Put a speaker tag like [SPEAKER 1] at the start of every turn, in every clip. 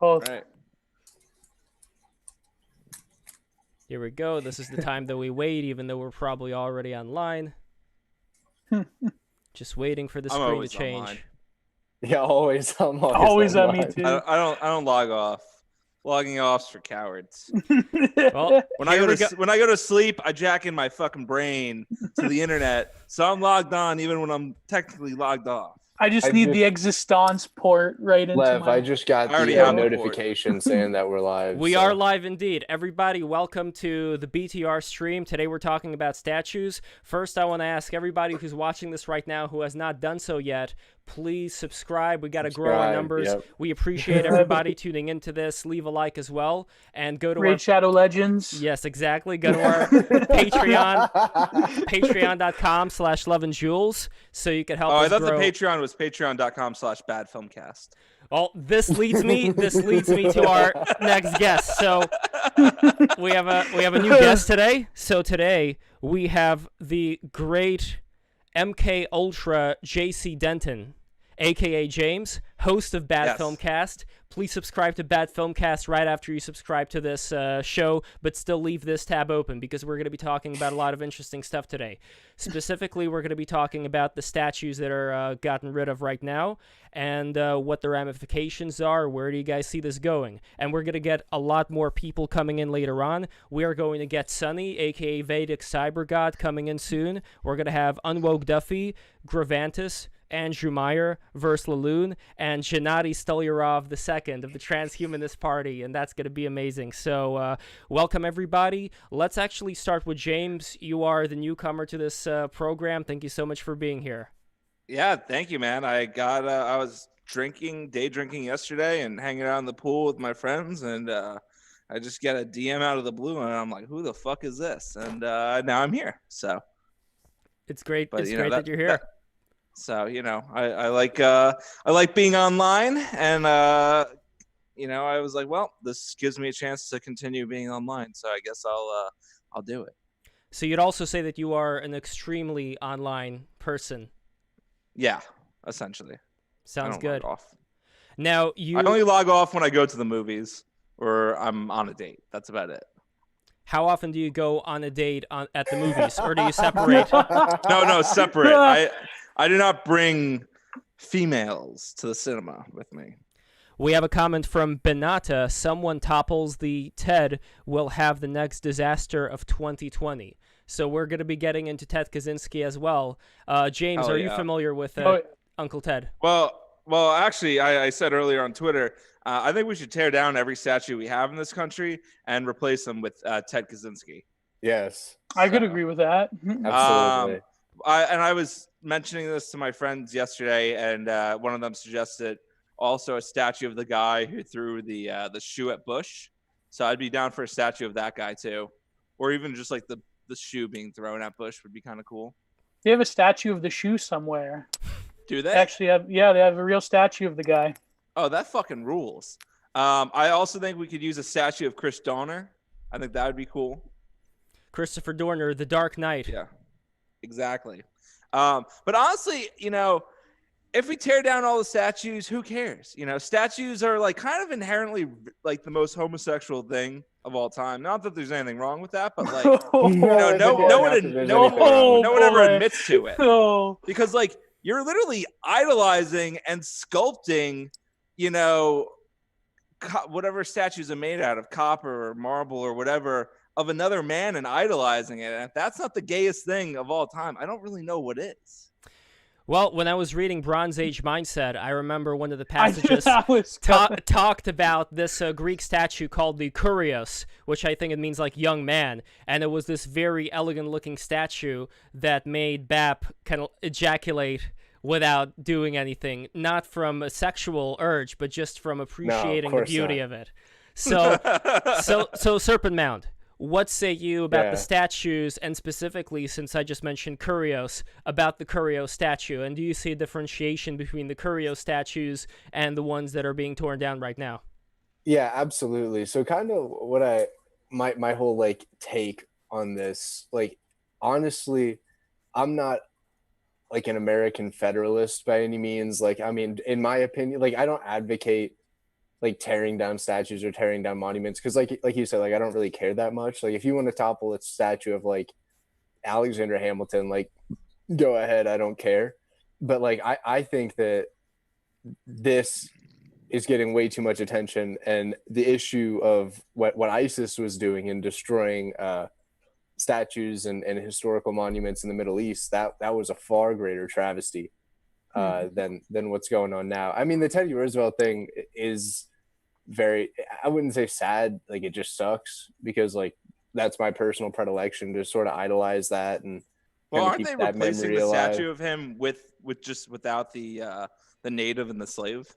[SPEAKER 1] Oh,
[SPEAKER 2] Right.
[SPEAKER 3] Here we go. This is the time that we wait, even though we're probably already online. Just waiting for the
[SPEAKER 2] I'm
[SPEAKER 3] screen to
[SPEAKER 2] always
[SPEAKER 3] change.
[SPEAKER 2] online.
[SPEAKER 4] Yeah, always. I'm
[SPEAKER 1] always on me
[SPEAKER 4] online.
[SPEAKER 1] too.
[SPEAKER 2] I don't log off. Logging off's for cowards.
[SPEAKER 3] Well,
[SPEAKER 2] When I go to sleep, I jack in my fucking brain to the internet, so I'm logged on even when I'm technically logged off.
[SPEAKER 1] I just need the existence port right into
[SPEAKER 4] Lev,
[SPEAKER 1] my...
[SPEAKER 4] I just got
[SPEAKER 2] I already
[SPEAKER 4] the
[SPEAKER 2] have a
[SPEAKER 4] notification saying that we're live.
[SPEAKER 3] We
[SPEAKER 4] so.
[SPEAKER 3] are live indeed. Everybody, welcome to the BTR stream. Today we're talking about statues. First, I want to ask everybody who's watching this right now who has not done so yet, please subscribe. We got to grow our numbers.
[SPEAKER 4] Yep.
[SPEAKER 3] We appreciate everybody tuning into this. Leave a like as well. And go to
[SPEAKER 1] Raid
[SPEAKER 3] our...
[SPEAKER 1] Shadow Legends.
[SPEAKER 3] Yes, exactly. Go to our Patreon, patreon.com/loveandjules, so you can help us
[SPEAKER 2] I thought
[SPEAKER 3] grow.
[SPEAKER 2] the Patreon was patreon.com/badfilmcast.
[SPEAKER 3] Well, this leads me to our next guest. So we have a new guest today. So today we have the great MK Ultra JC Denton, aka James, host of Bad Filmcast. Please subscribe to Bad Filmcast right after you subscribe to this show, but still leave this tab open because we're going to be talking about a lot of interesting stuff today. Specifically, we're going to be talking about the statues that are gotten rid of right now and what the ramifications are. Where do you guys see this going? And we're going to get a lot more people coming in later on. We are going to get Sunny, aka Vedic Cyber God, coming in soon. We're going to have Unwoke Duffy, Gravantis, Andrew Meyer, Vers Laloon, and Gennady Stolyarov II of the Transhumanist Party, and that's going to be amazing. So welcome, everybody. Let's actually start with James. You are the newcomer to this program. Thank you so much for being here.
[SPEAKER 2] Yeah, thank you, man. I was day drinking yesterday and hanging out in the pool with my friends, and I just get a DM out of the blue, and I'm like, who the fuck is this? And now I'm here. So
[SPEAKER 3] it's great.
[SPEAKER 2] But,
[SPEAKER 3] it's great that you're here.
[SPEAKER 2] So, I like being online, and, I was like, well, this gives me a chance to continue being online. So I guess I'll do it.
[SPEAKER 3] So you'd also say that you are an extremely online person.
[SPEAKER 2] Yeah, essentially.
[SPEAKER 3] Sounds
[SPEAKER 2] I don't
[SPEAKER 3] good.
[SPEAKER 2] log off.
[SPEAKER 3] Now
[SPEAKER 2] I only log off when I go to the movies or I'm on a date. That's about it.
[SPEAKER 3] How often do you go on a date at the movies, or do you separate?
[SPEAKER 2] No, separate. I do not bring females to the cinema with me.
[SPEAKER 3] We have a comment from Benata. Someone topples the TED will have the next disaster of 2020. So we're going to be getting into Ted Kaczynski as well. James, are you familiar with Uncle Ted?
[SPEAKER 2] Well, actually, I said earlier on Twitter, I think we should tear down every statue we have in this country and replace them with Ted Kaczynski.
[SPEAKER 4] Yes.
[SPEAKER 1] I could agree with that.
[SPEAKER 4] Absolutely.
[SPEAKER 2] I was mentioning this to my friends yesterday, and one of them suggested also a statue of the guy who threw the shoe at Bush. So I'd be down for a statue of that guy too, or even just like the shoe being thrown at Bush would be kind of cool.
[SPEAKER 1] They have a statue of the shoe somewhere.
[SPEAKER 2] Do they?
[SPEAKER 1] Actually, they have a real statue of the guy.
[SPEAKER 2] Oh, that fucking rules. I also think we could use a statue of Chris Donner. I think that would be cool.
[SPEAKER 3] Christopher Dorner, The Dark Knight.
[SPEAKER 2] Yeah, exactly. But honestly, if we tear down all the statues, who cares? Statues are like kind of inherently like the most homosexual thing of all time. Not that there's anything wrong with that, but like, no one ever admits to it. Because like you're literally idolizing and sculpting, whatever statues are made out of, copper or marble or whatever, of another man and idolizing it. And if that's not the gayest thing of all time, I don't really know what is.
[SPEAKER 3] Well, when I was reading Bronze Age Mindset, I remember one of the passages talked about this Greek statue called the Kurios, which I think it means like young man. And it was this very elegant-looking statue that made Bap kind of ejaculate without doing anything, not from a sexual urge, but just from appreciating the beauty of it. So Serpent Mound, what say you about the statues, and specifically, since I just mentioned Kurios, about the Kurios statue? And do you see a differentiation between the Kurios statues and the ones that are being torn down right now?
[SPEAKER 4] Yeah, absolutely. So kind of what my whole like take on this, like, honestly, I'm not like an American Federalist by any means. Like, I mean, in my opinion, like, I don't advocate like tearing down statues or tearing down monuments, because like you said, like I don't really care that much. Like if you want to topple a statue of like Alexander Hamilton, like go ahead, I don't care. But like I think that this is getting way too much attention, and the issue of what ISIS was doing in destroying statues and historical monuments in the Middle East, that was a far greater travesty than what's going on now. I mean, the Teddy Roosevelt thing is very, I wouldn't say sad, like it just sucks, because like that's my personal predilection to sort of idolize that. And
[SPEAKER 2] well,
[SPEAKER 4] kinda
[SPEAKER 2] aren't
[SPEAKER 4] keep
[SPEAKER 2] they
[SPEAKER 4] that
[SPEAKER 2] replacing
[SPEAKER 4] memory
[SPEAKER 2] the
[SPEAKER 4] alive.
[SPEAKER 2] statue of him with just without the native and the slave?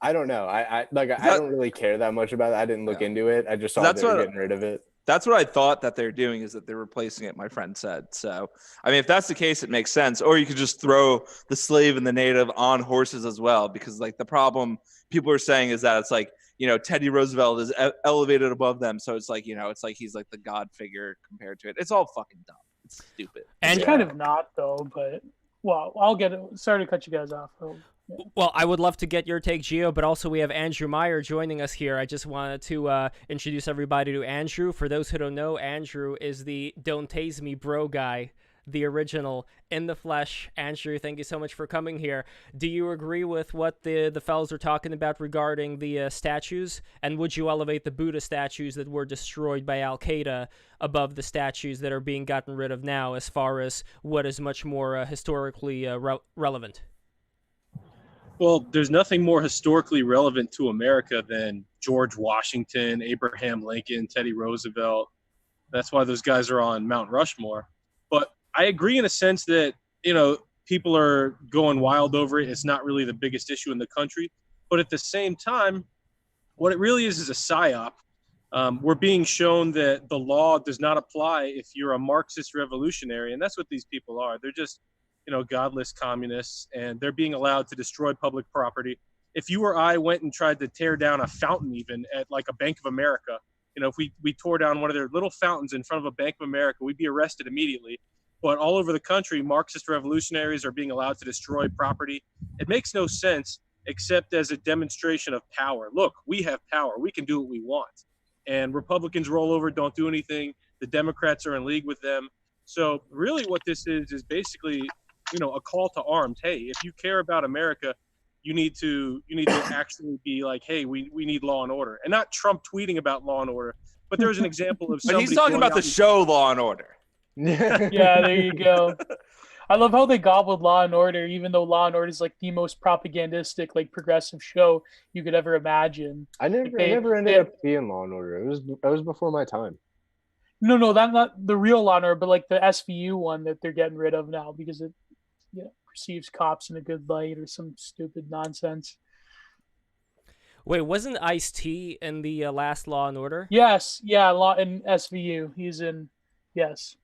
[SPEAKER 4] I don't know. I
[SPEAKER 2] that-
[SPEAKER 4] don't really care that much about it. I didn't look into it. I just saw
[SPEAKER 2] That's
[SPEAKER 4] they were
[SPEAKER 2] what-
[SPEAKER 4] getting rid of it.
[SPEAKER 2] That's what I thought that they're doing, is that they're replacing it, my friend said. So, I mean, if that's the case, it makes sense. Or you could just throw the slave and the native on horses as well, because like the problem people are saying is that it's like, you know, Teddy Roosevelt is elevated above them. So it's like, you know, it's like he's like the God figure compared to it. It's all fucking dumb. It's stupid.
[SPEAKER 3] And
[SPEAKER 1] It's kind of not though, but well, I'll get it. Sorry to cut you guys off.
[SPEAKER 3] Well, I would love to get your take, Gio, but also we have Andrew Meyer joining us here. I just wanted to introduce everybody to Andrew. For those who don't know, Andrew is the Don't Tase Me Bro guy, the original in the flesh. Andrew, thank you so much for coming here. Do you agree with what the fellas are talking about regarding the statues? And would you elevate the Buddha statues that were destroyed by Al-Qaeda above the statues that are being gotten rid of now, as far as what is much more historically relevant?
[SPEAKER 5] Well, there's nothing more historically relevant to America than George Washington, Abraham Lincoln, Teddy Roosevelt. That's why those guys are on Mount Rushmore. But I agree in a sense that, you know, people are going wild over it. It's not really the biggest issue in the country. But at the same time, what it really is a psyop. We're being shown that the law does not apply if you're a Marxist revolutionary. And that's what these people are. They're just, you know, godless communists, and they're being allowed to destroy public property. If you or I went and tried to tear down a fountain, even at like a Bank of America, you know, if we tore down one of their little fountains in front of a Bank of America, we'd be arrested immediately. But all over the country, Marxist revolutionaries are being allowed to destroy property. It makes no sense except as a demonstration of power. Look, we have power. We can do what we want. And Republicans roll over, don't do anything. The Democrats are in league with them. So really what this is basically, you know, a call to arms. Hey, if you care about America, you need to actually be like, hey, we need law and order, and not Trump tweeting about law and order. But there's an example of
[SPEAKER 2] But
[SPEAKER 5] somebody
[SPEAKER 2] he's talking
[SPEAKER 5] going
[SPEAKER 2] about the
[SPEAKER 5] out
[SPEAKER 2] show Law and Order.
[SPEAKER 1] Yeah, there you go. I love how they gobbled Law and Order, even though Law and Order is like the most propagandistic, like progressive show you could ever imagine.
[SPEAKER 4] I never ended up being Law and Order. It was before my time.
[SPEAKER 1] No, that's not the real Law and Order, but like the SVU one that they're getting rid of now because it, you know, perceives cops in a good light or some stupid nonsense.
[SPEAKER 3] Wait, wasn't Ice-T in the last Law and Order?
[SPEAKER 1] Yes, yeah, Law in SVU. He's in, yes.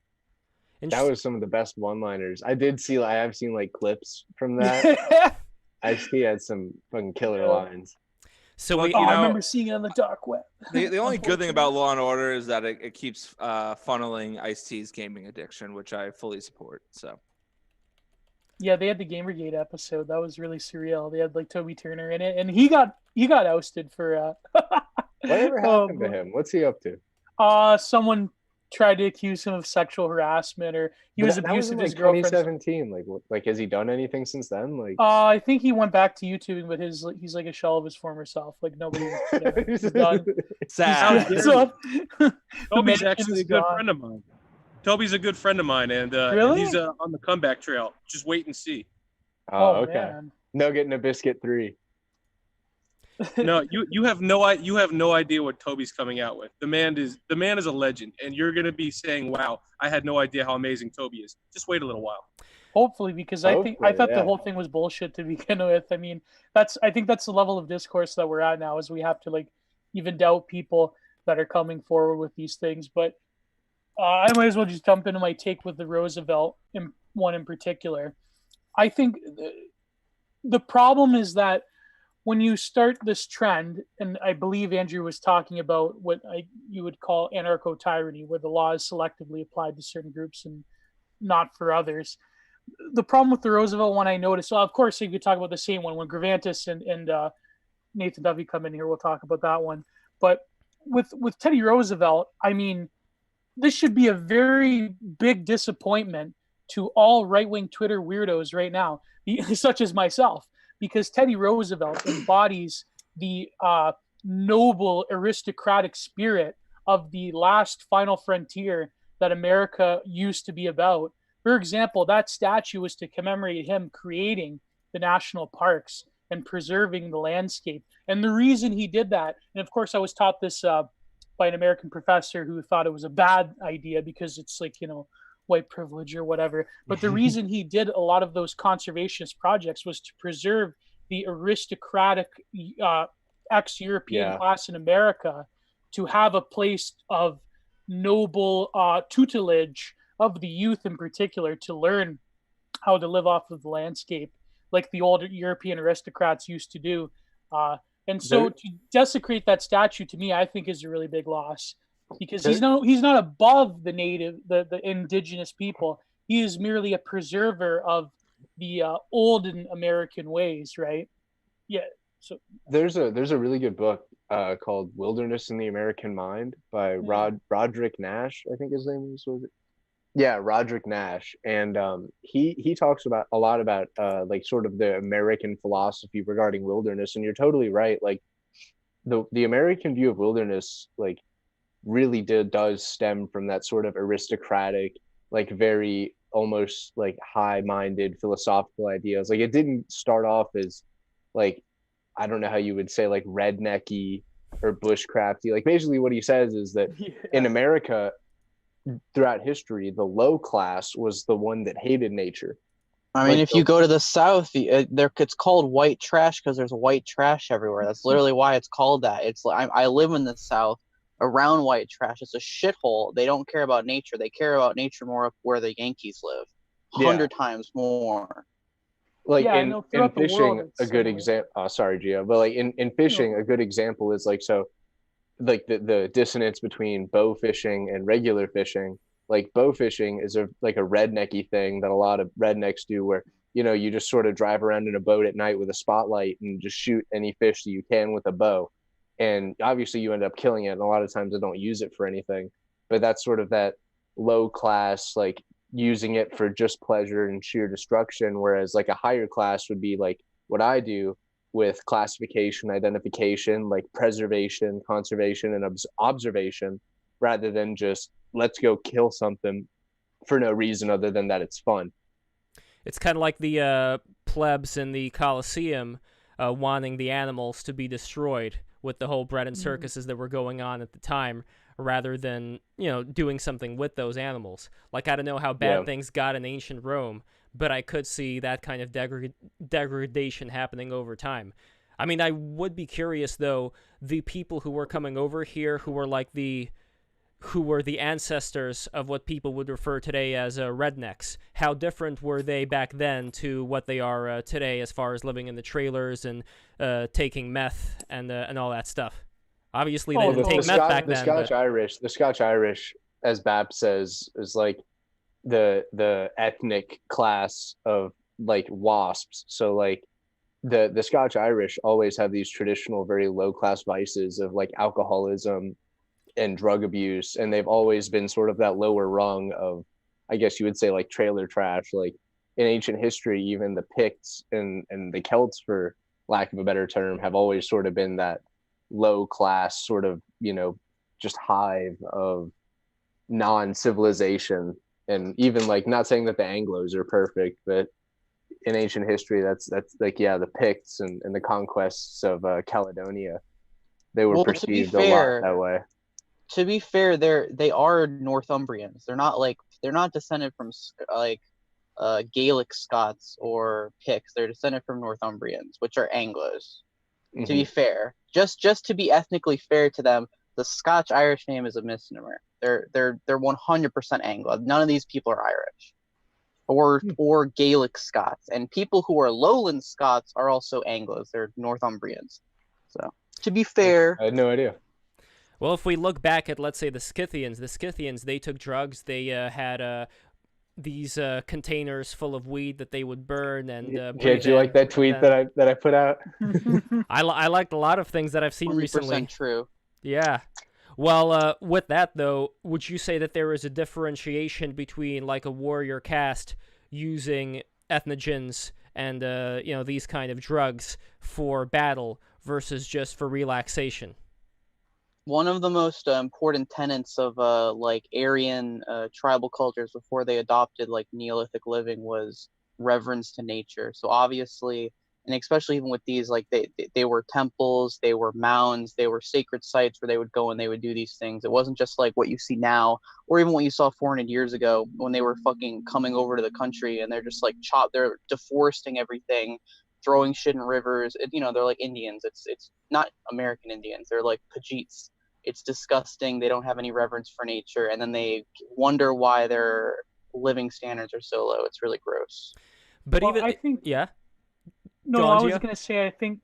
[SPEAKER 4] That was some of the best one-liners. I have seen like clips from that. Ice-T had some fucking killer lines.
[SPEAKER 3] So
[SPEAKER 2] Well,
[SPEAKER 3] we,
[SPEAKER 1] Oh,
[SPEAKER 2] you
[SPEAKER 1] I
[SPEAKER 2] know,
[SPEAKER 1] remember seeing it on the dark web.
[SPEAKER 2] The only good thing about Law and Order is that it keeps funneling Ice-T's gaming addiction, which I fully support. So
[SPEAKER 1] Yeah, they had the Gamergate episode. That was really surreal. They had like Toby Turner in it, and he got ousted for
[SPEAKER 4] Whatever happened to him? What's he up to?
[SPEAKER 1] Someone tried to accuse him of sexual harassment, or he was abusive to his girlfriend.
[SPEAKER 4] 2017. Like has he done anything since then? Like
[SPEAKER 1] I think he went back to YouTubing, but he's like a shell of his former self. Like nobody, he's done.
[SPEAKER 2] sad.
[SPEAKER 1] So,
[SPEAKER 5] Toby's
[SPEAKER 1] the
[SPEAKER 5] actually a
[SPEAKER 1] man's
[SPEAKER 5] good
[SPEAKER 1] gone.
[SPEAKER 5] friend of mine. Toby's a good friend of mine, and
[SPEAKER 1] Really?
[SPEAKER 5] he's on the comeback trail. Just wait and see.
[SPEAKER 4] oh, okay.
[SPEAKER 1] Man.
[SPEAKER 4] No getting a biscuit 3.
[SPEAKER 5] No, you have no idea what Toby's coming out with. The man is a legend, and you're gonna be saying, "Wow, I had no idea how amazing Toby is." Just wait a little while.
[SPEAKER 1] Hopefully, because I thought
[SPEAKER 4] yeah.
[SPEAKER 1] the whole thing was bullshit to begin with. I mean, I think that's the level of discourse that we're at now, is we have to like even doubt people that are coming forward with these things. But I might as well just jump into my take with the Roosevelt one in particular. I think the problem is that when you start this trend, and I believe Andrew was talking about what you would call anarcho-tyranny, where the law is selectively applied to certain groups and not for others. The problem with the Roosevelt one I noticed, well, of course, you could talk about the same one when Gravantis and Nathan Duffy come in here, we'll talk about that one. But with Teddy Roosevelt, I mean, this should be a very big disappointment to all right-wing Twitter weirdos right now, such as myself, because Teddy Roosevelt embodies the noble aristocratic spirit of the last final frontier that America used to be about. For example, that statue was to commemorate him creating the national parks and preserving the landscape. And the reason he did that, and of course I was taught this by an American professor who thought it was a bad idea because it's like, white privilege or whatever. But the reason he did a lot of those conservationist projects was to preserve the aristocratic ex-European class in America, to have a place of noble tutelage of the youth in particular, to learn how to live off of the landscape like the old European aristocrats used to do. And so to desecrate that statue, to me, I think is a really big loss, because he's not above the indigenous people. He is merely a preserver of the olden American ways, right? Yeah. So
[SPEAKER 4] there's a really good book called Wilderness in the American Mind by Roderick Nash, I think his name was it? Yeah, Roderick Nash, and he talks about a lot about like sort of the American philosophy regarding wilderness, and you're totally right. Like the American view of wilderness, like really does stem from that sort of aristocratic, like very almost like high-minded philosophical ideas. Like it didn't start off as like, I don't know how you would say, like rednecky or bushcrafty. Like basically what he says is that in America, throughout history, the low class was the one that hated nature.
[SPEAKER 6] I mean, if you go to the South, it's called white trash because there's white trash everywhere. That's literally why it's called that. It's I live in the South around white trash. It's a shithole. They don't care about nature. They care about nature more up where the Yankees live, 100 times more.
[SPEAKER 4] Like in fishing, a good example. Oh, sorry, Gio, but like in fishing, a good example is like like the dissonance between bow fishing and regular fishing. Like bow fishing is like a rednecky thing that a lot of rednecks do, where you just sort of drive around in a boat at night with a spotlight and just shoot any fish that you can with a bow, and obviously you end up killing it, and a lot of times they don't use it for anything. But that's sort of that low class, like using it for just pleasure and sheer destruction, whereas like a higher class would be like what I do with classification, identification, like preservation, conservation, and observation, rather than just let's go kill something for no reason other than that it's fun.
[SPEAKER 3] It's kind of like the plebs in the Colosseum wanting the animals to be destroyed with the whole bread and circuses that were going on at the time, rather than, doing something with those animals. Like, I don't know how bad things got in ancient Rome, but I could see that kind of degradation happening over time. I mean, I would be curious, though, the people who were coming over here, who were the ancestors of what people would refer today as rednecks. How different were they back then to what they are today, as far as living in the trailers and taking meth and all that stuff? Obviously, they didn't take meth back then.
[SPEAKER 4] The Scotch Irish, as Bap says, is like the ethnic class of like wasps. So like the Scotch Irish always have these traditional, very low class vices of like alcoholism and drug abuse, and they've always been sort of that lower rung of, I guess you would say, like trailer trash. Like in ancient history, even the Picts and the Celts, for lack of a better term, have always sort of been that low class sort of, just hive of non-civilization. And even like, not saying that the Anglos are perfect, but in ancient history, that's like, the Picts and the conquests of Caledonia, they were perceived a lot that way.
[SPEAKER 6] To be fair, they are Northumbrians. They're not descended from like Gaelic Scots or Picts. They're descended from Northumbrians, which are Anglos. Mm-hmm. To be fair, just to be ethnically fair to them, the Scotch Irish name is a misnomer. They're 100% Anglo. None of these people are Irish or Gaelic Scots, and people who are Lowland Scots are also Anglos. They're Northumbrians. So to be fair,
[SPEAKER 4] I had no idea. Well,
[SPEAKER 3] if we look back at, let's say, the Scythians, they took drugs. They these containers full of weed that they would burn and
[SPEAKER 4] Did you like that tweet that I put out?
[SPEAKER 3] I liked a lot of things that I've seen
[SPEAKER 6] 100%
[SPEAKER 3] recently.
[SPEAKER 6] true.
[SPEAKER 3] Yeah. Well, with that though, would you say that there is a differentiation between like a warrior caste using ethnogens and these kind of drugs for battle versus just for relaxation?
[SPEAKER 6] One of the most important tenets of like Aryan tribal cultures before they adopted like Neolithic living was reverence to nature. So obviously, and especially even with these, like they were temples, they were mounds, they were sacred sites where they would go and they would do these things. It wasn't just like what you see now, or even what you saw 400 years ago when they were fucking coming over to the country and they're just like they're deforesting everything, throwing shit in rivers. They're like Indians. It's not American Indians. They're like Pajits. It's disgusting. They don't have any reverence for nature, and then they wonder why their living standards are so low. It's really gross.
[SPEAKER 3] But
[SPEAKER 1] Well,
[SPEAKER 3] even
[SPEAKER 1] I think
[SPEAKER 3] yeah.
[SPEAKER 1] No,
[SPEAKER 3] Go on,
[SPEAKER 1] I was
[SPEAKER 3] Gio.
[SPEAKER 1] going to say, I think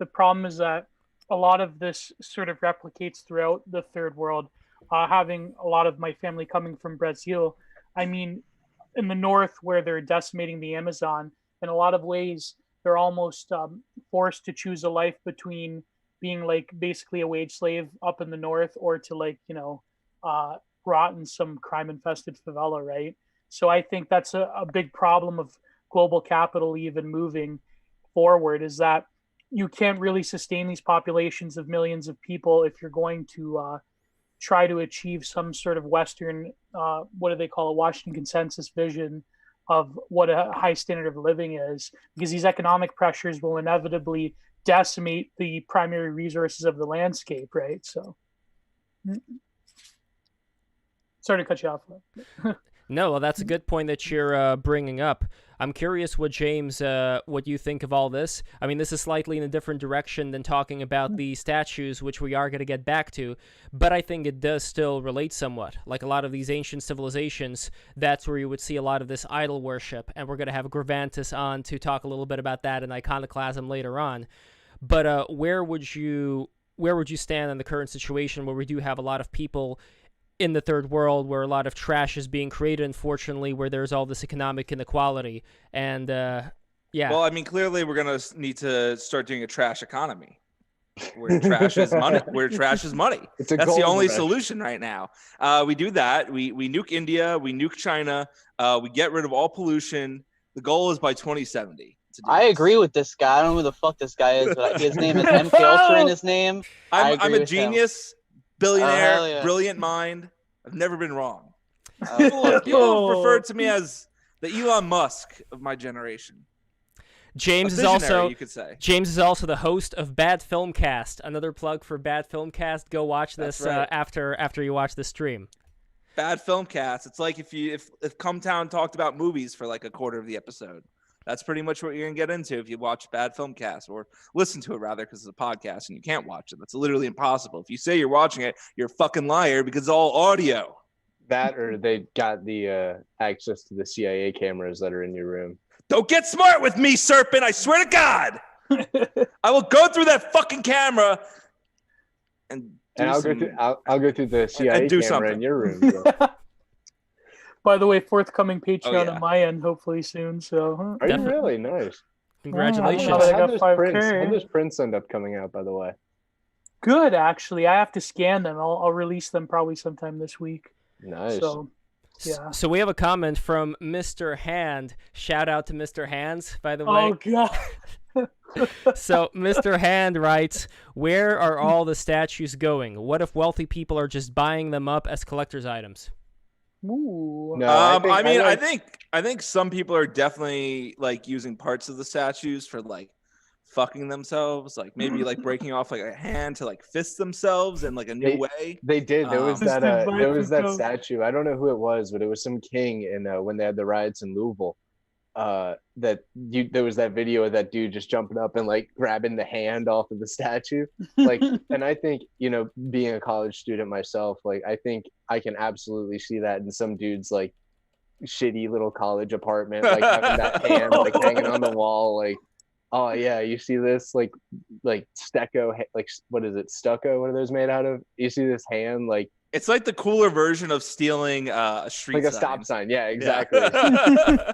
[SPEAKER 1] the problem is that a lot of this sort of replicates throughout the third world. Having a lot of my family coming from Brazil, I mean, in the north where they're decimating the Amazon, in a lot of ways, they're almost forced to choose a life between being like basically a wage slave up in the north or to rot in some crime infested favela, right? So I think that's a big problem of global capital even moving forward, is that you can't really sustain these populations of millions of people if you're going to try to achieve some sort of Western, what do they call a Washington consensus vision of what a high standard of living is, because these economic pressures will inevitably decimate the primary resources of the landscape, right? So, sorry to cut you off.
[SPEAKER 3] No, well, that's a good point that you're bringing up. I'm curious what you think of all this. I mean, this is slightly in a different direction than talking about the statues, which we are going to get back to, but I think it does still relate somewhat. Like a lot of these ancient civilizations, that's where you would see a lot of this idol worship, and we're going to have Gravantis on to talk a little bit about that and iconoclasm later on. But where would you stand in the current situation where we do have a lot of people in the third world, where a lot of trash is being created, unfortunately, where there's all this economic inequality, and yeah.
[SPEAKER 2] Well, I mean, clearly we're gonna need to start doing a trash economy, where trash is money. Where trash is money. That's the only solution right now. We do that. We nuke India. We nuke China. We get rid of all pollution. The goal is by 2070.
[SPEAKER 6] I agree with this guy. I don't know who the fuck this guy is, but his name is MK Ultra in his name.
[SPEAKER 2] I'm a genius. Billionaire,
[SPEAKER 6] yeah.
[SPEAKER 2] Brilliant mind. I've never been wrong.
[SPEAKER 6] Oh,
[SPEAKER 2] People refer to me as the Elon Musk of my generation.
[SPEAKER 3] James is also the host of Bad Filmcast. Another plug for Bad Filmcast. Go watch this right. after you watch the stream.
[SPEAKER 2] Bad Filmcast. It's like if Cumtown talked about movies for like a quarter of the episode. That's pretty much what you're going to get into if you watch Bad Filmcast, or listen to it rather, because it's a podcast and you can't watch it. That's literally impossible. If you say you're watching it, you're a fucking liar, because it's all audio.
[SPEAKER 4] That, or they got the access to the CIA cameras that are in your room.
[SPEAKER 2] Don't get smart with me, Serpent. I swear to God. I will go through that fucking camera and
[SPEAKER 4] I'll go through the CIA camera in your room.
[SPEAKER 1] By the way, forthcoming Patreon on my end, hopefully soon. So,
[SPEAKER 4] are you really? Nice?
[SPEAKER 3] Congratulations!
[SPEAKER 1] How
[SPEAKER 4] does Prince end up coming out? By the way,
[SPEAKER 1] good. Actually, I have to scan them. I'll release them probably sometime this week.
[SPEAKER 4] Nice.
[SPEAKER 1] So, yeah.
[SPEAKER 3] So we have a comment from Mr. Hand. Shout out to Mr. Hands, by the way.
[SPEAKER 1] Oh God.
[SPEAKER 3] So Mr. Hand writes, "Where are all the statues going? What if wealthy people are just buying them up as collector's items?"
[SPEAKER 1] Ooh.
[SPEAKER 4] No,
[SPEAKER 2] I think some people are definitely like using parts of the statues for like fucking themselves, like maybe like breaking off like a hand to like fist themselves in like a new way.
[SPEAKER 4] They did. There was that statue. I don't know who it was, but it was some king in when they had the riots in Louisville. There was that video of that dude just jumping up and like grabbing the hand off of the statue, like. And I think, being a college student myself, like I think I can absolutely see that in some dude's like shitty little college apartment, like having that hand like hanging on the wall, like, oh yeah, you see this like stucco, like what is it, stucco? What are those made out of? You see this hand like
[SPEAKER 2] It's like the cooler version of stealing a street
[SPEAKER 4] Like a
[SPEAKER 2] sign.
[SPEAKER 4] stop sign. Yeah, exactly.
[SPEAKER 2] Yeah.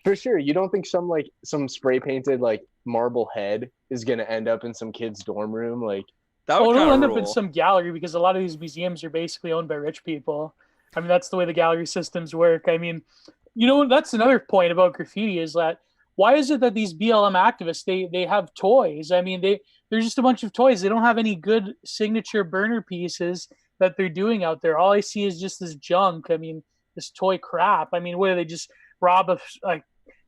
[SPEAKER 4] For sure. You don't think some spray painted like marble head is gonna end up in some kid's dorm room? Like,
[SPEAKER 2] That would
[SPEAKER 1] it'll
[SPEAKER 2] kind
[SPEAKER 1] end
[SPEAKER 2] of
[SPEAKER 1] up in
[SPEAKER 2] rule.
[SPEAKER 1] some gallery because a lot of these museums are basically owned by rich people. I mean, that's the way the gallery systems work. I mean, that's another point about graffiti is that why is it that these BLM activists they have toys? I mean, they're just a bunch of toys. They don't have any good signature burner pieces that they're doing out there. All I see is just this junk. I mean, this toy crap. I mean, what do they just rob a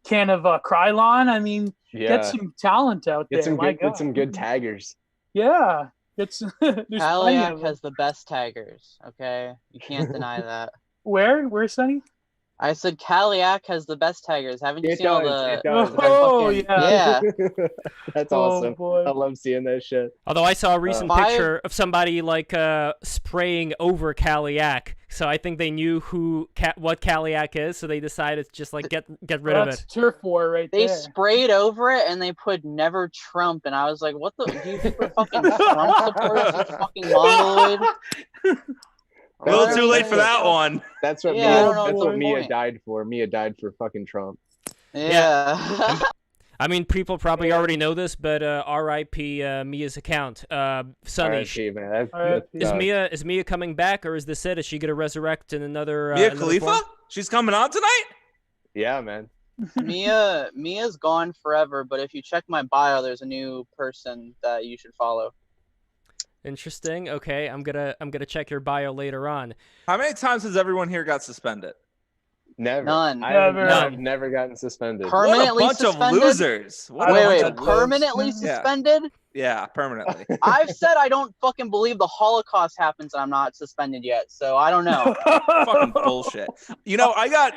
[SPEAKER 1] can of Krylon? I mean,
[SPEAKER 4] yeah,
[SPEAKER 1] get some talent out there.
[SPEAKER 4] get some good taggers.
[SPEAKER 1] Yeah, it's there's plenty
[SPEAKER 6] Kaliak
[SPEAKER 1] of them.
[SPEAKER 6] has the best taggers. Okay, you can't deny that.
[SPEAKER 1] Where, Sonny?
[SPEAKER 6] I said Kaliak has the best taggers. Haven't you
[SPEAKER 4] It
[SPEAKER 6] seen all
[SPEAKER 4] does,
[SPEAKER 6] the?
[SPEAKER 4] it does.
[SPEAKER 1] Oh,
[SPEAKER 6] fucking-
[SPEAKER 1] yeah.
[SPEAKER 4] That's
[SPEAKER 1] Oh,
[SPEAKER 4] awesome.
[SPEAKER 1] boy.
[SPEAKER 4] I love seeing that shit.
[SPEAKER 3] Although I saw a recent
[SPEAKER 6] Five-
[SPEAKER 3] picture of somebody like spraying over Kaliak, so I think they knew what Kaliak is, so they decided to just like get rid of
[SPEAKER 1] That's
[SPEAKER 3] it.
[SPEAKER 1] turf war right
[SPEAKER 6] They
[SPEAKER 1] there.
[SPEAKER 6] sprayed over it and they put "Never Trump," and I was like, "What the? Do you think we're fucking Trump supporters? You fucking mongoloid!"
[SPEAKER 2] A little too late for that one.
[SPEAKER 4] That's what
[SPEAKER 6] Yeah, I don't know
[SPEAKER 4] that's
[SPEAKER 6] what's
[SPEAKER 4] what
[SPEAKER 6] the
[SPEAKER 4] Mia
[SPEAKER 6] point.
[SPEAKER 4] died for. Mia died for fucking Trump.
[SPEAKER 6] Yeah.
[SPEAKER 3] I mean, people probably already know this, but R.I.P. Mia's account. Sonny,
[SPEAKER 4] R.I.P., man.
[SPEAKER 1] R.I.P.
[SPEAKER 3] is Mia coming back, or is this it? Is she gonna resurrect in another?
[SPEAKER 2] Mia
[SPEAKER 3] another
[SPEAKER 2] Khalifa?
[SPEAKER 3] form?
[SPEAKER 2] She's coming on tonight?
[SPEAKER 4] Yeah, man.
[SPEAKER 6] Mia's gone forever, but if you check my bio, there's a new person that you should follow.
[SPEAKER 3] Interesting. Okay, I'm gonna check your bio later on.
[SPEAKER 2] How many times has everyone here got suspended?
[SPEAKER 4] Never.
[SPEAKER 6] None.
[SPEAKER 4] I've never gotten suspended.
[SPEAKER 6] Permanently
[SPEAKER 2] what a bunch
[SPEAKER 6] suspended?
[SPEAKER 2] of losers. What a bunch
[SPEAKER 6] Wait,
[SPEAKER 2] of losers.
[SPEAKER 6] permanently
[SPEAKER 2] Yeah.
[SPEAKER 6] suspended?
[SPEAKER 2] Yeah, permanently.
[SPEAKER 6] I've said I don't fucking believe the Holocaust happens and I'm not suspended yet, so I don't know.
[SPEAKER 2] Fucking bullshit. I got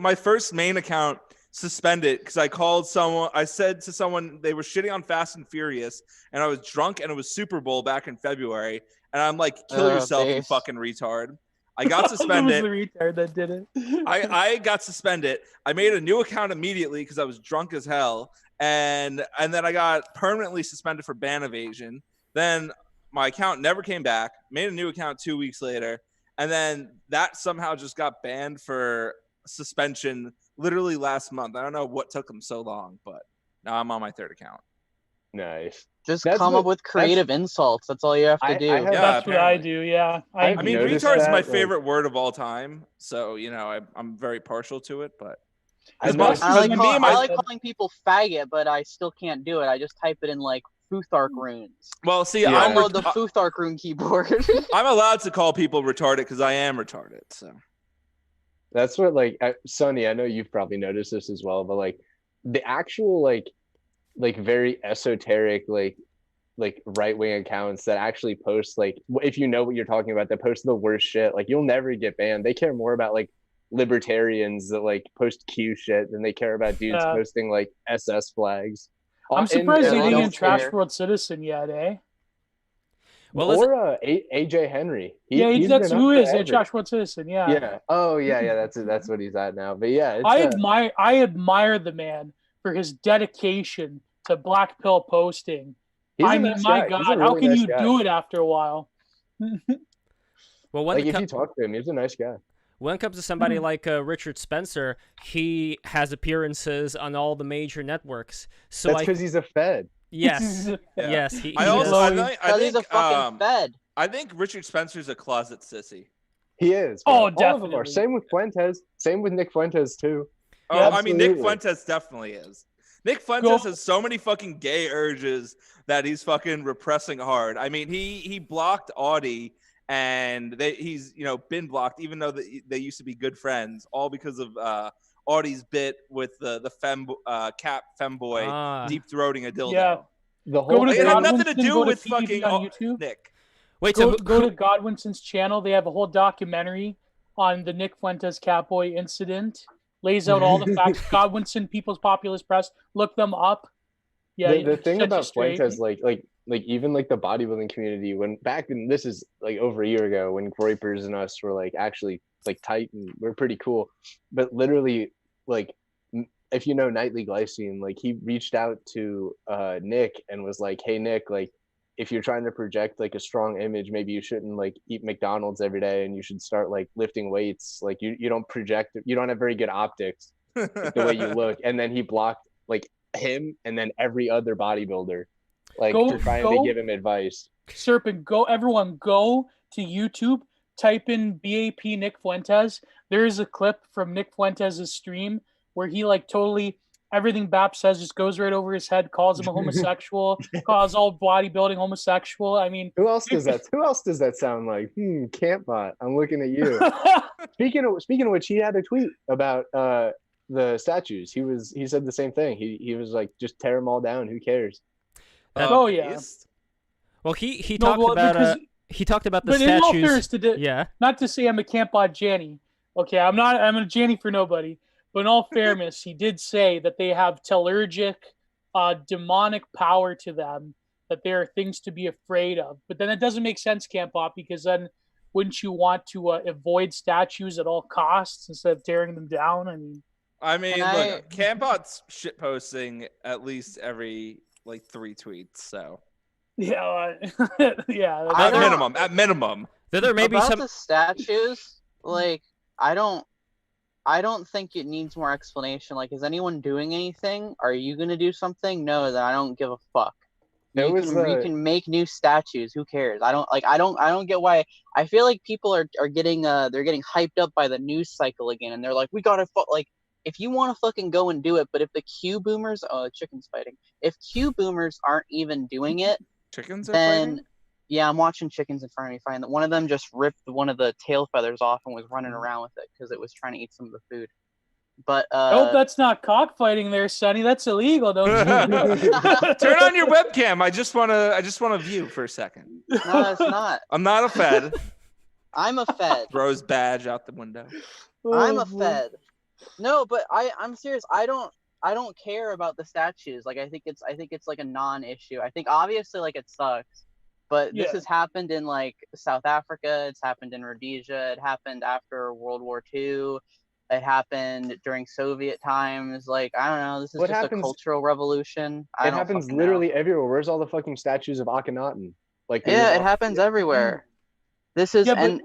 [SPEAKER 2] my first main account suspended because I said to someone they were shitting on Fast and Furious, and I was drunk, and it was Super Bowl back in February, and I'm like, kill yourself, you
[SPEAKER 6] base.
[SPEAKER 2] fucking retard. I got suspended.
[SPEAKER 1] It was the retard that did it.
[SPEAKER 2] I got suspended. I made a new account immediately because I was drunk as hell, and then I got permanently suspended for ban evasion. Then my account never came back. Made a new account 2 weeks later, and then that somehow just got banned for suspension literally last month. I don't know what took them so long, but now I'm on my third account.
[SPEAKER 4] Nice.
[SPEAKER 6] Just
[SPEAKER 4] That's
[SPEAKER 6] come
[SPEAKER 4] what-
[SPEAKER 6] up with creative insults. That's all you have to
[SPEAKER 4] I
[SPEAKER 6] do.
[SPEAKER 4] have-
[SPEAKER 2] Yeah,
[SPEAKER 1] That's what I
[SPEAKER 2] apparently.
[SPEAKER 1] do. Yeah,
[SPEAKER 4] I
[SPEAKER 2] I mean,
[SPEAKER 4] noticed
[SPEAKER 2] retard is
[SPEAKER 4] that,
[SPEAKER 2] my
[SPEAKER 4] like-
[SPEAKER 2] favorite word of all time, so I'm very partial to it. But
[SPEAKER 4] I
[SPEAKER 2] As much
[SPEAKER 4] noticed-
[SPEAKER 6] I like,
[SPEAKER 2] me
[SPEAKER 6] call-
[SPEAKER 2] and my-
[SPEAKER 6] I like calling people faggot, but I still can't do it. I just type it in like Futhark runes.
[SPEAKER 2] well, see,
[SPEAKER 4] Yeah.
[SPEAKER 6] Download the Futhark rune keyboard.
[SPEAKER 2] I'm allowed to call people retarded because I am retarded. So
[SPEAKER 4] That's what Sonny, I know you've probably noticed this as well, but like the actual like very esoteric like right-wing accounts that actually post like if you know what you're talking about, that post the worst shit, like you'll never get banned. They care more about like libertarians that like post Q shit than they care about dudes
[SPEAKER 1] Yeah.
[SPEAKER 4] posting like SS flags.
[SPEAKER 1] I'm surprised
[SPEAKER 6] they
[SPEAKER 1] he didn't
[SPEAKER 6] don't
[SPEAKER 1] get Trash
[SPEAKER 6] care.
[SPEAKER 1] World Citizen yet, eh?
[SPEAKER 3] Well, is
[SPEAKER 4] Or AJ Henry. He's
[SPEAKER 1] that's
[SPEAKER 4] been
[SPEAKER 1] who
[SPEAKER 4] up
[SPEAKER 1] is
[SPEAKER 4] forever.
[SPEAKER 1] Trash World Citizen. Yeah.
[SPEAKER 4] Yeah. Oh yeah. That's what he's at now. But yeah, it's,
[SPEAKER 1] I admire the man for his dedication to black pill posting.
[SPEAKER 4] he's a
[SPEAKER 1] I mean,
[SPEAKER 4] nice
[SPEAKER 1] my
[SPEAKER 4] guy.
[SPEAKER 1] God,
[SPEAKER 4] He's a
[SPEAKER 1] how
[SPEAKER 4] really
[SPEAKER 1] can
[SPEAKER 4] nice
[SPEAKER 1] you
[SPEAKER 4] guy.
[SPEAKER 1] do it after a while?
[SPEAKER 3] well when
[SPEAKER 4] Like
[SPEAKER 3] it
[SPEAKER 4] if
[SPEAKER 3] com-
[SPEAKER 4] you talk to him, he's a nice guy.
[SPEAKER 3] when it comes to somebody like Richard Spencer, he has appearances on all the major networks. So
[SPEAKER 4] That's because he's a Fed.
[SPEAKER 3] yes,
[SPEAKER 2] Yeah.
[SPEAKER 3] yes, he
[SPEAKER 2] I
[SPEAKER 3] is.
[SPEAKER 2] also I
[SPEAKER 6] Because he's a
[SPEAKER 2] think
[SPEAKER 6] fucking fed.
[SPEAKER 2] I think Richard Spencer's a closet sissy.
[SPEAKER 4] He is.
[SPEAKER 1] Oh,
[SPEAKER 4] bro. All of them are.
[SPEAKER 1] definitely.
[SPEAKER 4] Same with Fuentes. Same with Nick Fuentes too.
[SPEAKER 2] Oh,
[SPEAKER 1] Yeah,
[SPEAKER 2] I mean, Nick
[SPEAKER 4] absolutely.
[SPEAKER 2] Fuentes definitely is. Nick Fuentes has so many fucking gay urges that he's fucking repressing hard. I mean, he blocked Audie, and he's been blocked, even though they used to be good friends, all because of Audie's bit with the cap femboy
[SPEAKER 3] Ah.
[SPEAKER 2] deep throating a dildo.
[SPEAKER 1] Yeah.
[SPEAKER 4] The
[SPEAKER 1] Go
[SPEAKER 4] whole
[SPEAKER 1] to
[SPEAKER 2] It had
[SPEAKER 1] Godwinson,
[SPEAKER 2] nothing to do
[SPEAKER 1] go to
[SPEAKER 2] with
[SPEAKER 1] PBB
[SPEAKER 2] fucking
[SPEAKER 1] on YouTube.
[SPEAKER 2] Nick.
[SPEAKER 3] Wait,
[SPEAKER 1] Go,
[SPEAKER 3] so
[SPEAKER 1] go to Godwinson's channel. They have a whole documentary on the Nick Fuentes Catboy incident. Lays out all the facts. Godwinson, People's Populist Press. Look them up. Yeah.
[SPEAKER 4] the thing
[SPEAKER 1] set you
[SPEAKER 4] about
[SPEAKER 1] straight.
[SPEAKER 4] Fuentes, like even like the bodybuilding community, when back in this is like over a year ago, when Groypers and us were like actually like tight and we're pretty cool, but literally like if you know Nightly Glycine, like he reached out to Nick and was like, hey Nick, like if you're trying to project like a strong image, maybe you shouldn't like eat McDonald's every day, and you should start like lifting weights. Like you don't project, you don't have very good optics like, the way you look. And then he blocked like him and then every other bodybuilder, like trying to give him advice.
[SPEAKER 1] Serpent, everyone go to YouTube, type in BAP Nick Fuentes. There is a clip from Nick Fuentes' stream where he like totally everything BAP says just goes right over his head, calls him a homosexual, calls all bodybuilding homosexual. I mean,
[SPEAKER 4] who else does that sound like? Campbot, I'm looking at you. Speaking of which, he had a tweet about the statues. He said the same thing. He was like, just tear them all down. Who cares?
[SPEAKER 1] Oh yeah.
[SPEAKER 3] Well, he talked about the
[SPEAKER 1] but
[SPEAKER 3] statues.
[SPEAKER 1] In all fairness,
[SPEAKER 3] yeah.
[SPEAKER 1] Not to say I'm a Campbot Janny. Okay, I'm a Janny for nobody. But in all fairness, he did say that they have tellurgic, demonic power to them, that there are things to be afraid of. But then it doesn't make sense, Campbot, because then wouldn't you want to avoid statues at all costs instead of tearing them down?
[SPEAKER 2] I mean, look, Campbot's shitposting at least every like 3 tweets, so.
[SPEAKER 1] Yeah, yeah.
[SPEAKER 2] At minimum.
[SPEAKER 3] There may be some
[SPEAKER 6] the statues. Like, I don't think it needs more explanation. Like, is anyone doing anything? Are you gonna do something? No, then I don't give a fuck. You can make new statues. Who cares? I don't get why. I feel like people are getting they're getting hyped up by the news cycle again, and they're like, we gotta like. If you want to fucking go and do it, but if the Q boomers, chicken's fighting. If Q boomers aren't even doing it,
[SPEAKER 2] chickens are
[SPEAKER 6] then
[SPEAKER 2] fighting?
[SPEAKER 6] Yeah, I'm watching chickens in front of me fighting. That one of them just ripped one of the tail feathers off and was running around with it because it was trying to eat some of the food. But
[SPEAKER 1] I hope that's not cockfighting there, Sonny. That's illegal, don't you?
[SPEAKER 2] Turn on your webcam. I just wanna view for a second.
[SPEAKER 6] No, it's not.
[SPEAKER 2] I'm not a Fed.
[SPEAKER 6] I'm a Fed.
[SPEAKER 2] Throws badge out the window.
[SPEAKER 6] I'm a Fed. No, but I'm serious. I don't care about the statues. Like I think it's like a non-issue. I think obviously like it sucks, but this has happened in like South Africa. It's happened in Rhodesia. It happened after World War II. It happened during Soviet times. Like I don't know. This is a cultural revolution.
[SPEAKER 4] It happens literally everywhere. Where's all the fucking statues of Akhenaten? Like
[SPEAKER 6] it happens everywhere. This is and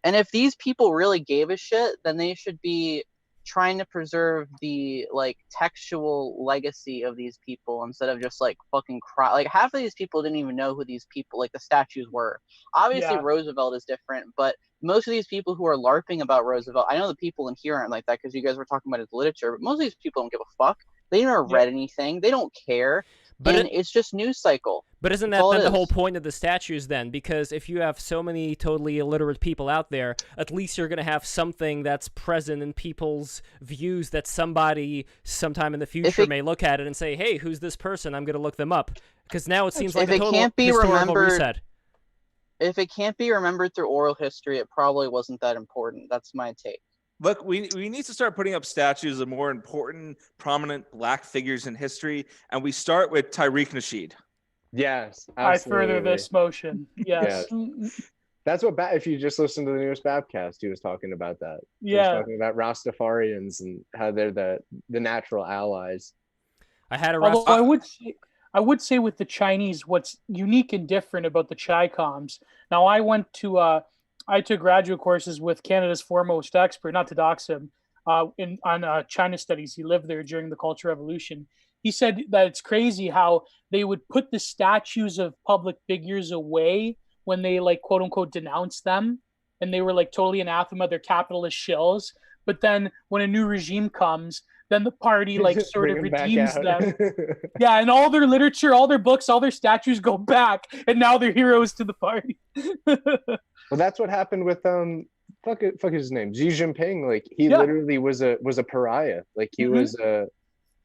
[SPEAKER 6] if these people really gave a shit, then they should be trying to preserve the like textual legacy of these people instead of just like fucking cry. Like half of these people didn't even know who these people like the statues were. Obviously Roosevelt is different, but most of these people who are LARPing about Roosevelt, I know the people in here aren't like that because you guys were talking about his literature, but most of these people don't give a fuck. They never read anything. They don't care. But it's just news cycle.
[SPEAKER 3] But isn't that then the whole point of the statues then? Because if you have so many totally illiterate people out there, at least you're going to have something that's present in people's views that somebody sometime in the future may look at it and say, hey, who's this person? I'm going to look them up. Because now it seems like a total historical reset.
[SPEAKER 6] If it can't be remembered through oral history, it probably wasn't that important. That's my take.
[SPEAKER 2] Look, we need to start putting up statues of more important, prominent Black figures in history, and we start with Tariq Nasheed.
[SPEAKER 4] Yes, absolutely.
[SPEAKER 1] I further this motion. Yes.
[SPEAKER 4] That's what, if you just listen to the newest Babcast, he was talking about that. He was talking about Rastafarians and how they're the natural allies.
[SPEAKER 1] I would say with the Chinese, what's unique and different about the Chi-Coms. Now, I took graduate courses with Canada's foremost expert, not to dox him, on China studies. He lived there during the Cultural Revolution. He said that it's crazy how they would put the statues of public figures away when they like quote unquote denounce them, and they were like totally anathema, they're capitalist shills. But then when a new regime comes, then the party like sort of redeems them. Yeah, and all their literature, all their books, all their statues go back, and now they're heroes to the party.
[SPEAKER 4] Well, that's what happened with fuck his name, Xi Jinping. Like he literally was a pariah. Like he was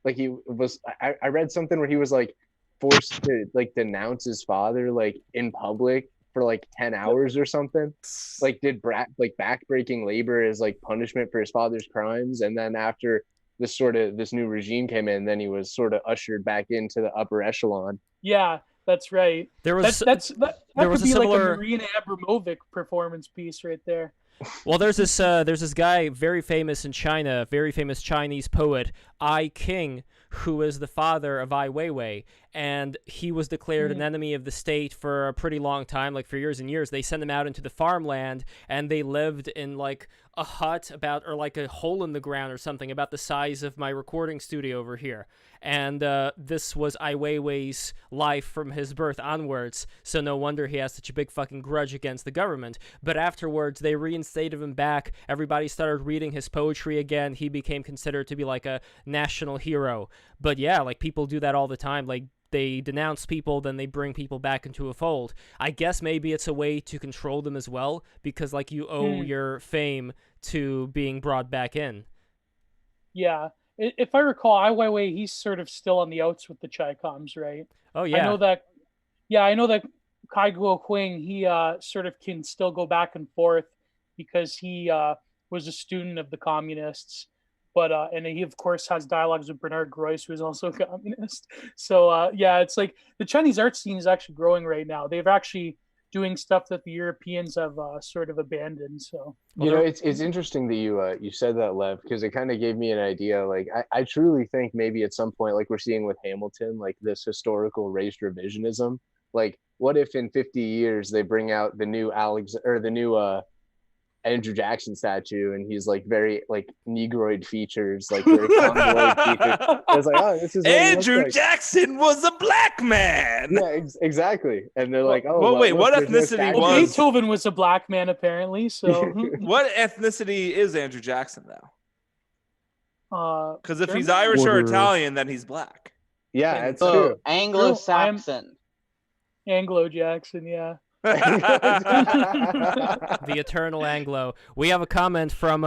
[SPEAKER 4] I read something where he was like forced to like denounce his father like in public for like 10 hours or something. Like did backbreaking labor as like punishment for his father's crimes, and then after this new regime came in, then he was sort of ushered back into the upper echelon.
[SPEAKER 1] Yeah. That's right.
[SPEAKER 3] There was
[SPEAKER 1] that
[SPEAKER 3] there was
[SPEAKER 1] could be
[SPEAKER 3] similar...
[SPEAKER 1] like a Marina Abramovic performance piece right there.
[SPEAKER 3] Well, there's this guy very famous in China, very famous Chinese poet, I King, who is the father of Ai Weiwei, and he was declared an enemy of the state for a pretty long time, like for years and years. They sent him out into the farmland, and they lived in like a hut or like a hole in the ground or something about the size of my recording studio over here. And this was Ai Weiwei's life from his birth onwards, so no wonder he has such a big fucking grudge against the government. But afterwards, they reinstated him back. Everybody started reading his poetry again. He became considered to be like a national hero. But yeah, like people do that all the time. Like they denounce people, then they bring people back into a fold. I guess maybe it's a way to control them as well, because like you owe your fame to being brought back in.
[SPEAKER 1] Yeah. If I recall, Ai Weiwei, he's sort of still on the outs with the Chi-Coms, right?
[SPEAKER 3] Oh, yeah.
[SPEAKER 1] I know that Kai Guoqing, he sort of can still go back and forth because he was a student of the communists. But and he, of course, has dialogues with Bernard Groys, who is also a communist. So, yeah, it's like the Chinese art scene is actually growing right now. They've actually doing stuff that the Europeans have sort of abandoned. So
[SPEAKER 4] it's interesting that you said that, Lev, because it kind of gave me an idea. Like I truly think maybe at some point, like we're seeing with Hamilton, like this historical race revisionism. Like, what if in 50 years they bring out the new Andrew Jackson statue, and he's like very like negroid features, like very congoloid features. I was like, oh, this is
[SPEAKER 2] Andrew Jackson was a black man.
[SPEAKER 4] Yeah, exactly. And they're like, oh,
[SPEAKER 2] well, wait, what ethnicity was
[SPEAKER 1] Beethoven? Was a black man apparently. So
[SPEAKER 2] what ethnicity is Andrew Jackson though? Because if he's Irish or Italian, then he's black.
[SPEAKER 4] Yeah, it's true.
[SPEAKER 6] Anglo-Saxon.
[SPEAKER 1] Anglo-Jackson, yeah.
[SPEAKER 3] The eternal Anglo. We have a comment from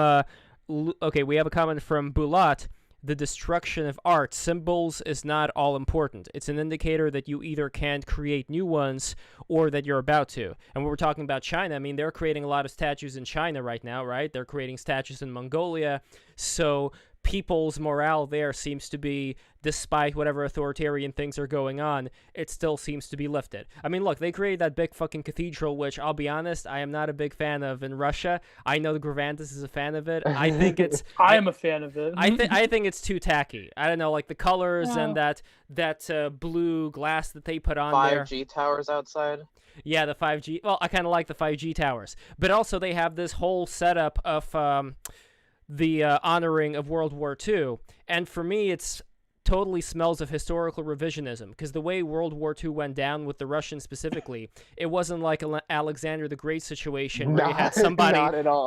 [SPEAKER 3] Bulat. The destruction of art symbols is not all important. It's an indicator that you either can't create new ones or that you're about to. And when we're talking about China, I mean, they're creating a lot of statues in China right now, right? They're creating statues in Mongolia. So people's morale there seems to be, despite whatever authoritarian things are going on, it still seems to be lifted. I mean, look, they created that big fucking cathedral, which I'll be honest, I am not a big fan of in Russia. I know the Gravantis is a fan of it. I think it's
[SPEAKER 1] I am a fan of it.
[SPEAKER 3] I think it's too tacky. I don't know, like the colors and that blue glass that they put on
[SPEAKER 6] 5G towers outside.
[SPEAKER 3] Yeah, the 5G. Well, I kind of like the 5G towers, but also they have this whole setup of the honoring of World War II, and for me it's totally smells of historical revisionism, because the way World War II went down with the Russians specifically, it wasn't like Alexander the Great situation where you had somebody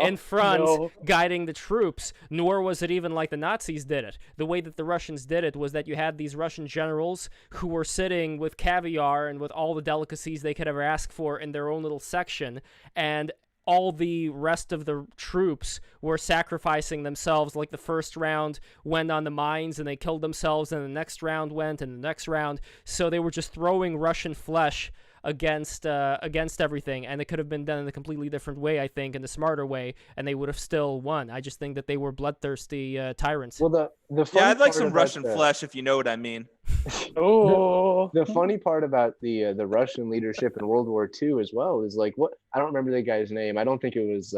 [SPEAKER 3] in front guiding the troops, nor was it even like the Nazis did it. The way that the Russians did it was that you had these Russian generals who were sitting with caviar and with all the delicacies they could ever ask for in their own little section, and all the rest of the troops were sacrificing themselves. Like the first round went on the mines and they killed themselves, and the next round went, and the next round. So they were just throwing Russian flesh against everything, and it could have been done in a completely different way, I think, in a smarter way, and they would have still won. I just think that they were bloodthirsty tyrants.
[SPEAKER 4] Well,
[SPEAKER 2] I'd like some Russian flesh, if you know what I mean.
[SPEAKER 4] The funny part about the Russian leadership in World War II as well is like, what, I don't remember the guy's name. I don't think it was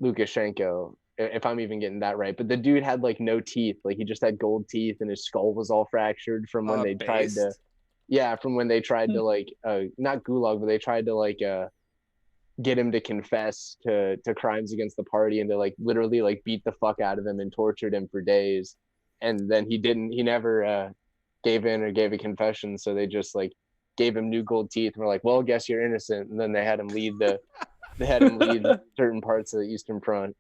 [SPEAKER 4] Lukashenko, if I'm even getting that right. But the dude had like no teeth. Like he just had gold teeth, and his skull was all fractured from when they tried to. Yeah, from when they tried to like not gulag, but they tried to like get him to confess to crimes against the party, and they like literally like beat the fuck out of him and tortured him for days. And then he never gave in or gave a confession, so they just like gave him new gold teeth and were like, well, guess you're innocent. And then they had him lead certain parts of the Eastern Front.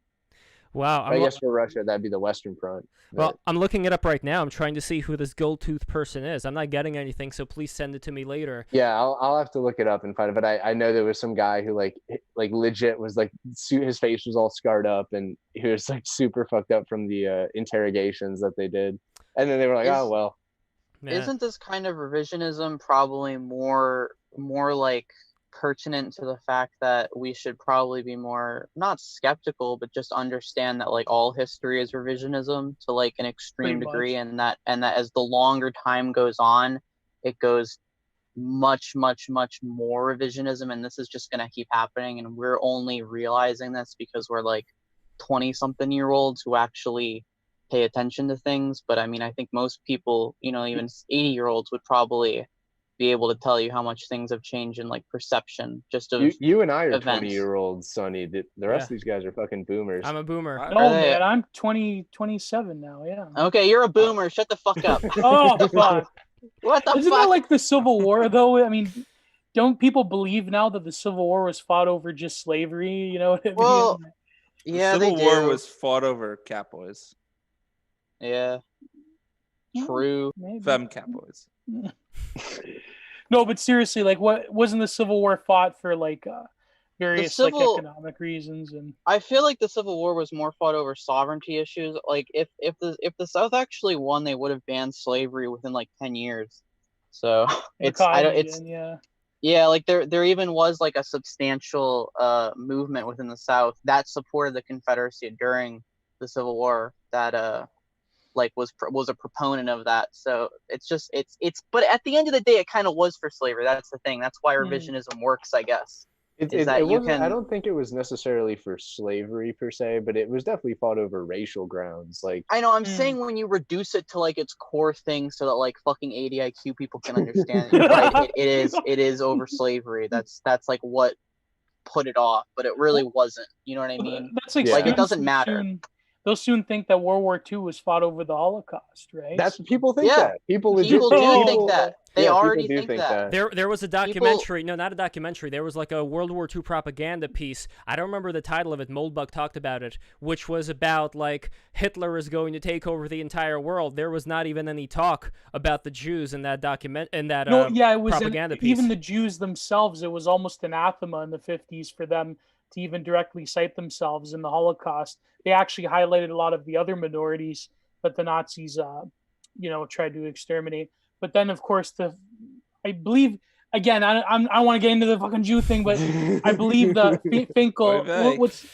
[SPEAKER 3] Wow.
[SPEAKER 4] I guess for Russia, that'd be the Western Front.
[SPEAKER 3] Well, I'm looking it up right now. I'm trying to see who this gold tooth person is. I'm not getting anything, so please send it to me later.
[SPEAKER 4] Yeah, I'll have to look it up and find it. But I know there was some guy who like legit was like, his face was all scarred up, and he was like super fucked up from the interrogations that they did. And then they were like, oh, well.
[SPEAKER 3] Yeah.
[SPEAKER 6] Isn't this kind of revisionism probably more like pertinent to the fact that we should probably be more not skeptical, but just understand that like all history is revisionism to like an extreme degree, and that as the longer time goes on, it goes much more revisionism, and this is just going to keep happening, and we're only realizing this because we're like 20-something year olds who actually pay attention to things. But I mean, I think most people, even 80-year-olds would probably be able to tell you how much things have changed in like perception just of
[SPEAKER 4] You and I are
[SPEAKER 6] events.
[SPEAKER 4] 20-year-olds, Sonny. The rest of these guys are fucking boomers.
[SPEAKER 3] I'm a boomer.
[SPEAKER 2] Are
[SPEAKER 1] No,
[SPEAKER 6] they-
[SPEAKER 1] man, I'm 27 now. Yeah.
[SPEAKER 6] Okay, you're a boomer. Shut the fuck up.
[SPEAKER 1] Oh fuck!
[SPEAKER 6] What the
[SPEAKER 1] Isn't
[SPEAKER 6] fuck?
[SPEAKER 1] that like the Civil War though? I mean, don't people believe now that the Civil War was fought over just slavery? You know what I mean?
[SPEAKER 6] Well,
[SPEAKER 2] The
[SPEAKER 6] yeah,
[SPEAKER 2] Civil
[SPEAKER 6] they
[SPEAKER 2] War
[SPEAKER 6] do.
[SPEAKER 2] was fought over cat boys,
[SPEAKER 6] Yeah. True.
[SPEAKER 1] Maybe.
[SPEAKER 2] femme cat boys.
[SPEAKER 1] No, but seriously, like, what wasn't the Civil War fought for? Like various
[SPEAKER 6] Civil-
[SPEAKER 1] like economic reasons and.
[SPEAKER 6] I feel like the Civil War was more fought over sovereignty issues. Like if the South actually won, they would have banned slavery within like 10 years. So it's yeah, like there even was like a substantial movement within the South that supported the Confederacy during the Civil War that like was a proponent of that. So it's but at the end of the day, it kind of was for slavery. That's the thing. That's why revisionism works, I guess.
[SPEAKER 4] I don't think it was necessarily for slavery per se, but it was definitely fought over racial grounds. Like
[SPEAKER 6] I know, I'm saying when you reduce it to like its core thing, so that like fucking 80 IQ people can understand it, right? It is over slavery. That's like what put it off, but it really wasn't. You know what I mean?
[SPEAKER 1] That's like,
[SPEAKER 6] Like it doesn't matter.
[SPEAKER 1] They'll soon think that World War II was fought over the Holocaust, right?
[SPEAKER 4] that's what people think.
[SPEAKER 6] Yeah.
[SPEAKER 4] That people
[SPEAKER 6] do think that. They already
[SPEAKER 4] people do
[SPEAKER 6] think that.
[SPEAKER 3] There was a documentary. No, not a documentary. There was like a World War II propaganda piece. I don't remember the title of it. Moldbug talked about it, which was about like Hitler is going to take over the entire world. There was not even any talk about the Jews in that document. It was propaganda piece.
[SPEAKER 1] Even the Jews themselves. It was almost anathema in the 50s for them to even directly cite themselves in the Holocaust. They actually highlighted a lot of the other minorities that the Nazis, tried to exterminate. But then, of course, I believe, again, I don't want to get into the fucking Jew thing, but I believe the Finkel,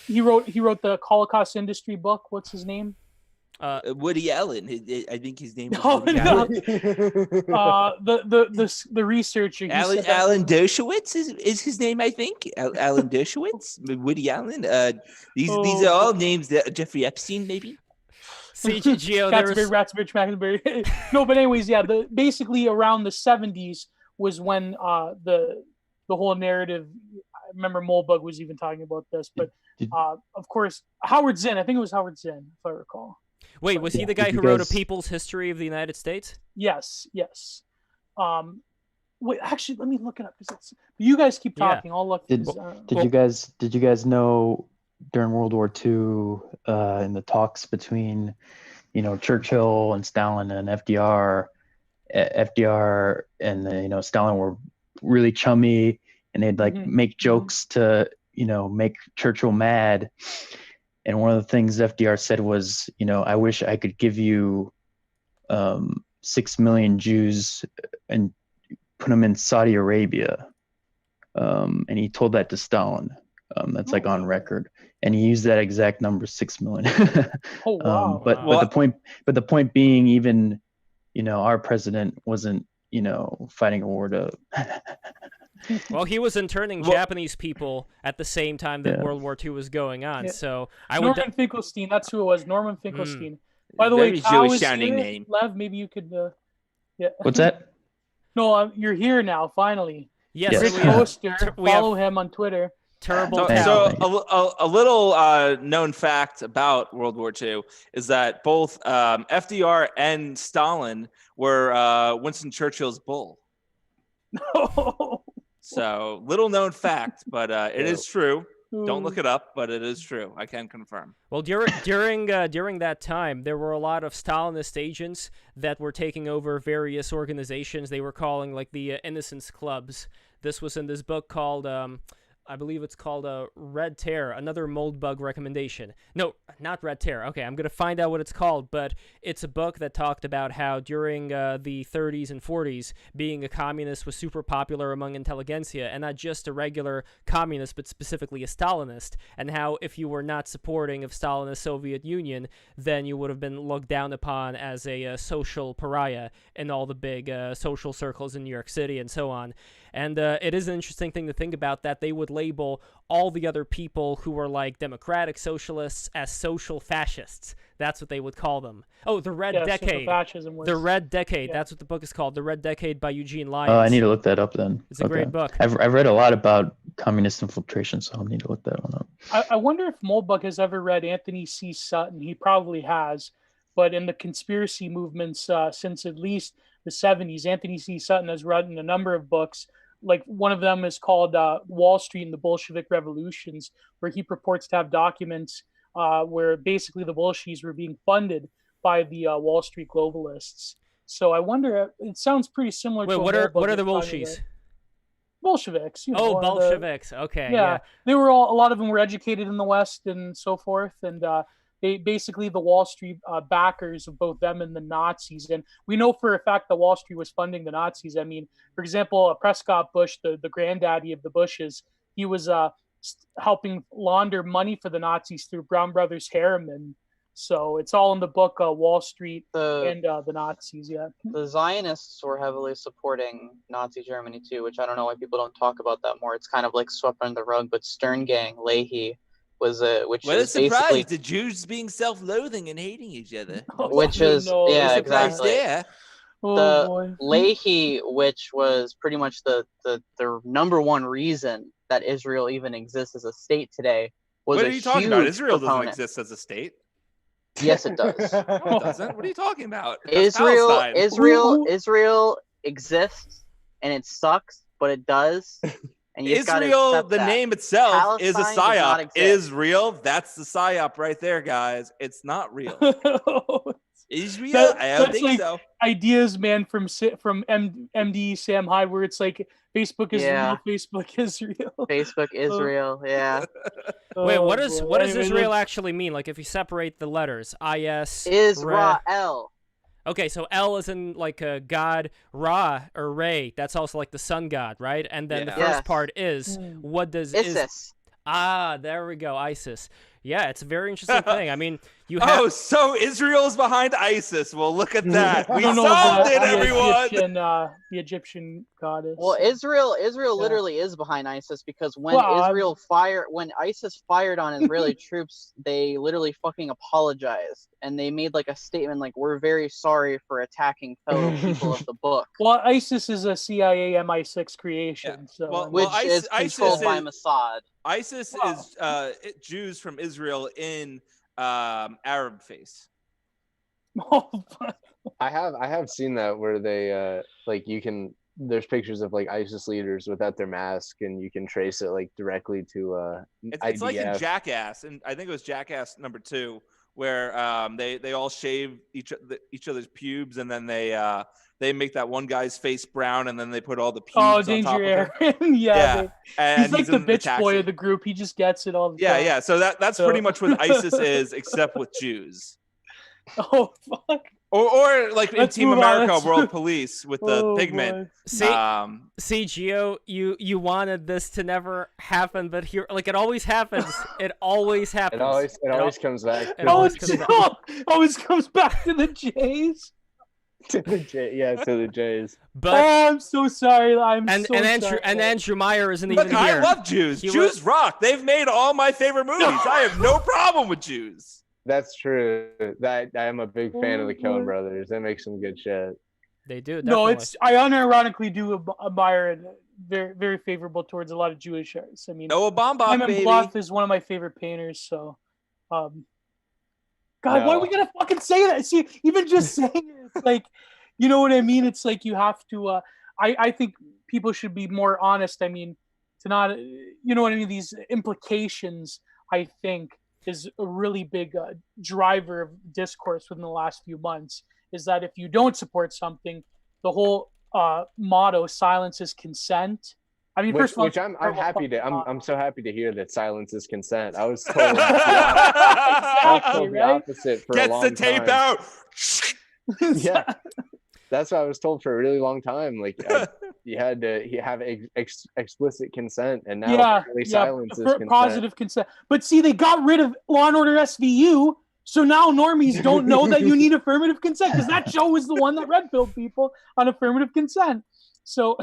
[SPEAKER 1] he wrote the Holocaust Industry book. What's his name?
[SPEAKER 2] Woody Allen. I think his name is
[SPEAKER 1] Woody
[SPEAKER 2] Allen.
[SPEAKER 1] The researcher.
[SPEAKER 2] Alan Dershowitz is his name, I think. Alan Dershowitz, Woody Allen. These are all names that Jeffrey Epstein, maybe.
[SPEAKER 3] CGO.
[SPEAKER 1] Ratzenberg. No, but anyways, yeah. Basically around the 70s was when the whole narrative. I remember Moldbug was even talking about this, but of course Howard Zinn. I think it was Howard Zinn, if I recall.
[SPEAKER 3] Wait, was he the guy who wrote A People's History of the United States?
[SPEAKER 1] Yes. Wait, actually, let me look it up. You guys keep talking. I'll look.
[SPEAKER 7] Did you guys know during World War II, in the talks between, Churchill and Stalin and FDR and Stalin were really chummy, and they'd make jokes to make Churchill mad. And one of the things FDR said was, I wish I could give you 6 million Jews and put them in Saudi Arabia. And he told that to Stalin. That's on record. And he used that exact number, 6 million.
[SPEAKER 1] Oh, wow.
[SPEAKER 7] But the point being, even, our president wasn't, fighting a war to.
[SPEAKER 3] Well, he was interning Japanese people at the same time that World War II was going on. Yeah. So
[SPEAKER 1] Norman Finkelstein, that's who it was. Norman Finkelstein. By the
[SPEAKER 2] way,
[SPEAKER 1] Jewish sounding name. Lev, maybe you could.
[SPEAKER 7] What's that?
[SPEAKER 1] No, you're here now. Finally.
[SPEAKER 3] Yes.
[SPEAKER 1] Rich Poster. Follow him on Twitter.
[SPEAKER 3] Terrible.
[SPEAKER 2] So a little known fact about World War II is that both FDR and Stalin were Winston Churchill's bull.
[SPEAKER 1] No.
[SPEAKER 2] So little known fact, but it is true. Don't look it up, but it is true. I can confirm.
[SPEAKER 3] Well, during that time, there were a lot of Stalinist agents that were taking over various organizations. They were calling the Innocence Clubs. This was in this book called. I believe it's called Red Terror, another Moldbug recommendation. No, not Red Terror. Okay, I'm going to find out what it's called, but it's a book that talked about how during the 30s and 40s, being a communist was super popular among intelligentsia, and not just a regular communist, but specifically a Stalinist, and how if you were not supporting of Stalinist Soviet Union, then you would have been looked down upon as a social pariah in all the big social circles in New York City and so on. And it is an interesting thing to think about that they would label all the other people who were like democratic socialists as social fascists. That's what they would call them. Oh, The Red Decade.
[SPEAKER 1] Fascism was,
[SPEAKER 3] The Red Decade.
[SPEAKER 1] yeah.
[SPEAKER 3] That's what the book is called. The Red Decade by Eugene Lyons.
[SPEAKER 7] Oh, I need to look that up then.
[SPEAKER 3] It's a great book.
[SPEAKER 7] I've read a lot about communist infiltration, so I'll need to look that one up.
[SPEAKER 1] I wonder if Moldbug has ever read Anthony C. Sutton. He probably has. But in the conspiracy movements since at least the 70s, Anthony C. Sutton has written a number of books. Like one of them is called Wall Street and the Bolshevik Revolutions, where he purports to have documents where basically the Bolsheviks were being funded by the Wall Street globalists. So I wonder, it sounds pretty similar
[SPEAKER 3] Wait,
[SPEAKER 1] to
[SPEAKER 3] what are the Bolsheviks?
[SPEAKER 1] Bolsheviks.
[SPEAKER 3] Bolsheviks. Okay. Yeah.
[SPEAKER 1] They were a lot of them were educated in the West and so forth. And they basically the Wall Street backers of both them and the Nazis. And we know for a fact that Wall Street was funding the Nazis. I mean, for example, Prescott Bush, the granddaddy of the Bushes, he was helping launder money for the Nazis through Brown Brothers Harriman. So it's all in the book Wall Street and the Nazis. Yeah,
[SPEAKER 6] the Zionists were heavily supporting Nazi Germany too, which I don't know why people don't talk about that more. It's kind of like swept under the rug. But Stern Gang, Leahy was which
[SPEAKER 2] What a
[SPEAKER 6] is basically
[SPEAKER 2] surprise! The Jews being self-loathing and hating each other.
[SPEAKER 6] which is yeah,
[SPEAKER 2] Surprise
[SPEAKER 6] exactly.
[SPEAKER 2] there.
[SPEAKER 1] oh boy.
[SPEAKER 6] Leahy, which was pretty much the number one reason that Israel even exists as a state today, was
[SPEAKER 2] What
[SPEAKER 6] a
[SPEAKER 2] are you talking about?
[SPEAKER 6] huge
[SPEAKER 2] Israel doesn't
[SPEAKER 6] proponent.
[SPEAKER 2] exist as a state.
[SPEAKER 6] Yes, it does.
[SPEAKER 2] No, it doesn't. What are you talking about? That's Palestine.
[SPEAKER 6] Israel exists, and it sucks, but it does. And you gotta
[SPEAKER 2] Israel,
[SPEAKER 6] accept
[SPEAKER 2] the
[SPEAKER 6] that.
[SPEAKER 2] name itself is a
[SPEAKER 6] Palestine does not
[SPEAKER 2] psyop.
[SPEAKER 6] exist.
[SPEAKER 2] Israel, that's the psyop right there, guys. It's not real. Israel, I don't
[SPEAKER 1] that's
[SPEAKER 2] think
[SPEAKER 1] like
[SPEAKER 2] so.
[SPEAKER 1] Ideas, man, from MD Sam Hyde, where it's like Facebook is real, Facebook is real.
[SPEAKER 6] Facebook Israel, yeah.
[SPEAKER 3] Wait, what does
[SPEAKER 1] Anyway,
[SPEAKER 3] Israel actually mean? Like if you separate the letters, IS,
[SPEAKER 6] Israel.
[SPEAKER 3] Okay, so L is in like a god, Ra or Ray. That's also like the sun god, right? And then the
[SPEAKER 2] Yeah.
[SPEAKER 3] first
[SPEAKER 6] Yes.
[SPEAKER 3] part is what does
[SPEAKER 6] Isis.
[SPEAKER 3] there we go, ISIS. Yeah, it's a very interesting thing. I mean, you have
[SPEAKER 2] Oh, so Israel's behind ISIS. Well, look at that. We
[SPEAKER 1] don't know
[SPEAKER 2] solved it,
[SPEAKER 1] the
[SPEAKER 2] everyone.
[SPEAKER 1] the Egyptian goddess.
[SPEAKER 6] Well, Israel literally is behind ISIS because when when ISIS fired on Israeli troops, they literally fucking apologized and they made like a statement like, "We're very sorry for attacking fellow people of the book,"
[SPEAKER 1] Well, ISIS is a CIA MI6 creation,
[SPEAKER 2] Yeah.
[SPEAKER 1] so
[SPEAKER 2] Well,
[SPEAKER 6] which is
[SPEAKER 2] ISIS
[SPEAKER 6] controlled by
[SPEAKER 2] is-
[SPEAKER 6] Mossad.
[SPEAKER 2] ISIS is Jews from Israel in Arab face.
[SPEAKER 4] I have seen that where they like there's pictures of like ISIS leaders without their mask and you can trace it like directly to
[SPEAKER 2] It's like in
[SPEAKER 4] IDF.
[SPEAKER 2] Jackass, and I think it was Jackass #2, where they all shave each other's pubes, and then they make that one guy's face brown, and then they put all the pubes on top
[SPEAKER 1] Danger
[SPEAKER 2] of it.
[SPEAKER 1] Aaron. yeah.
[SPEAKER 2] And
[SPEAKER 1] He's like the
[SPEAKER 2] in
[SPEAKER 1] bitch
[SPEAKER 2] taxi.
[SPEAKER 1] boy of the group. He just gets it all the
[SPEAKER 2] Yeah,
[SPEAKER 1] time.
[SPEAKER 2] yeah. So that's pretty much what ISIS is, except with Jews.
[SPEAKER 1] Oh fuck.
[SPEAKER 2] Or like in
[SPEAKER 1] Let's
[SPEAKER 2] Team
[SPEAKER 1] move on.
[SPEAKER 2] America,
[SPEAKER 1] Let's
[SPEAKER 2] World
[SPEAKER 1] move-
[SPEAKER 2] Police with the
[SPEAKER 1] Oh,
[SPEAKER 2] pigment.
[SPEAKER 1] boy.
[SPEAKER 3] See, Gio, you wanted this to never happen, but here, like it always happens. It always happens.
[SPEAKER 4] It always comes back
[SPEAKER 3] It
[SPEAKER 4] to,
[SPEAKER 3] always
[SPEAKER 1] Oh,
[SPEAKER 3] comes back.
[SPEAKER 1] always comes back to the Jays.
[SPEAKER 4] to the Jays.
[SPEAKER 3] But
[SPEAKER 1] Oh, I'm so sorry.
[SPEAKER 3] Andrew Meyer isn't
[SPEAKER 2] Look,
[SPEAKER 3] even
[SPEAKER 2] I
[SPEAKER 3] here.
[SPEAKER 2] love Jews.
[SPEAKER 3] He
[SPEAKER 2] Jews rock. They've made all my favorite movies. I have no problem with Jews.
[SPEAKER 4] That's true. That I am a big fan of the
[SPEAKER 1] Oh,
[SPEAKER 4] Coen
[SPEAKER 1] boy.
[SPEAKER 4] brothers. They make some good shit.
[SPEAKER 3] They do.
[SPEAKER 1] No,
[SPEAKER 3] Definitely.
[SPEAKER 1] I unironically do admire it. Very, very favorable towards a lot of Jewish artists. I mean,
[SPEAKER 2] Noah Baumbach,
[SPEAKER 1] Simon
[SPEAKER 2] baby.
[SPEAKER 1] Bluff is one of my favorite painters. So, God, why are we gonna fucking say that? See, even just saying it, it's like, you know what I mean? It's like you have to. I think people should be more honest. I mean, to not, you know what I mean? These implications, I think, is a really big driver of discourse within the last few months. Is that if you don't support something, the whole motto "silence is consent." I mean, first of all,
[SPEAKER 4] Which I'm happy to. I'm so happy to hear that silence is consent. I was told,
[SPEAKER 1] Exactly,
[SPEAKER 4] the
[SPEAKER 1] right?
[SPEAKER 4] opposite for a
[SPEAKER 2] Gets
[SPEAKER 4] long
[SPEAKER 2] the tape
[SPEAKER 4] time.
[SPEAKER 2] out.
[SPEAKER 4] Yeah, that's what I was told for a really long time. Like you had to have explicit consent, and now apparently silence is consent.
[SPEAKER 1] Positive consent. But see, they got rid of Law and Order SVU, so now normies don't know that you need affirmative consent because that show was the one that red pilled people on affirmative consent. So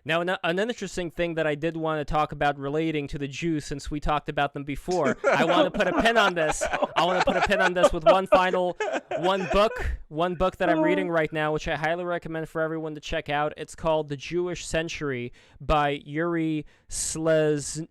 [SPEAKER 3] Now, an interesting thing that I did want to talk about relating to the Jews, since we talked about them before, I want to put a pin on this. I want to put a pin on this with one book that I'm reading right now, which I highly recommend for everyone to check out. It's called The Jewish Century by Yuri Slezina.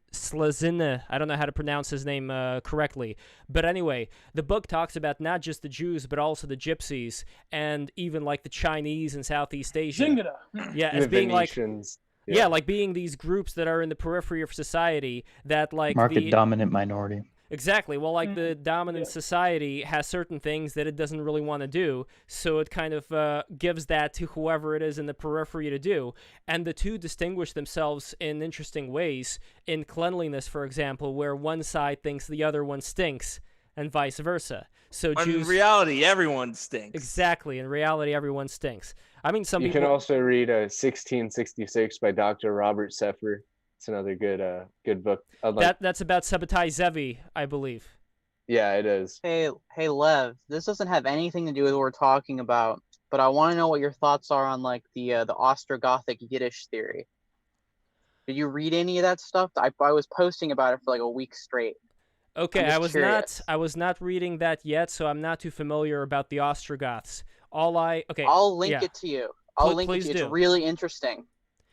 [SPEAKER 3] I don't know how to pronounce his name correctly. But anyway, the book talks about not just the Jews, but also the Gypsies, and even like the Chinese in Southeast Asia.
[SPEAKER 1] Zingara.
[SPEAKER 3] Yeah, as being like...
[SPEAKER 4] Venetians.
[SPEAKER 3] Yeah, like being these groups that are in the periphery of society that like
[SPEAKER 7] Market dominant minority.
[SPEAKER 3] Exactly. Well, like the dominant society has certain things that it doesn't really want to do, so it kind of gives that to whoever it is in the periphery to do. And the two distinguish themselves in interesting ways. In cleanliness, for example, where one side thinks the other one stinks, and vice versa. So Jews...
[SPEAKER 2] In reality, everyone stinks.
[SPEAKER 3] Exactly. In reality, everyone stinks. I mean, some
[SPEAKER 4] you
[SPEAKER 3] people...
[SPEAKER 4] can also read 1666 by Dr. Robert Seffer. It's another good book.
[SPEAKER 3] That's about Sabbatai Zevi, I believe.
[SPEAKER 4] Yeah, it is.
[SPEAKER 6] Hey, Lev. This doesn't have anything to do with what we're talking about, but I want to know what your thoughts are on like the Ostrogothic Yiddish theory. Did you read any of that stuff? I was posting about it for like a week straight.
[SPEAKER 3] Okay, I was not reading that yet, so I'm not too familiar about the Ostrogoths.
[SPEAKER 6] I'll link it to you. It's really interesting.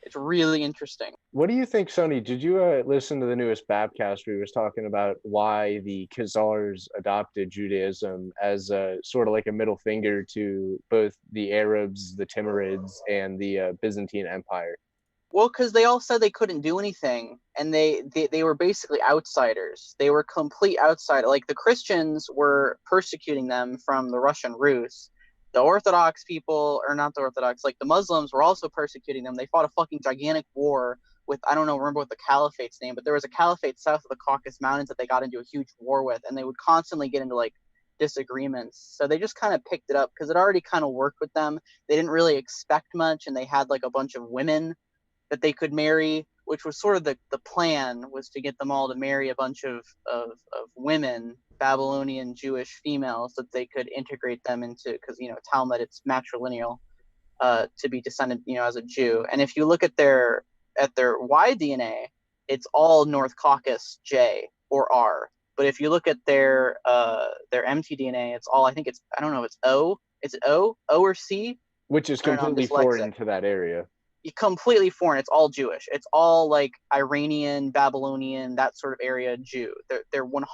[SPEAKER 6] It's really interesting.
[SPEAKER 4] What do you think, Sony? Did you listen to the newest Babcast where he was talking about why the Khazars adopted Judaism as sort of like a middle finger to both the Arabs, the Timurids, and the Byzantine Empire?
[SPEAKER 6] Well, because they all said they couldn't do anything, and they were basically outsiders. They were complete outsiders. Like, the Christians were persecuting them from the Russian Rus. The Orthodox people, or not the Orthodox, like the Muslims were also persecuting them. They fought a fucking gigantic war with, I don't know, remember what the caliphate's name, but there was a caliphate south of the Caucasus Mountains that they got into a huge war with, and they would constantly get into, like, disagreements. So they just kind of picked it up because it already kind of worked with them. They didn't really expect much, and they had, like, a bunch of women that they could marry, which was sort of the plan, was to get them all to marry a bunch of women, Babylonian Jewish females, that they could integrate them into, because, you know, Talmud, it's matrilineal, to be descended, you know, as a Jew. And if you look at their Y DNA, it's all North Caucasus J or R. But if you look at their mtDNA, it's all, I think it's, I don't know if it's O. Is it O or C?
[SPEAKER 4] Which is completely foreign to that area.
[SPEAKER 6] Completely foreign. It's all Jewish. It's all like Iranian, Babylonian, that sort of area Jew. They're 100%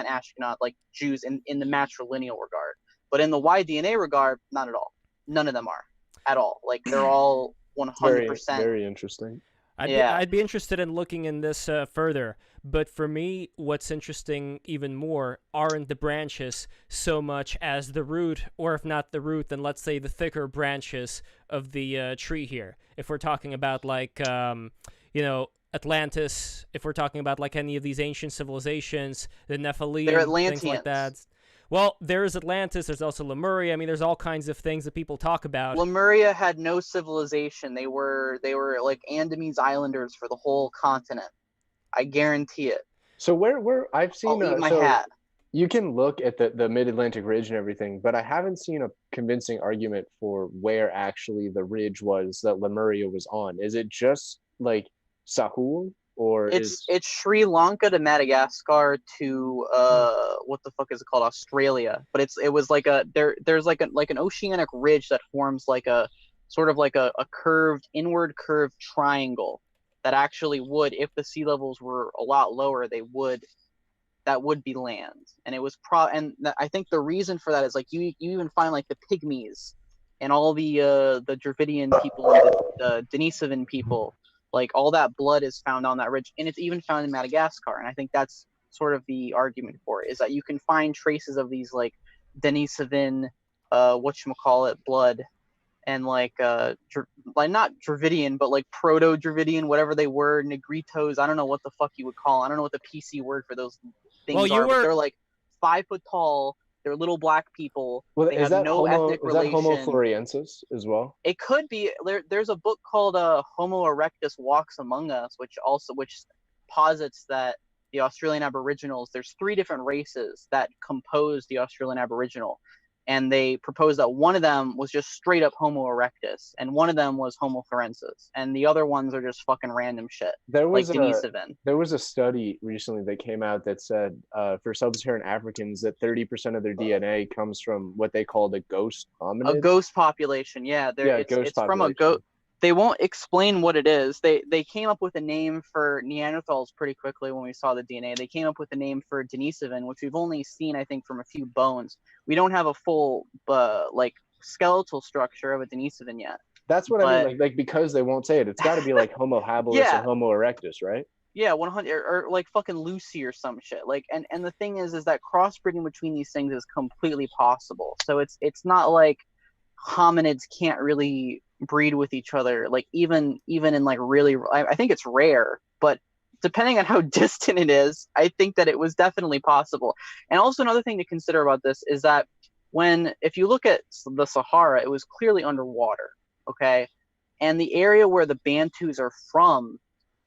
[SPEAKER 6] Ashkenaz, like Jews in the matrilineal regard. But in the Y-DNA regard, not at all. None of them are at all. Like, they're all 100%.
[SPEAKER 4] Very interesting.
[SPEAKER 3] I'd be interested in looking in this further. But for me, what's interesting even more aren't the branches so much as the root, or if not the root, then let's say the thicker branches of the tree here. If we're talking about, like, you know, Atlantis, if we're talking about, like, any of these ancient civilizations, the Nephilim, things like that. Well, there's Atlantis, there's also Lemuria. I mean, there's all kinds of things that people talk about.
[SPEAKER 6] Lemuria had no civilization. They were like Andamese islanders for the whole continent. I guarantee it.
[SPEAKER 4] So where I've seen
[SPEAKER 6] I'll eat my hat.
[SPEAKER 4] You can look at the Mid-Atlantic Ridge and everything, but I haven't seen a convincing argument for where actually the ridge was that Lemuria was on. Is it just like Sahul, or
[SPEAKER 6] it's Sri Lanka to Madagascar to what the fuck is it called, Australia? But it was like there's like an oceanic ridge that forms like a sort of like a inward curved triangle that actually would, if the sea levels were a lot lower, that would be land. And it was I think the reason for that is, like, you even find, like, the Pygmies and all the Dravidian people and the Denisovan people, like, all that blood is found on that ridge, and it's even found in Madagascar. And I think that's sort of the argument for it, is that you can find traces of these, like, Denisovan, whatchamacallit, blood, and like not Dravidian, but like proto-Dravidian, whatever they were, Negritos. I don't know what the fuck you would call. I don't know what the PC word for those things are. But they're like 5 foot tall. They're little black people.
[SPEAKER 4] Well,
[SPEAKER 6] they have no ethnic relation.
[SPEAKER 4] Is that Homo floresiensis as well?
[SPEAKER 6] It could be. There's a book called Homo erectus Walks Among Us, which posits that the Australian Aboriginals, there's 3 different races that compose the Australian Aboriginal. and they proposed that one of them was just straight up Homo erectus, and one of them was Homo florensis, and the other ones are just fucking random shit,
[SPEAKER 4] There was
[SPEAKER 6] like Denisovan.
[SPEAKER 4] There was a study recently that came out that said for sub-Saharan Africans that 30% of their DNA comes from what they called a ghost hominid.
[SPEAKER 6] A ghost population, yeah. It's from a
[SPEAKER 4] population.
[SPEAKER 6] ghost. They won't explain what it is. They came up with a name for Neanderthals pretty quickly when we saw the DNA. They came up with a name for Denisovan, which we've only seen, I think, from a few bones. We don't have a full like skeletal structure of a Denisovan yet.
[SPEAKER 4] That's what I mean. Like because they won't say it, it's got to be like Homo habilis
[SPEAKER 6] Yeah.
[SPEAKER 4] or Homo erectus, right?
[SPEAKER 6] Yeah, 100 or like fucking Lucy or some shit. Like, and the thing is that crossbreeding between these things is completely possible. So it's not like hominids can't really breed with each other. Like even in like really, I think it's rare, but depending on how distant it is, I think that it was definitely possible. And also another thing to consider about this is that if you look at the Sahara, it was clearly underwater. Okay, and the area where the Bantus are from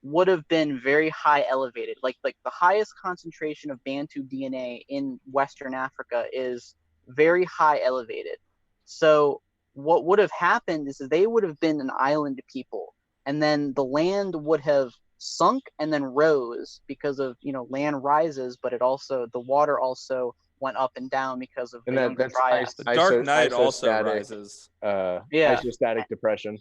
[SPEAKER 6] would have been very high elevated. Like the highest concentration of Bantu DNA in Western Africa is very high elevated. So what would have happened is they would have been an island people, and then the land would have sunk and then rose because of, land rises, but the water also went up and down because of
[SPEAKER 4] And that's
[SPEAKER 2] the Dark Knight also rises.
[SPEAKER 4] Isostatic depression.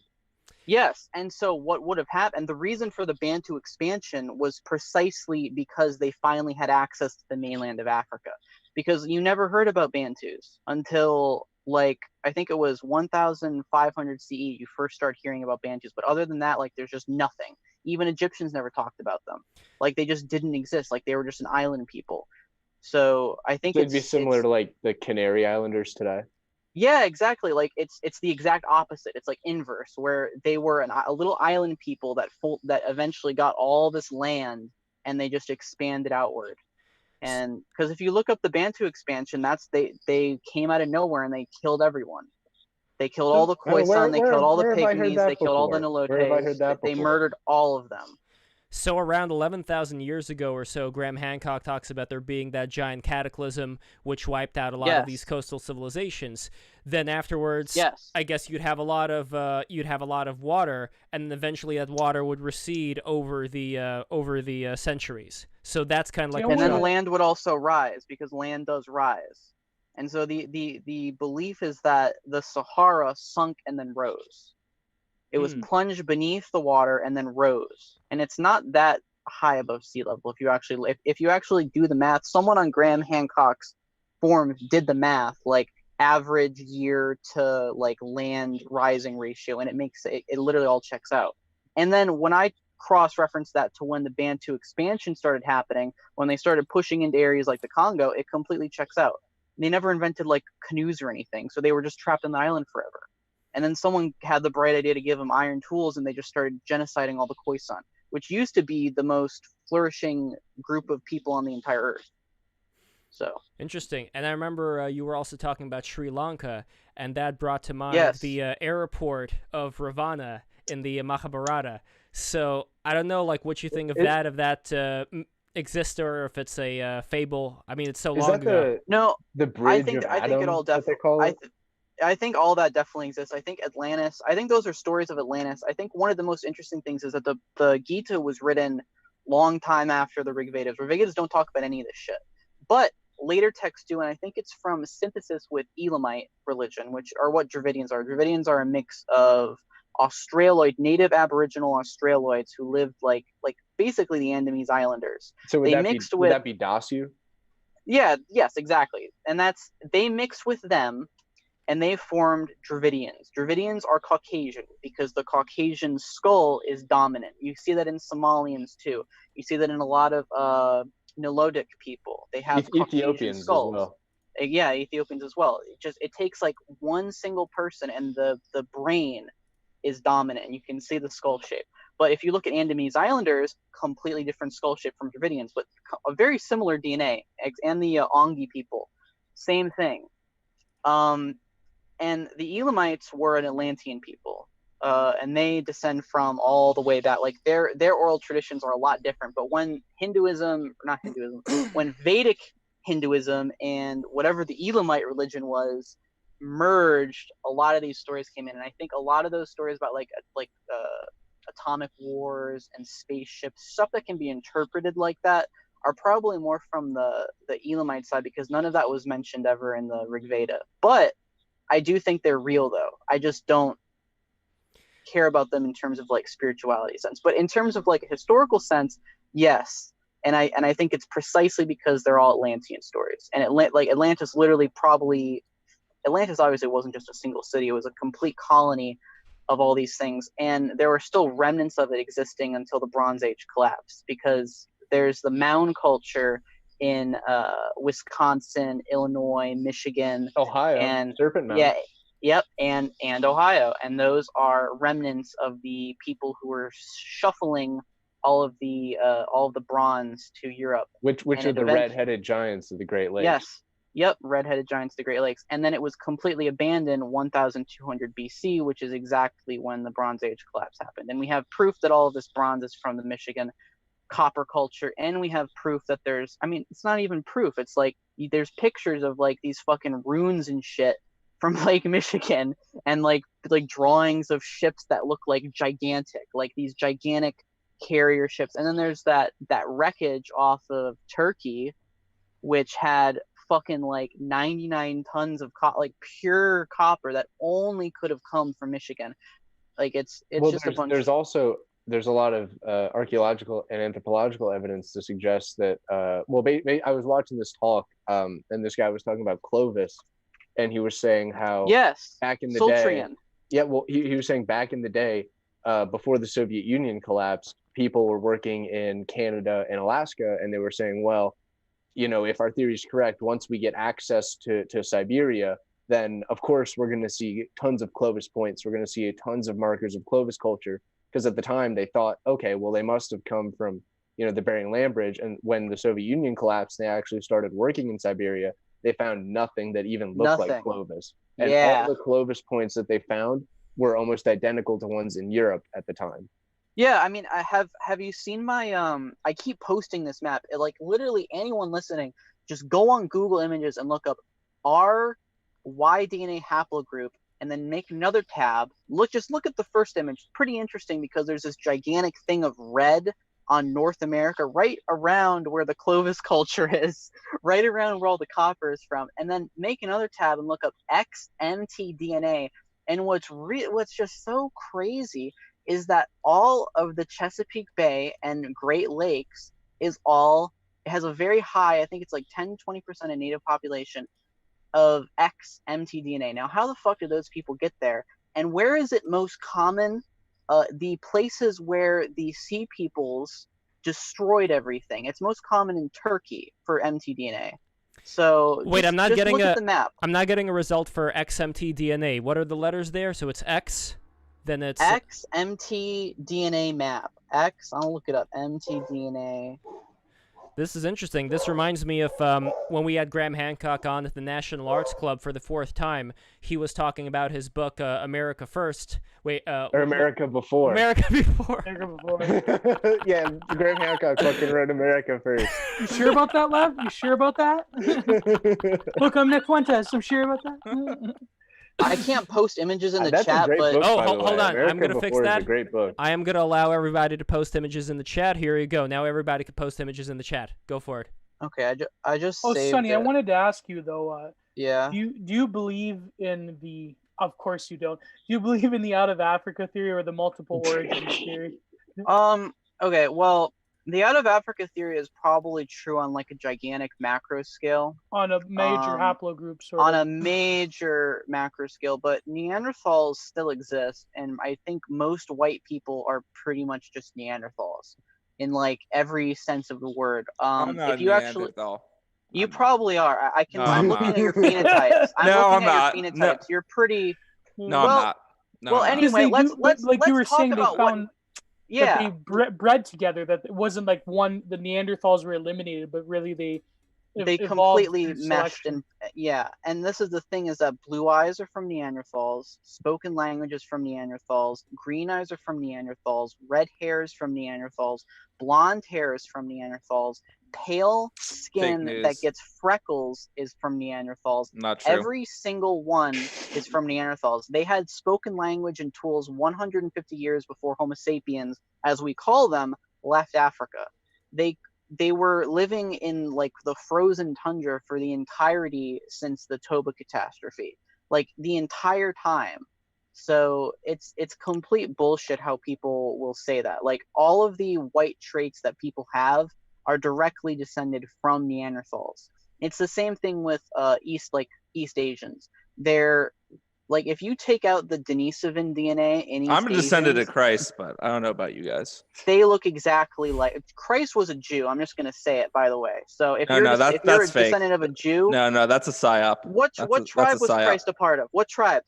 [SPEAKER 6] Yes, and so what would have happened, the reason for the Bantu expansion was precisely because they finally had access to the mainland of Africa. Because you never heard about Bantus until, I think it was 1500 CE, you first start hearing about Bantus. But other than that, there's just nothing. Even Egyptians never talked about them. They just didn't exist. They were just an island people. So I think
[SPEAKER 4] it'd be similar to, the Canary Islanders today.
[SPEAKER 6] Yeah, exactly. It's the exact opposite. It's inverse, where they were a little island people that eventually got all this land and they just expanded outward. And because if you look up the Bantu expansion, they came out of nowhere and they killed everyone. They killed all the Khoisan, they killed all the Pygmies, they killed all the Nilotes, they murdered all of them.
[SPEAKER 3] So around 11,000 years ago or so, Graham Hancock talks about there being that giant cataclysm which wiped out a lot of these coastal civilizations. Then afterwards, I guess you'd have a lot of water, and eventually that water would recede over the centuries. So that's kind of like.
[SPEAKER 6] And then land would also rise because land does rise, and so the belief is that the Sahara sunk and then rose. It was plunged beneath the water and then rose, and it's not that high above sea level. If you actually do the math, someone on Graham Hancock's forum did the math, average year to land rising ratio, and it makes it literally all checks out. And then when I cross-reference that to when the Bantu expansion started happening, when they started pushing into areas like the Congo, it completely checks out. They never invented canoes or anything, so they were just trapped on the island forever. And then someone had the bright idea to give them iron tools, and they just started genociding all the Khoisan, which used to be the most flourishing group of people on the entire earth. So
[SPEAKER 3] interesting. And I remember you were also talking about Sri Lanka, and that brought to mind the airport of Ravana in the Mahabharata. So I don't know, what you think of that exists, or if it's a fable. I mean, it's so long ago.
[SPEAKER 4] The bridge of Adam,
[SPEAKER 6] I think it all definitely. I think all that definitely exists. I think Atlantis. I think those are stories of Atlantis. I think one of the most interesting things is that the Gita was written long time after the Rig Vedas. Rig Vedas don't talk about any of this shit, but later texts do, and I think it's from synthesis with Elamite religion, which are what Dravidians are. Dravidians are a mix of native Aboriginal Australoids who lived like basically the Andamese Islanders.
[SPEAKER 4] So would that be Dasu?
[SPEAKER 6] Yeah. Yes. Exactly. And they mixed with them. And they formed Dravidians. Dravidians are Caucasian because the Caucasian skull is dominant. You see that in Somalians too. You see that in a lot of Nilotic people. They have
[SPEAKER 4] Ethiopians
[SPEAKER 6] skulls.
[SPEAKER 4] as well.
[SPEAKER 6] Yeah, Ethiopians as well. It takes one single person, and the brain is dominant, and you can see the skull shape. But if you look at Andamese Islanders, completely different skull shape from Dravidians, but a very similar DNA. And the Ongi people, same thing. And the Elamites were an Atlantean people, and they descend from all the way back. Their oral traditions are a lot different. But when when Vedic Hinduism and whatever the Elamite religion was merged, a lot of these stories came in, and I think a lot of those stories about atomic wars and spaceships, stuff that can be interpreted like that, are probably more from the Elamite side, because none of that was mentioned ever in the Rig Veda. But I do think they're real, though. I just don't care about them in terms of like spirituality sense. But in terms of like a historical sense, yes. And I think it's precisely because they're all Atlantean stories. And Atlantis obviously wasn't just a single city. It was a complete colony of all these things. And there were still remnants of it existing until the Bronze Age collapsed, because there's the mound culture in Wisconsin, Illinois, Michigan,
[SPEAKER 4] Ohio,
[SPEAKER 6] and
[SPEAKER 4] Serpent Mound.
[SPEAKER 6] Yeah, yep, and Ohio, and those are remnants of the people who were shuffling all of the bronze to Europe.
[SPEAKER 4] Which are the red-headed giants of the Great Lakes.
[SPEAKER 6] Yes, yep, red-headed giants of the Great Lakes, and then it was completely abandoned 1,200 BC, which is exactly when the Bronze Age collapse happened. And we have proof that all of this bronze is from the Michigan copper culture, and we have proof that it's not even proof, it's like there's pictures of like these fucking runes and shit from Lake Michigan, and like drawings of ships that look like these gigantic carrier ships. And then there's that wreckage off of Turkey, which had fucking like 99 tons of pure copper that only could have come from Michigan. Like it's just a bunch.
[SPEAKER 4] There's a lot of archaeological and anthropological evidence to suggest that, I was watching this talk, and this guy was talking about Clovis, and he was saying how back in the day, he was saying back in the day, before the Soviet Union collapsed, people were working in Canada and Alaska, and they were saying, well, if our theory is correct, once we get access to Siberia, then of course we're going to see tons of Clovis points. We're going to see tons of markers of Clovis culture. Because at the time they thought, okay, well, they must have come from, the Bering Land Bridge. And when the Soviet Union collapsed, they actually started working in Siberia. They found nothing that even looked like Clovis. And all the Clovis points that they found were almost identical to ones in Europe at the time.
[SPEAKER 6] Yeah, I mean, have you seen my I keep posting this map. Literally anyone listening, just go on Google Images and look up R Y DNA haplogroup, and then make another tab. Look at the first image. It's pretty interesting because there's this gigantic thing of red on North America, right around where the Clovis culture is, right around where all the copper is from. And then make another tab and look up XMT-DNA. And what's just so crazy is that all of the Chesapeake Bay and Great Lakes has a very high, I think it's like 10-20% of native population of XMT-DNA. Now, how the fuck did those people get there? And where is it most common? The places where the Sea Peoples destroyed everything. It's most common in Turkey for mtDNA. So
[SPEAKER 3] wait, I'm not getting
[SPEAKER 6] look at the map.
[SPEAKER 3] I'm not getting a result for XMT-DNA. What are the letters there? So it's X, then it's
[SPEAKER 6] XMT-DNA map. I'll look it up. mtDNA.
[SPEAKER 3] This is interesting. This reminds me of when we had Graham Hancock on at the National Arts Club for the 4th time. He was talking about his book, America First. Or
[SPEAKER 4] America Before.
[SPEAKER 3] America Before.
[SPEAKER 4] Yeah, Graham Hancock fucking wrote America First.
[SPEAKER 1] You sure about that, Lev? You sure about that? Look, I'm Nick Fuentes. I'm sure about that.
[SPEAKER 6] I can't post images in the
[SPEAKER 4] That's
[SPEAKER 6] chat,
[SPEAKER 4] a great
[SPEAKER 6] but
[SPEAKER 4] book, by the
[SPEAKER 3] hold
[SPEAKER 4] way.
[SPEAKER 3] on.
[SPEAKER 4] America
[SPEAKER 3] I'm going to fix
[SPEAKER 4] Before
[SPEAKER 3] that.
[SPEAKER 4] Is a great book.
[SPEAKER 3] I am going to allow everybody to post images in the chat. Here you go. Now everybody can post images in the chat. Go for it.
[SPEAKER 6] Okay, I just
[SPEAKER 1] Oh,
[SPEAKER 6] saved
[SPEAKER 1] Sonny,
[SPEAKER 6] it.
[SPEAKER 1] I wanted to ask you though.
[SPEAKER 6] Yeah.
[SPEAKER 1] Do you believe in the? Of course you don't. Do you believe in the out of Africa theory or the multiple origins theory?
[SPEAKER 6] Okay. Well, the out of Africa theory is probably true on like a gigantic macro scale.
[SPEAKER 1] On a major haplogroup, sort
[SPEAKER 6] on
[SPEAKER 1] of.
[SPEAKER 6] a major macro scale, but Neanderthals still exist, and I think most white people are pretty much just Neanderthals in like every sense of the word.
[SPEAKER 2] I'm not
[SPEAKER 6] if you actually,
[SPEAKER 2] Neanderthal.
[SPEAKER 6] you probably are. I can.
[SPEAKER 2] No,
[SPEAKER 6] I'm
[SPEAKER 2] I'm
[SPEAKER 6] looking
[SPEAKER 2] not.
[SPEAKER 6] at your phenotypes.
[SPEAKER 2] I'm not.
[SPEAKER 6] Your phenotypes.
[SPEAKER 2] No.
[SPEAKER 6] You're pretty.
[SPEAKER 2] No,
[SPEAKER 6] Well,
[SPEAKER 2] I'm not. No,
[SPEAKER 6] well,
[SPEAKER 2] I'm not.
[SPEAKER 6] anyway, let's
[SPEAKER 1] like you were
[SPEAKER 6] talk
[SPEAKER 1] saying, they
[SPEAKER 6] about
[SPEAKER 1] found
[SPEAKER 6] what. Yeah.
[SPEAKER 1] that they bred together. That it wasn't like the Neanderthals were eliminated, but really they
[SPEAKER 6] they
[SPEAKER 1] evolved
[SPEAKER 6] completely
[SPEAKER 1] through
[SPEAKER 6] meshed,
[SPEAKER 1] selection.
[SPEAKER 6] and yeah, and this is the thing, is that blue eyes are from Neanderthals, spoken language is from Neanderthals, green eyes are from Neanderthals, red hair is from Neanderthals, blonde hair is from Neanderthals, pale skin that
[SPEAKER 2] news.
[SPEAKER 6] gets freckles is from Neanderthals.
[SPEAKER 2] Not true.
[SPEAKER 6] Every single one is from Neanderthals. They had spoken language and tools 150 years before Homo sapiens, as we call them, left Africa. They were living in like the frozen tundra for the entirety since the Toba catastrophe, like the entire time. So it's complete bullshit how people will say that. Like all of the white traits that people are directly descended from Neanderthals. It's the same thing with East Asians. They're like, if you take out the Denisovan DNA in East
[SPEAKER 2] I'm a descendant
[SPEAKER 6] Asians,
[SPEAKER 2] of Christ, but I don't know about you guys.
[SPEAKER 6] they look exactly like Christ was a Jew. I'm just gonna say it, by the way. So if you're
[SPEAKER 2] that's
[SPEAKER 6] a
[SPEAKER 2] fake.
[SPEAKER 6] descendant of a Jew,
[SPEAKER 2] No, that's a psyop.
[SPEAKER 6] what tribe was
[SPEAKER 2] psyop.
[SPEAKER 6] Christ a part of? What tribe?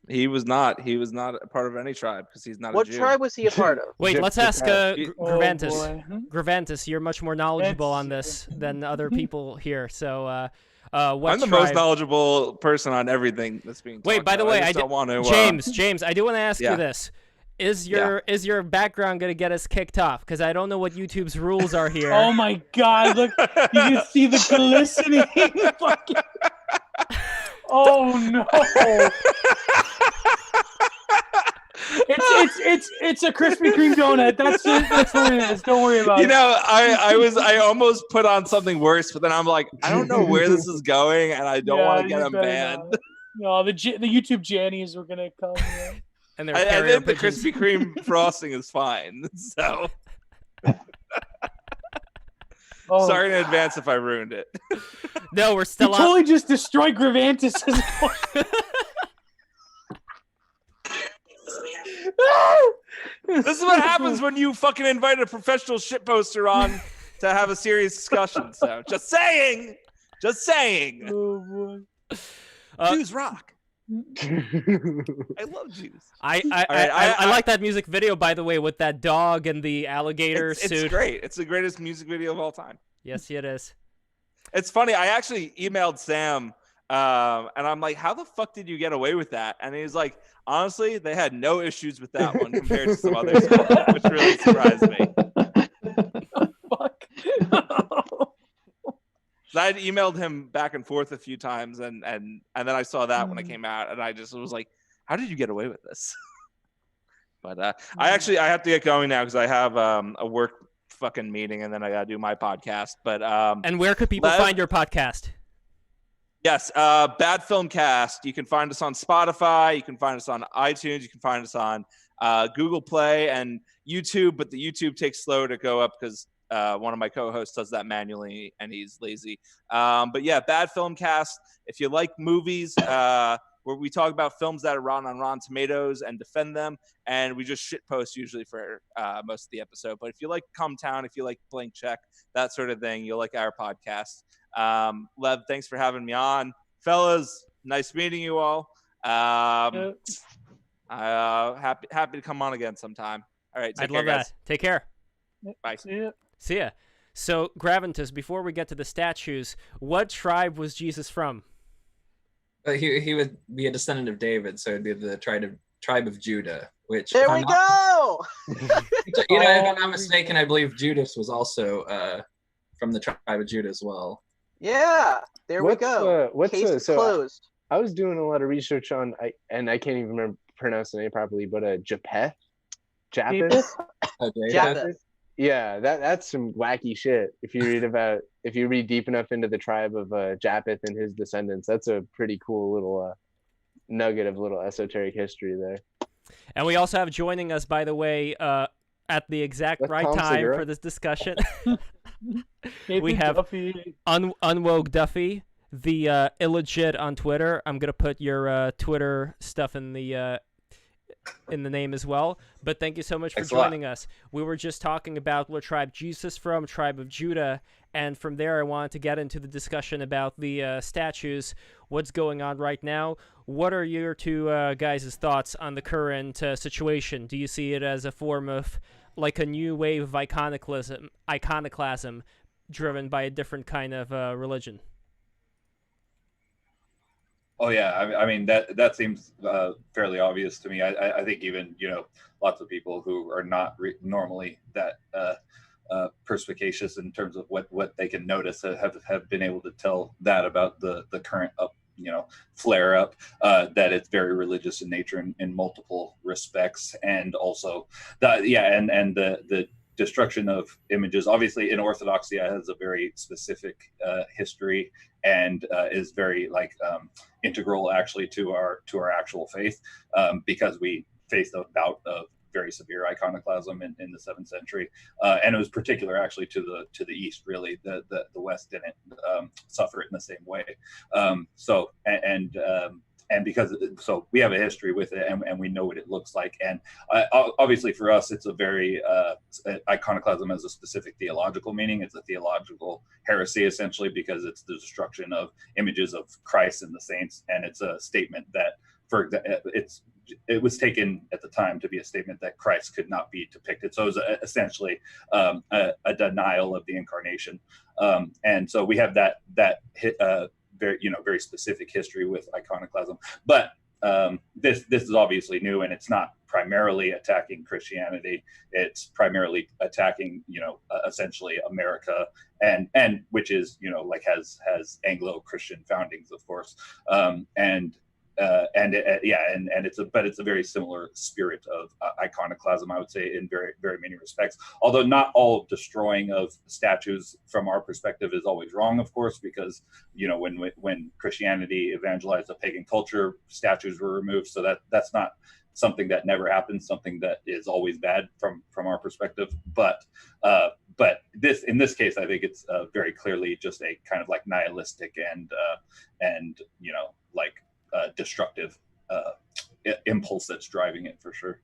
[SPEAKER 2] He was not. He was not a part of any tribe because he's not
[SPEAKER 6] What
[SPEAKER 2] a Jew.
[SPEAKER 6] tribe was he a part of?
[SPEAKER 3] Wait, let's ask
[SPEAKER 1] Oh,
[SPEAKER 3] Gravantis.
[SPEAKER 1] boy.
[SPEAKER 3] Gravantis, you're much more knowledgeable on this than other people here. So, what
[SPEAKER 2] I'm the
[SPEAKER 3] tribe...
[SPEAKER 2] most knowledgeable person on everything that's being talked
[SPEAKER 3] Wait, by the
[SPEAKER 2] about.
[SPEAKER 3] way,
[SPEAKER 2] I just don't want to.
[SPEAKER 3] James, I do want to ask you this. Is your background going to get us kicked off? Because I don't know what YouTube's rules are here.
[SPEAKER 1] Oh my God! Look, you can see the glistening fucking. Oh no! It's a Krispy Kreme donut. That's it. That's what it is. Don't worry about it.
[SPEAKER 2] You know, I almost put on something worse, but then I'm like, I don't know where this is going, and I don't want to get them banned.
[SPEAKER 1] No, the YouTube Jannies were gonna come. Yeah.
[SPEAKER 3] And they're
[SPEAKER 2] I think the Krispy Kreme frosting is fine. So sorry in advance if I ruined it.
[SPEAKER 3] No, we're still
[SPEAKER 1] you
[SPEAKER 3] on.
[SPEAKER 1] totally just destroyed Gravantis.
[SPEAKER 2] This is what happens when you fucking invite a professional shitposter on to have a serious discussion. So just saying.
[SPEAKER 1] Oh boy.
[SPEAKER 2] Jews rock. I love Jews.
[SPEAKER 3] I like that music video, by the way, with that dog and the alligator suit.
[SPEAKER 2] It's great. It's the greatest music video of all time.
[SPEAKER 3] Yes, it is.
[SPEAKER 2] It's funny. I actually emailed Sam, and I'm like, "How the fuck did you get away with that?" And he's like, "Honestly, they had no issues with that one compared to some others," which really surprised me.
[SPEAKER 1] Fuck.
[SPEAKER 2] I had emailed him back and forth a few times, and then I saw that when it came out, and I just was like, "How did you get away with this?" But I have to get going now because I have a work fucking meeting, and then I gotta do my podcast. But
[SPEAKER 3] and where could people find your podcast?
[SPEAKER 2] Yes, Bad Film Cast. You can find us on Spotify. You can find us on iTunes. You can find us on Google Play and YouTube. But the YouTube takes slow to go up because one of my co-hosts does that manually, and he's lazy. But yeah, Bad Film Cast. If you like movies, where we talk about films that are on Rotten Tomatoes and defend them, and we just shit post usually for most of the episode. But if you like Come Town, if you like Blank Check, that sort of thing, you'll like our podcast. Lev, thanks for having me on. Fellas, nice meeting you all. Happy to come on again sometime. All right,
[SPEAKER 3] I'd love that. Take care.
[SPEAKER 2] Bye.
[SPEAKER 3] See ya. So, Graventus, before we get to the statues, what tribe was Jesus from?
[SPEAKER 8] He would be a descendant of David, so it'd be the tribe of Judah. Which
[SPEAKER 6] there we go.
[SPEAKER 8] If I'm not mistaken, I believe Judas was also from the tribe of Judah as well.
[SPEAKER 6] Yeah, there we go. Case closed.
[SPEAKER 4] I was doing a lot of research on, I can't even remember pronouncing the name properly, but Japheth. Japheth. Yeah, that's some wacky shit. If you read deep enough into the tribe of Japheth and his descendants, that's a pretty cool little nugget of little esoteric history there. And
[SPEAKER 3] we also have joining us, by the way, at the exact right time for this discussion. We have Unwoke Duffy, the illegit on Twitter. I'm gonna put your Twitter stuff in the name as well. But thank you so much for joining us. We were just talking about what tribe Jesus from, tribe of Judah, and from there I wanted to get into the discussion about the statues, what's going on right now. What are your two guys' thoughts on the current situation? Do you see it as a form of like a new wave of iconoclasm driven by a different kind of religion.
[SPEAKER 9] Oh yeah, I mean that seems fairly obvious to me. I think even lots of people who are not normally that perspicacious in terms of what they can notice have been able to tell that about the current flare up, that it's very religious in nature in multiple respects, and also the destruction of images. Obviously, in Orthodoxy, it has a very specific history and is very integral actually to our actual faith, because we faced a bout of very severe iconoclasm in the 7th century, and it was particular actually to the East. Really, the West didn't suffer it in the same way. And because we have a history with it, and we know what it looks like. And obviously for us, it's a very iconoclasm has a specific theological meaning. It's a theological heresy essentially, because it's the destruction of images of Christ and the saints, and it's a statement that it was taken at the time to be a statement that Christ could not be depicted. So it was essentially a denial of the incarnation, and so we have that very specific history with iconoclasm. But this is obviously new, and it's not primarily attacking Christianity. It's primarily attacking essentially America, and which is has Anglo-Christian foundings, of course, it's a very similar spirit of iconoclasm, I would say, in very, very many respects. Although not all destroying of statues from our perspective is always wrong, of course, because when Christianity evangelized a pagan culture, statues were removed. So that's not something that never happens, something that is always bad from our perspective. But in this case, I think it's very clearly just a kind of nihilistic and destructive impulse that's driving it, for sure.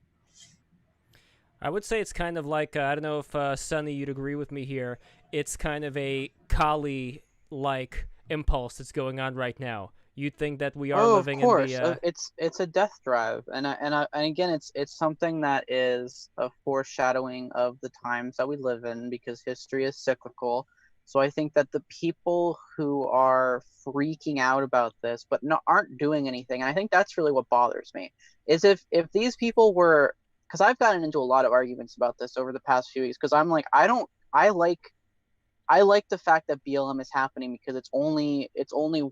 [SPEAKER 3] I would say it's kind of like, I don't know if Sonny, you'd agree with me here. It's kind of a Kali-like impulse that's going on right now. You'd think that we are living
[SPEAKER 6] in the...
[SPEAKER 3] Oh, of
[SPEAKER 6] course. It's a death drive. And again, it's something that is a foreshadowing of the times that we live in, because history is cyclical. So I think that the people who are freaking out about this but aren't doing anything, and I think that's really what bothers me, is if these people were, because I've gotten into a lot of arguments about this over the past few weeks, because I'm like, I like the fact that BLM is happening, because it's only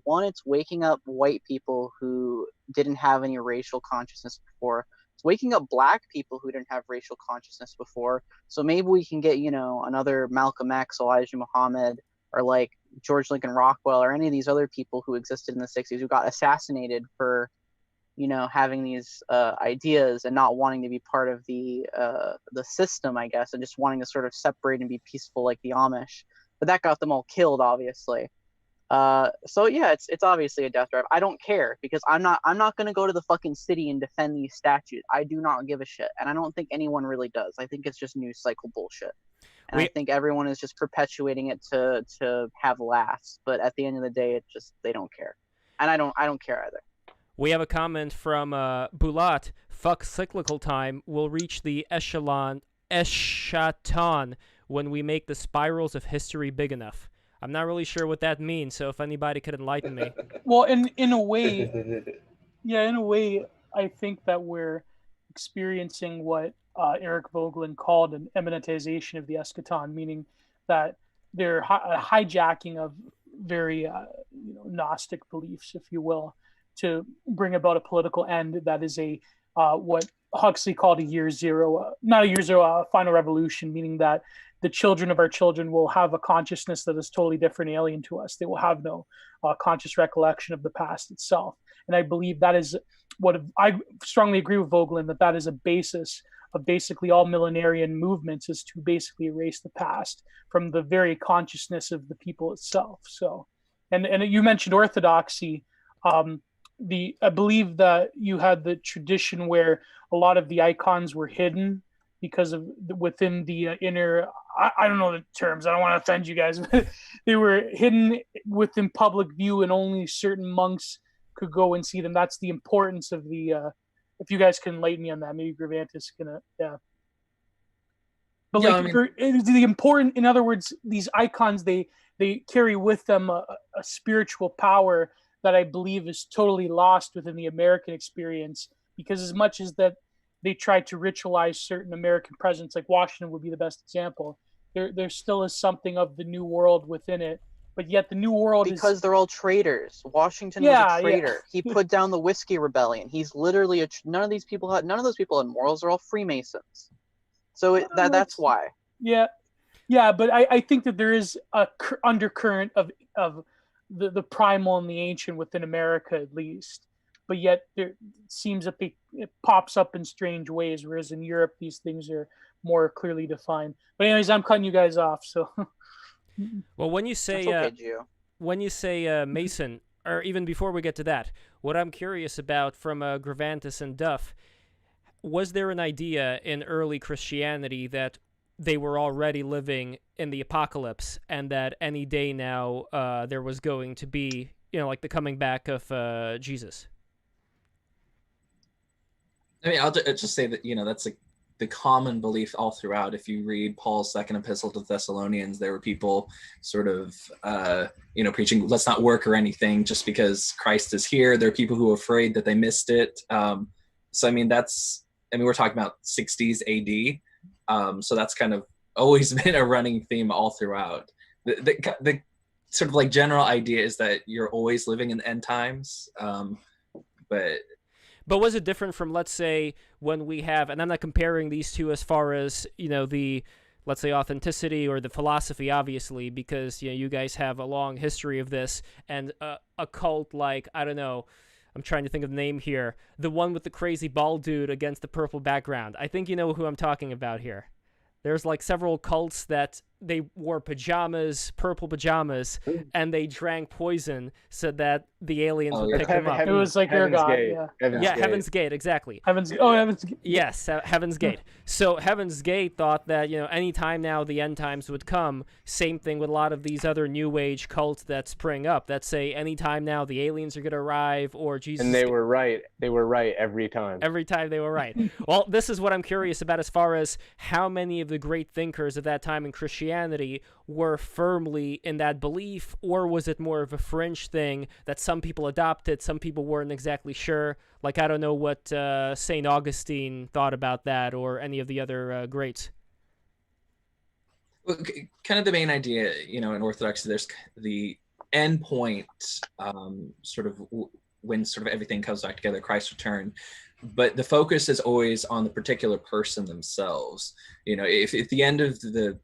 [SPEAKER 6] one, it's waking up white people who didn't have any racial consciousness before. It's waking up black people who didn't have racial consciousness before. So maybe we can get, another Malcolm X, Elijah Muhammad, or George Lincoln Rockwell, or any of these other people who existed in the 60s who got assassinated for, having these ideas and not wanting to be part of the system, I guess, and just wanting to sort of separate and be peaceful like the Amish. But that got them all killed, obviously. So yeah, it's obviously a death drive. I don't care, because I'm not going to go to the fucking city and defend these statues. I do not give a shit, and I don't think anyone really does. I think it's just news cycle bullshit, and I think everyone is just perpetuating it to have laughs. But at the end of the day, it's just they don't care, and I don't care either.
[SPEAKER 3] We have a comment from Bulat. Fuck cyclical time. We'll reach the eschaton when we make the spirals of history big enough. I'm not really sure what that means, so if anybody could enlighten me.
[SPEAKER 1] Well, in a way, I think that we're experiencing what Eric Vogelin called an immanentization of the eschaton, meaning that they're a hijacking of very Gnostic beliefs, if you will, to bring about a political end that is a what Huxley called a year zero, not a year zero, final revolution, meaning that the children of our children will have a consciousness that is totally different, alien to us. They will have no conscious recollection of the past itself. And I believe that is what I strongly agree with Vogelin, that is a basis of basically all millenarian movements, is to basically erase the past from the very consciousness of the people itself. So, and you mentioned Orthodoxy. I believe that you had the tradition where a lot of the icons were hidden because of within the inner, I don't know the terms, I don't want to offend you guys, but they were hidden within public view and only certain monks could go and see them. That's the importance of the, if you guys can enlighten me on that, maybe Gravantis can, yeah. But
[SPEAKER 8] Yeah,
[SPEAKER 1] like,
[SPEAKER 8] I mean-
[SPEAKER 1] it's the important, in other words, these icons, they carry with them a spiritual power that I believe is totally lost within the American experience. Because as much as that they try to ritualize certain American presidents, like Washington would be the best example, there still is something of the New World within it. But yet the New World
[SPEAKER 6] Because they're all traitors. Washington
[SPEAKER 1] Yeah,
[SPEAKER 6] was a traitor. He put down the whiskey rebellion. He's literally none of those people had morals. They're all Freemasons. So that's why.
[SPEAKER 1] Yeah, but I think that there is a undercurrent of the primal and the ancient within America, at least. But yet it seems that it pops up in strange ways, whereas in Europe these things are more clearly defined. But anyways, I'm cutting you guys off. So,
[SPEAKER 3] Well, when you say
[SPEAKER 6] That's okay, Gio.
[SPEAKER 3] Mason, or even before we get to that, what I'm curious about from Gravantis and Duff, was there an idea in early Christianity that they were already living in the apocalypse, and that any day now there was going to be, like the coming back of Jesus?
[SPEAKER 8] I mean, I'll just say that, that's like the common belief all throughout. If you read Paul's second epistle to Thessalonians, there were people sort of, preaching, let's not work or anything just because Christ is here. There are people who are afraid that they missed it. So, I mean, we're talking about 60s AD. So that's kind of always been a running theme all throughout. The sort of like general idea is that you're always living in end times.
[SPEAKER 3] But was it different from, let's say, when we have, and I'm not comparing these two as far as, the, let's say, authenticity or the philosophy, obviously, because, you guys have a long history of this, and a cult like, I don't know, I'm trying to think of the name here, the one with the crazy bald dude against the purple background. I think you know who I'm talking about here. There's like several cults that they wore pajamas, purple pajamas, and they drank poison so that the aliens would pick them up.
[SPEAKER 1] It was like their god.
[SPEAKER 3] Heaven's Gate, exactly.
[SPEAKER 1] Heaven's Gate.
[SPEAKER 3] Yes, Heaven's Gate. So Heaven's Gate thought that, any time now the end times would come. Same thing with a lot of these other new age cults that spring up that say any time now the aliens are going to arrive or Jesus.
[SPEAKER 4] And they were right. They were right every time.
[SPEAKER 3] Every time they were right. Well, this is what I'm curious about as far as how many of the great thinkers of that time in Christianity were firmly in that belief, or was it more of a fringe thing that some people adopted, some people weren't exactly sure? Like, I don't know what St. Augustine thought about that, or any of the other greats.
[SPEAKER 8] Well, kind of the main idea, in Orthodoxy, there's the end point, sort of when sort of everything comes back together, Christ's return. But the focus is always on the particular person themselves. If the end of the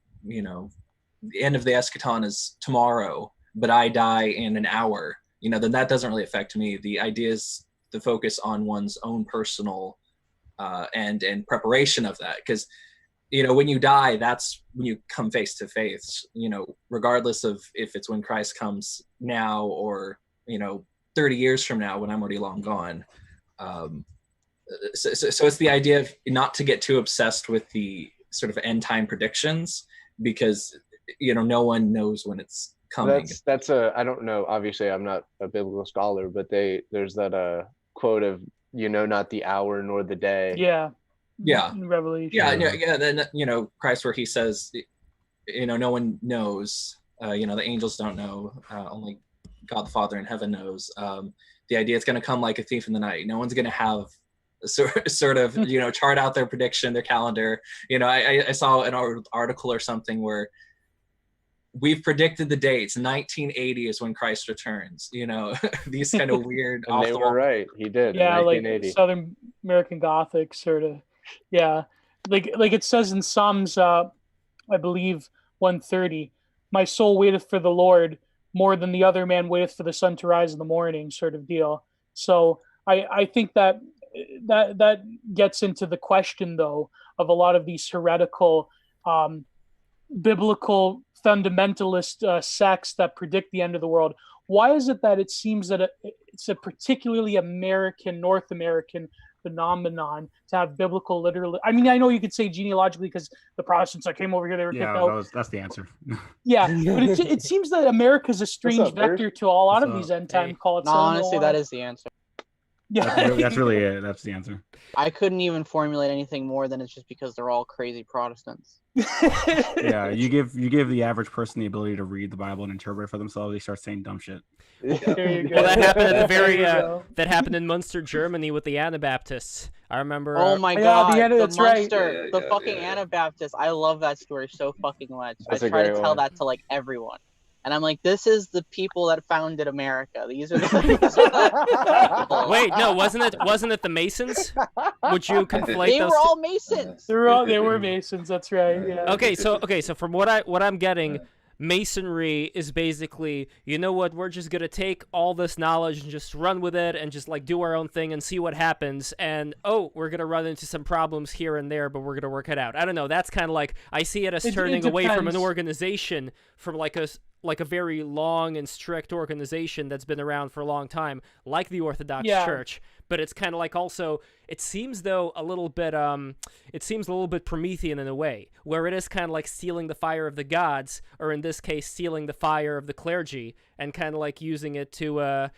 [SPEAKER 8] end of the eschaton is tomorrow, but I die in an hour, then that doesn't really affect me. The idea is the focus on one's own personal and preparation of that. Because, when you die, that's when you come face to face, regardless of if it's when Christ comes now or, 30 years from now when I'm already long gone. So it's the idea of not to get too obsessed with the sort of end time predictions, because no one knows when it's coming.
[SPEAKER 4] That's I don't know, obviously I'm not a biblical scholar, but there's that quote of not the hour nor the day.
[SPEAKER 1] Yeah
[SPEAKER 8] In
[SPEAKER 1] Revelation.
[SPEAKER 8] Then Christ, where he says no one knows, the angels don't know, only God the Father in heaven knows. The idea it's going to come like a thief in the night. No one's going to have sort of chart out their prediction, their calendar. I saw an article or something where we've predicted the dates. 1980 is when Christ returns. These kind of weird.
[SPEAKER 4] And they were right. He did.
[SPEAKER 1] Yeah,
[SPEAKER 4] in
[SPEAKER 1] like
[SPEAKER 4] 1980.
[SPEAKER 1] Southern American Gothic sort of. Yeah, like it says in Psalms, I believe 130. My soul waiteth for the Lord more than the other man waiteth for the sun to rise in the morning, sort of deal. So I think that gets into the question, though, of a lot of these heretical, biblical fundamentalist sects that predict the end of the world. Why is it that it seems that it's a particularly North American phenomenon to have biblical literal? I mean, I know you could say genealogically because the Protestants that came over here, they were kicked out.
[SPEAKER 10] That's the answer.
[SPEAKER 1] Yeah, but it seems that America's a strange vector to a lot of these end time cults.
[SPEAKER 6] No, honestly, that is the answer.
[SPEAKER 10] That's really it. That's the answer.
[SPEAKER 6] I couldn't even formulate anything more than it's just because they're all crazy Protestants.
[SPEAKER 10] Yeah, you give the average person the ability to read the Bible and interpret it for themselves, they start saying dumb shit.
[SPEAKER 1] There you go.
[SPEAKER 3] Well, that happened at the very
[SPEAKER 1] There you go.
[SPEAKER 3] that happened in Munster, Germany, with the Anabaptists. I remember.
[SPEAKER 6] Oh my
[SPEAKER 1] Yeah,
[SPEAKER 6] god,
[SPEAKER 1] that's right.
[SPEAKER 6] Munster, the fucking Anabaptists. I love that story so fucking much.
[SPEAKER 4] That's
[SPEAKER 6] I
[SPEAKER 4] a
[SPEAKER 6] try to
[SPEAKER 4] great
[SPEAKER 6] tell
[SPEAKER 4] one.
[SPEAKER 6] that to like everyone. And I'm like, this is the people that founded America. These are the people.
[SPEAKER 3] Wait, no, wasn't it the Masons? Would you conflate
[SPEAKER 6] They
[SPEAKER 3] those?
[SPEAKER 6] were all Masons.
[SPEAKER 1] They were Masons. That's right. Yeah.
[SPEAKER 3] Okay, so from what I'm getting, Masonry is basically, you know what, we're just gonna take all this knowledge and just run with it and just like do our own thing and see what happens, and we're gonna run into some problems here and there, but we're gonna work it out. I don't know, that's kind of like, I see it as turning away from an organization, from like a very long and strict organization that's been around for a long time, like the Orthodox Church. But it's kind of like, also, it seems though a little bit Promethean in a way, where it is kind of like stealing the fire of the gods, or in this case, stealing the fire of the clergy, and kind of like using it to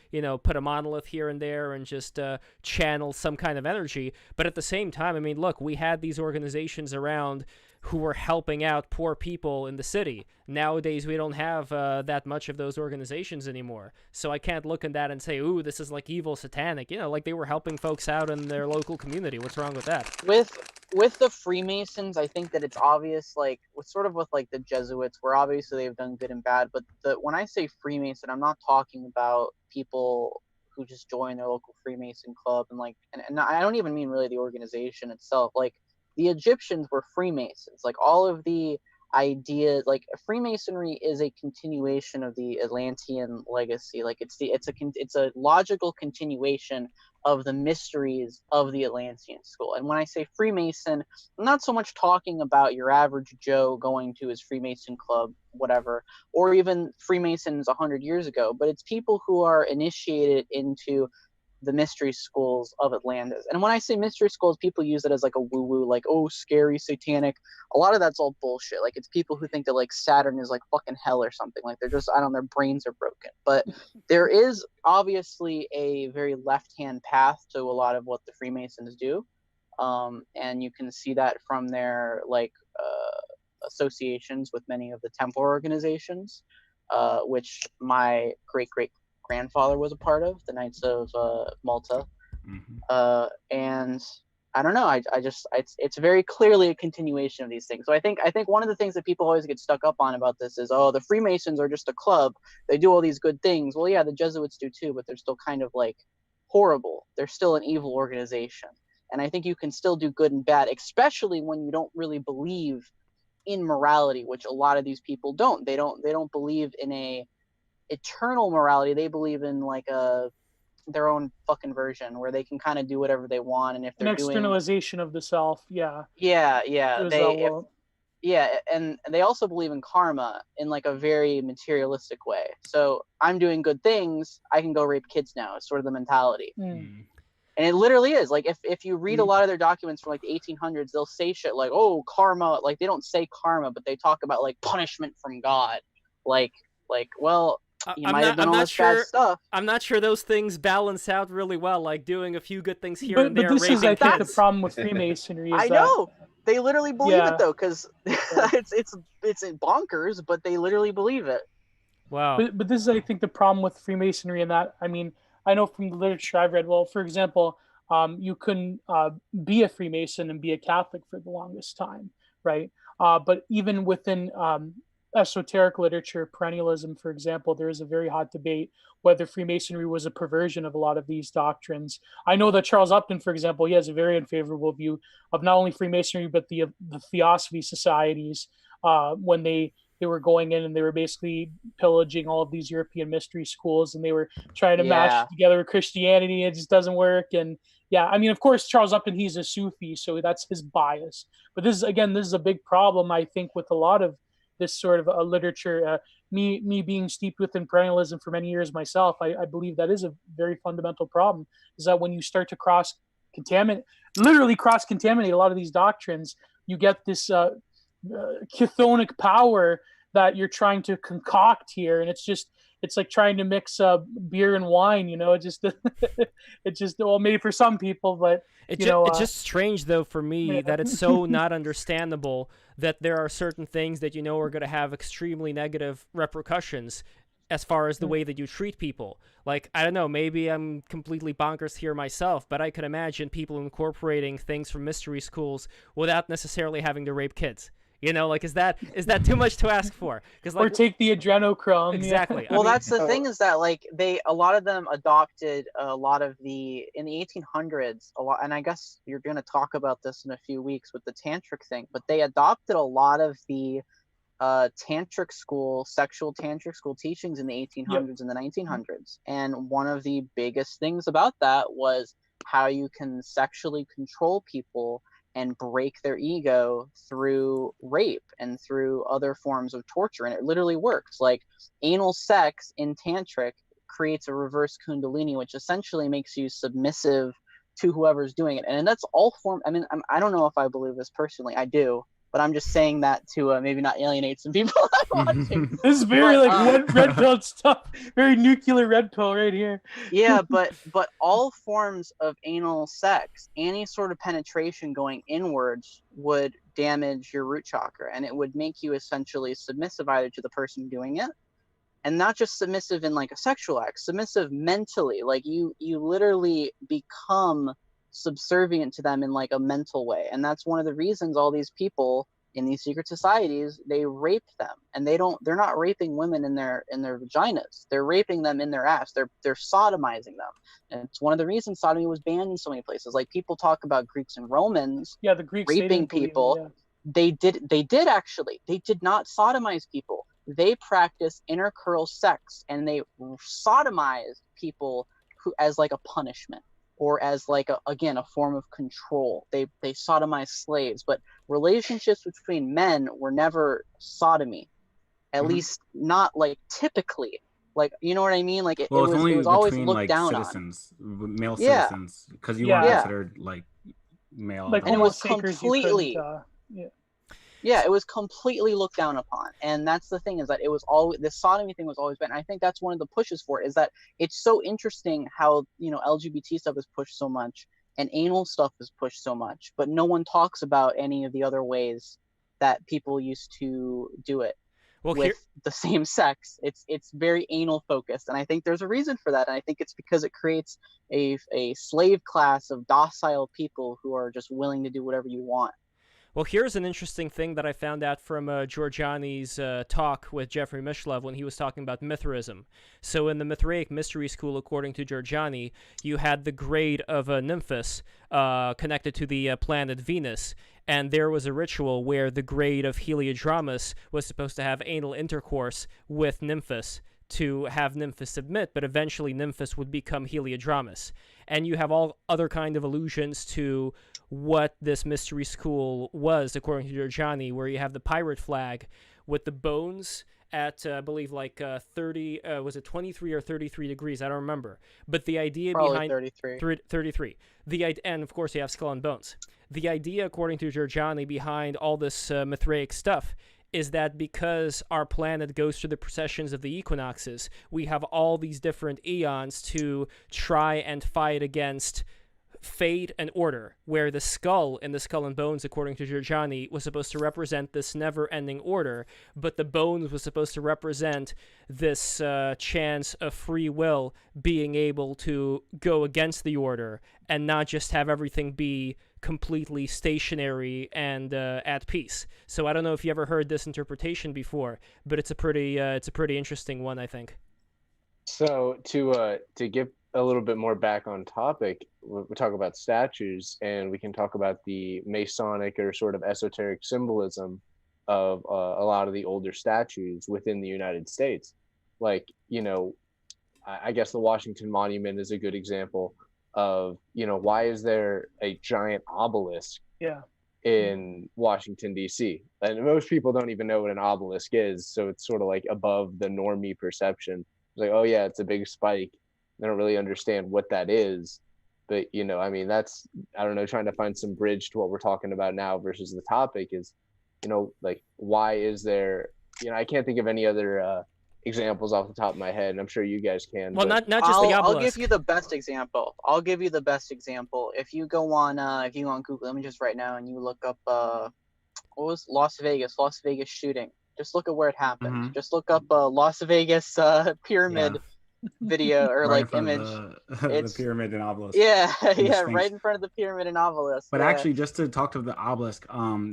[SPEAKER 3] put a monolith here and there and just channel some kind of energy. But at the same time, I mean, look, we had these organizations around who were helping out poor people in the city. Nowadays, we don't have that much of those organizations anymore. So I can't look at that and say, ooh, this is like evil satanic. You know, like they were helping folks out in their local community. What's wrong with that?
[SPEAKER 6] With the Freemasons, I think that it's obvious, like, with like the Jesuits, where obviously they've done good and bad. But when I say Freemason, I'm not talking about people who just join their local Freemason club. And I don't even mean really the organization itself. Like, the Egyptians were Freemasons. Like, all of the ideas, like, Freemasonry is a continuation of the Atlantean legacy. Like, it's a logical continuation of the mysteries of the Atlantean school. And when I say Freemason, I'm not so much talking about your average Joe going to his Freemason club, whatever, or even Freemasons 100 years ago, but it's people who are initiated into the mystery schools of Atlantis. And when I say mystery schools, people use it as like a woo-woo, like, oh, scary, satanic. A lot of that's all bullshit. Like, it's people who think that like Saturn is like fucking hell or something. Like, they're just, I don't know, their brains are broken. But there is obviously a very left-hand path to a lot of what the Freemasons do. And you can see that from their like associations with many of the Templar organizations, which my great-great-grandfather was a part of, the Knights of Malta. And I don't know, it's very clearly a continuation of these things. So I think one of the things that people always get stuck up on about this is, oh, the Freemasons are just a club, they do all these good things. Well, yeah, the Jesuits do too, but they're still kind of like horrible. They're still an evil organization. And I think you can still do good and bad, especially when you don't really believe in morality, which a lot of these people don't. They don't believe in a eternal morality. They believe in like their own fucking version where they can kind of do whatever they want, and if they're
[SPEAKER 1] externalization of the self, and
[SPEAKER 6] they also believe in karma in like a very materialistic way. So I'm doing good things, I can go rape kids now. It's sort of the mentality. And it literally is. Like, if you read a lot of their documents from like the 1800s, they'll say shit like, oh, karma. Like, they don't say karma, but they talk about like punishment from God. Like, well, you might have done all this bad stuff.
[SPEAKER 3] I'm not sure those things balance out really well, like doing a few good things here and there.
[SPEAKER 1] But this is, I think, the problem with Freemasonry.
[SPEAKER 6] I know. They literally believe it, though, because it's bonkers, but they literally believe it.
[SPEAKER 3] Wow.
[SPEAKER 1] But this is, I think, the problem with Freemasonry, and that, I mean, I know from the literature I've read, well, for example, you couldn't be a Freemason and be a Catholic for the longest time, right? But even within esoteric literature, perennialism, for example, there is a very hot debate whether Freemasonry was a perversion of a lot of these doctrines. I know that Charles Upton, for example, he has a very unfavorable view of not only Freemasonry, but the Theosophy societies when they were going in and they were basically pillaging all of these European mystery schools, and they were trying to match it together with Christianity. It just doesn't work. And I mean, of course, Charles Upton, he's a Sufi, so that's his bias. But this is a big problem, I think, with a lot of this sort of literature. Me being steeped within perennialism for many years myself, I believe that is a very fundamental problem, is that when you start to cross-contaminate a lot of these doctrines, you get this chthonic power that you're trying to concoct here, and it's like trying to mix beer and wine. It just well, maybe for some people, but
[SPEAKER 3] It's
[SPEAKER 1] it's
[SPEAKER 3] just strange though for me that it's so not understandable that there are certain things that are going to have extremely negative repercussions as far as the way that you treat people. Like, I don't know, maybe I'm completely bonkers here myself, but I could imagine people incorporating things from mystery schools without necessarily having to rape kids. Like, is that too much to ask for?
[SPEAKER 1] Or take the adrenochrome.
[SPEAKER 3] Exactly.
[SPEAKER 6] Well, that's the thing, is that like a lot of them adopted a lot of in the 1800s a lot, and I guess you're going to talk about this in a few weeks with the tantric thing, but they adopted a lot of the sexual tantric school teachings in the 1800s and the 1900s, and one of the biggest things about that was how you can sexually control people and break their ego through rape and through other forms of torture. And it literally works. Like, anal sex in tantric creates a reverse kundalini, which essentially makes you submissive to whoever's doing it. And that's all I don't know if I believe this personally. I do, but I'm just saying that to maybe not alienate some people watching.
[SPEAKER 1] This is very red pill stuff. Very nuclear red pill right here.
[SPEAKER 6] Yeah, but all forms of anal sex, any sort of penetration going inwards, would damage your root chakra, and it would make you essentially submissive either to the person doing it, and not just submissive in like a sexual act, submissive mentally. Like you literally become subservient to them in like a mental way. And that's one of the reasons all these people in these secret societies, they rape them, and they're not raping women in their vaginas. They're raping them in their ass. They're sodomizing them. And it's one of the reasons sodomy was banned in so many places. Like, people talk about Greeks and Romans
[SPEAKER 1] the Greeks
[SPEAKER 6] raping people. They did actually. They did not sodomize people. They practiced intercurrent sex, and they sodomized people as like a punishment, or as like a form of control. They sodomized slaves, but relationships between men were never sodomy, at least not like typically. Like, you know what I mean? Like it was always looked down
[SPEAKER 10] citizens,
[SPEAKER 6] on.
[SPEAKER 10] male citizens, because you weren't considered like male.
[SPEAKER 1] Like,
[SPEAKER 6] and it was completely. Yeah, it was completely looked down upon. And that's the thing, is that it was always, the sodomy thing was always been. I think that's one of the pushes for it, is that it's so interesting how, LGBT stuff is pushed so much and anal stuff is pushed so much, but no one talks about any of the other ways that people used to do it with the same sex. It's very anal focused. And I think there's a reason for that. And I think it's because it creates a slave class of docile people who are just willing to do whatever you want.
[SPEAKER 3] Well, here's an interesting thing that I found out from Giorgiani's talk with Jeffrey Mishlove when he was talking about Mithraism. So in the Mithraic Mystery School, according to Giorgiani, you had the grade of Nymphus connected to the planet Venus, and there was a ritual where the grade of Heliodromus was supposed to have anal intercourse with Nymphus to have Nymphus submit, but eventually Nymphus would become Heliodromus. And you have all other kind of allusions to what this mystery school was, according to Giorgiani, where you have the pirate flag with the bones at, I believe, like 30, was it 23 or 33 degrees? I don't remember. But the idea
[SPEAKER 6] Probably
[SPEAKER 3] behind
[SPEAKER 6] 33.
[SPEAKER 3] And of course you have skull and bones. The idea, according to Giorgiani, behind all this Mithraic stuff is that because our planet goes through the processions of the equinoxes, we have all these different eons to try and fight against fate and order, where the skull in the Skull and Bones, according to Giorgiani, was supposed to represent this never-ending order, but the bones was supposed to represent this chance of free will being able to go against the order and not just have everything be completely stationary and at peace. So I don't know if you ever heard this interpretation before, but it's a pretty interesting one, I think.
[SPEAKER 4] So to get a little bit more back on topic, we talk about statues, and we can talk about the Masonic or sort of esoteric symbolism of a lot of the older statues within the United States. Like, I guess the Washington Monument is a good example of, why is there a giant obelisk in Washington, D.C.? And most people don't even know what an obelisk is, so it's sort of like above the normie perception. It's like, oh yeah, it's a big spike. They don't really understand what that is. But, that's, I don't know, trying to find some bridge to what we're talking about now versus the topic is, like, why is there you know, I can't think of any other examples off the top of my head, and I'm sure you guys can.
[SPEAKER 3] Well,
[SPEAKER 4] but
[SPEAKER 3] not just the obelisk.
[SPEAKER 6] I'll give you the best example. If you go on Google Images right now and you look up what was Las Vegas shooting. Just look at where it happened.
[SPEAKER 10] Mhm.
[SPEAKER 6] Just look up Las Vegas pyramid video or
[SPEAKER 10] Right in
[SPEAKER 6] like
[SPEAKER 10] front
[SPEAKER 6] image.
[SPEAKER 10] of the
[SPEAKER 6] It's
[SPEAKER 10] pyramid and obelisk.
[SPEAKER 6] yeah,
[SPEAKER 10] and the
[SPEAKER 6] yeah,
[SPEAKER 10] Sphinx.
[SPEAKER 6] right in front of the pyramid and obelisk.
[SPEAKER 10] But
[SPEAKER 6] yeah.
[SPEAKER 10] actually, just to talk to the obelisk,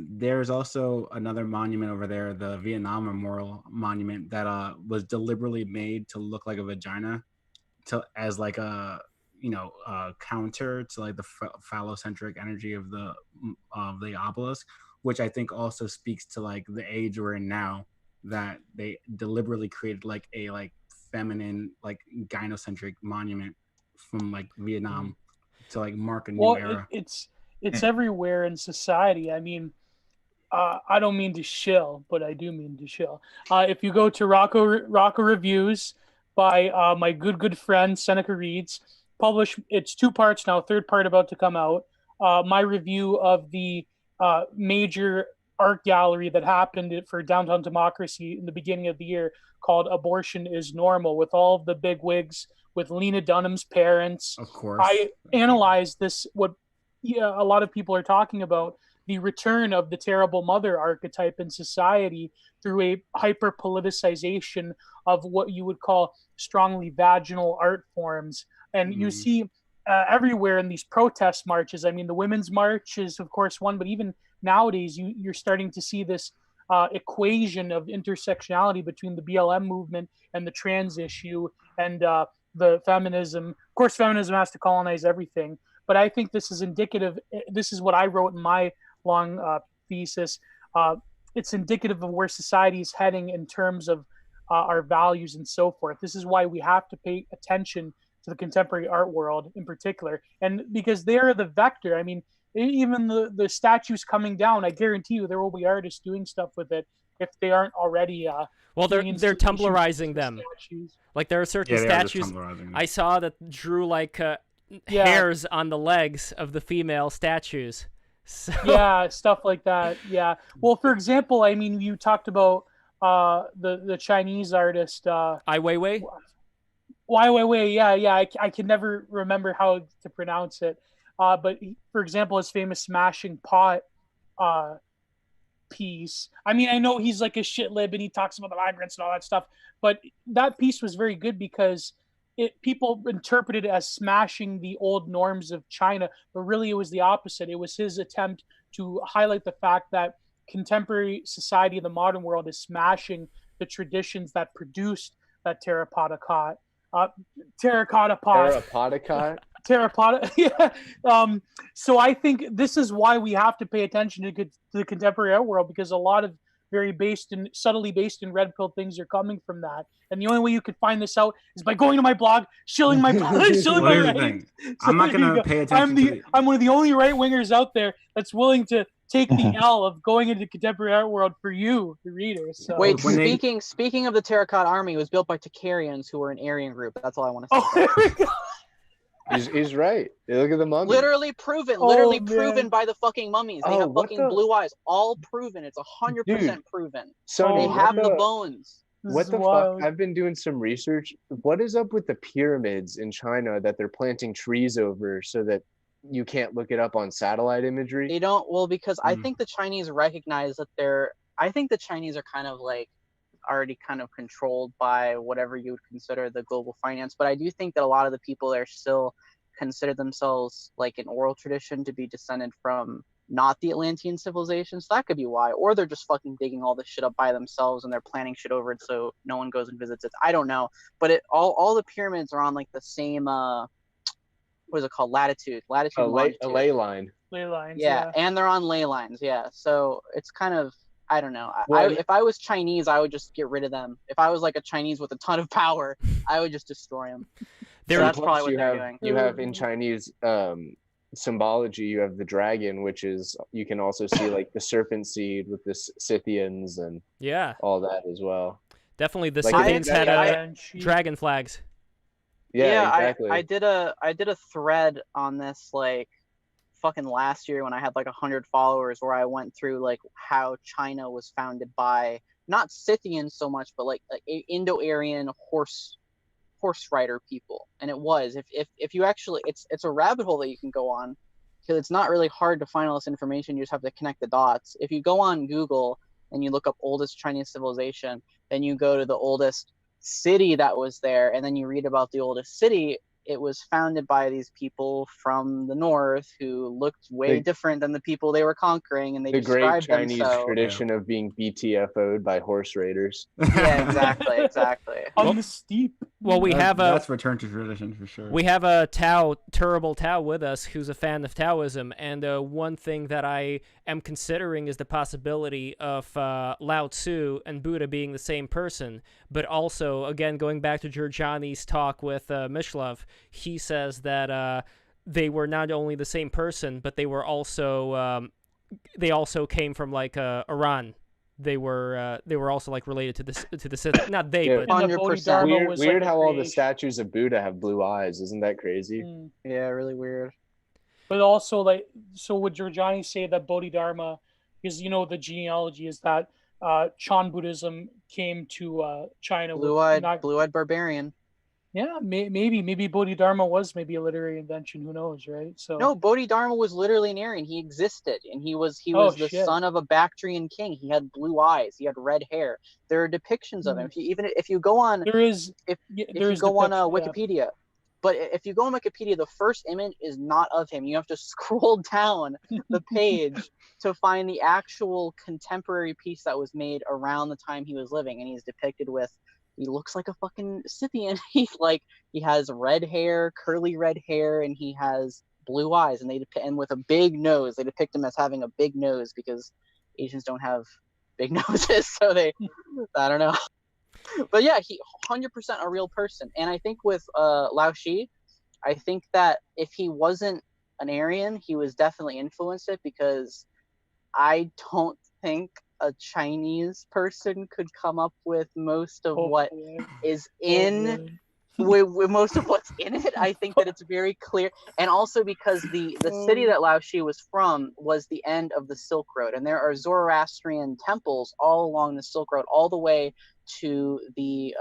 [SPEAKER 10] there's also another monument over there, the Vietnam Memorial Monument, that was deliberately made to look like a vagina, as like a counter to like the phallocentric energy of the obelisk, which I think also speaks to like the age we're in now, that they deliberately created like a feminine, like gynocentric monument from like Vietnam to like mark a new era.
[SPEAKER 1] It's everywhere in society. I mean, I don't mean to shill, but I do mean to shill. If you go to Rocco Reviews by my good friend Seneca Reeds, published, it's 2 parts now, 3rd part about to come out. My review of the major art gallery that happened for Downtown Democracy in the beginning of the year, called Abortion is Normal, with all of the big wigs, with Lena Dunham's parents.
[SPEAKER 10] Of course.
[SPEAKER 1] I analyzed this, what a lot of people are talking about, the return of the terrible mother archetype in society through a hyper politicization of what you would call strongly vaginal art forms. And you see everywhere in these protest marches. I mean, the Women's March is, of course, one, but even nowadays, you're starting to see this equation of intersectionality between the BLM movement and the trans issue and the feminism. Of course, feminism has to colonize everything, but I think this is indicative. This is what I wrote in my long thesis. It's indicative of where society is heading in terms of our values and so forth. This is why we have to pay attention to the contemporary art world in particular, and because they're the vector. I mean, even the statues coming down, I guarantee you there will be artists doing stuff with it if they aren't already.
[SPEAKER 3] Well, they're Tumblrizing them.
[SPEAKER 1] Statues.
[SPEAKER 3] Like there are certain statues I saw that drew like hairs on the legs of the female statues. So... Yeah,
[SPEAKER 1] stuff like that. Yeah. Well, for example, I mean, you talked about the Chinese artist
[SPEAKER 3] Ai Weiwei.
[SPEAKER 1] Weiwei. Yeah. I can never remember how to pronounce it. But for example, his famous Smashing Pot piece. I mean, I know he's like a shit lib and he talks about the migrants and all that stuff, but that piece was very good because people interpreted it as smashing the old norms of China, but really it was the opposite. It was his attempt to highlight the fact that contemporary society in the modern world is smashing the traditions that produced that terracotta pot. Yeah. So I think this is why we have to pay attention to the contemporary art world, because a lot of subtly based in red pill things are coming from that. And the only way you could find this out is by going to my blog, shilling my writings.
[SPEAKER 10] I'm not going to pay attention.
[SPEAKER 1] I'm one of the only right wingers out there that's willing to take the L of going into the contemporary art world for you, the readers. So.
[SPEAKER 6] Wait, speaking of the Terracotta Army, it was built by Takarians, who were an Aryan group. That's all I want to say.
[SPEAKER 1] Oh, there we go.
[SPEAKER 4] He's right. Look at the mummy.
[SPEAKER 6] Literally proven by the fucking mummies. They have fucking blue eyes. All proven. It's 100% proven.
[SPEAKER 4] So
[SPEAKER 6] they have the bones.
[SPEAKER 4] What the fuck? I've been doing some research. What is up with the pyramids in China that they're planting trees over so that you can't look it up on satellite imagery?
[SPEAKER 6] They don't. Well, because I think the Chinese recognize that I think the Chinese are kind of like already kind of controlled by whatever you would consider the global finance, but I do think that a lot of the people there still consider themselves like an oral tradition to be descended from not the Atlantean civilization, so that could be why. Or they're just fucking digging all this shit up by themselves and they're planning shit over it so no one goes and visits it. I don't know, but all the pyramids are on like the same what is it called, latitude
[SPEAKER 4] a ley line.
[SPEAKER 1] Ley lines,
[SPEAKER 6] yeah, and they're on ley lines, yeah, so it's kind of, I don't know. If I was Chinese, I would just get rid of them. If I was like a Chinese with a ton of power, I would just destroy them. So that's probably what they're doing.
[SPEAKER 4] You have in Chinese symbology, you have the dragon, which is, you can also see like the serpent seed with the Scythians and all that as well.
[SPEAKER 3] Definitely the Scythians had dragon flags.
[SPEAKER 4] Yeah, exactly.
[SPEAKER 6] I did a thread on this like fucking last year when I had like 100 followers, where I went through like how China was founded by not Scythians so much, but like Indo-Aryan horse rider people. And it was, if you actually, it's a rabbit hole that you can go on, because it's not really hard to find all this information. You just have to connect the dots. If you go on Google and you look up oldest Chinese civilization, then you go to the oldest city that was there, and then you read about the oldest city. It was founded by these people from the north who looked way different than the people they were conquering, and they described them
[SPEAKER 4] Chinese
[SPEAKER 6] so.
[SPEAKER 4] tradition of being BTFO'd by horse raiders.
[SPEAKER 6] Yeah, exactly.
[SPEAKER 1] On the steep.
[SPEAKER 3] Well,
[SPEAKER 10] that's return to tradition for sure.
[SPEAKER 3] We have a Terrible Tao with us, who's a fan of Taoism, and one thing that I am considering is the possibility of Lao Tzu and Buddha being the same person. But also, again, going back to Giorgiani's talk with Mishlov, he says that they were not only the same person, but they were also they also came from like Iran. They were also like related to the Sith. Not they, but
[SPEAKER 6] 100%.
[SPEAKER 4] Weird how all the statues of Buddha have blue eyes. Isn't that crazy?
[SPEAKER 6] Yeah, really weird.
[SPEAKER 1] But also, like, so would Giorgiani say that Bodhidharma, because the genealogy is that Chan Buddhism came to China.
[SPEAKER 6] Blue-eyed barbarian.
[SPEAKER 1] Yeah, maybe Bodhidharma was maybe a literary invention. Who knows, right? So
[SPEAKER 6] no, Bodhidharma was literally an Aryan. He existed, and he was the son of a Bactrian king. He had blue eyes. He had red hair. There are depictions of him. If you go on, Wikipedia. But if you go on Wikipedia, the first image is not of him. You have to scroll down the page to find the actual contemporary piece that was made around the time he was living, and he's depicted with. He looks like a fucking Scythian. He has red hair, curly red hair, and he has blue eyes. And with a big nose. They depict him as having a big nose because Asians don't have big noses. So I don't know. But yeah, he 100% a real person. And I think with Lao Shi, I think that if he wasn't an Aryan, he was definitely influenced it, because I don't think a Chinese person could come up with most of what is in with most of what's in it. I think that it's very clear, and also because the city that Lao Shi was from was the end of the Silk Road, and there are Zoroastrian temples all along the Silk Road, all the way to the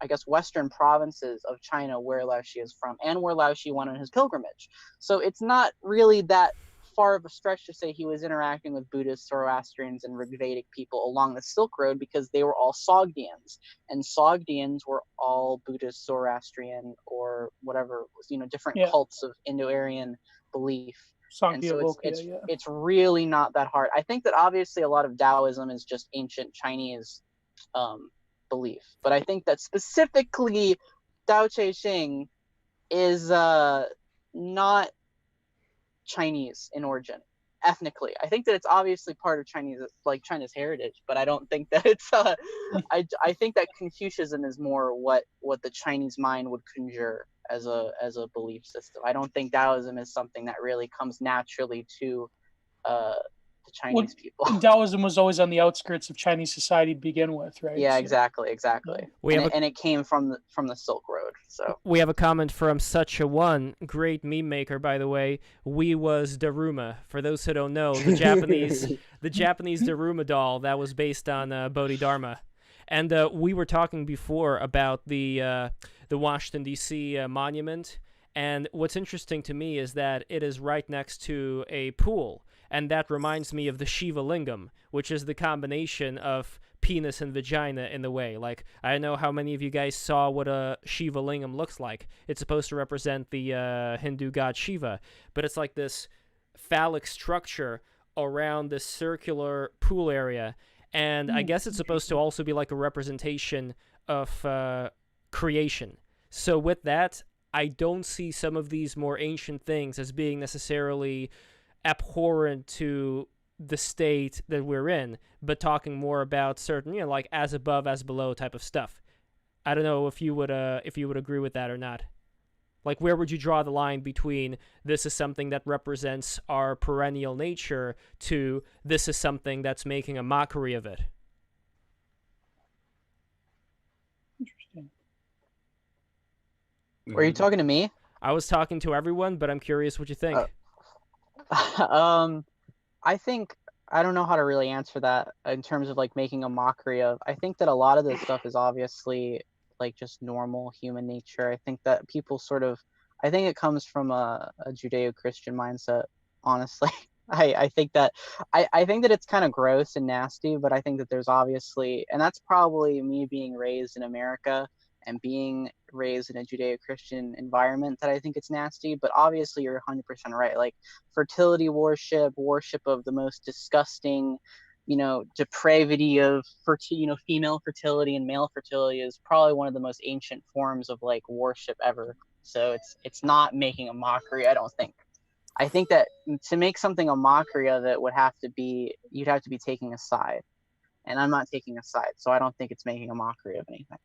[SPEAKER 6] I guess western provinces of China, where Lao Shi is from, and where Lao Shi went on his pilgrimage. So it's not really that far of a stretch to say he was interacting with Buddhists, Zoroastrians, and Rigvedic people along the Silk Road, because they were all Sogdians, and Sogdians were all Buddhist, Zoroastrian, or whatever, different cults of Indo-Aryan belief. And so it's really not that hard. I think that obviously a lot of Taoism is just ancient Chinese belief, but I think that specifically Tao Te Ching is not Chinese in origin ethnically. I think that it's obviously part of China's heritage, but I don't think that it's I think that Confucianism is more what the Chinese mind would conjure as a belief system. I don't think Taoism is something that really comes naturally to the Chinese people.
[SPEAKER 1] Taoism was always on the outskirts of Chinese society to begin with, right?
[SPEAKER 6] Yeah, exactly. And it came from the Silk Road. So
[SPEAKER 3] we have a comment from Such a One, great meme maker, by the way. We was Daruma. For those who don't know, the Japanese Daruma doll that was based on Bodhidharma. And we were talking before about the Washington D.C. monument. And what's interesting to me is that it is right next to a pool. And that reminds me of the Shiva Lingam, which is the combination of penis and vagina in the way. Like, I don't know how many of you guys saw what a Shiva Lingam looks like. It's supposed to represent the Hindu god Shiva, but it's like this phallic structure around this circular pool area. And I guess it's supposed to also be like a representation of creation. So with that, I don't see some of these more ancient things as being necessarily abhorrent to the state that we're in, but talking more about certain, like as above, as below type of stuff. I don't know if you would agree with that or not. Like, where would you draw the line between this is something that represents our perennial nature to this is something that's making a mockery of it?
[SPEAKER 1] Interesting.
[SPEAKER 6] Were you talking to me?
[SPEAKER 3] I was talking to everyone, but I'm curious what you think.
[SPEAKER 6] I think I don't know how to really answer that in terms of like making a mockery of. I think that a lot of this stuff is obviously like just normal human nature. I think that people sort of, I think it comes from a Judeo-Christian mindset, honestly. I think that I think that it's kind of gross and nasty, but I think that there's obviously, and that's probably me being raised in America and being raised in a Judeo-Christian environment, that I think it's nasty. But obviously you're 100% right. Like fertility worship of the most disgusting, depravity of female fertility and male fertility is probably one of the most ancient forms of like worship ever. So it's not making a mockery, I don't think. I think that to make something a mockery of it you'd have to be taking a side. And I'm not taking a side, so I don't think it's making a mockery of anything.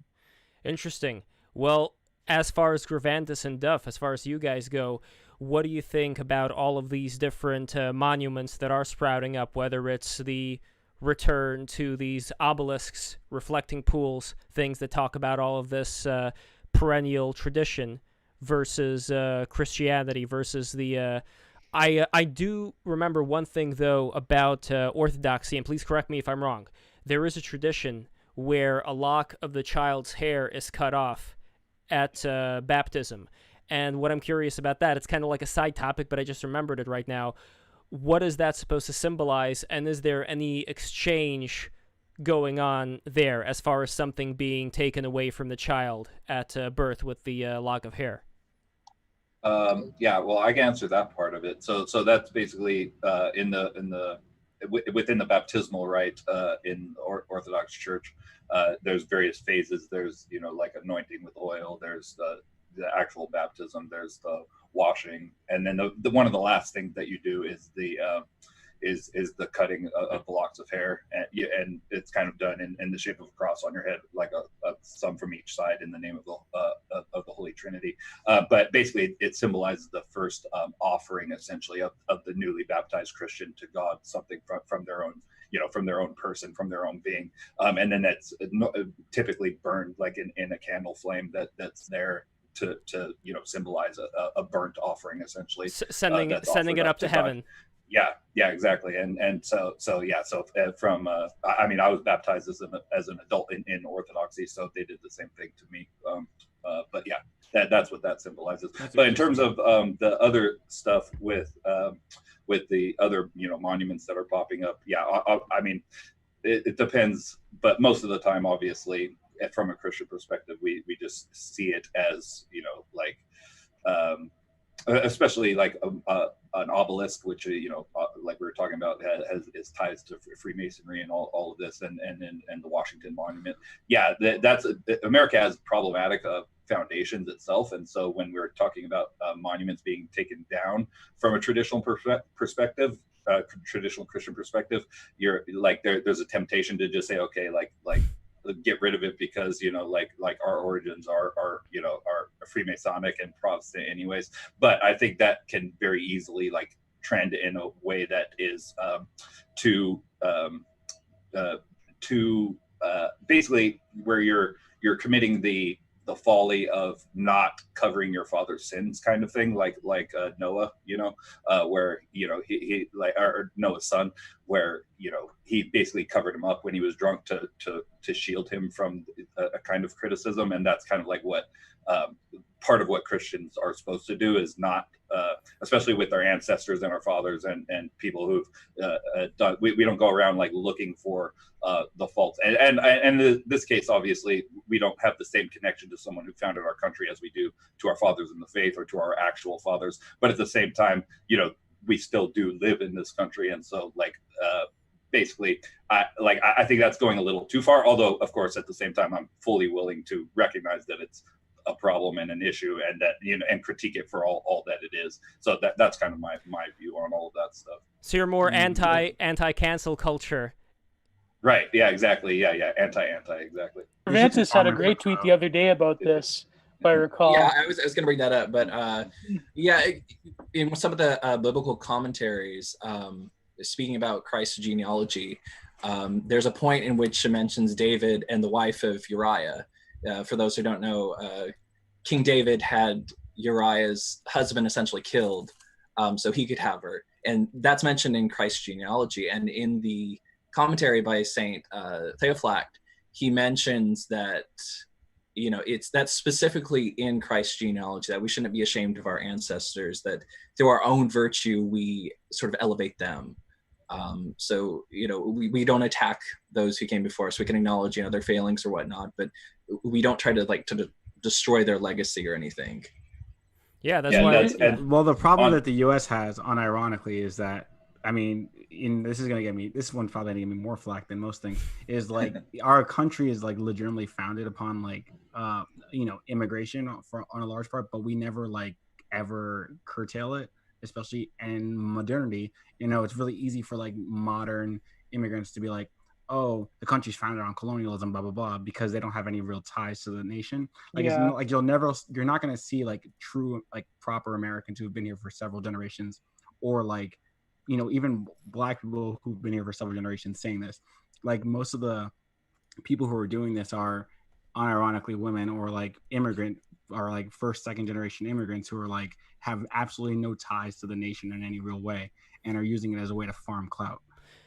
[SPEAKER 3] Interesting. Well, as far as Gravantis and Duff, as far as you guys go, what do you think about all of these different monuments that are sprouting up, whether it's the return to these obelisks, reflecting pools, things that talk about all of this perennial tradition versus Christianity versus the... I do remember one thing, though, about Orthodoxy, and please correct me if I'm wrong. There is a tradition where a lock of the child's hair is cut off at baptism. And what I'm curious about that, it's kind of like a side topic, but I just remembered it right now. What is that supposed to symbolize, and is there any exchange going on there as far as something being taken away from the child at birth with the lock of hair?
[SPEAKER 9] Yeah, well, I can answer that part of it. So that's basically within the baptismal rite in Orthodox Church. There's various phases. There's like anointing with oil. There's the actual baptism. There's the washing, and then the one of the last things that you do is the cutting of the locks of hair, and it's kind of done in the shape of a cross on your head, like some from each side in the name of the Holy Trinity. But basically, it symbolizes the first offering, essentially, of the newly baptized Christian to God, something from their own, from their own person, from their own being, and then that's typically burned like in a candle flame that's there to symbolize a burnt offering, essentially,
[SPEAKER 3] sending it up to heaven.
[SPEAKER 9] Yeah, exactly. And so from I mean, I was baptized as an adult in Orthodoxy, so they did the same thing to me. But yeah, that's what that symbolizes. But in terms of the other stuff with the other monuments that are popping up, yeah, I mean, it depends, but most of the time, obviously, from a Christian perspective, we just see it as like especially like an obelisk, which like we were talking about, has ties to Freemasonry and all of this, and the Washington Monument. Yeah, that's America has problematic foundations itself, and so when we're talking about monuments being taken down from a traditional perspective, traditional Christian perspective, you're like there's a temptation to just say, okay, like get rid of it because like our origins are Freemasonic and Protestant anyways. But I think that can very easily like trend in a way that is to basically where you're committing the folly of not covering your father's sins, kind of thing, like Noah, where he like, or Noah's son, where he basically covered him up when he was drunk to shield him from a kind of criticism. And that's kind of like what part of what Christians are supposed to do, is not especially with our ancestors and our fathers and people who've done, we don't go around like looking for the faults, and in this case, obviously, we don't have the same connection to someone who founded our country as we do to our fathers in the faith or to our actual fathers. But at the same time, we still do live in this country, and so like basically, I think that's going a little too far. Although, of course, at the same time, I'm fully willing to recognize that it's a problem and an issue, and that and critique it for all that it is. So that's kind of my view on all of that stuff.
[SPEAKER 3] So you're more anti-cancel culture.
[SPEAKER 9] Right. Yeah, exactly. Yeah. Anti, exactly.
[SPEAKER 1] Francis had a great tweet the other day about this, if I recall.
[SPEAKER 8] Yeah, I was going to bring that up, but in some of the biblical commentaries, speaking about Christ's genealogy, there's a point in which it mentions David and the wife of Uriah. For those who don't know, King David had Uriah's husband essentially killed so he could have her. And that's mentioned in Christ's genealogy. And in the commentary by Saint Theophylact, he mentions that, that's specifically in Christ's genealogy, that we shouldn't be ashamed of our ancestors, that through our own virtue, we sort of elevate them. So, we don't attack those who came before us. We can acknowledge, their failings or whatnot, but we don't try to destroy their legacy or anything.
[SPEAKER 3] Yeah, that's why.
[SPEAKER 10] Well, the problem that the U.S. has, unironically, is that, this one's probably gonna give me more flack than most things, is like our country is like legitimately founded upon immigration on a large part, but we never ever curtail it, especially in modernity. It's really easy for modern immigrants to be like, oh, the country's founded on colonialism, blah blah blah, because they don't have any real ties to the nation. It's you're not going to see true proper Americans who've been here for several generations, or even Black people who've been here for several generations saying this. Most of the people who are doing this are unironically women, or immigrant, or first, second generation immigrants who are have absolutely no ties to the nation in any real way, and are using it as a way to farm clout.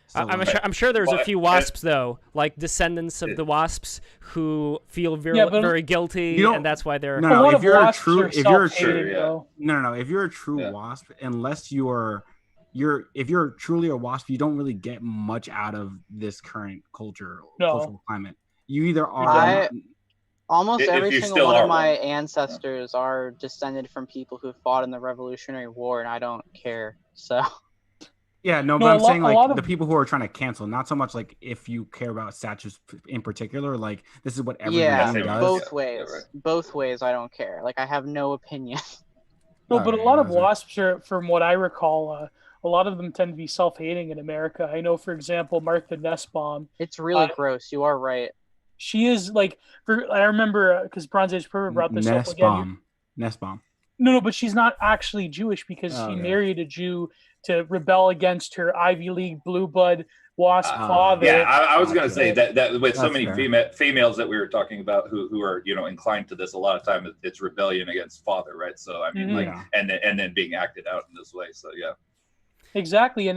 [SPEAKER 10] So,
[SPEAKER 3] I'm sure there's a few WASPs though, descendants of the WASPs, who feel very guilty, and that's why they're.
[SPEAKER 10] No. If you're a true WASP, unless if you're truly a WASP, you don't really get much out of this current cultural climate. You either are.
[SPEAKER 6] Almost every single one of my ancestors are descended from people who fought in the Revolutionary War, and I don't care. So.
[SPEAKER 10] Yeah, but I'm saying the people who are trying to cancel, not so much if you care about statues in particular, this is what everyone does.
[SPEAKER 6] Both ways. Yeah, right. Both ways, I don't care. I have no opinion.
[SPEAKER 1] No, but a lot of WASPs are, from what I recall, a lot of them tend to be self-hating in America. I know, for example, Martha Nussbaum.
[SPEAKER 6] It's really gross. You are right.
[SPEAKER 1] She is I remember because Bronze Age Pervert brought this up again.
[SPEAKER 10] Nussbaum.
[SPEAKER 1] No, but she's not actually Jewish, because she married a Jew to rebel against her Ivy League blue blood WASP father.
[SPEAKER 9] Yeah, I was going to say that with so many females that we were talking about who are inclined to this, a lot of time it's rebellion against father, right? So I mean, and then being acted out in this way. So yeah,
[SPEAKER 1] exactly.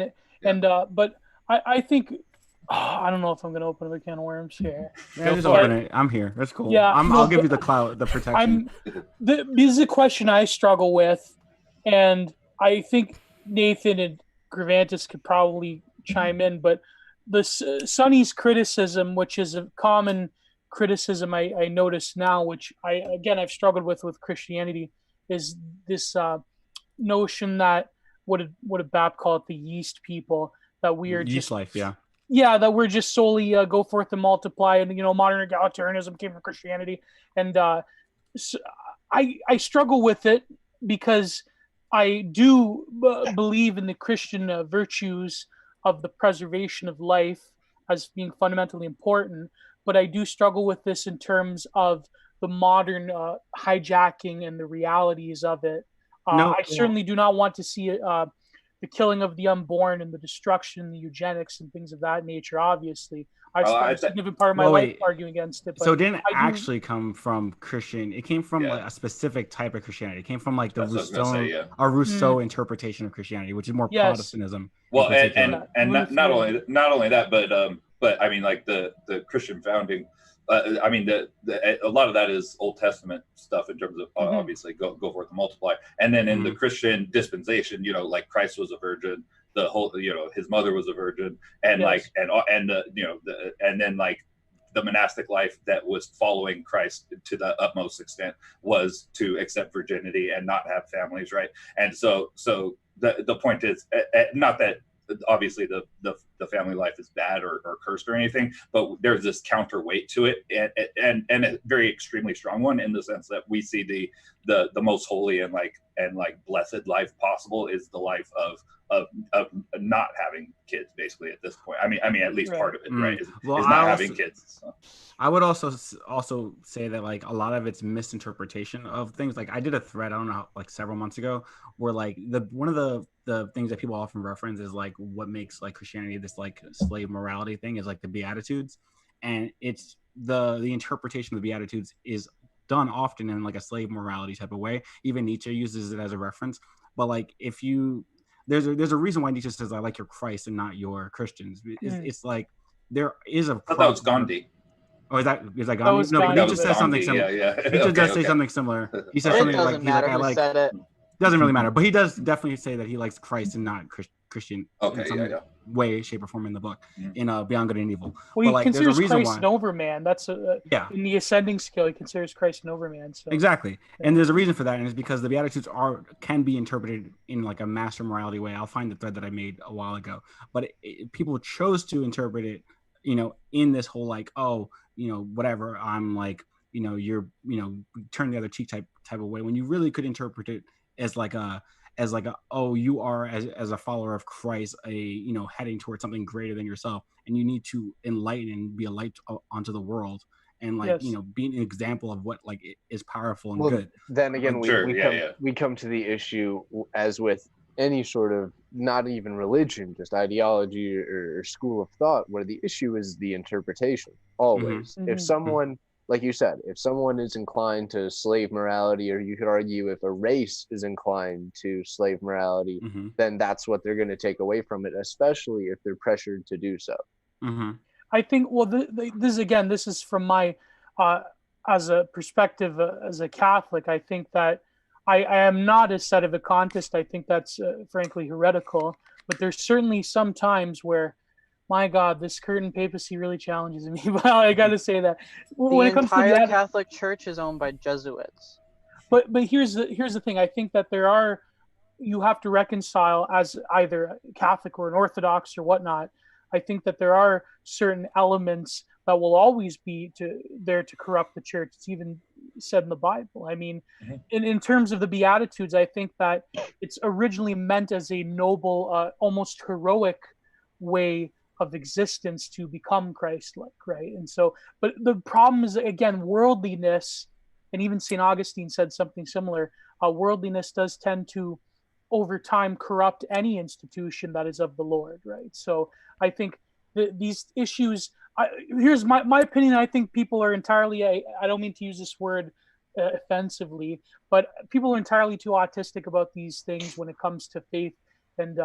[SPEAKER 1] But I think. I don't know if I'm going to open up a can of worms here.
[SPEAKER 10] Yeah, just open it. I'm here. That's cool. Yeah, I'll give you the clout, the protection.
[SPEAKER 1] This is a question I struggle with, and I think Nathan and Gravantis could probably chime in. But the Sonny's criticism, which is a common criticism I notice now, which I've struggled with Christianity, is this notion that what did Bap call it, the yeast people, that we are
[SPEAKER 10] yeast life, yeah.
[SPEAKER 1] Yeah, that we're just solely go forth and multiply, and modern egalitarianism came from Christianity, and so I struggle with it, because I do believe in the Christian virtues of the preservation of life as being fundamentally important, but I do struggle with this in terms of the modern hijacking and the realities of it. I certainly do not want to see the killing of the unborn and the destruction, the eugenics and things of that nature. Obviously, I've spent a significant part of my life arguing against it. But
[SPEAKER 10] so it didn't actually come from Christian. It came from a specific type of Christianity. It came from the Rousseau interpretation of Christianity, which is more Protestantism.
[SPEAKER 9] Well, and not only that, but I mean, the Christian founding. I mean, a lot of that is Old Testament stuff in terms of obviously go forth and multiply, and then in the Christian dispensation, Christ was a virgin, the whole his mother was a virgin, and the monastic life that was following Christ to the utmost extent was to accept virginity and not have families, right? And so the point is not that. Obviously the family life is bad or cursed or anything, but there's this counterweight to it, and a very extremely strong one, in the sense that we see the most holy and blessed life possible is the life of not having kids, basically, at this point. I mean at least part of it, right, is not having kids. So.
[SPEAKER 10] I would also say that a lot of it's misinterpretation of things. I did a thread, I don't know, several months ago, where one of the things that people often reference is what makes Christianity this slave morality thing is the Beatitudes, and it's the interpretation of the Beatitudes is done often in a slave morality type of way. Even Nietzsche uses it as a reference. But like if you there's a reason why Nietzsche says I like your Christ and not your Christians. It's like there is a
[SPEAKER 9] I thought that was Gandhi.
[SPEAKER 10] Oh, is that Gandhi?
[SPEAKER 1] was
[SPEAKER 10] No, but
[SPEAKER 1] Gandhi.
[SPEAKER 10] Nietzsche says something similar.
[SPEAKER 9] Yeah.
[SPEAKER 10] Nietzsche does say something similar. He says
[SPEAKER 6] It
[SPEAKER 10] something like
[SPEAKER 6] doesn't matter who said it.
[SPEAKER 10] doesn't really matter, but he does definitely say that he likes Christ and not Christian
[SPEAKER 9] Okay,
[SPEAKER 10] in some way, shape, or form in the book in Beyond Good and Evil.
[SPEAKER 1] Well, he
[SPEAKER 10] but like,
[SPEAKER 1] considers
[SPEAKER 10] there's a reason
[SPEAKER 1] Christ
[SPEAKER 10] why.
[SPEAKER 1] an overman. That's in the ascending scale. He considers Christ an overman. So.
[SPEAKER 10] Exactly, and there's a reason for that, and it's because the Beatitudes can be interpreted in like a master morality way. I'll find the thread that I made a while ago, but people chose to interpret it, in this whole like, oh, whatever. I'm like, you're, turn the other cheek type of way, when you really could interpret it as like a oh, you are as a follower of Christ, heading towards something greater than yourself, and you need to enlighten and be a light onto the world, and like be an example of what like is powerful and good.
[SPEAKER 4] Then again, we come to the issue as with any sort of, not even religion, just ideology or school of thought, where the issue is the interpretation always. If someone, like you said, if someone is inclined to slave morality, or you could argue if a race is inclined to slave morality, then that's what they're going to take away from it, especially if they're pressured to do so.
[SPEAKER 1] I think, well, this is from my, as a perspective, as a Catholic, I think that I am not a sedevacantist. I think that's frankly heretical, but there's certainly some times where, my God, this curtain papacy really challenges me. But I got to say that when it comes to the
[SPEAKER 6] Catholic Church is owned by Jesuits.
[SPEAKER 1] But here's the thing. I think that you have to reconcile as either Catholic or an Orthodox or whatnot. I think that there are certain elements that will always be there to corrupt the church. It's even said in the Bible. I mean, in terms of the Beatitudes, I think that it's originally meant as a noble, almost heroic way of existence to become Christ-like, right? And so, but the problem is, again, worldliness, and even St. Augustine said something similar. Worldliness does tend to, over time, corrupt any institution that is of the Lord, right? So I think these issues, here's my opinion. I think people are entirely, I don't mean to use this word offensively, but people are entirely too autistic about these things when it comes to faith. And,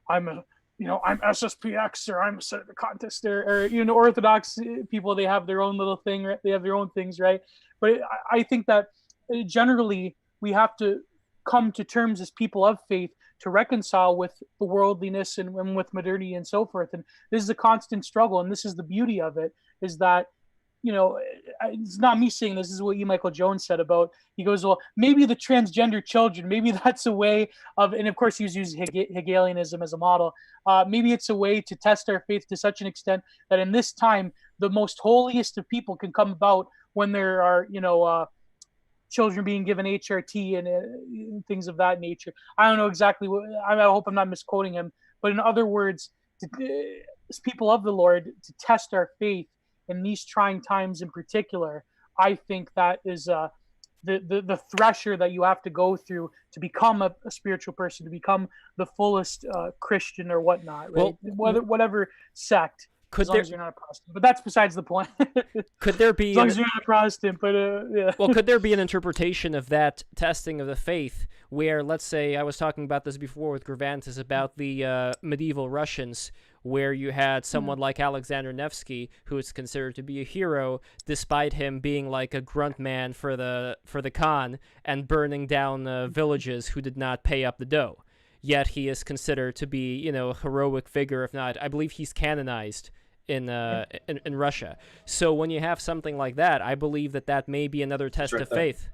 [SPEAKER 1] I'm SSPX, or I'm a sedevacantist, or Orthodox people, they have their own little thing, right? They have their own things, right? But I think that generally we have to come to terms as people of faith to reconcile with the worldliness and with modernity and so forth. And this is a constant struggle, and this is the beauty of it, is that, it's not me saying this is what Michael Jones said about, he goes, well, maybe the transgender children, maybe that's a way of, and of course he was using Hegelianism as a model, maybe it's a way to test our faith to such an extent that in this time, the most holiest of people can come about when there are, children being given HRT and things of that nature. I don't know exactly I hope I'm not misquoting him, but in other words, as people of the Lord, to test our faith in these trying times in particular, I think that is the thresher that you have to go through to become a spiritual person, to become the fullest Christian or whatnot, right? Well, whatever sect, as long as you're not a Protestant. But that's besides the point.
[SPEAKER 3] Could there be,
[SPEAKER 1] as long as you're not a Protestant, but yeah.
[SPEAKER 3] Well, could there be an interpretation of that testing of the faith where, let's say, I was talking about this before with Gravantis about the medieval Russians, where you had someone like Alexander Nevsky, who is considered to be a hero, despite him being like a grunt man for the Khan and burning down villages who did not pay up the dough. Yet he is considered to be, a heroic figure. If not, I believe he's canonized in Russia. So when you have something like that, I believe that may be another test of faith.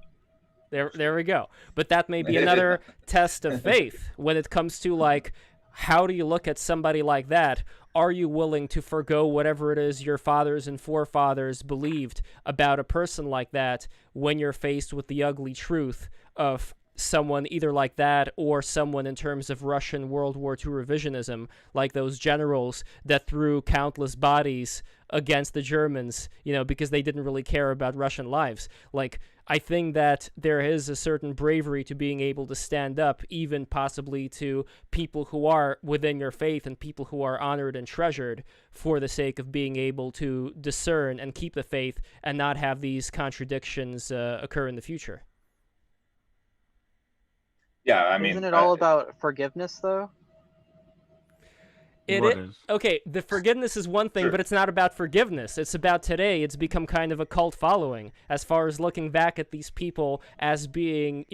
[SPEAKER 3] There we go. But that may be another test of faith when it comes to like, how do you look at somebody like that? Are you willing to forgo whatever it is your fathers and forefathers believed about a person like that when you're faced with the ugly truth of someone either like that or someone in terms of Russian World War II revisionism, like those generals that threw countless bodies against the Germans, because they didn't really care about Russian lives. Like, I think that there is a certain bravery to being able to stand up, even possibly to people who are within your faith and people who are honored and treasured for the sake of being able to discern and keep the faith and not have these contradictions occur in the future.
[SPEAKER 9] Yeah, I mean,
[SPEAKER 6] Isn't it all about forgiveness, though?
[SPEAKER 3] Okay, the forgiveness is one thing,
[SPEAKER 9] Sure.
[SPEAKER 3] but it's not about forgiveness. It's about today. It's become kind of a cult following as far as looking back at these people as being,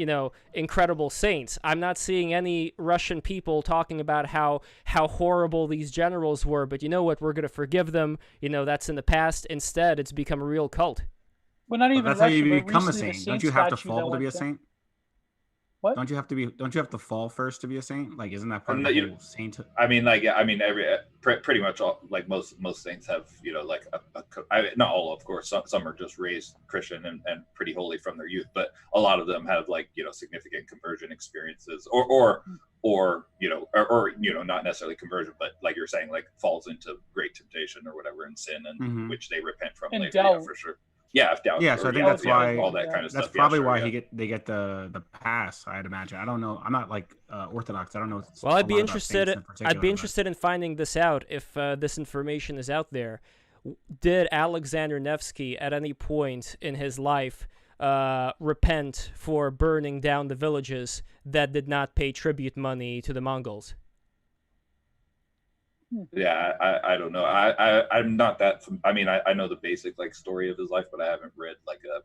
[SPEAKER 3] incredible saints. I'm not seeing any Russian people talking about how horrible these generals were, but you know what? We're going to forgive them. That's in the past. Instead, it's become a real cult.
[SPEAKER 1] Well, not even
[SPEAKER 10] That's
[SPEAKER 1] Russia,
[SPEAKER 10] how you
[SPEAKER 1] but
[SPEAKER 10] become a
[SPEAKER 1] recently the
[SPEAKER 10] saint. Don't you have to
[SPEAKER 1] statue that
[SPEAKER 10] fall to be a
[SPEAKER 1] went down.
[SPEAKER 10] saint?
[SPEAKER 1] What?
[SPEAKER 10] Don't you have to fall first to be a saint? Like, isn't that part of
[SPEAKER 9] No,
[SPEAKER 10] the whole saint?
[SPEAKER 9] I mean, pretty much all, like most saints have, like not all, of course. Some are just raised Christian and pretty holy from their youth, but a lot of them have significant conversion experiences, or not necessarily conversion, but like you're saying, like falls into great temptation or whatever in sin, and which they repent from
[SPEAKER 1] And
[SPEAKER 9] later.
[SPEAKER 1] doubt.
[SPEAKER 9] Yeah, for sure. Yeah, if doubt.
[SPEAKER 10] Yeah, so I think that's why
[SPEAKER 9] all that kind of stuff.
[SPEAKER 10] That's probably
[SPEAKER 9] yeah, sure,
[SPEAKER 10] why
[SPEAKER 9] yeah.
[SPEAKER 10] they get the pass. I'd imagine. I don't know. I'm not like Orthodox. I don't know.
[SPEAKER 3] Well, I'd be
[SPEAKER 10] a lot about saints in particular, but-
[SPEAKER 3] interested in finding this out if this information is out there. Did Alexander Nevsky at any point in his life repent for burning down the villages that did not pay tribute money to the Mongols?
[SPEAKER 9] Yeah, I don't know. I'm not that. I mean, I know the basic story of his life, but I haven't read like a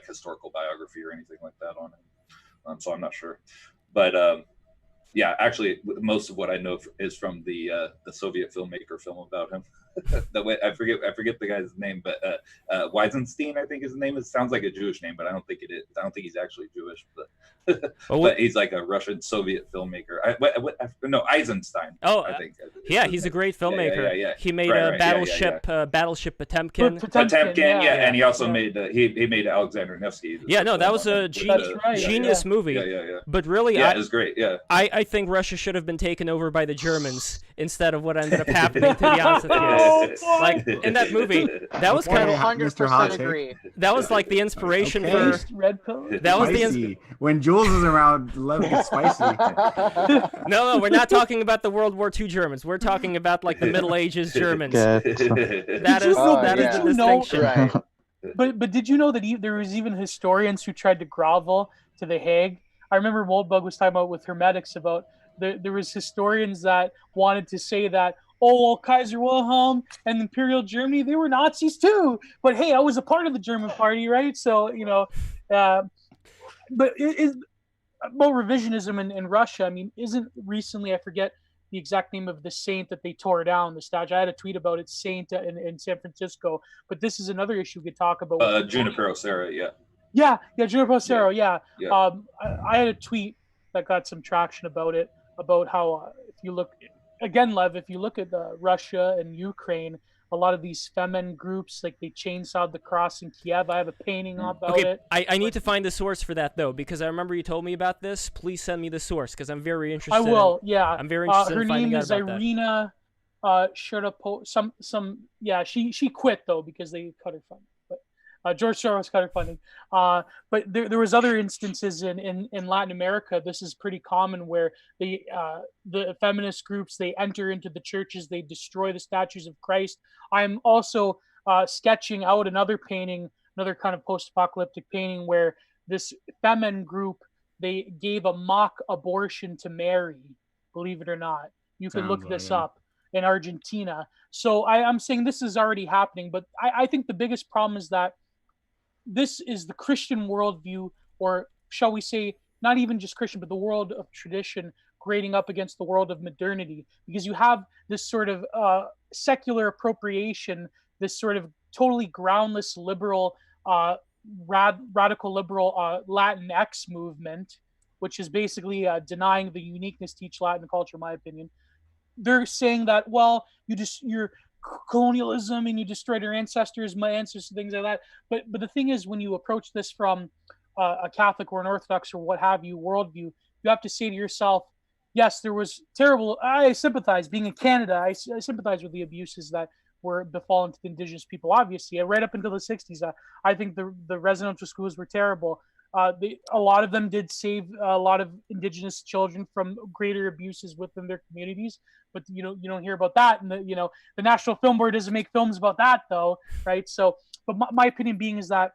[SPEAKER 9] historical biography or anything like that on him. So I'm not sure. But yeah, actually, most of what I know is from the Soviet filmmaker film about him. I forget the guy's name, but Weizenstein, I think his name is. Sounds like a Jewish name, but I don't think it is. I don't think he's actually Jewish, but but he's like a Russian Soviet filmmaker. No, Eisenstein.
[SPEAKER 3] Oh,
[SPEAKER 9] I think.
[SPEAKER 3] Yeah, he's a great filmmaker.
[SPEAKER 9] Yeah.
[SPEAKER 3] He made
[SPEAKER 9] Battleship
[SPEAKER 3] Potemkin.
[SPEAKER 9] Potemkin, and he also made he made Alexander Nevsky.
[SPEAKER 3] Yeah, no, that was a genius movie.
[SPEAKER 9] Yeah.
[SPEAKER 3] But really,
[SPEAKER 9] it was great. Yeah,
[SPEAKER 3] I think Russia should have been taken over by the Germans instead of what ended up happening. To be honest with you, like in that movie, that was kind of
[SPEAKER 6] 100% agree.
[SPEAKER 3] That was like the inspiration for
[SPEAKER 1] Red Pill.
[SPEAKER 3] That was
[SPEAKER 10] spicy. When Jules is around, love gets spicy.
[SPEAKER 3] No, we're not talking about the World War II Germans. We're talking about like the Middle Ages Germans. That is the distinction.
[SPEAKER 6] Right.
[SPEAKER 1] But did you know that there was even historians who tried to grovel to the Hague? I remember Moldbug was talking about with Hermetics about there was historians that wanted to say that, oh, well, Kaiser Wilhelm and Imperial Germany, they were Nazis too. But hey, I was a part of the German party, right? So, but about revisionism in Russia, I mean, isn't recently, I forget the exact name of the saint that they tore down, the statue. I had a tweet about it, saint in San Francisco. But this is another issue we could talk about.
[SPEAKER 9] Junipero Serra, yeah.
[SPEAKER 1] Yeah, Junipero Serra, yeah.
[SPEAKER 9] Yeah.
[SPEAKER 1] I had a tweet that got some traction about it, about how if you look, again, Lev, if you look at Russia and Ukraine, a lot of these feminine groups, like they chainsawed the cross in Kiev. I have a painting about it.
[SPEAKER 3] I need to find the source for that, though, because I remember you told me about this. Please send me the source, because I'm very interested.
[SPEAKER 1] I will, yeah.
[SPEAKER 3] I'm very interested in finding out about that.
[SPEAKER 1] Her name is Irina Sharapo. She quit, though, because they cut her funding. But George Soros cut her funding. But there was other instances in Latin America. This is pretty common where the feminist groups, they enter into the churches, they destroy the statues of Christ. I'm also sketching out another painting, another kind of post-apocalyptic painting where this feminine group, they gave a mock abortion to Mary, believe it or not. You can look this up in Argentina. So I'm saying this is already happening, but I think the biggest problem is that this is the Christian worldview, or shall we say, not even just Christian, but the world of tradition grading up against the world of modernity, because you have this sort of secular appropriation, this sort of totally groundless liberal, radical liberal Latinx movement, which is basically denying the uniqueness to each Latin culture, in my opinion. They're saying that, well, you're colonialism and you destroyed your ancestors, my ancestors, things like that. But the thing is, when you approach this from a Catholic or an Orthodox or what have you worldview, you have to say to yourself, yes, there was terrible. I sympathize. Being in Canada, I sympathize with the abuses that were befallen to the Indigenous people. Obviously, right up until the 60s, I think the residential schools were terrible. A lot of them did save a lot of Indigenous children from greater abuses within their communities, but you don't hear about that. And the National Film Board doesn't make films about that, though, right? So, but my opinion being is that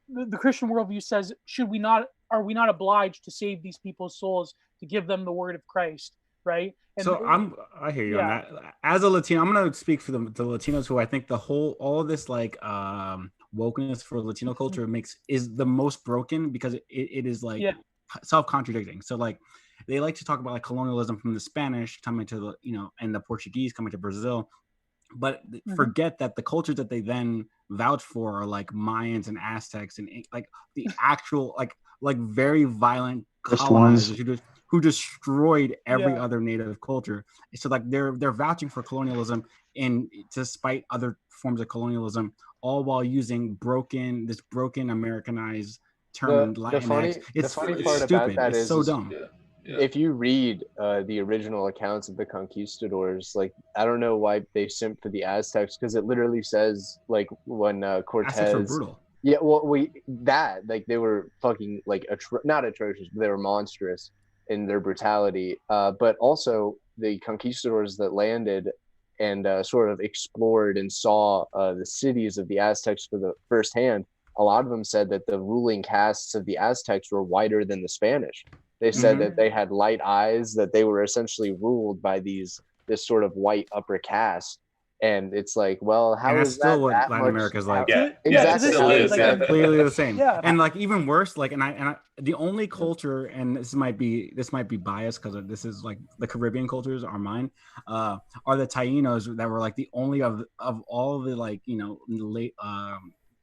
[SPEAKER 1] the Christian worldview says, should we not are we not obliged to save these people's souls, to give them the word of Christ, right? And
[SPEAKER 10] So I hear you on
[SPEAKER 1] yeah.
[SPEAKER 10] that. As a Latino, I'm gonna speak for the Latinos who I think all of this like wokeness for Latino culture is the most broken because it is like
[SPEAKER 1] Yeah.
[SPEAKER 10] self-contradicting. So like they like to talk about like colonialism from the Spanish coming to the and the Portuguese coming to Brazil, but forget that the cultures that they then vouch for are like Mayans and Aztecs and like the actual like very violent colonizers who destroyed every other native culture. So like they're vouching for colonialism and despite other forms of colonialism, all while using broken Americanized term Latinx.
[SPEAKER 4] The funny part
[SPEAKER 10] stupid.
[SPEAKER 4] about that
[SPEAKER 10] it's
[SPEAKER 4] is
[SPEAKER 10] so dumb.
[SPEAKER 4] If you read the original accounts of the conquistadors, like I don't know why they simped for the Aztecs, because it literally says like when Cortez.
[SPEAKER 10] Aztecs were brutal.
[SPEAKER 4] Yeah, well, they were fucking like not atrocious, but they were monstrous in their brutality. But also the conquistadors that landed and sort of explored and saw the cities of the Aztecs for the first hand. A lot of them said that the ruling castes of the Aztecs were whiter than the Spanish. They said that they had light eyes, that they were essentially ruled by this sort of white upper caste. And it's like, well, how is
[SPEAKER 10] still
[SPEAKER 4] that
[SPEAKER 10] what
[SPEAKER 4] that
[SPEAKER 10] Latin
[SPEAKER 4] much,
[SPEAKER 10] America is like?
[SPEAKER 4] Exactly.
[SPEAKER 10] Clearly the same.
[SPEAKER 1] Yeah.
[SPEAKER 10] And like even worse, like the only culture, and this might be biased because this is like the Caribbean cultures are mine, are the Tainos that were like the only of all the like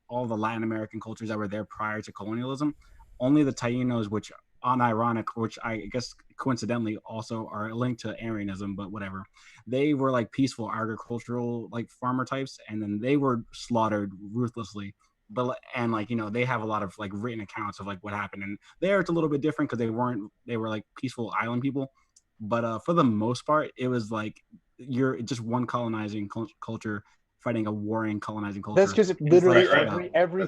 [SPEAKER 10] all the Latin American cultures that were there prior to colonialism. Only the Tainos, which unironic, which I guess coincidentally also are linked to Aryanism, but whatever. They were like peaceful agricultural like farmer types, and then they were slaughtered ruthlessly. But they have a lot of like written accounts of like what happened, and there it's a little bit different because they were like peaceful island people. But for the most part, it was like you're just one colonizing culture fighting a warring colonizing culture.
[SPEAKER 4] That's because literally every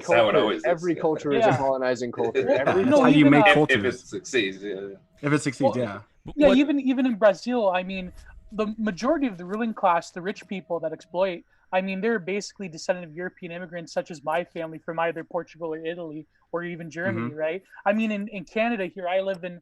[SPEAKER 4] culture is a colonizing culture.
[SPEAKER 10] That's how you make cultures.
[SPEAKER 9] If it succeeds,
[SPEAKER 10] If it succeeds, yeah.
[SPEAKER 1] Yeah, even in Brazil, I mean, the majority of the ruling class, the rich people that exploit, I mean, they're basically descendant of European immigrants, such as my family from either Portugal or Italy or even Germany, right? I mean, in Canada here, I live in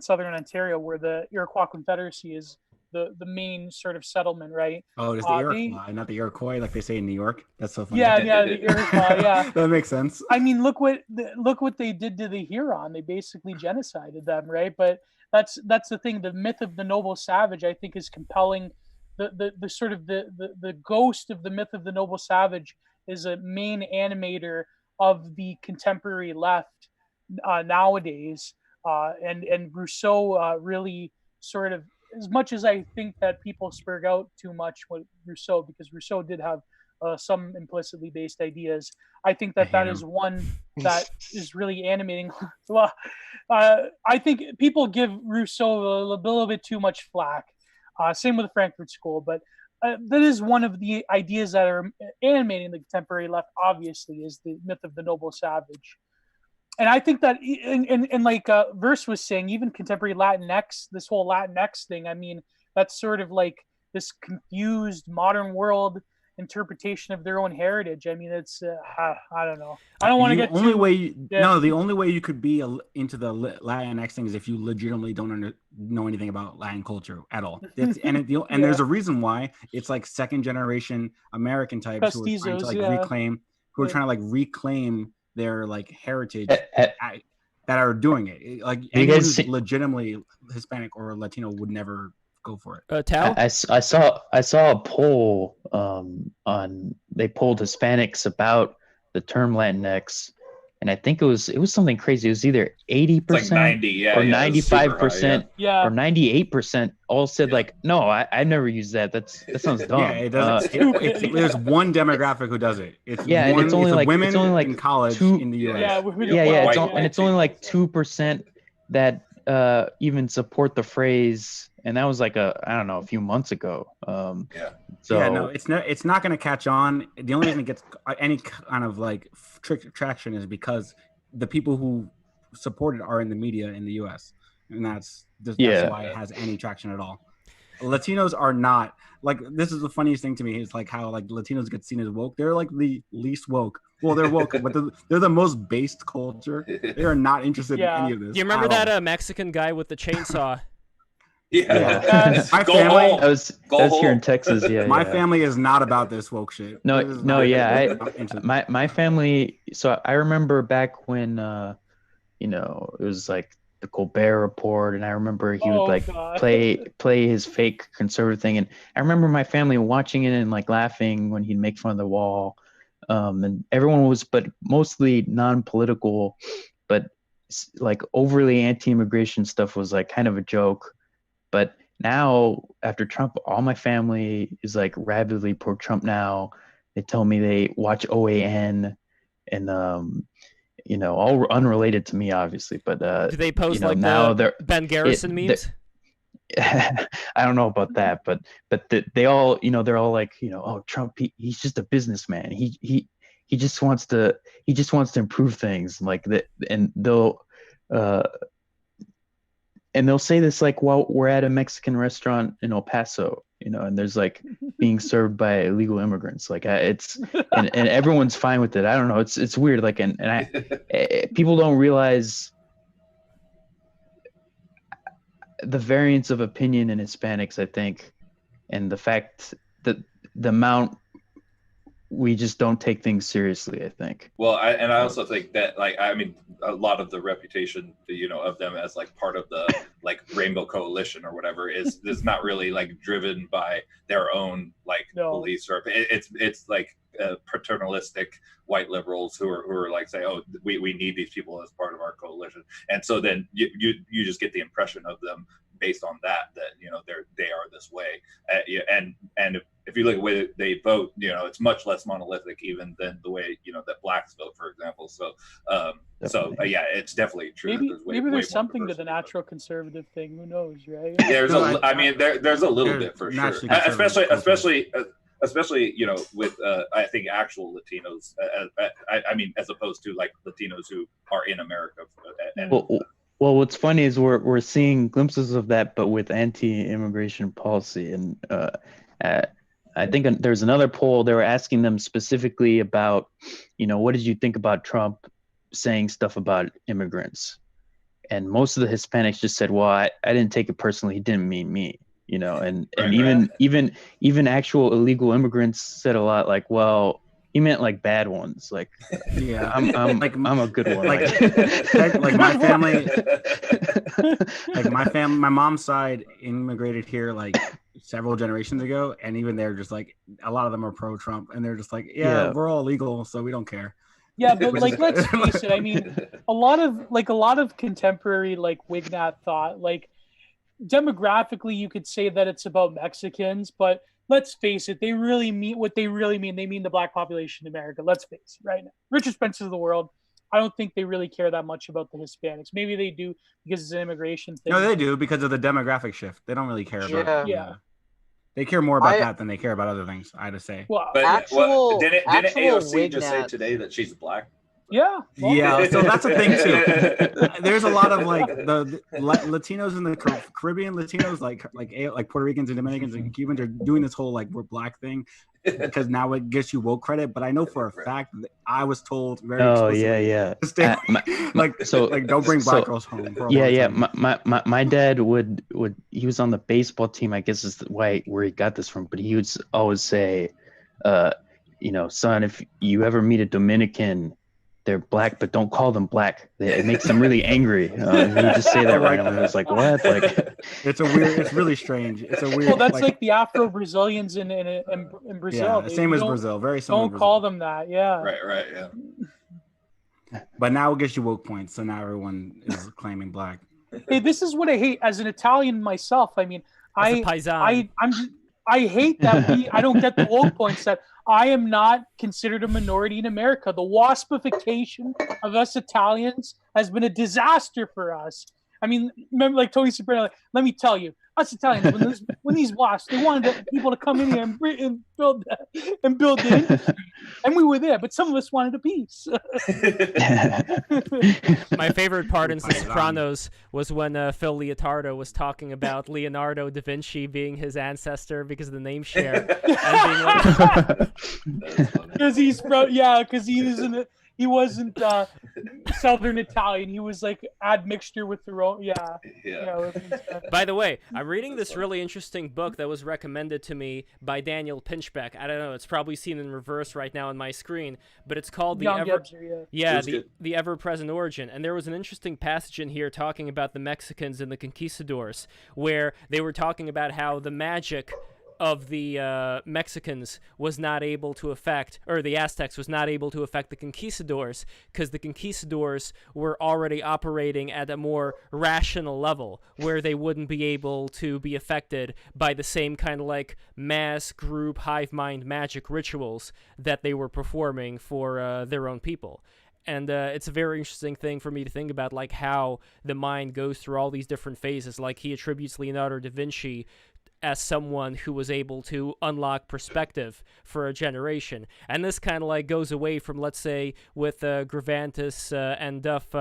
[SPEAKER 1] southern Ontario, where the Iroquois Confederacy is the main sort of settlement, right?
[SPEAKER 10] Oh, it's the Iroquois, not the Iroquois, like they say in New York. That's so funny.
[SPEAKER 1] Yeah, the Iroquois. Yeah,
[SPEAKER 10] that makes sense.
[SPEAKER 1] I mean, look what they did to the Huron. They basically genocided them, right? But that's the thing. The myth of the noble savage, I think, is compelling. The sort of the ghost of the myth of the noble savage is a main animator of the contemporary left nowadays, and Rousseau really sort of, as much as I think that people spurg out too much with Rousseau, because Rousseau did have some implicitly based ideas, I think that is one that is really animating. Well, I think people give Rousseau a little bit too much flack. Same with the Frankfurt School, but that is one of the ideas that are animating the contemporary left, obviously, is the myth of the noble savage. And I think that, and like Verse was saying, even contemporary Latinx, this whole Latinx thing, I mean, that's sort of like this confused modern world interpretation of their own heritage. I mean, it's I don't know. I don't want to get
[SPEAKER 10] the only way you could be into the Latinx thing is if you legitimately don't know anything about Latin culture at all. There's a reason why. It's like second generation American types who are trying to like reclaim their like heritage that are doing it. Like anyone who's legitimately Hispanic or Latino would never go for it.
[SPEAKER 3] Tao?
[SPEAKER 7] I saw a poll on they polled Hispanics about the term Latinx, and I think it was something crazy. It was either 80%
[SPEAKER 9] like 90,
[SPEAKER 7] or 95%
[SPEAKER 1] or
[SPEAKER 7] 98% all said like, no, I never use that. That sounds dumb.
[SPEAKER 10] Yeah, it doesn't. There's one demographic who does it. It's
[SPEAKER 7] only like
[SPEAKER 10] women
[SPEAKER 7] it's only like
[SPEAKER 10] in college in the US.
[SPEAKER 7] It's only like 2% that even support the phrase, and that was like a few months ago.
[SPEAKER 10] It's not going to catch on. The only reason it gets any kind of like traction is because the people who support it are in the media in the US, and that's why it has any traction at all. Latinos are not like, this is the funniest thing to me is like how like Latinos get seen as woke. They're like the least woke Well, they're woke, but they're the most based culture. They are not interested in any of this.
[SPEAKER 3] Do you remember
[SPEAKER 10] at
[SPEAKER 3] that
[SPEAKER 10] all.
[SPEAKER 3] Mexican guy with the chainsaw?
[SPEAKER 9] Yeah.
[SPEAKER 10] My
[SPEAKER 9] Go
[SPEAKER 10] family,
[SPEAKER 9] home.
[SPEAKER 7] That was here in Texas. Yeah,
[SPEAKER 10] my
[SPEAKER 7] yeah.
[SPEAKER 10] family is not about this woke shit.
[SPEAKER 7] No,
[SPEAKER 10] This is
[SPEAKER 7] no,
[SPEAKER 10] not-
[SPEAKER 7] yeah.
[SPEAKER 10] not interested.
[SPEAKER 7] My family. So I remember back when, it was like the Colbert Report, and I remember he would like
[SPEAKER 1] God.
[SPEAKER 7] play his fake conservative thing, and I remember my family watching it and like laughing when he'd make fun of the wall, and everyone was, but mostly non-political, but like overly anti-immigration stuff was like kind of a joke. But now after Trump, all my family is like rabidly pro-Trump now. They tell me they watch OAN and all unrelated to me, obviously. But
[SPEAKER 3] Do they post like
[SPEAKER 7] now
[SPEAKER 3] the Ben Garrison memes?
[SPEAKER 7] I don't know about that, but they all, they're all like, oh, Trump, he's just a businessman. He just wants to improve things like that, and they'll say this like while we're at a Mexican restaurant in El Paso, and there's like being served by illegal immigrants. Like it's and everyone's fine with it. I don't know. It's weird. Like and people don't realize the variance of opinion in Hispanics, I think, and the fact that the amount we just don't take things seriously, I think.
[SPEAKER 9] Well, I also think that, like, I mean, a lot of the reputation, of them as like part of the like Rainbow Coalition or whatever is not really like driven by their own like beliefs, or it's like paternalistic white liberals who are like say, oh, we need these people as part of our coalition, and so then you just get the impression of them based on that they are this way, and if you look at the way they vote, it's much less monolithic even than the way that blacks vote, for example. So yeah, it's definitely true.
[SPEAKER 1] Maybe there's something to the natural conservative thing. Who knows, right?
[SPEAKER 9] There's a little bit for sure, especially with I think actual Latinos. I mean, as opposed to like Latinos who are in America.
[SPEAKER 7] Well, what's funny is we're seeing glimpses of that, but with anti-immigration policy. And I think there's another poll. They were asking them specifically about, what did you think about Trump saying stuff about immigrants? And most of the Hispanics just said, well, I didn't take it personally. He didn't mean me, and even actual illegal immigrants said a lot like, well, he meant like bad ones. Like, yeah, I'm a good one.
[SPEAKER 10] Like my family, my mom's side immigrated here like several generations ago, and even they're just like, a lot of them are pro-Trump, and they're just like, yeah. We're all legal, so we don't care.
[SPEAKER 1] Yeah, but like, let's face it. I mean, a lot of contemporary like Wignat thought, like demographically, you could say that it's about Mexicans, but let's face it, they really mean what they really mean. They mean the black population in America. Let's face it, right now. Richard Spencer's of the world, I don't think they really care that much about the Hispanics. Maybe they do because it's an immigration thing.
[SPEAKER 10] No, they do because of the demographic shift. They don't really care about it.
[SPEAKER 1] Yeah.
[SPEAKER 10] They care more about that than they care about other things, I had to say.
[SPEAKER 1] Well,
[SPEAKER 9] didn't AOC just say today that she's black?
[SPEAKER 1] Yeah. Well,
[SPEAKER 10] yeah, so that's a thing too. There's a lot of like the Latinos in the Caribbean, Latinos like Puerto Ricans and Dominicans and Cubans are doing this whole like we're black thing because now it gets you woke credit. But I know for a fact that I was told very explicitly, don't bring black girls home.
[SPEAKER 7] My dad would he was on the baseball team. I guess is where he got this from. But he would always say, son, if you ever meet a Dominican, they're black, but don't call them black. It makes them really angry. He would just say that right. And I was like, what? Like,
[SPEAKER 10] it's really strange. It's a weird.
[SPEAKER 1] Well, that's like the Afro-Brazilians in Brazil.
[SPEAKER 10] Yeah, same as Brazil. Very similar.
[SPEAKER 1] Don't call them that. Yeah.
[SPEAKER 9] Right. Yeah.
[SPEAKER 10] But now it gets you woke points, so now everyone is claiming black.
[SPEAKER 1] Hey, this is what I hate as an Italian myself. I mean, I hate that I don't get the woke points that I am not considered a minority in America. The waspification of us Italians has been a disaster for us. I mean, remember, like Tony Soprano, let me tell you, us Italians, when these wasps, they wanted people to come in here and build the industry, and we were there, but some of us wanted a piece.
[SPEAKER 3] My favorite part in The Sopranos was when Phil Leotardo was talking about Leonardo da Vinci being his ancestor because of the name share, and being like,
[SPEAKER 1] because he wasn't Southern Italian. He was like admixture with the Rome. Yeah.
[SPEAKER 3] By the way, I'm reading this really interesting book that was recommended to me by Daniel Pinchbeck. I don't know, it's probably seen in reverse right now on my screen, but it's called The Ever-Present Origin. And there was an interesting passage in here talking about the Mexicans and the conquistadors, where they were talking about how the magic of the Mexicans was not able to affect, or the Aztecs was not able to affect the conquistadors, because the conquistadors were already operating at a more rational level, where they wouldn't be able to be affected by the same kind of like mass group hive mind magic rituals that they were performing for their own people. And it's a very interesting thing for me to think about, like how the mind goes through all these different phases. Like he attributes Leonardo da Vinci as someone who was able to unlock perspective for a generation. And this kind of like goes away from, let's say, with Gravantus and Duff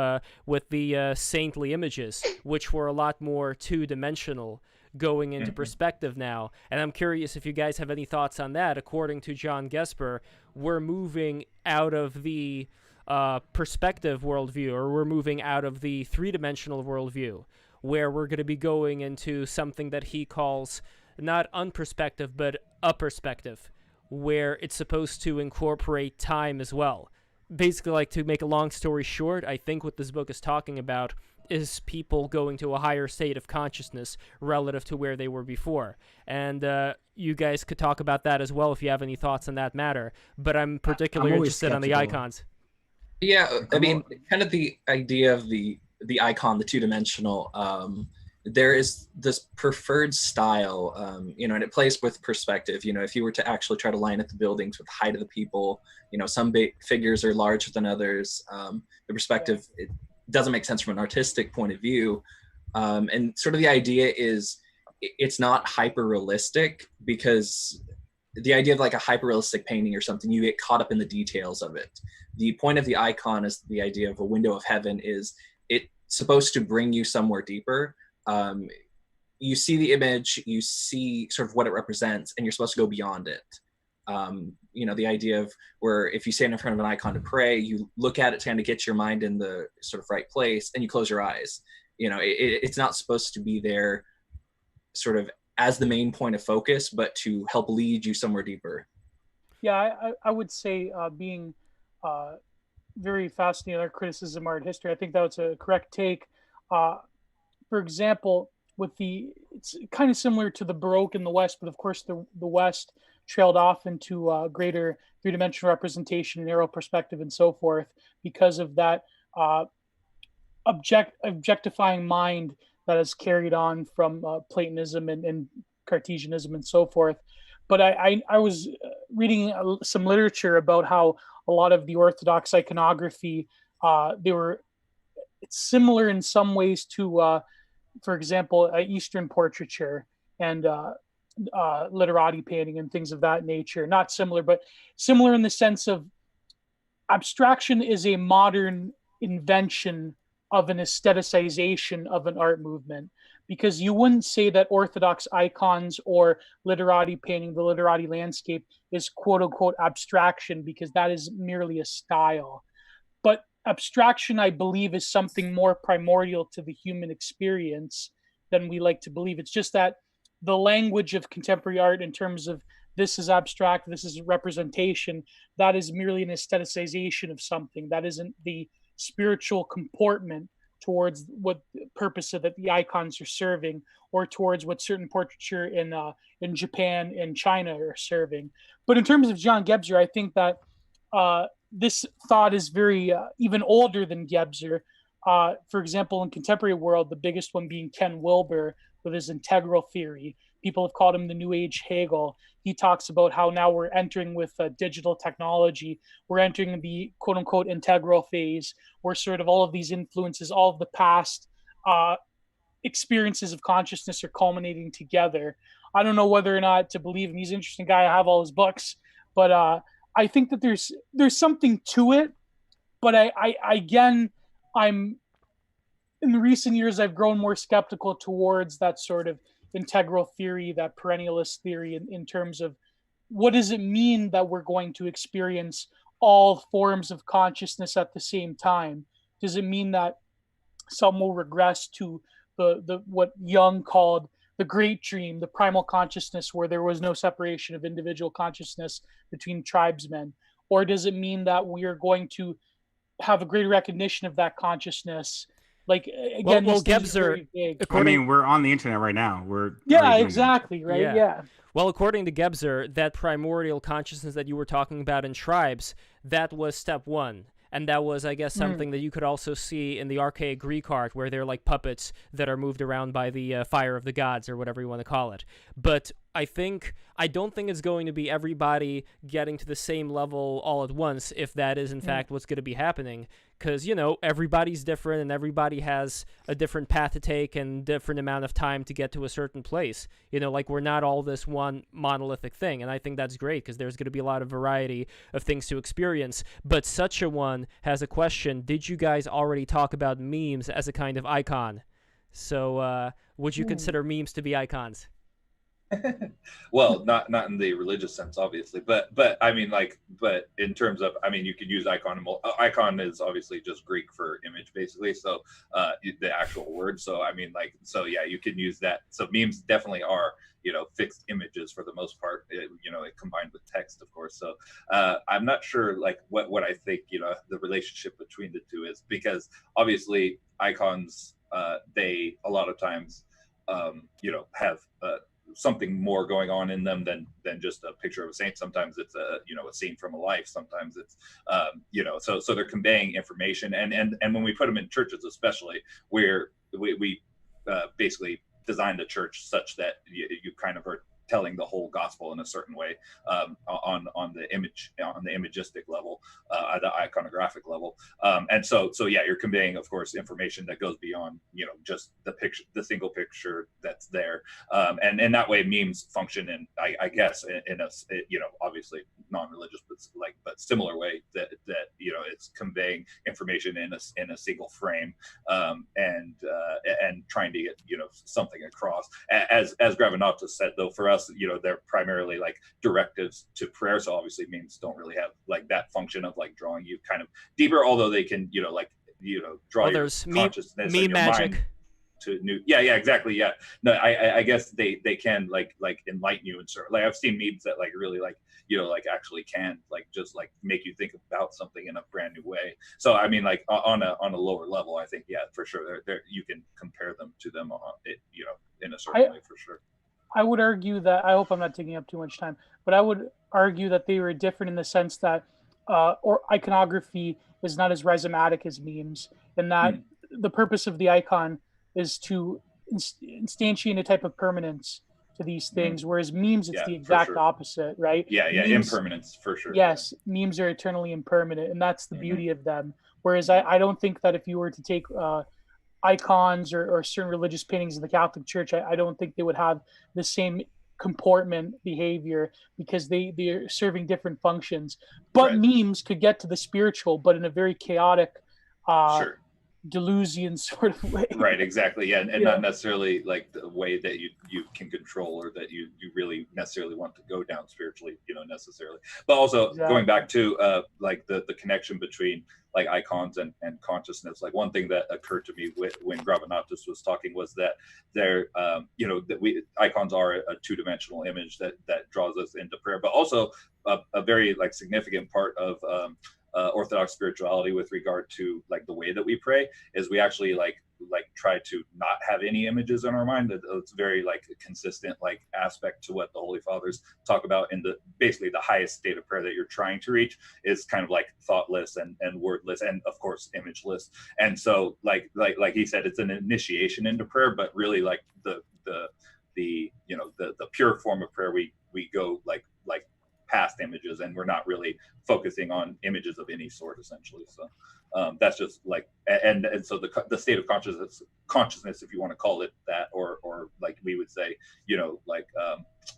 [SPEAKER 3] with the saintly images, which were a lot more two-dimensional going into perspective now. And I'm curious if you guys have any thoughts on that. According to John Gesper, we're moving out of the perspective worldview, or we're moving out of the three-dimensional worldview, where we're going to be going into something that he calls not unperspective, but a perspective, where it's supposed to incorporate time as well. Basically, like, to make a long story short, I think what this book is talking about is people going to a higher state of consciousness relative to where they were before. And you guys could talk about that as well if you have any thoughts on that matter. But I'm particularly interested on the icons.
[SPEAKER 8] Yeah, I mean, kind of the idea of the icon, the two-dimensional, there is this preferred style, and it plays with perspective. If you were to actually try to line up the buildings with the height of the people, some big figures are larger than others. The perspective, it doesn't make sense from an artistic point of view. And sort of the idea is it's not hyper-realistic, because the idea of like a hyper-realistic painting or something, you get caught up in the details of it. The point of the icon is the idea of a window of heaven is it's supposed to bring you somewhere deeper. You see the image, you see sort of what it represents, and you're supposed to go beyond it. The idea of where if you stand in front of an icon to pray, you look at it to kind of get your mind in the sort of right place, and you close your eyes. It's not supposed to be there sort of as the main point of focus, but to help lead you somewhere deeper.
[SPEAKER 1] Yeah, I would say being very fascinated in our criticism art history, I think that was a correct take. For example, it's kind of similar to the Baroque in the West, but of course the West trailed off into greater three-dimensional representation, narrow perspective, and so forth because of that objectifying mind that is carried on from Platonism and Cartesianism and so forth. But I was reading some literature about how a lot of the Orthodox iconography, it's similar in some ways to, for example, Eastern portraiture and literati painting and things of that nature. Not similar, but similar in the sense of abstraction is a modern invention of an aestheticization of an art movement, because you wouldn't say that Orthodox icons or literati painting, the literati landscape, is quote unquote abstraction, because that is merely a style. But abstraction, I believe, is something more primordial to the human experience than we like to believe. It's just that the language of contemporary art in terms of this is abstract, this is representation, that is merely an aestheticization of something. That isn't the spiritual comportment towards what purpose that the icons are serving, or towards what certain portraiture in Japan and China are serving. But in terms of John Gebser, I think that this thought is very even older than Gebser. For example, in contemporary world, the biggest one being Ken Wilber with his integral theory. People have called him the New Age Hegel. He talks about how now we're entering with digital technology. We're entering the quote unquote integral phase, where sort of all of these influences, all of the past experiences of consciousness are culminating together. I don't know whether or not to believe him. He's an interesting guy. I have all his books, but I think that there's something to it. But I again, I'm in the recent years, I've grown more skeptical towards that sort of integral theory, that perennialist theory, in terms of what does it mean that we're going to experience all forms of consciousness at the same time? Does it mean that some will regress to the what Jung called the great dream, the primal consciousness, where there was no separation of individual consciousness between tribesmen? Or does it mean that we are going to have a greater recognition of that consciousness? Like, again,
[SPEAKER 3] well,
[SPEAKER 1] these things are
[SPEAKER 3] Gebser,
[SPEAKER 1] very vague.
[SPEAKER 10] I mean, we're on the internet right now. We're
[SPEAKER 1] Yeah,
[SPEAKER 10] already doing
[SPEAKER 1] exactly, right? Yeah.
[SPEAKER 3] Well, according to Gebser, that primordial consciousness that you were talking about in tribes, that was step one. And that was, I guess, something that you could also see in the archaic Greek art, where they're like puppets that are moved around by the fire of the gods, or whatever you want to call it. But I don't think it's going to be everybody getting to the same level all at once, if that is, in fact, what's going to be happening. Because, you know, everybody's different, and everybody has a different path to take and different amount of time to get to a certain place. You know, like, we're not all this one monolithic thing, and I think that's great, because there's going to be a lot of variety of things to experience. But Such a One has a question. Did you guys already talk about memes as a kind of icon? So, would you consider memes to be icons?
[SPEAKER 9] Well, not in the religious sense, obviously, but I mean, like, but in terms of, I mean, you could use icon. Icon is obviously just Greek for image, basically. So the actual word. So I mean, like, so yeah, you can use that. So memes definitely are, you know, fixed images for the most part. You know, combined with text, of course. So I'm not sure, like, what I think, you know, the relationship between the two is, because obviously icons, they a lot of times, you know, have something more going on in them than just a picture of a saint. Sometimes it's a, you know, a scene from a life. Sometimes it's you know, so they're conveying information, and when we put them in churches, especially, where we basically designed the church such that you kind of are telling the whole gospel in a certain way, on the imagistic level, the iconographic level, and so yeah, you're conveying, of course, information that goes beyond, you know, just the picture, the single picture that's there, and in that way memes function in, I guess, in a, you know, obviously non-religious, but similar way, that you know, it's conveying information in a single frame, and trying to get, you know, something across. As Gravinatus said, though, for us, you know, they're primarily like directives to prayer. So obviously memes don't really have like that function of like drawing you kind of deeper, although they can, you know, like, you know, draw your consciousness,
[SPEAKER 3] meme
[SPEAKER 9] your
[SPEAKER 3] magic
[SPEAKER 9] mind to new. Yeah, exactly. Yeah. No, I guess they can like enlighten you, and sort of, like, I've seen memes that like really, like, you know, like actually can like just like make you think about something in a brand new way. So I mean, like, on a lower level, I think, yeah, for sure, there you can compare them to them on it, you know, in a certain way, for sure.
[SPEAKER 1] I would argue that, I hope I'm not taking up too much time, but I would argue that they were different in the sense that or iconography is not as rhizomatic as memes, and that the purpose of the icon is to instantiate a type of permanence to these things, whereas memes, it's the exact opposite, right?
[SPEAKER 9] Yeah, memes, impermanence, for sure.
[SPEAKER 1] Yes, memes are eternally impermanent, and that's the beauty of them. Whereas I don't think that if you were to take icons or certain religious paintings in the Catholic Church, I don't think they would have the same comportment behavior, because they're serving different functions. But memes could get to the spiritual, but in a very chaotic, Deleuzian sort of way.
[SPEAKER 9] Right, exactly. Yeah, and not necessarily like the way that you can control, or that you really necessarily want to go down spiritually, you know, necessarily. But also going back to like the connection between like icons and consciousness. Like, one thing that occurred to me when Gravinatus was talking was that there, you know, that icons are a two-dimensional image that draws us into prayer, but also a very like significant part of Orthodox spirituality with regard to like the way that we pray is we actually like try to not have any images in our mind. It's very like a consistent like aspect to what the Holy Fathers talk about in the basically the highest state of prayer that you're trying to reach is kind of like thoughtless and wordless, and of course imageless. And so like he said, it's an initiation into prayer, but really like the you know the pure form of prayer we go like past images, and we're not really focusing on images of any sort, essentially. So that's just like, and so the state of consciousness, if you want to call it that, or like we would say, like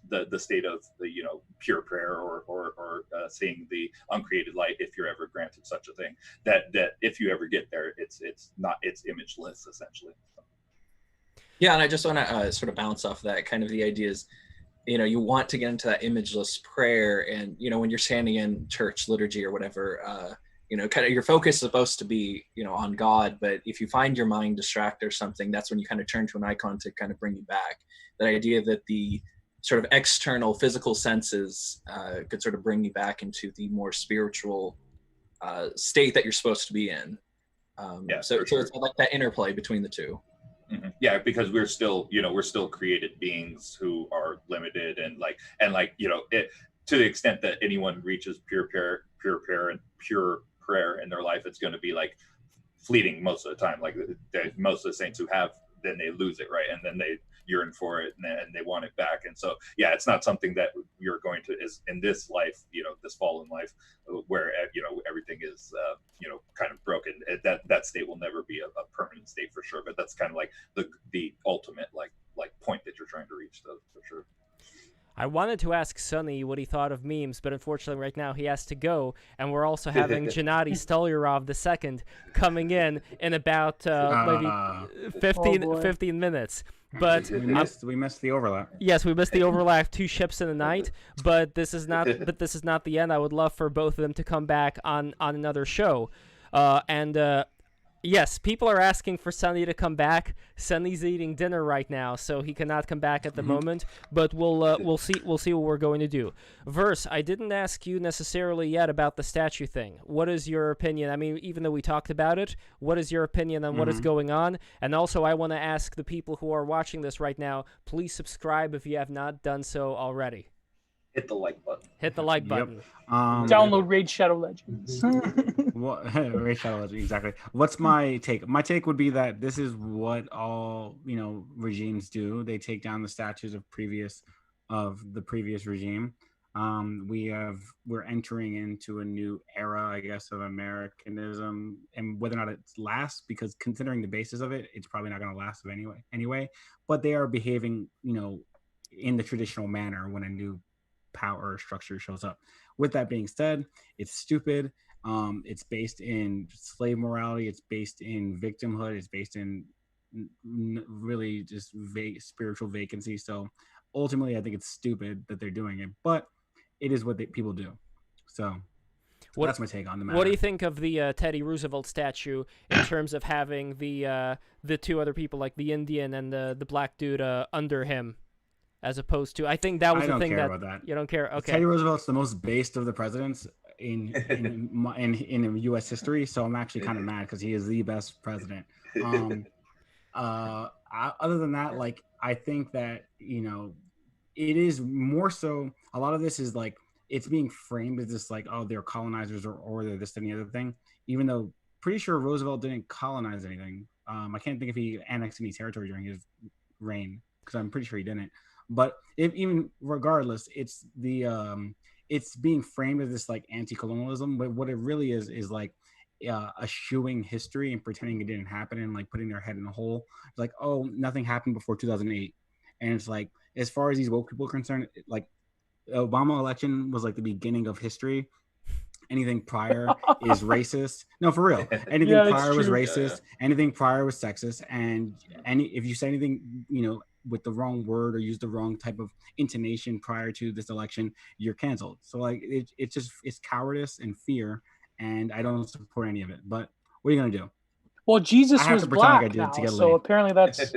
[SPEAKER 9] the state of the pure prayer, or seeing the uncreated light, if you're ever granted such a thing, that if you ever get there, it's imageless, essentially.
[SPEAKER 8] Yeah, and I just want to sort of bounce off that. Kind of the idea is, you want to get into that imageless prayer, and when you're standing in church liturgy or whatever, kind of your focus is supposed to be on God, but if you find your mind distracted or something, that's when you kind of turn to an icon to kind of bring you back. That idea that the sort of external physical senses could sort of bring you back into the more spiritual state that you're supposed to be in. So it's like that interplay between the two.
[SPEAKER 9] Mm-hmm. Yeah, because we're still created beings who are limited, and to the extent that anyone reaches pure prayer and pure prayer in their life, it's going to be like fleeting most of the time. Like most of the saints who have, then they lose it, right? And then they yearn for it, and they want it back. And so, yeah, it's not something that you're going to, is in this life, this fallen life, where everything is kind of broken. That state will never be a permanent state, for sure. But that's kind of like the ultimate like point that you're trying to reach, though, for sure.
[SPEAKER 3] I wanted to ask Sonny what he thought of memes, but unfortunately right now he has to go, and we're also having Gennady Stolyarov II coming in about maybe 15 minutes. But
[SPEAKER 10] we missed the overlap.
[SPEAKER 3] Yes, we missed the overlap. 2 ships in a night, but this is not the end. I would love for both of them to come back on another show. Yes, people are asking for Sonny to come back. Sonny's eating dinner right now, so he cannot come back at the moment. But we'll see what we're going to do. Verse, I didn't ask you necessarily yet about the statue thing. What is your opinion? I mean, even though we talked about it, what is your opinion on what is going on? And also, I want to ask the people who are watching this right now, please subscribe if you have not done so already.
[SPEAKER 9] Hit the like button.
[SPEAKER 3] Hit the like button.
[SPEAKER 1] Download Raid Shadow Legends.
[SPEAKER 10] Raid Shadow Legends, exactly. What's my take? My take would be that this is what all regimes do. They take down the statues of the previous regime. We're entering into a new era, I guess, of Americanism, and whether or not it lasts, because considering the basis of it, it's probably not going to last anyway. But they are behaving, in the traditional manner when a new power structure shows up. With that being said, it's stupid. It's based in slave morality. It's based in victimhood. It's based in really just spiritual vacancy. So ultimately, I think it's stupid that they're doing it, but it is what people do. So that's my take on the matter.
[SPEAKER 3] What do you think of the Teddy Roosevelt statue in terms of having the 2 other people, like the Indian and the black dude under him? As opposed to, I think that was the thing
[SPEAKER 10] about that.
[SPEAKER 3] You don't care. Okay.
[SPEAKER 10] Teddy Roosevelt's the most based of the presidents in U.S. history, so I'm actually kind of mad because he is the best president. Other than that, like, I think that it is more so. A lot of this is like it's being framed as this like, oh, they're colonizers or they're this and the other thing. Even though pretty sure Roosevelt didn't colonize anything. I can't think if he annexed any territory during his reign, because I'm pretty sure he didn't. But even regardless, it's it's being framed as this like anti-colonialism, but what it really is like eschewing history and pretending it didn't happen and like putting their head in a hole. It's like, oh, nothing happened before 2008, and it's like, as far as these woke people are concerned, like Obama election was like the beginning of history. Anything prior is racist. No, for real. Anything prior was racist. Anything prior was sexist, and if you say anything, with the wrong word or use the wrong type of intonation prior to this election, you're canceled. So like it's cowardice and fear, and I don't support any of it. But what are you gonna do?
[SPEAKER 1] Well, Jesus was black now, so apparently that's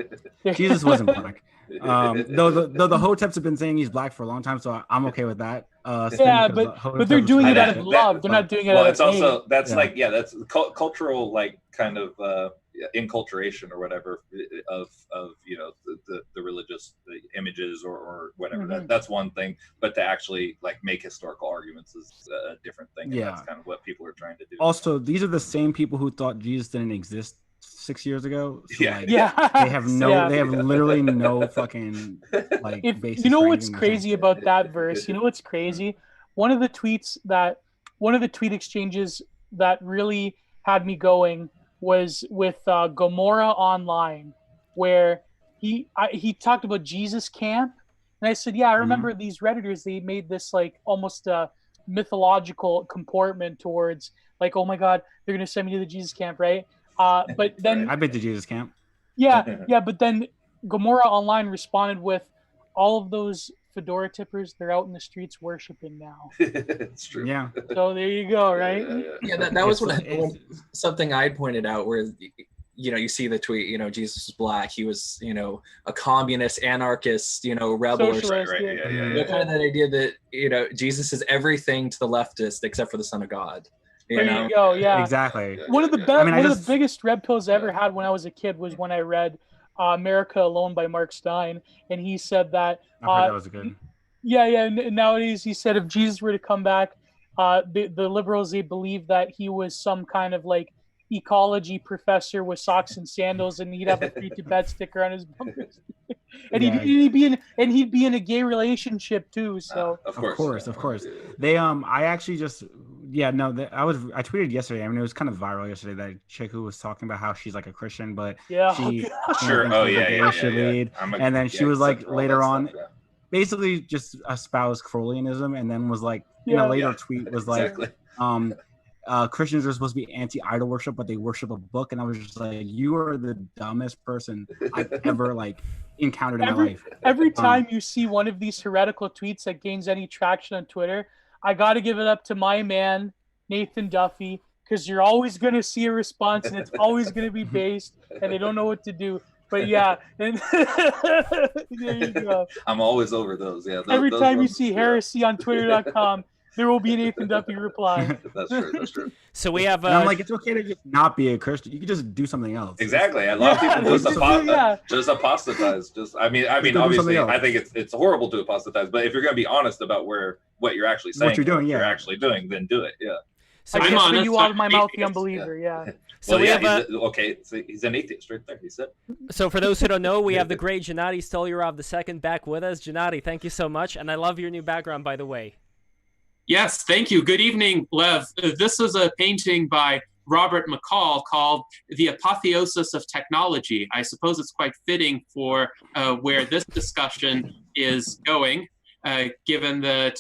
[SPEAKER 10] Jesus wasn't black. Though the Hoteps have been saying he's black for a long time, so I'm okay with that.
[SPEAKER 1] But they're doing it out of love. They're not doing it out of hate.
[SPEAKER 9] Well, it's also that's that's cultural like kind of inculturation or whatever of the religious images or whatever. That's one thing, but to actually like make historical arguments is a different thing. And that's kind of what people are trying to do.
[SPEAKER 10] Also, these are the same people who thought Jesus didn't exist 6 years ago. So,
[SPEAKER 1] they
[SPEAKER 10] have literally no fucking like basis.
[SPEAKER 1] You know what's crazy about that verse? You know what's crazy? one of the tweet exchanges that really had me going was with Gomorrah Online, where he talked about Jesus Camp, and I said, yeah, I remember these Redditors. They made this like almost a mythological comportment towards like, oh my God, they're gonna send me to the Jesus Camp, right? But then
[SPEAKER 10] I've been to Jesus Camp.
[SPEAKER 1] yeah, but then Gomorrah Online responded with, all of those fedora tippers, they're out in the streets worshiping now.
[SPEAKER 9] It's true.
[SPEAKER 10] Yeah.
[SPEAKER 1] So there you go, right?
[SPEAKER 8] Yeah, that was something I pointed out where, you see the tweet, Jesus was black. He was, a communist, anarchist, rebel.
[SPEAKER 1] Socialist,
[SPEAKER 9] Yeah.
[SPEAKER 8] Kind of that idea that, Jesus is everything to the leftist except for the Son of God.
[SPEAKER 1] There you go, yeah.
[SPEAKER 10] Exactly.
[SPEAKER 1] One of the biggest red pills I ever had when I was a kid was when I read America Alone by Mark Stein, and he said that
[SPEAKER 10] I heard that was good.
[SPEAKER 1] Yeah, and nowadays he said if Jesus were to come back, the liberals, they believe that he was some kind of like ecology professor with socks and sandals, and he'd have a free to bed sticker on his bumper. And he'd be in a gay relationship too. So
[SPEAKER 9] of
[SPEAKER 10] course. They I actually just I tweeted yesterday. I mean, it was kind of viral yesterday. That chick who was talking about how she's like a Christian, but she
[SPEAKER 9] sure.
[SPEAKER 10] Lead, and then she was like later on, basically just espoused Crowleyism, and then was like in a later tweet was like, Christians are supposed to be anti-idol worship, but they worship a book, and I was just like, you are the dumbest person I've ever like encountered in my life.
[SPEAKER 1] Every time you see one of these heretical tweets that gains any traction on Twitter, I got to give it up to my man Nathan Duffy, because you're always going to see a response, and it's always going to be based, and they don't know what to do. But yeah, and there you go.
[SPEAKER 9] I'm always over those. Yeah.
[SPEAKER 1] Every time you see heresy on Twitter.com, there will be an Nathan Duffy reply.
[SPEAKER 9] That's true.
[SPEAKER 3] So we have.
[SPEAKER 10] I'm like, it's okay to just not be a Christian. You can just do something else.
[SPEAKER 9] Exactly. A lot of people just apostatize. I mean, obviously, I think it's horrible to apostatize. But if you're going to be honest about what you're actually saying,
[SPEAKER 10] what you're doing,
[SPEAKER 9] you're actually doing, then do it. Yeah.
[SPEAKER 1] So I guess you out of my mouth, the unbeliever. Yeah.
[SPEAKER 3] So
[SPEAKER 9] he's an atheist right there. He said.
[SPEAKER 3] So for those who don't know, we have the great Gennady Stolyarov II back with us. Gennady, thank you so much, and I love your new background, by the way.
[SPEAKER 11] Yes, thank you. Good evening, Lev. This is a painting by Robert McCall called The Apotheosis of Technology. I suppose it's quite fitting for where this discussion is going, given that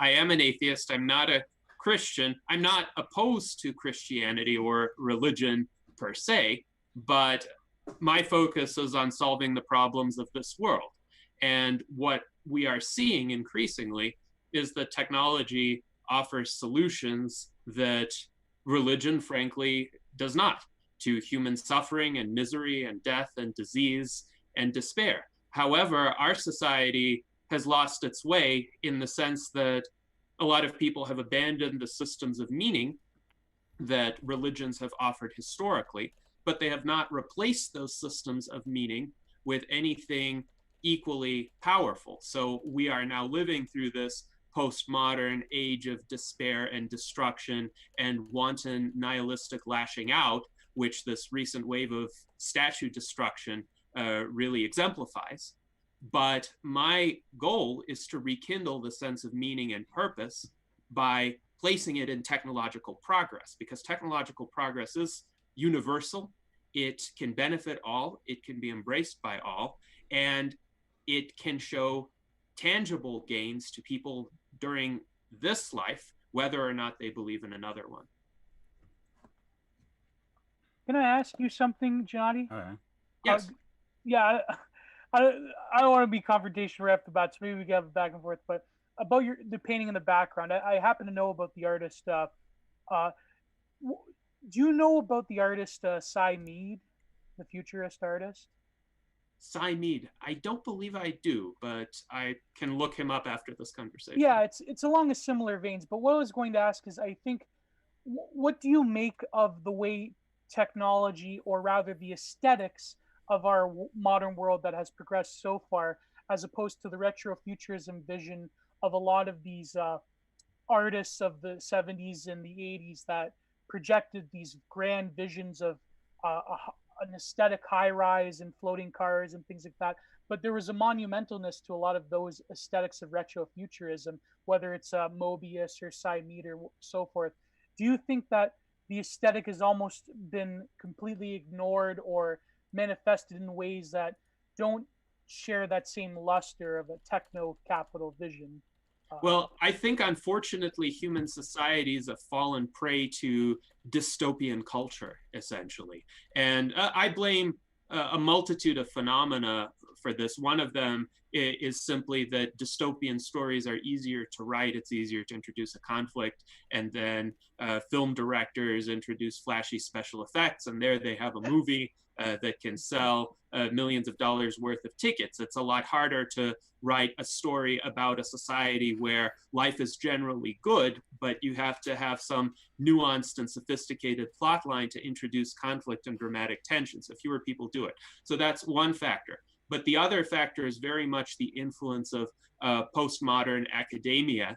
[SPEAKER 11] I am an atheist. I'm not a Christian. I'm not opposed to Christianity or religion per se, but my focus is on solving the problems of this world. And what we are seeing increasingly is that technology offers solutions that religion, frankly, does not, to human suffering and misery and death and disease and despair. However, our society has lost its way in the sense that a lot of people have abandoned the systems of meaning that religions have offered historically, but they have not replaced those systems of meaning with anything equally powerful. So we are now living through this postmodern age of despair and destruction and wanton nihilistic lashing out, which this recent wave of statue destruction really exemplifies. But my goal is to rekindle the sense of meaning and purpose by placing it in technological progress, because technological progress is universal. It can benefit all, it can be embraced by all, and it can show tangible gains to people during this life, whether or not they believe in another one.
[SPEAKER 1] Can I ask you something, Johnny?
[SPEAKER 11] Yes.
[SPEAKER 1] Yeah, I don't want to be confrontational right off the bat, so maybe we can have a back and forth. But about the painting in the background, I happen to know about the artist. Do you know about the artist Cy Mead, the futurist artist?
[SPEAKER 11] Cy Mead, I don't believe I do, but I can look him up after this conversation.
[SPEAKER 1] Yeah, it's along a similar veins. But what I was going to ask is, I think, what do you make of the way technology, or rather the aesthetics of our modern world that has progressed so far, as opposed to the retrofuturism vision of a lot of these artists of the 70s and the 80s that projected these grand visions of an aesthetic high rise and floating cars and things like that. But there was a monumentalness to a lot of those aesthetics of retrofuturism, whether it's Mobius or Cymede or so forth. Do you think that the aesthetic has almost been completely ignored or manifested in ways that don't share that same luster of a techno capital vision?
[SPEAKER 11] Well, I think unfortunately human societies have fallen prey to dystopian culture, essentially. And I blame a multitude of phenomena for this. One of them is simply that dystopian stories are easier to write. It's easier to introduce a conflict, and then film directors introduce flashy special effects, and there they have a movie that can sell millions of dollars worth of tickets. It's a lot harder to write a story about a society where life is generally good, but you have to have some nuanced and sophisticated plot line to introduce conflict and dramatic tension. So fewer people do it. So that's one factor. But the other factor is very much the influence of postmodern academia,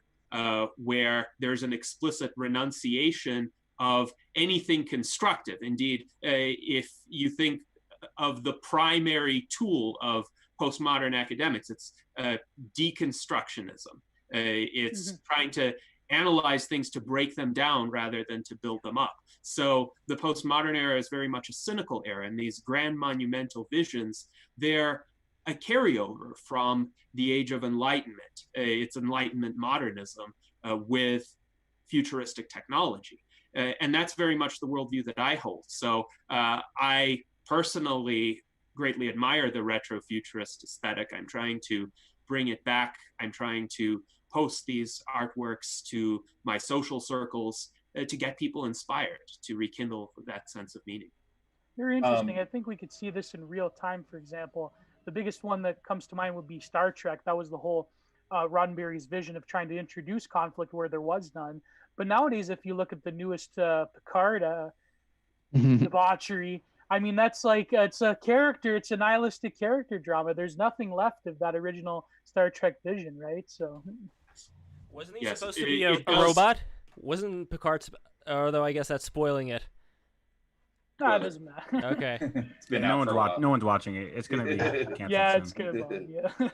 [SPEAKER 11] where there's an explicit renunciation of anything constructive. Indeed, if you think of the primary tool of postmodern academics, it's deconstructionism. It's trying to analyze things to break them down rather than to build them up. So the postmodern era is very much a cynical era, and these grand monumental visions, they're a carryover from the age of enlightenment. It's Enlightenment modernism with futuristic technology. And that's very much the worldview that I hold. So I personally greatly admire the retrofuturist aesthetic. I'm trying to bring it back. I'm trying to post these artworks to my social circles to get people inspired, to rekindle that sense of meaning.
[SPEAKER 1] Very interesting. I think we could see this in real time. For example, the biggest one that comes to mind would be Star Trek. That was the whole Roddenberry's vision of trying to introduce conflict where there was none. But nowadays, if you look at the newest Picard debauchery, I mean, that's like, it's a character, it's a nihilistic character drama. There's nothing left of that original Star Trek vision, right? So,
[SPEAKER 3] wasn't he supposed to be a robot? Wasn't Picard, although I guess that's spoiling it.
[SPEAKER 1] No, it doesn't matter.
[SPEAKER 3] Okay.
[SPEAKER 10] No one's watching it. It's going to be canceled
[SPEAKER 1] yeah,
[SPEAKER 10] soon.
[SPEAKER 1] it's good. Yeah.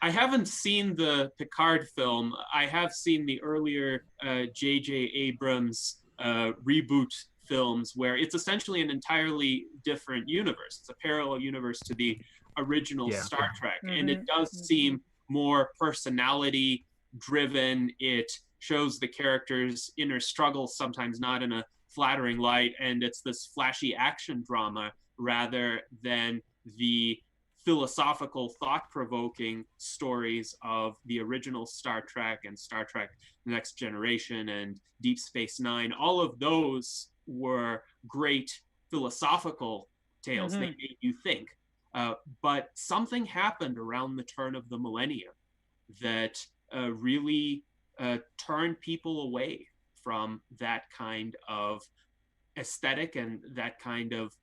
[SPEAKER 11] I haven't seen the Picard film. I have seen the earlier J.J. Abrams reboot films, where it's essentially an entirely different universe. It's a parallel universe to the original Star Trek. And it does seem more personality driven. It shows the characters' inner struggles, sometimes not in a flattering light. And it's this flashy action drama rather than the philosophical, thought-provoking stories of the original Star Trek and Star Trek Next Generation and Deep Space Nine. All of those were great philosophical tales. They made you think. But something happened around the turn of the millennium that really turned people away from that kind of aesthetic and that kind of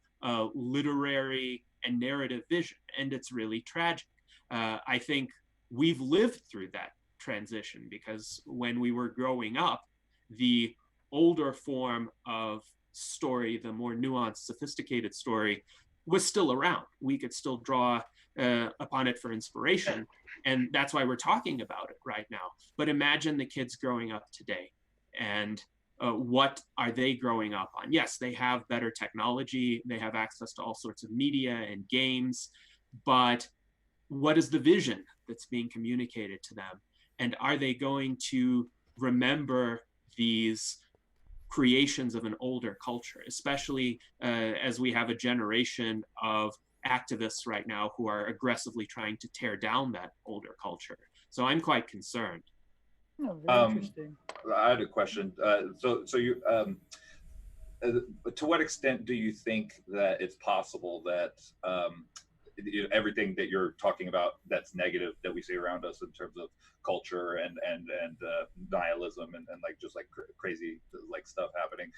[SPEAKER 11] literary and narrative vision. And it's really tragic. I think we've lived through that transition, because when we were growing up, the older form of story, the more nuanced, sophisticated story, was still around. We could still draw upon it for inspiration. And that's why we're talking about it right now. But imagine the kids growing up today, and what are they growing up on? Yes, they have better technology. They have access to all sorts of media and games. But what is the vision that's being communicated to them? And are they going to remember these creations of an older culture, especially as we have a generation of activists right now who are aggressively trying to tear down that older culture? So I'm quite concerned.
[SPEAKER 1] Oh, very interesting.
[SPEAKER 9] I had a question. So you, to what extent do you think that it's possible that everything that you're talking about that's negative that we see around us in terms of culture and nihilism and like just like crazy like stuff happening,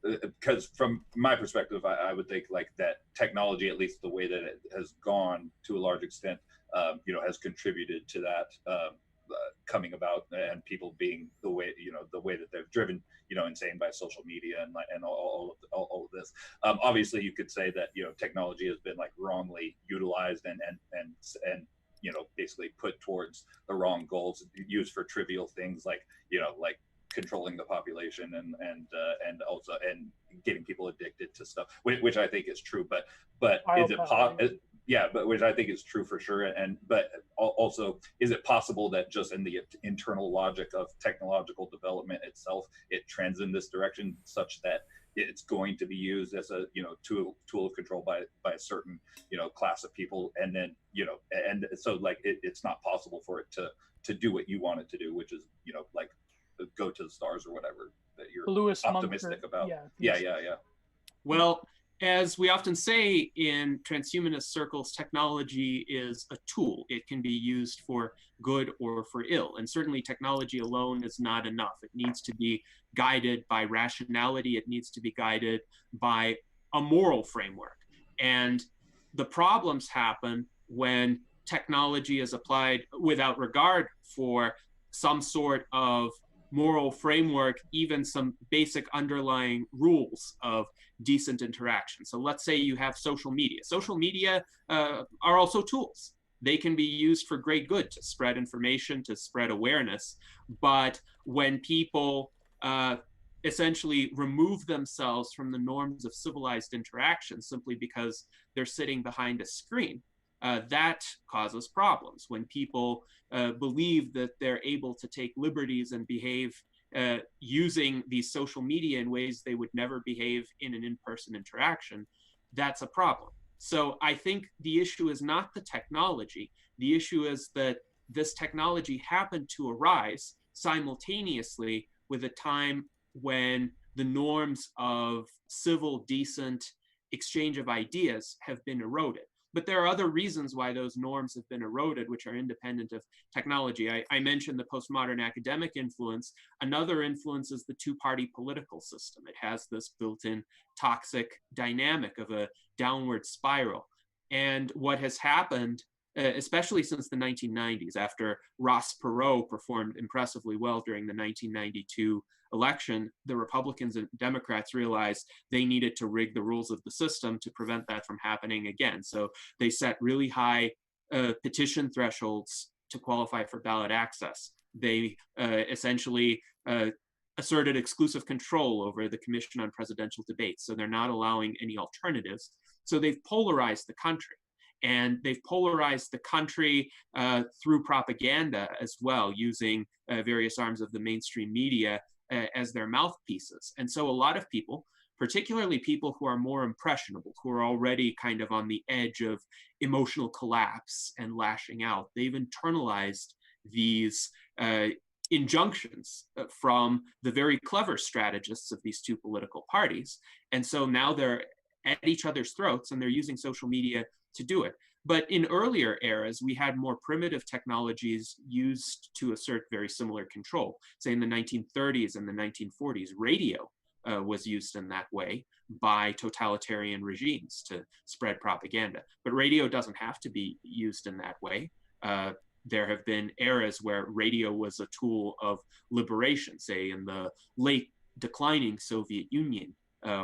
[SPEAKER 9] because from my perspective, I would think like that technology, at least the way that it has gone to a large extent, has contributed to that. coming about, and people being the way that they're driven, insane by social media and all of this. Obviously, you could say that technology has been like wrongly utilized and basically put towards the wrong goals, used for trivial things like controlling the population and also getting people addicted to stuff, which I think is true. But is it possible? Yeah, but which I think is true for sure. But also, is it possible that just in the internal logic of technological development itself, it trends in this direction such that it's going to be used as a tool of control by a certain class of people, and then and so like it's not possible for it to do what you want it to do, which is like go to the stars or whatever that you're optimistic about. Yeah.
[SPEAKER 11] Well, as we often say in transhumanist circles, technology is a tool. It can be used for good or for ill. And certainly technology alone is not enough. It needs to be guided by rationality. It needs to be guided by a moral framework. And the problems happen when technology is applied without regard for some sort of moral framework, even some basic underlying rules of decent interaction. So let's say you have social media. Social media are also tools. They can be used for great good, to spread information, to spread awareness. But when people essentially remove themselves from the norms of civilized interaction simply because they're sitting behind a screen, that causes problems. When people believe that they're able to take liberties and behave using these social media in ways they would never behave in an in-person interaction, that's a problem. So I think the issue is not the technology. The issue is that this technology happened to arise simultaneously with a time when the norms of civil, decent exchange of ideas have been eroded. But there are other reasons why those norms have been eroded, which are independent of technology. I mentioned the postmodern academic influence. Another influence is the two-party political system. It has this built-in toxic dynamic of a downward spiral. And what has happened, especially since the 1990s, after Ross Perot performed impressively well during the 1992 election, the Republicans and Democrats realized they needed to rig the rules of the system to prevent that from happening again. So they set really high petition thresholds to qualify for ballot access. They essentially asserted exclusive control over the Commission on Presidential Debates. So they're not allowing any alternatives. So they've polarized the country. And they've polarized the country through propaganda as well, using various arms of the mainstream media as their mouthpieces. And so a lot of people, particularly people who are more impressionable, who are already kind of on the edge of emotional collapse and lashing out, they've internalized these injunctions from the very clever strategists of these two political parties. And so now they're at each other's throats and they're using social media to do it. But in earlier eras, we had more primitive technologies used to assert very similar control. Say in the 1930s and the 1940s, radio was used in that way by totalitarian regimes to spread propaganda. But radio doesn't have to be used in that way. There have been eras where radio was a tool of liberation, say in the late declining Soviet Union,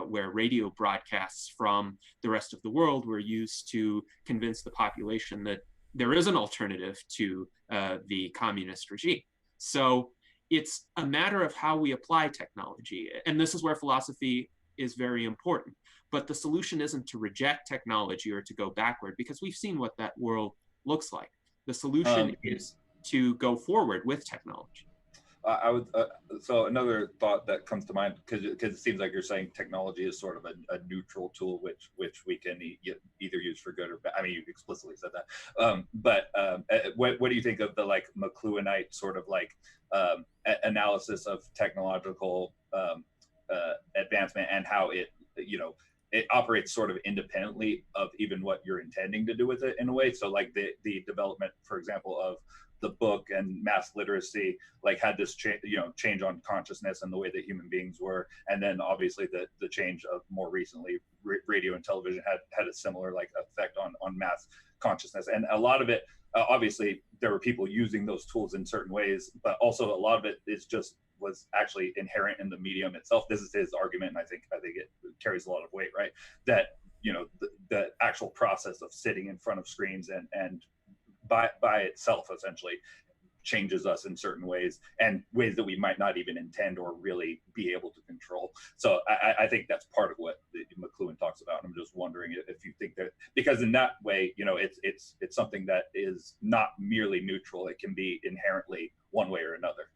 [SPEAKER 11] where radio broadcasts from the rest of the world were used to convince the population that there is an alternative to the communist regime. So it's a matter of how we apply technology. And this is where philosophy is very important. But the solution isn't to reject technology or to go backward, because we've seen what that world looks like. The solution is to go forward with technology.
[SPEAKER 9] I would so another thought that comes to mind, because it seems like you're saying technology is sort of a neutral tool which we can either use for good or bad. I mean, you explicitly said that. But what do you think of the like McLuhanite sort of like analysis of technological advancement and how it it operates sort of independently of even what you're intending to do with it in a way? So like the development, for example, of the book and mass literacy like had this change on consciousness and the way that human beings were, and then obviously the change of more recently radio and television had a similar like effect on mass consciousness. And a lot of it, obviously, there were people using those tools in certain ways, but also a lot of it was actually inherent in the medium itself. This is his argument, and I think it carries a lot of weight, right? That the actual process of sitting in front of screens and by itself essentially changes us in certain ways, and ways that we might not even intend or really be able to control. So I think that's part of what McLuhan talks about. I'm just wondering if you think that, because in that way, it's something that is not merely neutral. It can be inherently one way or another.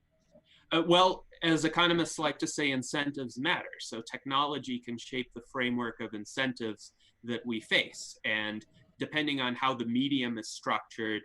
[SPEAKER 11] Well, as economists like to say, incentives matter. So technology can shape the framework of incentives that we face. And depending on how the medium is structured,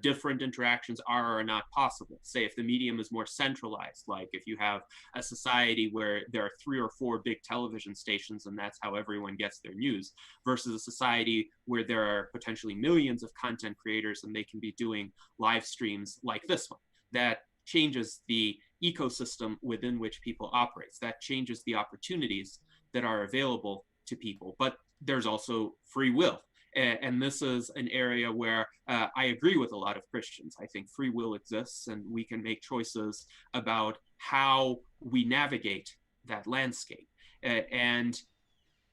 [SPEAKER 11] different interactions are or are not possible. Say if the medium is more centralized, like if you have a society where there are 3 or 4 big television stations and that's how everyone gets their news, versus a society where there are potentially millions of content creators and they can be doing live streams like this one. That changes the ecosystem within which people operate. That changes the opportunities that are available to people. But there's also free will. And this is an area where I agree with a lot of Christians. I think free will exists and we can make choices about how we navigate that landscape. And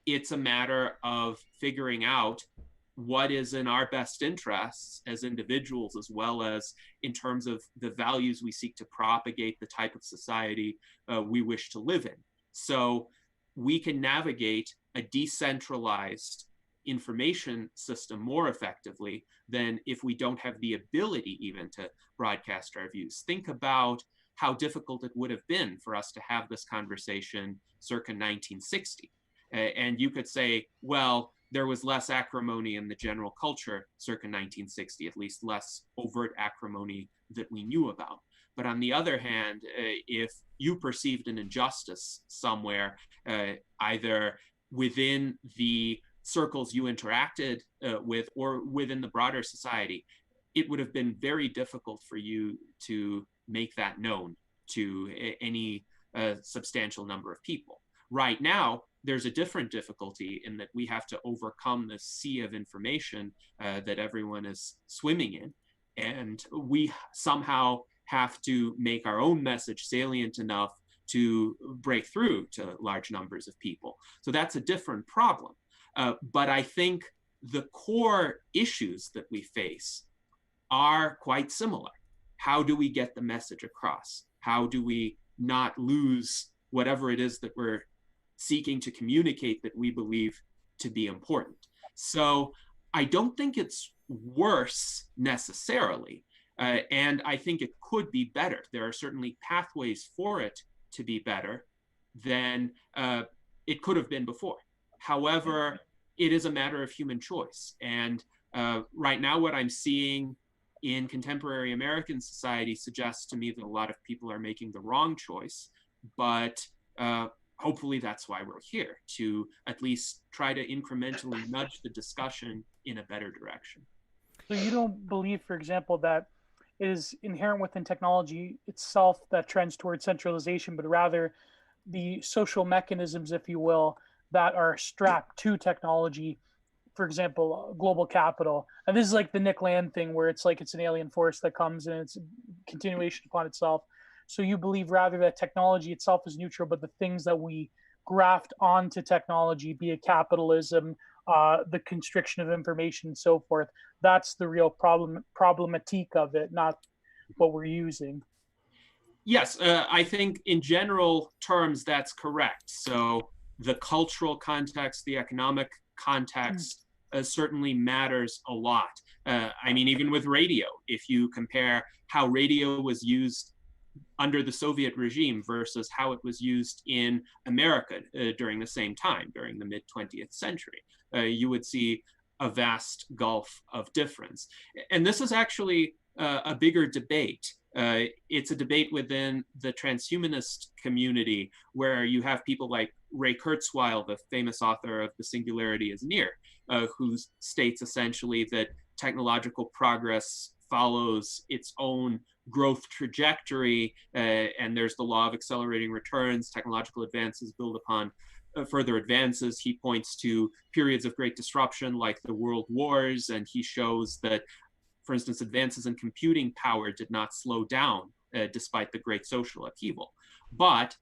[SPEAKER 11] it's a matter of figuring out what is in our best interests as individuals, as well as in terms of the values we seek to propagate, the type of society we wish to live in. So we can navigate a decentralized information system more effectively than if we don't have the ability even to broadcast our views. Think about how difficult it would have been for us to have this conversation circa 1960. And you could say, well, there was less acrimony in the general culture circa 1960, at least less overt acrimony that we knew about. But on the other hand, if you perceived an injustice somewhere, either within the circles you interacted with or within the broader society, it would have been very difficult for you to make that known to any substantial number of people. Right now, there's a different difficulty in that we have to overcome the sea of information that everyone is swimming in. And we somehow have to make our own message salient enough to break through to large numbers of people. So that's a different problem. But I think the core issues that we face are quite similar. How do we get the message across? How do we not lose whatever it is that we're seeking to communicate that we believe to be important? So I don't think it's worse necessarily. And I think it could be better. There are certainly pathways for it to be better than it could have been before. However, it is a matter of human choice. And right now, what I'm seeing in contemporary American society suggests to me that a lot of people are making the wrong choice. But hopefully that's why we're here, to at least try to incrementally nudge the discussion in a better direction.
[SPEAKER 1] So you don't believe, for example, that it is inherent within technology itself that trends towards centralization, but rather the social mechanisms, if you will, that are strapped to technology, for example, global capital. And this is like the Nick Land thing, where it's like it's an alien force that comes and it's a continuation upon itself. So you believe rather that technology itself is neutral, but the things that we graft onto technology, be it capitalism, the constriction of information and so forth, that's the real problematique of it, not what we're using.
[SPEAKER 11] Yes, I think in general terms, that's correct. So the cultural context, the economic context certainly matters a lot. I mean, even with radio, if you compare how radio was used under the Soviet regime versus how it was used in America during the same time, during the mid-20th century, you would see a vast gulf of difference. And this is actually a bigger debate. It's a debate within the transhumanist community, where you have people like Ray Kurzweil, the famous author of The Singularity is Near, who states essentially that technological progress follows its own growth trajectory, and there's the law of accelerating returns. Technological advances build upon further advances. He points to periods of great disruption like the World Wars, and he shows that, for instance, advances in computing power did not slow down despite the great social upheaval. But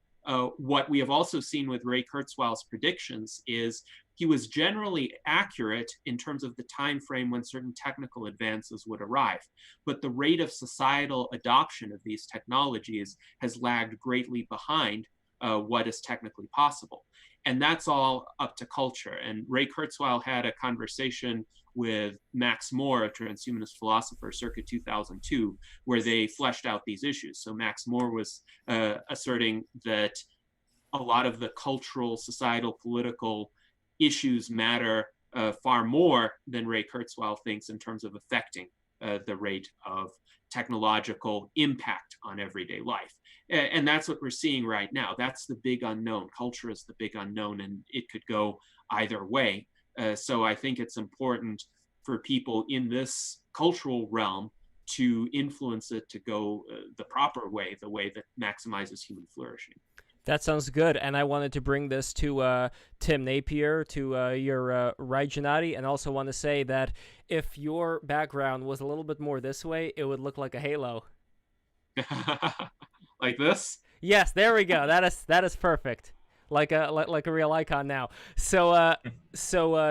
[SPEAKER 11] what we have also seen with Ray Kurzweil's predictions is he was generally accurate in terms of the time frame when certain technical advances would arrive. But the rate of societal adoption of these technologies has lagged greatly behind what is technically possible. And that's all up to culture. And Ray Kurzweil had a conversation with Max Moore, a transhumanist philosopher, circa 2002, where they fleshed out these issues. So Max Moore was asserting that a lot of the cultural, societal, political issues matter far more than Ray Kurzweil thinks in terms of affecting the rate of technological impact on everyday life. And that's what we're seeing right now. That's the big unknown. Culture is the big unknown, and it could go either way. So I think it's important for people in this cultural realm to influence it to go the proper way, the way that maximizes human flourishing.
[SPEAKER 3] That sounds good, and I wanted to bring this to Tim Napier, to your right, Gennady, and also want to say that if your background was a little bit more this way, it would look like a halo.
[SPEAKER 11] Like this?
[SPEAKER 3] Yes, there we go. That is perfect. Like a real icon now. So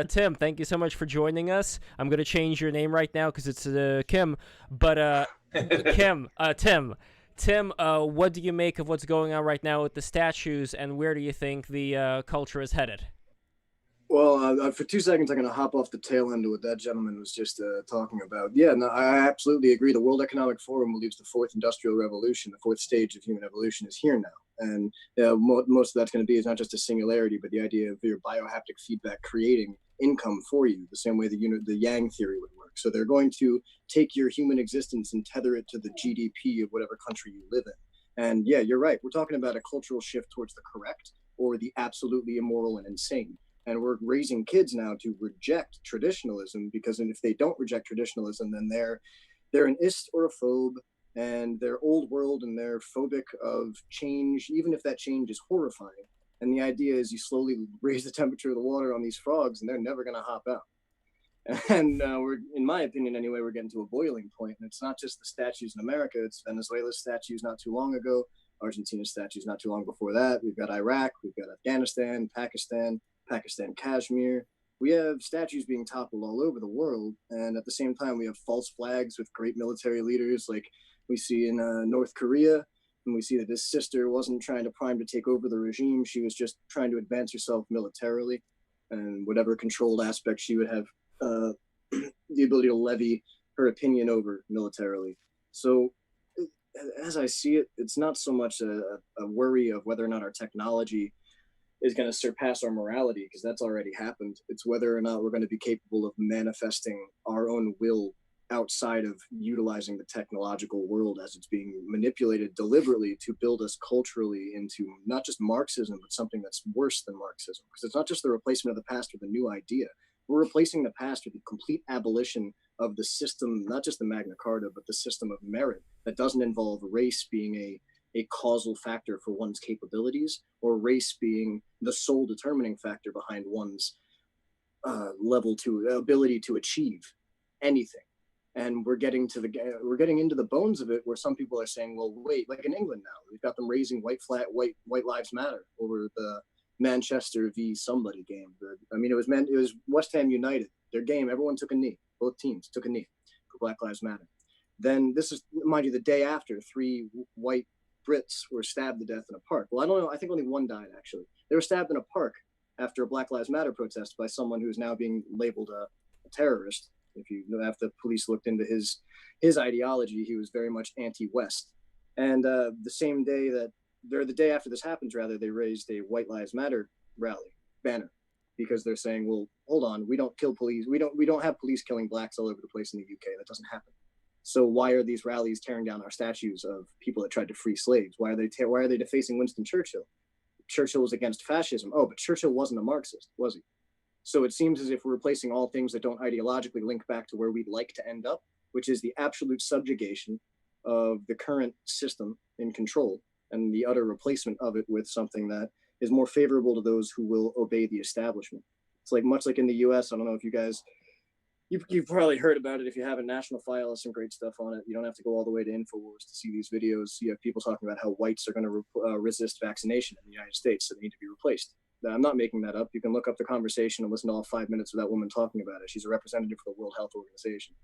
[SPEAKER 3] Tim, thank you so much for joining us. I'm gonna change your name right now because it's Kim, but Tim, what do you make of what's going on right now with the statues, and where do you think the culture is headed?
[SPEAKER 12] Well, for 2 seconds, I'm going to hop off the tail end of what that gentleman was just talking about. Yeah, no, I absolutely agree. The World Economic Forum believes the fourth industrial revolution, the fourth stage of human evolution, is here now. And most of that's going to be is not just a singularity, but the idea of your biohaptic feedback creating income for you, the same way the Yang theory would work. So they're going to take your human existence and tether it to the GDP of whatever country you live in. And yeah, you're right. We're talking about a cultural shift towards the correct or the absolutely immoral and insane. And we're raising kids now to reject traditionalism, because if they don't reject traditionalism, then they're an ist or a phobe, and they're old world, and they're phobic of change, even if that change is horrifying. And the idea is you slowly raise the temperature of the water on these frogs, and they're never going to hop out. And we're, in my opinion anyway, we're getting to a boiling point. And it's not just the statues in America. It's Venezuela's statues not too long ago, Argentina's statues not too long before that. We've got Iraq, we've got Afghanistan, Pakistan, Kashmir. We have statues being toppled all over the world. And at the same time, we have false flags with great military leaders like we see in North Korea. And we see that his sister wasn't trying to prime to take over the regime. She was just trying to advance herself militarily, and whatever controlled aspect she would have the ability to levy her opinion over militarily. So as I see it, it's not so much a worry of whether or not our technology is going to surpass our morality, because that's already happened. It's whether or not we're going to be capable of manifesting our own will outside of utilizing the technological world as it's being manipulated deliberately to build us culturally into not just Marxism, but something that's worse than Marxism. Because it's not just the replacement of the past with a new idea. We're replacing the past with the complete abolition of the system, not just the Magna Carta, but the system of merit that doesn't involve race being a causal factor for one's capabilities, or race being the sole determining factor behind one's ability to achieve anything. And we're getting into the bones of it, where some people are saying, well, wait, like in England now, we've got them raising white lives matter over the Manchester v somebody game. I mean, it was West Ham United, their game, everyone took a knee, both teams took a knee for Black Lives Matter. Then this is, mind you, the day after 3 white Brits were stabbed to death in a park. Well, I don't know, I think only one died actually. They were stabbed in a park after a Black Lives Matter protest by someone who is now being labeled a terrorist. If you know, after the police looked into his ideology, he was very much anti-West. And the day after this happens, rather, they raised a White Lives Matter rally banner, because they're saying, well, hold on, we don't kill police. We don't have police killing blacks all over the place in the UK. That doesn't happen. So why are these rallies tearing down our statues of people that tried to free slaves? Why are they defacing Winston Churchill? Churchill was against fascism. Oh, but Churchill wasn't a Marxist, was he? So it seems as if we're replacing all things that don't ideologically link back to where we'd like to end up, which is the absolute subjugation of the current system in control, and the utter replacement of it with something that is more favorable to those who will obey the establishment. It's like much like in the U.S. I don't know if you guys, you've probably heard about it. If you haven't, National File has some great stuff on it. You don't have to go all the way to InfoWars to see these videos. You have people talking about how whites are going to resist vaccination in the United States, so they need to be replaced. Now, I'm not making that up. You can look up the conversation and listen to all 5 minutes of that woman talking about it. She's a representative for the World Health Organization.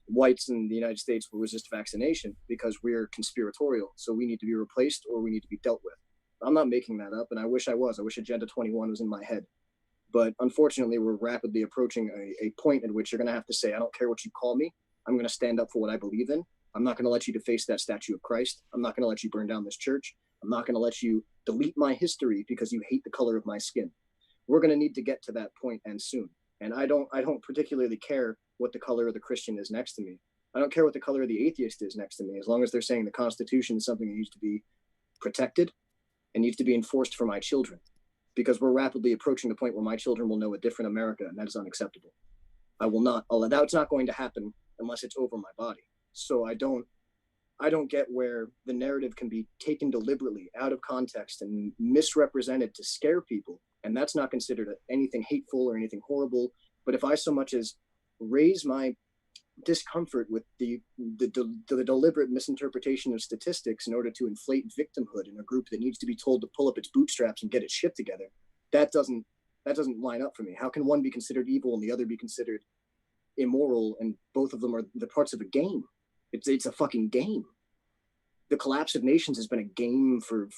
[SPEAKER 12] Whites in the United States will resist vaccination because we're conspiratorial, so we need to be replaced or we need to be dealt with. I'm not making that up, and I wish I was. I wish Agenda 21 was in my head. But unfortunately, we're rapidly approaching a point at which you're going to have to say, I don't care what you call me. I'm going to stand up for what I believe in. I'm not going to let you deface that statue of Christ. I'm not going to let you burn down this church. I'm not going to let you delete my history because you hate the color of my skin. We're going to need to get to that point, and soon. And I don't particularly care what the color of the Christian is next to me. I don't care what the color of the atheist is next to me, as long as they're saying the Constitution is something that needs to be protected and needs to be enforced for my children. Because we're rapidly approaching the point where my children will know a different America, and that is unacceptable. That's not going to happen unless it's over my body. So I don't get where the narrative can be taken deliberately out of context and misrepresented to scare people. And that's not considered anything hateful or anything horrible. But if I so much as raise my discomfort with the deliberate misinterpretation of statistics in order to inflate victimhood in a group that needs to be told to pull up its bootstraps and get its shit together, that doesn't line up for me. How can one be considered evil and the other be considered immoral, and both of them are the parts of a game? It's a fucking game. The collapse of nations has been a game for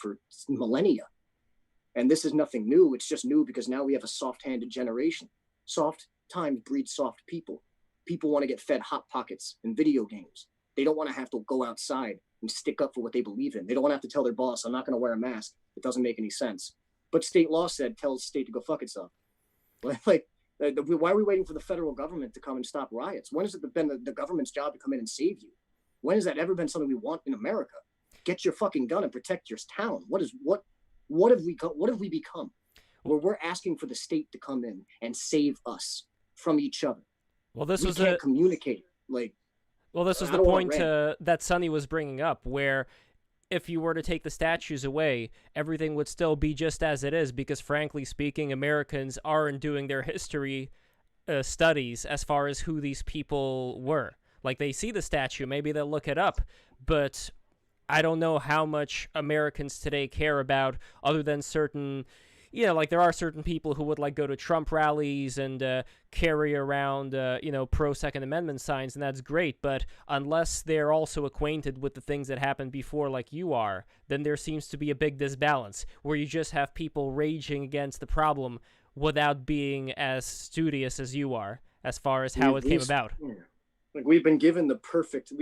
[SPEAKER 12] millennia, and this is nothing new. It's just new because now we have a soft-handed generation. Soft times breed soft people. People want to get fed Hot Pockets and video games. They don't want to have to go outside and stick up for what they believe in. They don't want to have to tell their boss, I'm not going to wear a mask. It doesn't make any sense. But state law said, tell the state to go fuck itself. Like, why are we waiting for the federal government to come and stop riots? When has it been the government's job to come in and save you? When has that ever been something we want in America? Get your fucking gun and protect your town. What have we become? Where we're asking for the state to come in and save us from each other.
[SPEAKER 3] Well, this
[SPEAKER 12] we
[SPEAKER 3] was
[SPEAKER 12] can't communicate.
[SPEAKER 3] Well, this was the point that Sonny was bringing up, where if you were to take the statues away, everything would still be just as it is, because frankly speaking, Americans aren't doing their history studies as far as who these people were. Like, they see the statue, maybe they'll look it up, but I don't know how much Americans today care about, other than certain... like there are certain people who would go to Trump rallies and carry around, pro-Second Amendment signs, and that's great. But unless they're also acquainted with the things that happened before, like you are, then there seems to be a big disbalance where you just have people raging against the problem without being as studious as you are as far as how it came about.
[SPEAKER 12] Like we've been given the perfect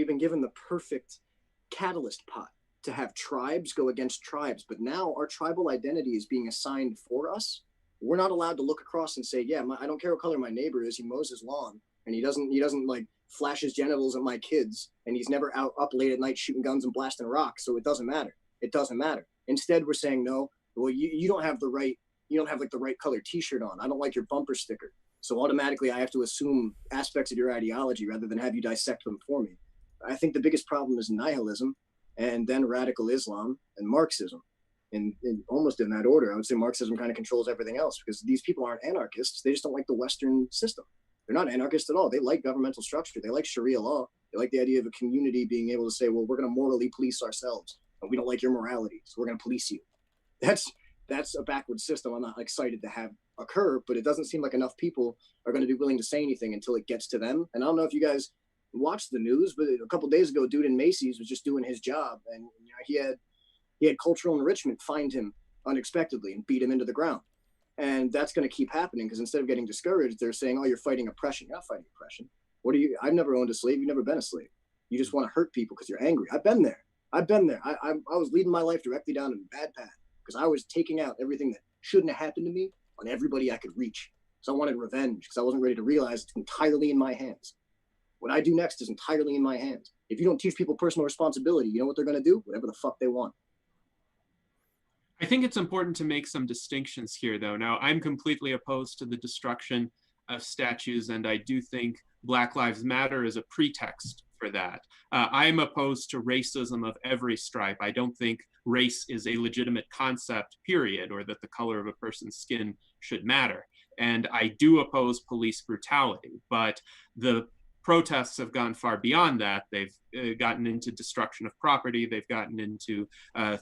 [SPEAKER 12] catalyst pot to have tribes go against tribes, but now our tribal identity is being assigned for us. We're not allowed to look across and say, yeah, I don't care what color my neighbor is. He mows his lawn and he doesn't like flash his genitals at my kids, and he's never up late at night shooting guns and blasting rocks. So it doesn't matter. It doesn't matter. Instead, we're saying, no, well, you don't have the right, the right color t-shirt on. I don't like your bumper sticker. So automatically I have to assume aspects of your ideology rather than have you dissect them for me. I think the biggest problem is nihilism, and then radical Islam and Marxism. And almost in that order, I would say Marxism kind of controls everything else, because these people aren't anarchists. They just don't like the Western system. They're not anarchists at all. They like governmental structure. They like Sharia law. They like the idea of a community being able to say, well, we're going to morally police ourselves, and we don't like your morality, so we're going to police you. That's a backward system I'm not excited to have occur, but it doesn't seem like enough people are going to be willing to say anything until it gets to them. And I don't know if you guys watched the news, but a couple of days ago, a dude in Macy's was just doing his job, and he had cultural enrichment find him unexpectedly and beat him into the ground. And that's going to keep happening, because instead of getting discouraged, they're saying, oh, you're fighting oppression. You're not fighting oppression. I've never owned a slave. You've never been a slave. You just want to hurt people because you're angry. I've been there. I was leading my life directly down a bad path, because I was taking out everything that shouldn't have happened to me on everybody I could reach. So I wanted revenge, because I wasn't ready to realize it's entirely in my hands. What I do next is entirely in my hands. If you don't teach people personal responsibility, you know what they're going to do? Whatever the fuck they want.
[SPEAKER 11] I think it's important to make some distinctions here, though. Now, I'm completely opposed to the destruction of statues, and I do think Black Lives Matter is a pretext for that. I'm opposed to racism of every stripe. I don't think race is a legitimate concept, period, or that the color of a person's skin should matter. And I do oppose police brutality, but the protests have gone far beyond that. They've gotten into destruction of property, they've gotten into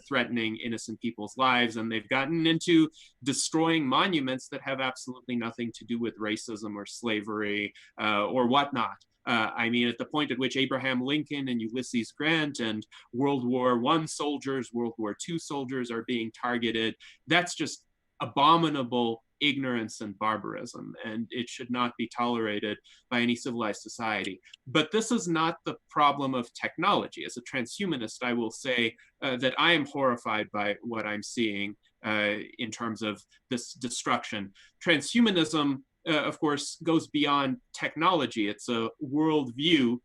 [SPEAKER 11] threatening innocent people's lives, and they've gotten into destroying monuments that have absolutely nothing to do with racism or slavery or whatnot. I mean, at the point at which Abraham Lincoln and Ulysses Grant and World War I soldiers, World War II soldiers are being targeted, that's just abominable ignorance and barbarism, and it should not be tolerated by any civilized society. But this is not the problem of technology. As a transhumanist, I will say that I am horrified by what I'm seeing in terms of this destruction. Transhumanism, of course, goes beyond technology. It's a worldview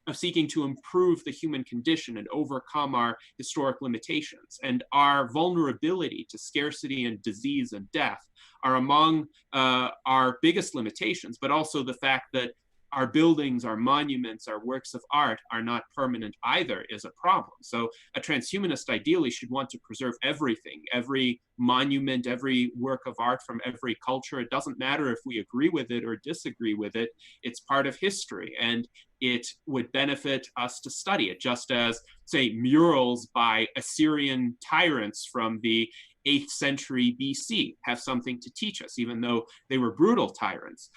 [SPEAKER 11] of seeking to improve the human condition and overcome our historic limitations. And our vulnerability to scarcity and disease and death are among our biggest limitations, but also the fact that our buildings, our monuments, our works of art are not permanent either is a problem. So a transhumanist ideally should want to preserve everything, every monument, every work of art from every culture. It doesn't matter if we agree with it or disagree with it. It's part of history, and it would benefit us to study it, just as, say, murals by Assyrian tyrants from the 8th century BC have something to teach us, even though they were brutal tyrants.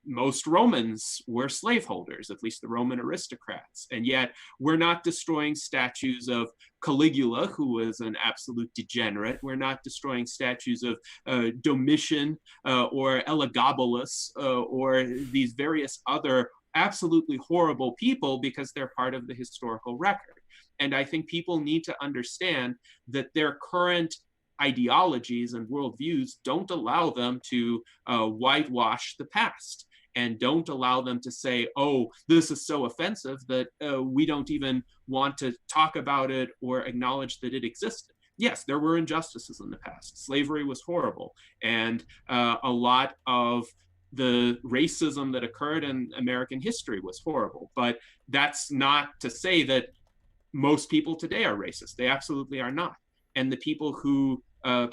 [SPEAKER 11] Most Romans were slaveholders, at least the Roman aristocrats, and yet we're not destroying statues of Caligula, who was an absolute degenerate. We're not destroying statues of Domitian or Elagabalus or these various other absolutely horrible people because they're part of the historical record. And I think people need to understand that their current ideologies and worldviews don't allow them to whitewash the past, and don't allow them to say, oh, this is so offensive that we don't even want to talk about it or acknowledge that it existed. Yes, there were injustices in the past. Slavery was horrible, and a lot of the racism that occurred in American history was horrible. But that's not to say that most people today are racist. They absolutely are not. And the people who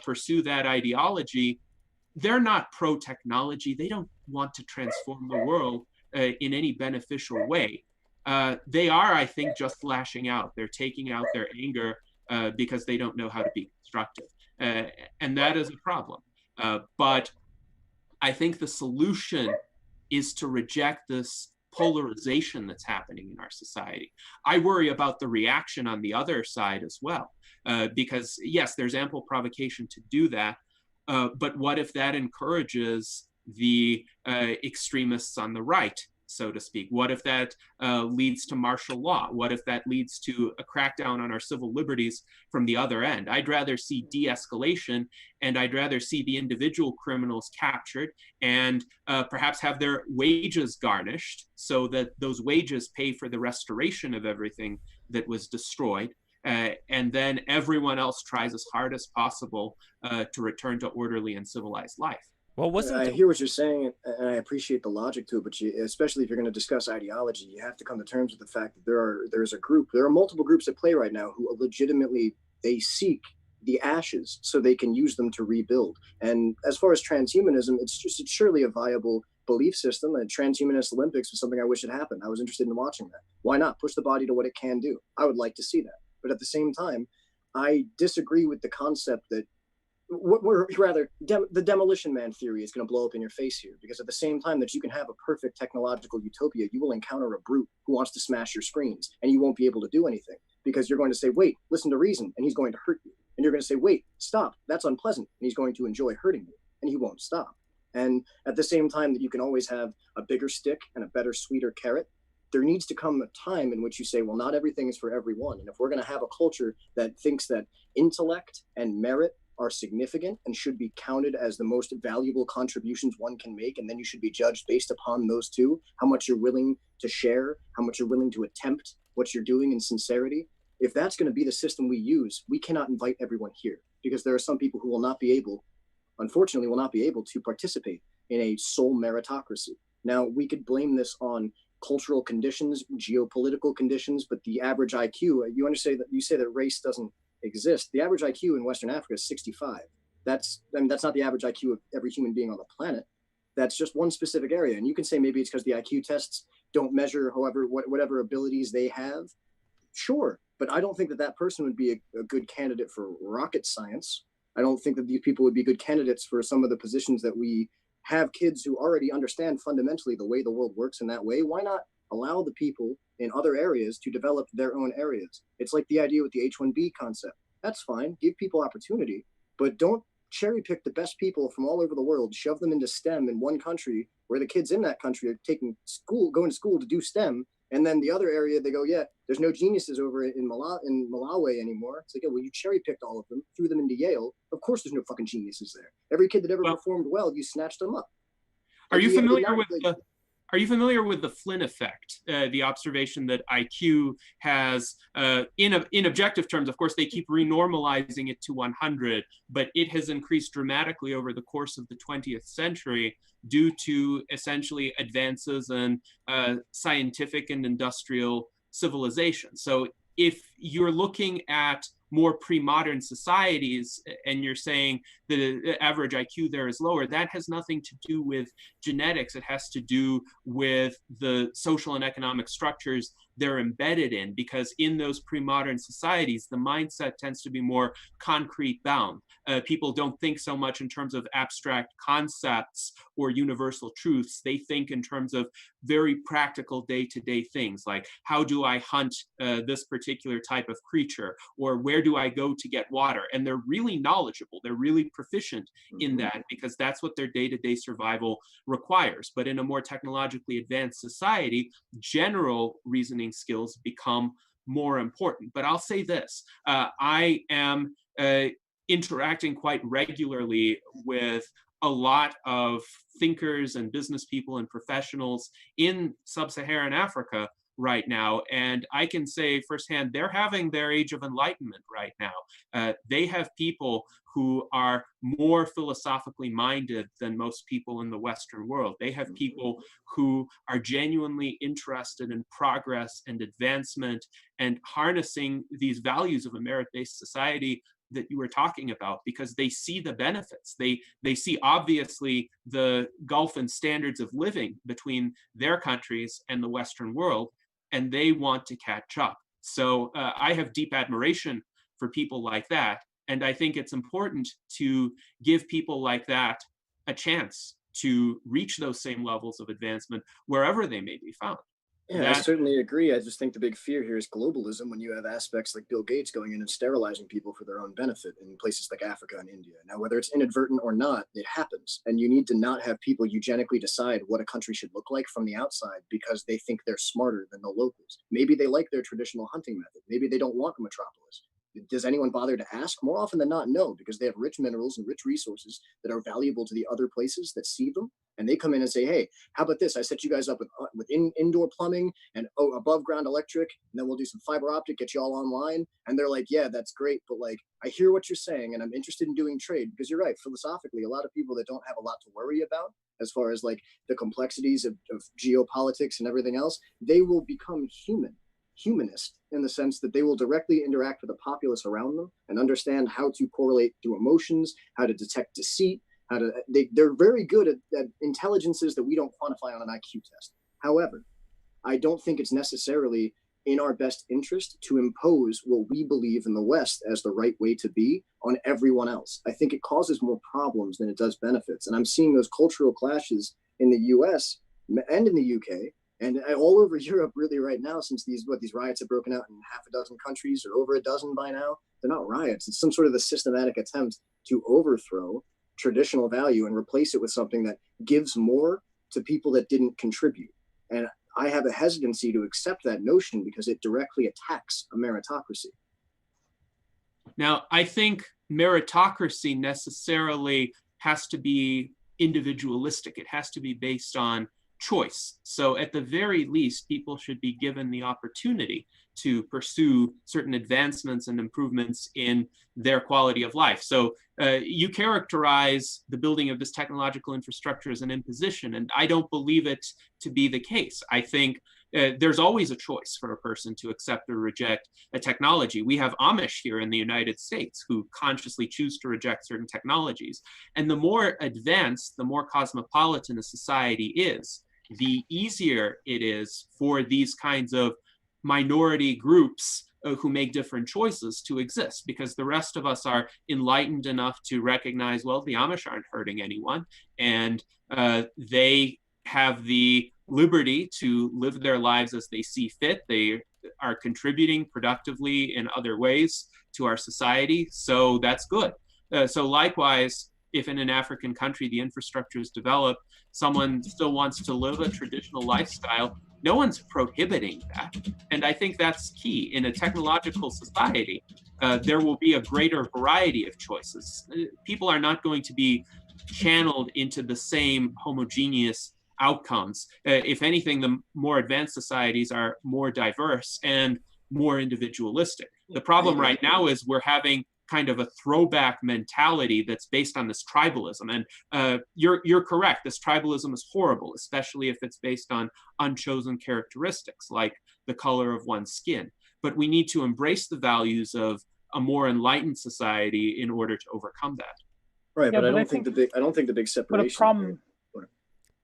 [SPEAKER 11] pursue that ideology, they're not pro-technology. They don't want to transform the world in any beneficial way. They are, I think, just lashing out. They're taking out their anger because they don't know how to be constructive. And that is a problem. But I think the solution is to reject this polarization that's happening in our society. I worry about the reaction on the other side as well, because yes, there's ample provocation to do that, but what if that encourages the extremists on the right, so to speak? What if that leads to martial law? What if that leads to a crackdown on our civil liberties from the other end? I'd rather see de-escalation, and I'd rather see the individual criminals captured and perhaps have their wages garnished so that those wages pay for the restoration of everything that was destroyed. And then everyone else tries as hard as possible to return to orderly and civilized life.
[SPEAKER 3] Well,
[SPEAKER 12] I hear what you're saying, and I appreciate the logic to it, but especially if you're going to discuss ideology, you have to come to terms with the fact that there are multiple groups at play right now who legitimately, they seek the ashes so they can use them to rebuild. And as far as transhumanism, it's surely a viable belief system. And transhumanist Olympics was something I wish had happened. I was interested in watching that. Why not push the body to what it can do? I would like to see that. But at the same time, I disagree with the concept that the demolition man theory is going to blow up in your face here, because at the same time that you can have a perfect technological utopia, you will encounter a brute who wants to smash your screens, and you won't be able to do anything because you're going to say, wait, listen to reason, and he's going to hurt you. And you're going to say, wait, stop, that's unpleasant, and he's going to enjoy hurting you, and he won't stop. And at the same time that you can always have a bigger stick and a better, sweeter carrot, there needs to come a time in which you say, well, not everything is for everyone. And if we're going to have a culture that thinks that intellect and merit are significant and should be counted as the most valuable contributions one can make, and then you should be judged based upon those two, how much you're willing to share, how much you're willing to attempt what you're doing in sincerity. If that's going to be the system we use, we cannot invite everyone here, because there are some people who unfortunately will not be able to participate in a sole meritocracy. Now, we could blame this on cultural conditions, geopolitical conditions, but the average IQ, you say that race doesn't exist. The average IQ in Western Africa is 65. That's not the average IQ of every human being on the planet. That's just one specific area. And you can say maybe it's because the IQ tests don't measure whatever abilities they have. Sure, but I don't think that person would be a good candidate for rocket science. I don't think that these people would be good candidates for some of the positions that we have kids who already understand fundamentally the way the world works in that way. Why not allow the people in other areas to develop their own areas? It's like the idea with the H-1B concept. That's fine. Give people opportunity, but don't cherry pick the best people from all over the world, shove them into STEM in one country where the kids in that country are going to school to do STEM. And then the other area, they go, yeah, there's no geniuses over in Malawi anymore. It's like, yeah, well, you cherry picked all of them, threw them into Yale. Of course, there's no fucking geniuses there. Every kid that ever performed well, you snatched them up.
[SPEAKER 11] Are you familiar with the Flynn effect? The observation that IQ has, in objective terms, of course, they keep renormalizing it to 100, but it has increased dramatically over the course of the 20th century due to essentially advances in scientific and industrial civilization. So if you're looking at more pre-modern societies and you're saying the average IQ there is lower, that has nothing to do with genetics. It has to do with the social and economic structures they're embedded in, because in those pre-modern societies, the mindset tends to be more concrete bound. People don't think so much in terms of abstract concepts or universal truths. They think in terms of very practical day-to-day things, like how do I hunt this particular type of creature, or where do I go to get water? And they're really knowledgeable. They're really proficient in that because that's what their day-to-day survival requires. But in a more technologically advanced society, general reasoning skills become more important. But I'll say this, I am interacting quite regularly with a lot of thinkers and business people and professionals in sub-Saharan Africa right now. And I can say firsthand, they're having their age of enlightenment right now. They have people who are more philosophically minded than most people in the Western world. They have people who are genuinely interested in progress and advancement and harnessing these values of a merit-based society that you were talking about, because they see the benefits. They see obviously the gulf in standards of living between their countries and the Western world, and they want to catch up. So I have deep admiration for people like that. And I think it's important to give people like that a chance to reach those same levels of advancement wherever they may be found.
[SPEAKER 12] Yeah, I certainly agree. I just think the big fear here is globalism, when you have aspects like Bill Gates going in and sterilizing people for their own benefit in places like Africa and India. Now, whether it's inadvertent or not, it happens. And you need to not have people eugenically decide what a country should look like from the outside because they think they're smarter than the locals. Maybe they like their traditional hunting method. Maybe they don't want a metropolis. Does anyone bother to ask? More often than not, no, because they have rich minerals and rich resources that are valuable to the other places that see them. And they come in and say, hey, how about this? I set you guys up with indoor plumbing and above ground electric, and then we'll do some fiber optic, get you all online. And they're like, yeah, that's great. But like, I hear what you're saying, and I'm interested in doing trade, because you're right. Philosophically, a lot of people that don't have a lot to worry about as far as like the complexities of geopolitics and everything else, they will become humanist in the sense that they will directly interact with the populace around them and understand how to correlate through emotions, how to detect deceit, they're very good at intelligences that we don't quantify on an IQ test. However, I don't think it's necessarily in our best interest to impose what we believe in the West as the right way to be on everyone else. I think it causes more problems than it does benefits. And I'm seeing those cultural clashes in the US and in the UK and all over Europe really right now, since these riots have broken out in half a dozen countries or over a dozen by now. They're not riots. It's some sort of a systematic attempt to overthrow traditional value and replace it with something that gives more to people that didn't contribute. And I have a hesitancy to accept that notion because it directly attacks a meritocracy.
[SPEAKER 11] Now, I think meritocracy necessarily has to be individualistic. It has to be based on choice. So at the very least, people should be given the opportunity to pursue certain advancements and improvements in their quality of life. So you characterize the building of this technological infrastructure as an imposition, and I don't believe it to be the case. I think there's always a choice for a person to accept or reject a technology. We have Amish here in the United States who consciously choose to reject certain technologies. And the more advanced, the more cosmopolitan a society is, the easier it is for these kinds of minority groups who make different choices to exist, because the rest of us are enlightened enough to recognize, well, the Amish aren't hurting anyone, and they have the liberty to live their lives as they see fit. They are contributing productively in other ways to our society, so that's good. So likewise, if in an African country the infrastructure is developed, someone still wants to live a traditional lifestyle, no one's prohibiting that. And I think that's key. In a technological society, there will be a greater variety of choices. People are not going to be channeled into the same homogeneous outcomes. If anything, the more advanced societies are more diverse and more individualistic. The problem right now is we're having kind of a throwback mentality that's based on this tribalism. And you're correct, this tribalism is horrible, especially if it's based on unchosen characteristics like the color of one's skin. But we need to embrace the values of a more enlightened society in order to overcome that.
[SPEAKER 12] Right,
[SPEAKER 1] Yeah,
[SPEAKER 12] but I
[SPEAKER 1] but I
[SPEAKER 12] don't think the big separation.
[SPEAKER 1] But a problem.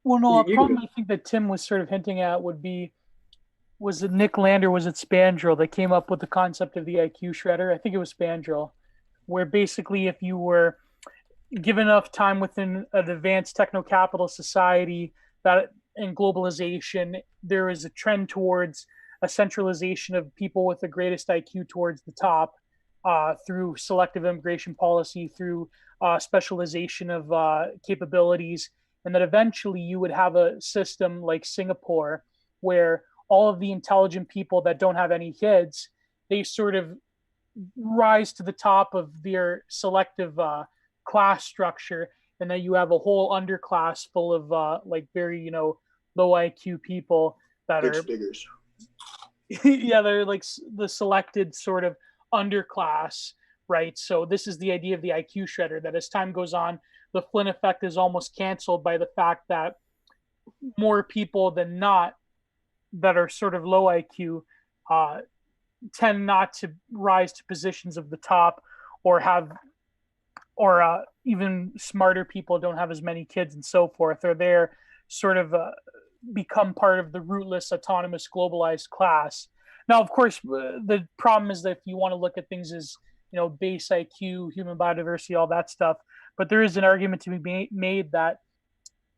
[SPEAKER 1] Well, no, a problem I think that Tim was sort of hinting at would be, was it Nick Land or was it Spandrel that came up with the concept of the IQ shredder? I think it was Spandrel, where basically if you were given enough time within an advanced techno-capital society that in globalization, there is a trend towards a centralization of people with the greatest IQ towards the top through selective immigration policy, through specialization of capabilities, and that eventually you would have a system like Singapore where all of the intelligent people that don't have any kids, they sort of rise to the top of their selective class structure, and then you have a whole underclass full of like very low IQ people that are
[SPEAKER 12] figures.
[SPEAKER 1] Yeah, they're like the selected sort of underclass, right? So this is the idea of the IQ shredder, that as time goes on, the Flynn effect is almost canceled by the fact that more people than not that are sort of low IQ tend not to rise to positions of the top, or even smarter people don't have as many kids and so forth, or they're sort of become part of the rootless, autonomous, globalized class. Now, of course, the problem is that if you want to look at things as base IQ, human biodiversity, all that stuff, but there is an argument to be made that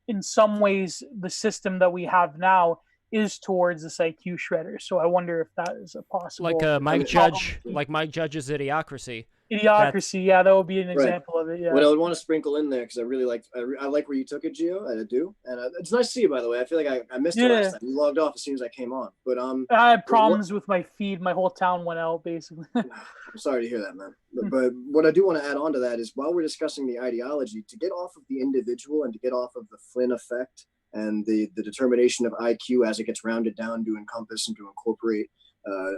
[SPEAKER 1] in some ways the system that we have now is towards this IQ shredder. So I wonder if that is a possible,
[SPEAKER 3] like Mike Judge's Idiocracy.
[SPEAKER 1] Idiocracy, yeah, that would be an example of it. Yeah.
[SPEAKER 12] What I would want to sprinkle in there, because I really like, I like where you took it, Gio. I do, and it's nice to see you, by the way. I feel like I missed it last time. You logged off as soon as I came on, but
[SPEAKER 1] I had problems with my feed. My whole town went out, basically.
[SPEAKER 12] I'm sorry to hear that, man. But what I do want to add on to that is, while we're discussing the ideology, to get off of the individual and to get off of the Flynn effect and the determination of IQ as it gets rounded down to encompass and to incorporate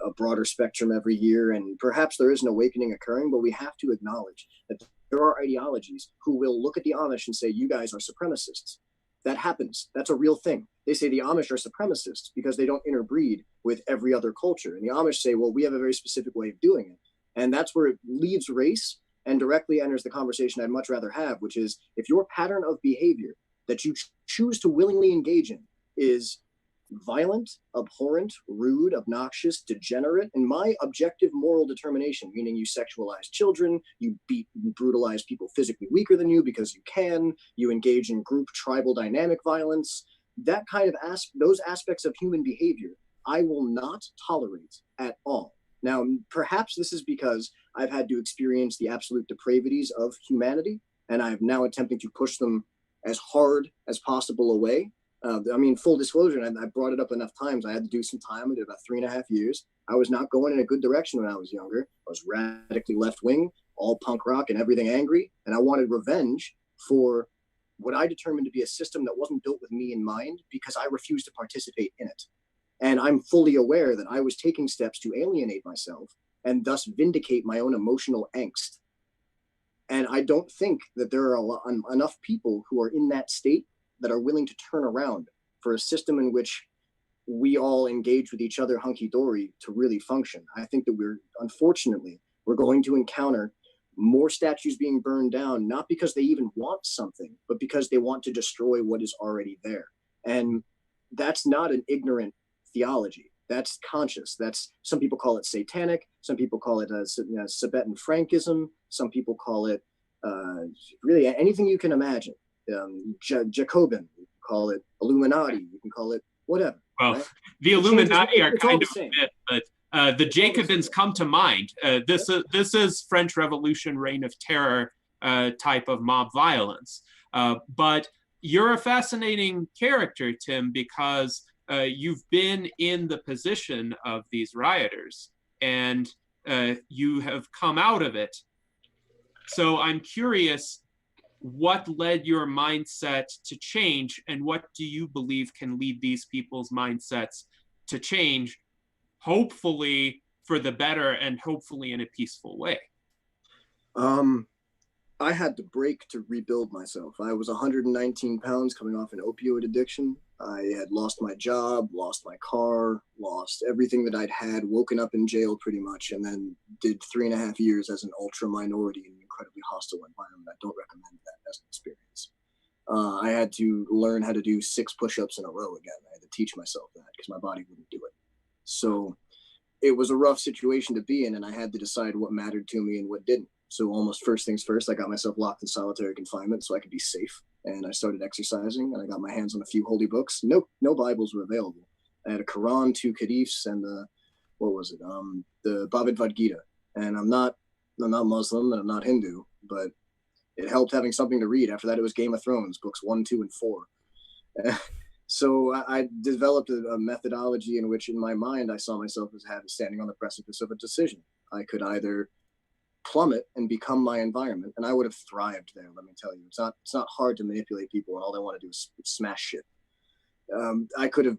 [SPEAKER 12] a broader spectrum every year, and perhaps there is an awakening occurring, but we have to acknowledge that there are ideologies who will look at the Amish and say, you guys are supremacists. That happens. That's a real thing. They say the Amish are supremacists because they don't interbreed with every other culture. And the Amish say, well, we have a very specific way of doing it. And that's where it leaves race and directly enters the conversation I'd much rather have, which is, if your pattern of behavior that you choose to willingly engage in is violent, abhorrent, rude, obnoxious, degenerate, and my objective moral determination, meaning you sexualize children, you beat and brutalize people physically weaker than you because you can, you engage in group tribal dynamic violence, that kind of those aspects of human behavior, I will not tolerate at all. Now, perhaps this is because I've had to experience the absolute depravities of humanity, and I'm now attempting to push them as hard as possible away. Full disclosure, and I brought it up enough times. I had to do some time. I did about 3.5 years. I was not going in a good direction when I was younger. I was radically left-wing, all punk rock and everything angry. And I wanted revenge for what I determined to be a system that wasn't built with me in mind, because I refused to participate in it. And I'm fully aware that I was taking steps to alienate myself and thus vindicate my own emotional angst. And I don't think that there are enough people who are in that state that are willing to turn around for a system in which we all engage with each other hunky-dory to really function. I think that unfortunately, we're going to encounter more statues being burned down, not because they even want something, but because they want to destroy what is already there. And that's not an ignorant theology. That's conscious. That's, some people call it satanic. Some people call it Tibetan Frankism. Some people call it really anything you can imagine. Jacobin, you can call it Illuminati. You can call it whatever.
[SPEAKER 11] Well,
[SPEAKER 12] right?
[SPEAKER 11] the Illuminati are
[SPEAKER 12] it's all
[SPEAKER 11] kind
[SPEAKER 12] the
[SPEAKER 11] of a
[SPEAKER 12] same.
[SPEAKER 11] bit, but the Jacobins come to mind. This is French Revolution, Reign of Terror type of mob violence. But you're a fascinating character, Tim, because you've been in the position of these rioters, and you have come out of it. So I'm curious, what led your mindset to change, and what do you believe can lead these people's mindsets to change, hopefully for the better and hopefully in a peaceful way?
[SPEAKER 12] I had to break to rebuild myself. I was 119 pounds coming off an opioid addiction. I had lost my job, lost my car, lost everything that I'd had, woken up in jail pretty much, and then did 3.5 years as an ultra minority in an incredibly hostile environment. I don't recommend that as an experience. I had to learn how to do 6 push-ups in a row again. I had to teach myself that because my body wouldn't do it. So it was a rough situation to be in, and I had to decide what mattered to me and what didn't. So almost first things first, I got myself locked in solitary confinement so I could be safe. And I started exercising, and I got my hands on a few holy books. No Bibles were available. I had a Quran, 2 Hadiths, and the Bhagavad Gita. And I'm not Muslim and I'm not Hindu, but it helped having something to read. After that, it was Game of Thrones, books 1, 2, and 4. So I developed a methodology in which, in my mind, I saw myself as standing on the precipice of a decision. I could either plummet and become my environment, and I would have thrived there. Let me tell you, it's not hard to manipulate people, and all they want to do is smash shit. I could have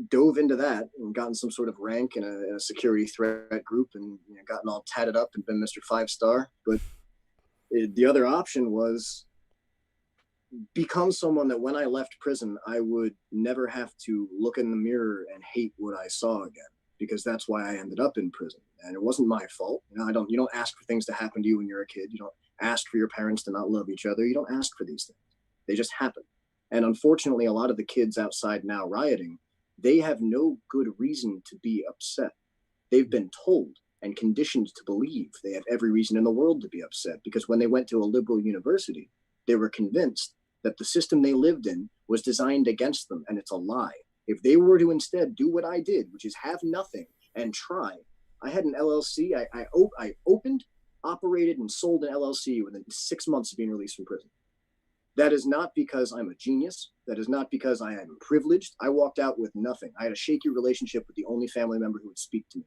[SPEAKER 12] dove into that and gotten some sort of rank in a security threat group, and gotten all tatted up and been Mr. 5-star. But the other option was become someone that when I left prison, I would never have to look in the mirror and hate what I saw again, because that's why I ended up in prison. And it wasn't my fault. You don't ask for things to happen to you when you're a kid. You don't ask for your parents to not love each other. You don't ask for these things. They just happen. And unfortunately, a lot of the kids outside now rioting, they have no good reason to be upset. They've been told and conditioned to believe they have every reason in the world to be upset, because when they went to a liberal university, they were convinced that the system they lived in was designed against them, and it's a lie. If they were to instead do what I did, which is have nothing and try. I had an LLC. I opened, operated, and sold an LLC within 6 months of being released from prison. That is not because I'm a genius. That is not because I am privileged. I walked out with nothing. I had a shaky relationship with the only family member who would speak to me.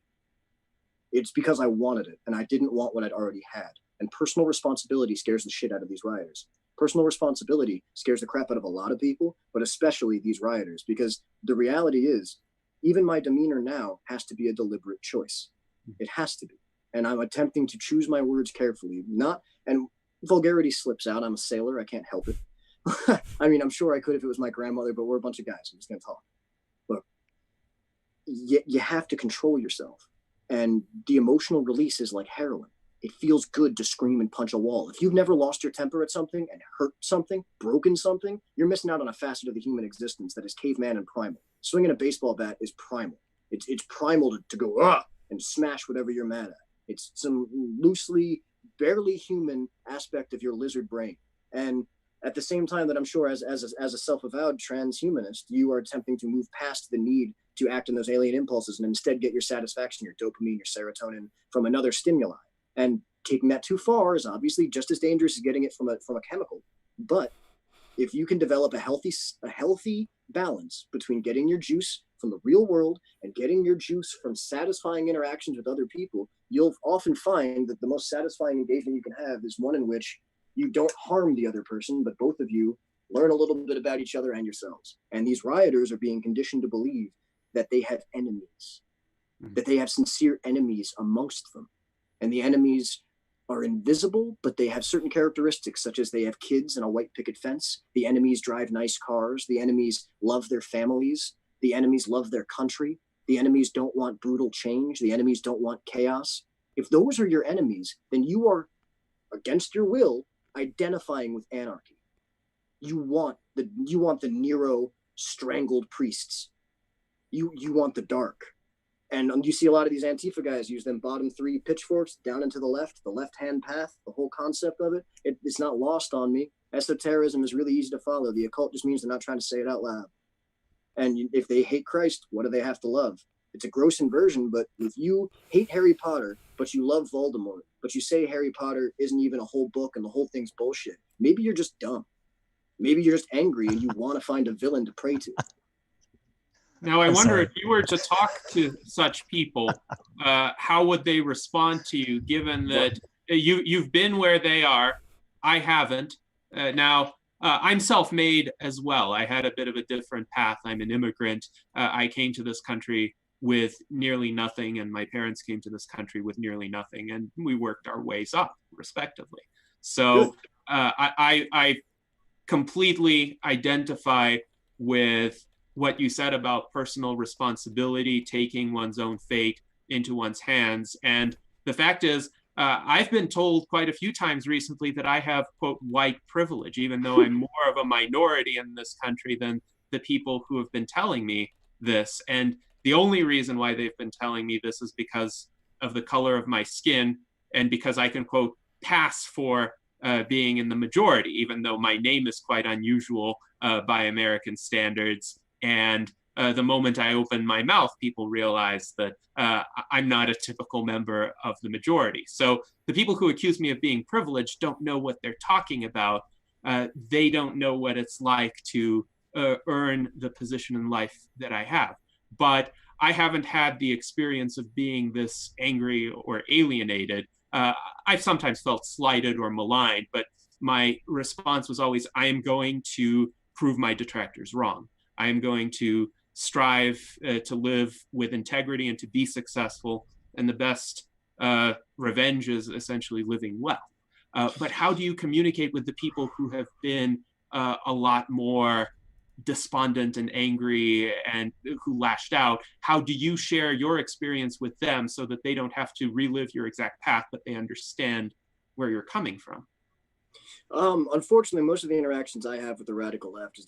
[SPEAKER 12] It's because I wanted it, and I didn't want what I'd already had. And personal responsibility scares the shit out of these rioters. Personal responsibility scares the crap out of a lot of people, but especially these rioters, because the reality is, even my demeanor now has to be a deliberate choice. It has to be. And I'm attempting to choose my words carefully. And vulgarity slips out. I'm a sailor. I can't help it. I mean, I'm sure I could if it was my grandmother, but we're a bunch of guys. I'm just going to talk. Look, you have to control yourself. And the emotional release is like heroin. It feels good to scream and punch a wall. If you've never lost your temper at something and hurt something, broken something, you're missing out on a facet of the human existence that is caveman and primal. Swinging a baseball bat is primal. It's primal to go and smash whatever you're mad at. It's some loosely, barely human aspect of your lizard brain. And at the same time that I'm sure as a self-avowed transhumanist, you are attempting to move past the need to act on those alien impulses and instead get your satisfaction, your dopamine, your serotonin from another stimuli. And taking that too far is obviously just as dangerous as getting it from a chemical. But if you can develop a healthy balance between getting your juice from the real world and getting your juice from satisfying interactions with other people, you'll often find that the most satisfying engagement you can have is one in which you don't harm the other person, but both of you learn a little bit about each other and yourselves. And these rioters are being conditioned to believe that they have enemies, that they have sincere enemies amongst them. And the enemies are invisible, but they have certain characteristics, such as they have kids and a white picket fence. The enemies drive nice cars. The enemies love their families. The enemies love their country. The enemies don't want brutal change. The enemies don't want chaos. If those are your enemies, then you are, against your will, identifying with anarchy. You want the Nero strangled priests. You want the dark. And you see a lot of these Antifa guys use them bottom 3 pitchforks down into the left-hand path, the whole concept of it's not lost on me. Esotericism is really easy to follow. The occult just means they're not trying to say it out loud. And if they hate Christ, what do they have to love? It's a gross inversion, but if you hate Harry Potter, but you love Voldemort, but you say Harry Potter isn't even a whole book and the whole thing's bullshit, maybe you're just dumb. Maybe you're just angry and you want to find a villain to pray to.
[SPEAKER 11] Now, I wonder if you were to talk to such people, how would they respond to you, given that you've been where they are? I haven't. Now, I'm self-made as well. I had a bit of a different path. I'm an immigrant. I came to this country with nearly nothing, and my parents came to this country with nearly nothing, and we worked our ways up, respectively. So I completely identify with what you said about personal responsibility, taking one's own fate into one's hands. And the fact is, I've been told quite a few times recently that I have, quote, white privilege, even though I'm more of a minority in this country than the people who have been telling me this. And the only reason why they've been telling me this is because of the color of my skin and because I can, quote, pass for being in the majority, even though my name is quite unusual by American standards. And the moment I open my mouth, people realize that I'm not a typical member of the majority. So the people who accuse me of being privileged don't know what they're talking about. They don't know what it's like to earn the position in life that I have. But I haven't had the experience of being this angry or alienated. I've sometimes felt slighted or maligned, but my response was always, I am going to prove my detractors wrong. I am going to strive to live with integrity and to be successful. And the best revenge is essentially living well. But how do you communicate with the people who have been a lot more despondent and angry and who lashed out? How do you share your experience with them so that they don't have to relive your exact path, but they understand where you're coming from?
[SPEAKER 12] Unfortunately, most of the interactions I have with the radical left is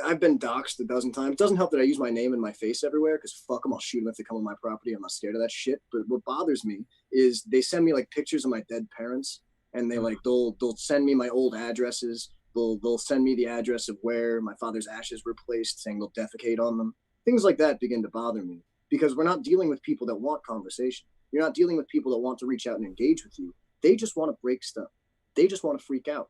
[SPEAKER 12] I've been doxxed a dozen times. It doesn't help that I use my name and my face everywhere because fuck them, I'll shoot them if they come on my property. I'm not scared of that shit. But what bothers me is they send me like pictures of my dead parents, and they'll send me my old addresses. They'll send me the address of where my father's ashes were placed, saying they'll defecate on them. Things like that begin to bother me because we're not dealing with people that want conversation. You're not dealing with people that want to reach out and engage with you. They just want to break stuff. They just want to freak out.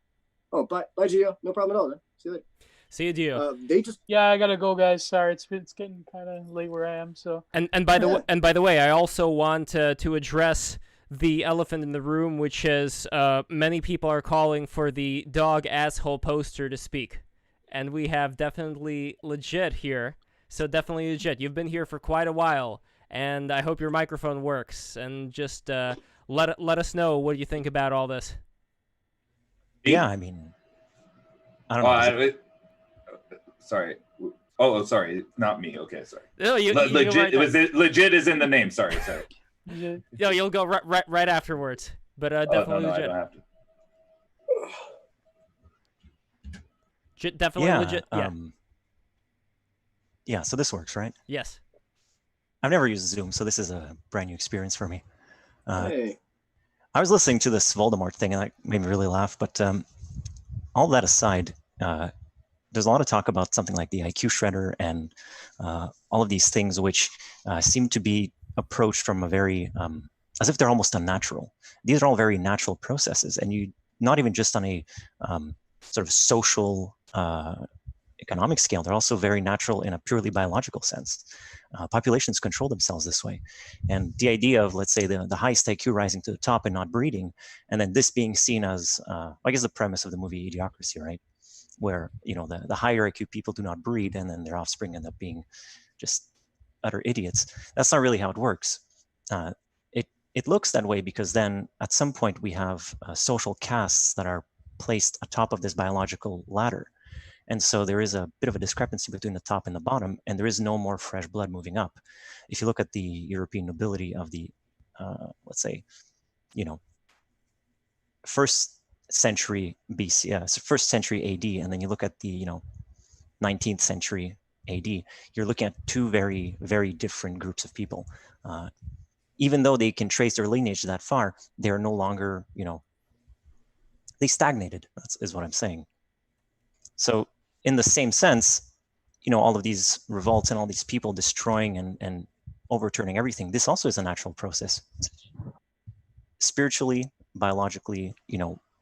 [SPEAKER 12] Oh, bye, Gio. No problem at all. Then. See you later.
[SPEAKER 3] See you, Gio.
[SPEAKER 1] Yeah, I gotta go, guys. Sorry, it's getting kind of late where I am. So.
[SPEAKER 3] And by the way, I also want to address the elephant in the room, which is many people are calling for the dog asshole poster to speak, and we have definitely legit here. So definitely legit. You've been here for quite a while, and I hope your microphone works. And just let us know what you think about all this.
[SPEAKER 13] Yeah, I mean, I don't know.
[SPEAKER 9] Sorry. Oh, sorry, not me. Okay, sorry.
[SPEAKER 3] No,
[SPEAKER 9] legit. Legit is in the name. Sorry.
[SPEAKER 3] No, you'll go right afterwards. But definitely legit.
[SPEAKER 9] I don't have to.
[SPEAKER 3] Definitely legit. Yeah.
[SPEAKER 13] Yeah. So this works, right?
[SPEAKER 3] Yes.
[SPEAKER 13] I've never used Zoom, so this is a brand new experience for me.
[SPEAKER 12] Hey.
[SPEAKER 13] I was listening to this Voldemort thing, and that made me really laugh. But all that aside, there's a lot of talk about something like the IQ shredder and all of these things, which seem to be approached from a very, as if they're almost unnatural. These are all very natural processes, and you not even just on a sort of social, economic scale, they're also very natural in a purely biological sense. Populations control themselves this way. And the idea of, let's say, the highest IQ rising to the top and not breeding, and then this being seen as, I guess the premise of the movie Idiocracy, right? Where, the higher IQ people do not breed, and then their offspring end up being just utter idiots. That's not really how it works. It looks that way because then at some point we have social castes that are placed atop of this biological ladder. And so there is a bit of a discrepancy between the top and the bottom, and there is no more fresh blood moving up. If you look at the European nobility of the, let's say, first century BC, first century AD, and then you look at the, 19th century AD, you're looking at two very, very different groups of people. Even though they can trace their lineage that far, they are no longer, they stagnated, is what I'm saying. So in the same sense, all of these revolts and all these people destroying and overturning everything, this also is a natural process. Spiritually, biologically,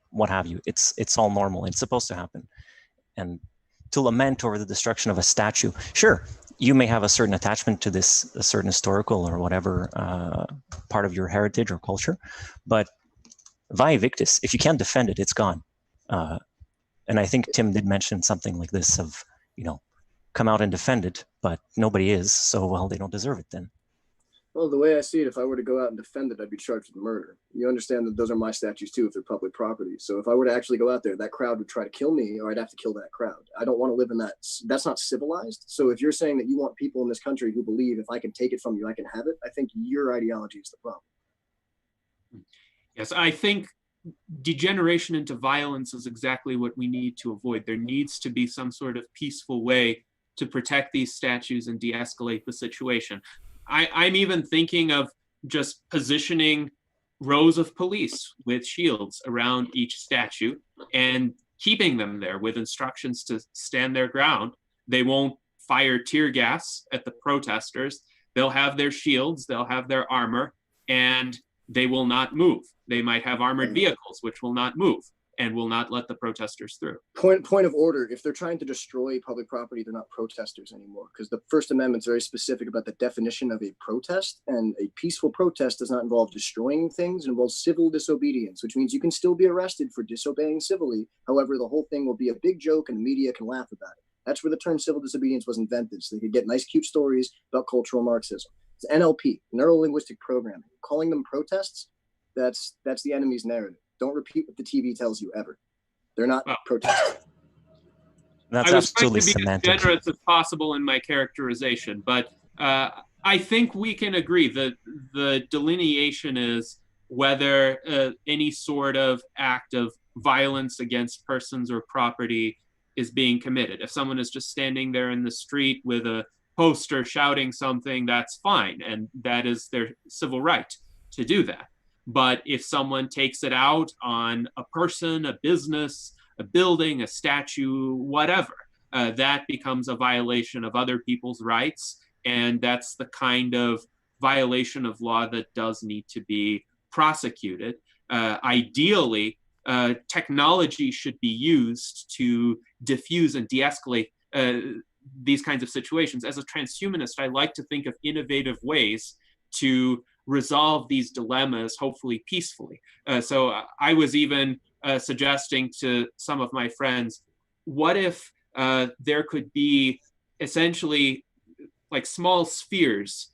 [SPEAKER 13] what have you, it's all normal. It's supposed to happen. And to lament over the destruction of a statue, sure, you may have a certain attachment to this, a certain historical or whatever part of your heritage or culture, but vae victis, if you can't defend it, it's gone. And I think Tim did mention something like this of, come out and defend it, but nobody is, so, well, they don't deserve it then.
[SPEAKER 12] Well, the way I see it, if I were to go out and defend it, I'd be charged with murder. You understand that those are my statues too, if they're public property. So if I were to actually go out there, that crowd would try to kill me, or I'd have to kill that crowd. I don't want to live in that. That's not civilized. So if you're saying that you want people in this country who believe if I can take it from you, I can have it, I think your ideology is the problem.
[SPEAKER 11] Yes, I think degeneration into violence is exactly what we need to avoid. There needs to be some sort of peaceful way to protect these statues and de-escalate the situation. I'm even thinking of just positioning rows of police with shields around each statue and keeping them there with instructions to stand their ground. They won't fire tear gas at the protesters. They'll have their shields, they'll have their armor, and they will not move. They might have armored vehicles, which will not move and will not let the protesters through.
[SPEAKER 12] Point of order, if they're trying to destroy public property, they're not protesters anymore, because the First Amendment's very specific about the definition of a protest, and a peaceful protest does not involve destroying things. It involves civil disobedience, which means you can still be arrested for disobeying civilly. However, the whole thing will be a big joke and the media can laugh about it. That's where the term civil disobedience was invented, so they could get nice, cute stories about cultural Marxism. It's NLP, neuro-linguistic programming. Calling them protests, that's the enemy's narrative. Don't repeat what the TV tells you ever. They're not protesting.
[SPEAKER 13] That's
[SPEAKER 11] I was trying
[SPEAKER 13] absolutely
[SPEAKER 11] to be
[SPEAKER 13] semantic.
[SPEAKER 11] as generous as possible in my characterization, but I think we can agree that the delineation is whether any sort of act of violence against persons or property is being committed. If someone is just standing there in the street with a poster shouting something, that's fine, and that is their civil right to do that. But if someone takes it out on a person, a business, a building, a statue, whatever, that becomes a violation of other people's rights. And that's the kind of violation of law that does need to be prosecuted. Ideally, technology should be used to diffuse and de-escalate these kinds of situations. As a transhumanist, I like to think of innovative ways to resolve these dilemmas, hopefully peacefully. So I was even suggesting to some of my friends, what if there could be essentially like small spheres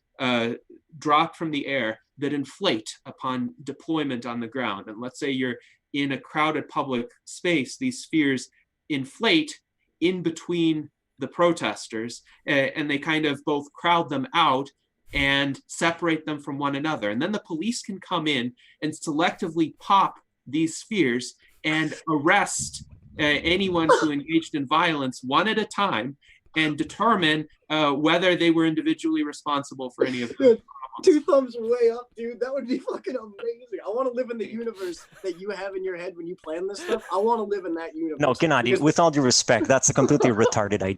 [SPEAKER 11] dropped from the air that inflate upon deployment on the ground? And let's say you're in a crowded public space, these spheres inflate in between the protesters, and they kind of both crowd them out and separate them from one another. And then the police can come in and selectively pop these spheres and arrest anyone who engaged in violence one at a time and determine whether they were individually responsible for any of the
[SPEAKER 12] 2 thumbs way up, dude. That would be fucking amazing. I want to live in the universe that you have in your head when you plan this stuff. I want to live in that universe.
[SPEAKER 13] No, Gennady, with all due respect, that's a completely retarded idea.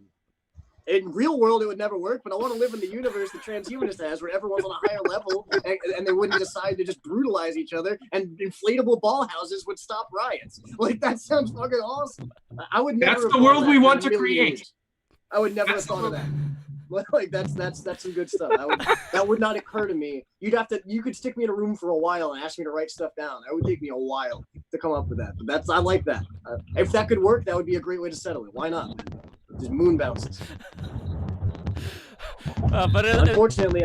[SPEAKER 12] In real world, it would never work, but I want to live in the universe the transhumanist has, where everyone's on a higher level, and they wouldn't decide to just brutalize each other, and inflatable ball houses would stop riots. Like, that sounds fucking awesome. I would never.
[SPEAKER 11] That's the world we want to create.
[SPEAKER 12] I would never have thought of that. Like, that's some good stuff. That would not occur to me. You could stick me in a room for a while and ask me to write stuff down. It would take me a while to come up with that. But I like that. If that could work, that would be a great way to settle it. Why not? Just moon bounces.
[SPEAKER 3] But
[SPEAKER 12] unfortunately,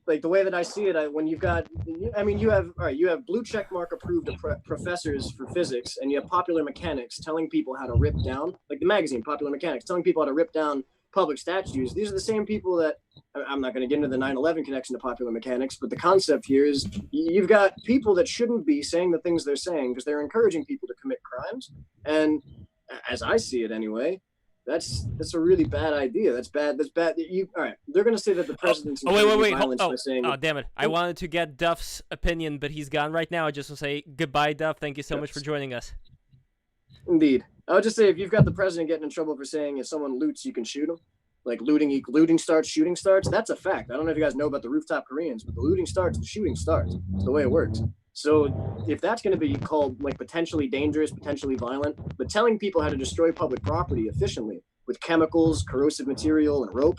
[SPEAKER 12] like the way that I see it, when you've got, I mean, you have blue check mark approved professors for physics, and you have Popular Mechanics telling people how to rip down, like the magazine Popular Mechanics, telling people how to rip down public statues. These are the same people that, I'm not going to get into the 9/11 connection to Popular Mechanics, but the concept here is you've got people that shouldn't be saying the things they're saying because they're encouraging people to commit crimes. And as I see it anyway, that's a really bad idea. That's bad. All right. They're going to say that the president's
[SPEAKER 3] wait.
[SPEAKER 12] violence by saying.
[SPEAKER 3] Oh, damn it! I wanted to get Duff's opinion, but he's gone right now. I just want to say goodbye, Duff. Thank you so much for joining us.
[SPEAKER 12] Indeed. I would just say if you've got the president getting in trouble for saying if someone loots, you can shoot him. Like looting starts, shooting starts. That's a fact. I don't know if you guys know about the rooftop Koreans, but the looting starts, the shooting starts. It's the way it works. So if that's going to be called like potentially dangerous, potentially violent, but telling people how to destroy public property efficiently with chemicals, corrosive material, and rope,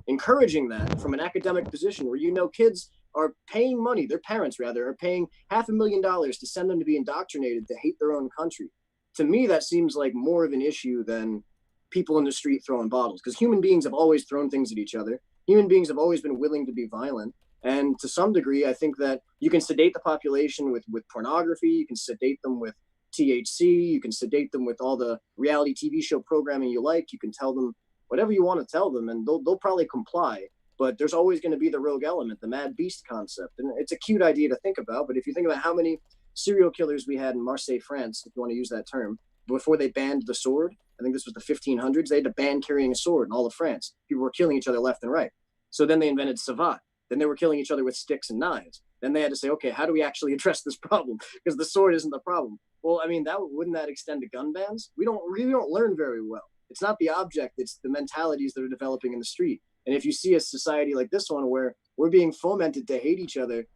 [SPEAKER 12] encouraging that from an academic position where kids are paying money, their parents rather, are paying $500,000 to send them to be indoctrinated to hate their own country. To me, that seems like more of an issue than people in the street throwing bottles, because human beings have always thrown things at each other. Human beings have always been willing to be violent. And to some degree, I think that you can sedate the population with pornography, you can sedate them with THC, you can sedate them with all the reality TV show programming you like, you can tell them whatever you want to tell them, and they'll probably comply. But there's always going to be the rogue element, the mad beast concept. And it's a cute idea to think about, but if you think about how many serial killers we had in Marseille, France, if you want to use that term, before they banned the sword, I think this was the 1500s, they had to ban carrying a sword in all of France. People were killing each other left and right. So then they invented savate. Then they were killing each other with sticks and knives. Then they had to say, okay, how do we actually address this problem? Because the sword isn't the problem. Well, I mean, wouldn't that extend to gun bans? We don't learn very well. It's not the object, it's the mentalities that are developing in the street. And if you see a society like this one where we're being fomented to hate each other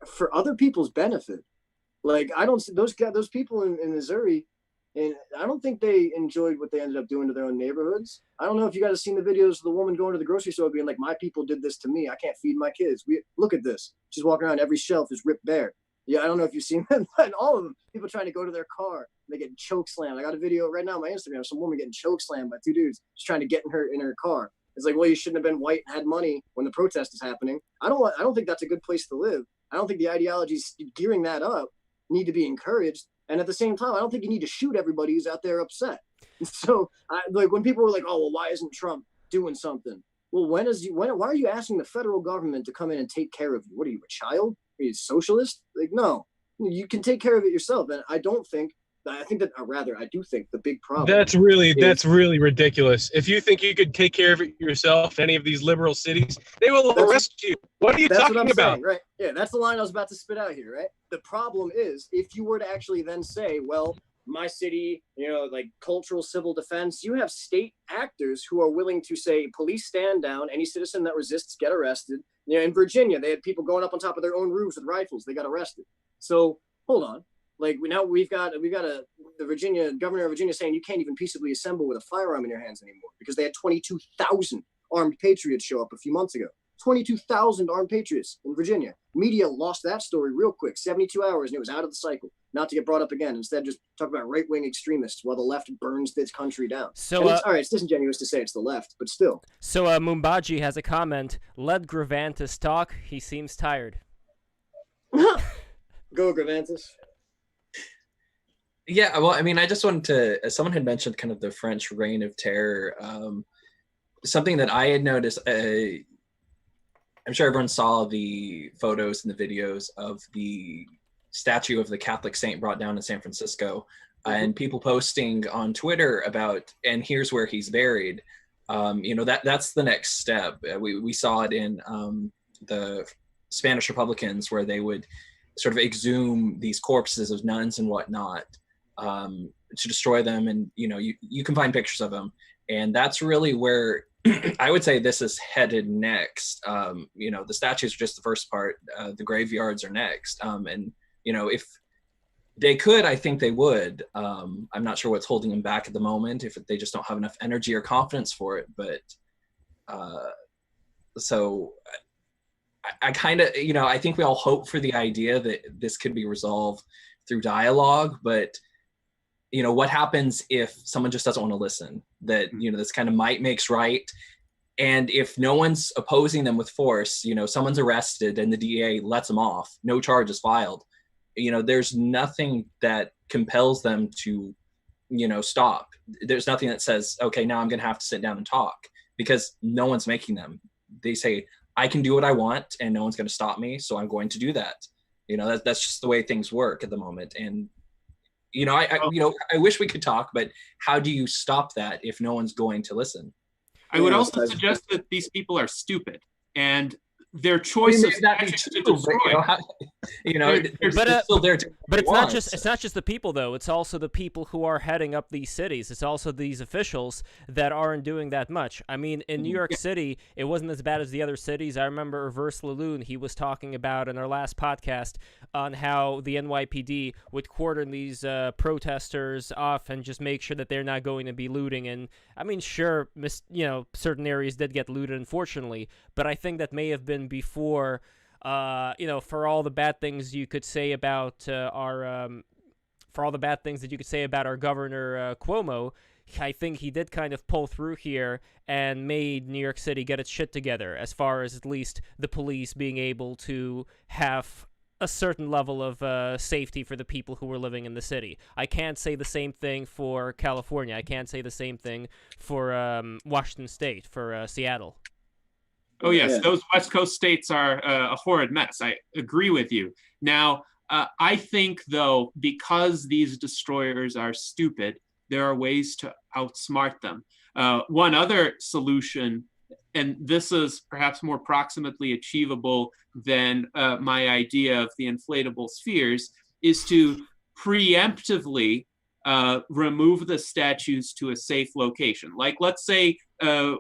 [SPEAKER 12] for other people's benefit, like I don't see those people in Missouri, and I don't think they enjoyed what they ended up doing to their own neighborhoods. I don't know if you guys have seen the videos of the woman going to the grocery store being like, my people did this to me. I can't feed my kids. Look at this. She's walking around. Every shelf is ripped bare. Yeah, I don't know if you've seen that. And all of them, people trying to go to their car. They get choke slammed. I got a video right now on my Instagram. Some woman getting choke slammed by two dudes just trying to get in her car. It's like, well, you shouldn't have been white and had money when the protest is happening. I don't think that's a good place to live. I don't think the ideologies gearing that up need to be encouraged. And at the same time, I don't think you need to shoot everybody who's out there upset. So, when people were like, "Oh, well, why isn't Trump doing something?" Well, why are you asking the federal government to come in and take care of you? What are you, a child? Are you a socialist? Like, no, you can take care of it yourself. And I do think the big problem.
[SPEAKER 5] That's really ridiculous. If you think you could take care of it yourself in any of these liberal cities, they will arrest you. What are you talking about?
[SPEAKER 12] Saying, right? Yeah, that's the line I was about to spit out here, right? The problem is if you were to actually then say, well, my city, like cultural civil defense, you have state actors who are willing to say, police stand down, any citizen that resists get arrested. In Virginia, they had people going up on top of their own roofs with rifles. They got arrested. So hold on. Like we've got the governor of Virginia saying you can't even peaceably assemble with a firearm in your hands anymore because they had 22,000 armed patriots show up a few months ago. 22,000 armed patriots in Virginia. Media lost that story real quick, 72 hours, and it was out of the cycle, not to get brought up again. Instead, just talk about right-wing extremists while the left burns this country down.
[SPEAKER 3] So,
[SPEAKER 12] all right, it's disingenuous to say it's the left, but still.
[SPEAKER 3] So Mumbaji has a comment. Let Gravantis talk. He seems tired.
[SPEAKER 12] Go, Gravantis.
[SPEAKER 8] Yeah, well, I mean, I just wanted to, someone had mentioned kind of the French reign of terror. Something that I had noticed, I'm sure everyone saw the photos and the videos of the statue of the Catholic saint brought down in San Francisco, and people posting on Twitter about, and here's where he's buried. That's the next step. We saw it in the Spanish Republicans, where they would sort of exhume these corpses of nuns and whatnot to destroy them, and you can find pictures of them, and that's really where I would say this is headed next. The statues are just the first part. The graveyards are next. And if they could, I think they would. I'm not sure what's holding them back at the moment, if they just don't have enough energy or confidence for it. But so I kind of, I think we all hope for the idea that this could be resolved through dialogue, but what happens if someone just doesn't want to listen? That, this kind of might makes right. And if no one's opposing them with force, someone's arrested and the DA lets them off, no charges filed, there's nothing that compels them to, stop. There's nothing that says, okay, now I'm going to have to sit down and talk, because no one's making them. They say, I can do what I want and no one's going to stop me, so I'm going to do that. That's just the way things work at the moment. And, I wish we could talk, but how do you stop that if no one's going to listen?
[SPEAKER 11] I would also suggest that these people are stupid, and their choice of statutes to destroy.
[SPEAKER 3] But it's not just the people though. It's also the people who are heading up these cities. It's also these officials that aren't doing that much. I mean, in New York City, it wasn't as bad as the other cities. I remember Reverse Laloon, he was talking about in our last podcast on how the NYPD would cordon these protesters off and just make sure that they're not going to be looting. And I mean, sure, certain areas did get looted, unfortunately, but I think that may have been before, for all the bad things you could say about our governor Cuomo. I think he did kind of pull through here and made New York City get its shit together, as far as at least the police being able to have a certain level of safety for the people who were living in the city. I can't say the same thing for California. I can't say the same thing for Washington State, for Seattle.
[SPEAKER 11] Oh, yes, those West Coast states are a horrid mess. I agree with you. Now, I think, though, because these destroyers are stupid, there are ways to outsmart them. One other solution, and this is perhaps more proximately achievable than my idea of the inflatable spheres, is to preemptively remove the statues to a safe location. Like, let's say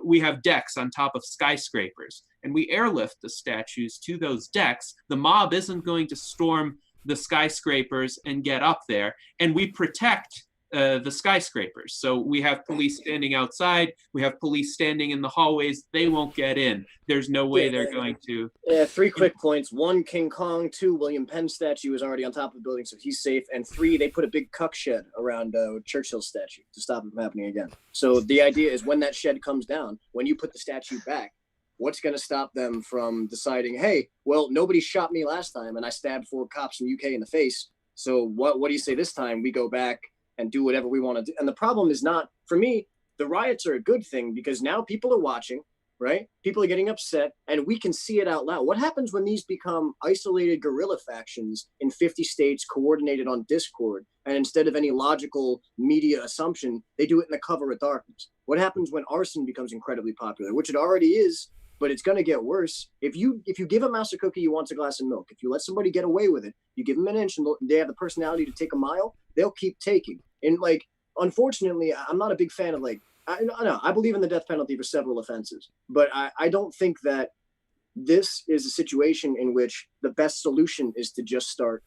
[SPEAKER 11] we have decks on top of skyscrapers and we airlift the statues to those decks. The mob isn't going to storm the skyscrapers and get up there, and we protect the skyscrapers. So we have police standing outside, we have police standing in the hallways. They won't get in. There's no way they're going to.
[SPEAKER 12] Yeah, 3 quick points. 1, King Kong. 2, William Penn statue is already on top of the building, so he's safe. And 3, they put a big cuck shed around Churchill's statue to stop it from happening again. So the idea is when that shed comes down, when you put the statue back, what's going to stop them from deciding, hey, well, nobody shot me last time and I stabbed 4 cops from UK in the face. So what do you say this time? We go back and do whatever we want to do. And the problem is not, for me, the riots are a good thing because now people are watching, right? People are getting upset and we can see it out loud. What happens when these become isolated guerrilla factions in 50 states coordinated on Discord, and instead of any logical media assumption, they do it in the cover of darkness? What happens when arson becomes incredibly popular, which it already is, but it's going to get worse? If you give a mouse a cookie, he wants a glass of milk. If you let somebody get away with it, you give them an inch and they have the personality to take a mile, they'll keep taking. And like, unfortunately, I'm not a big fan of I believe in the death penalty for several offenses, but I don't think that this is a situation in which the best solution is to just start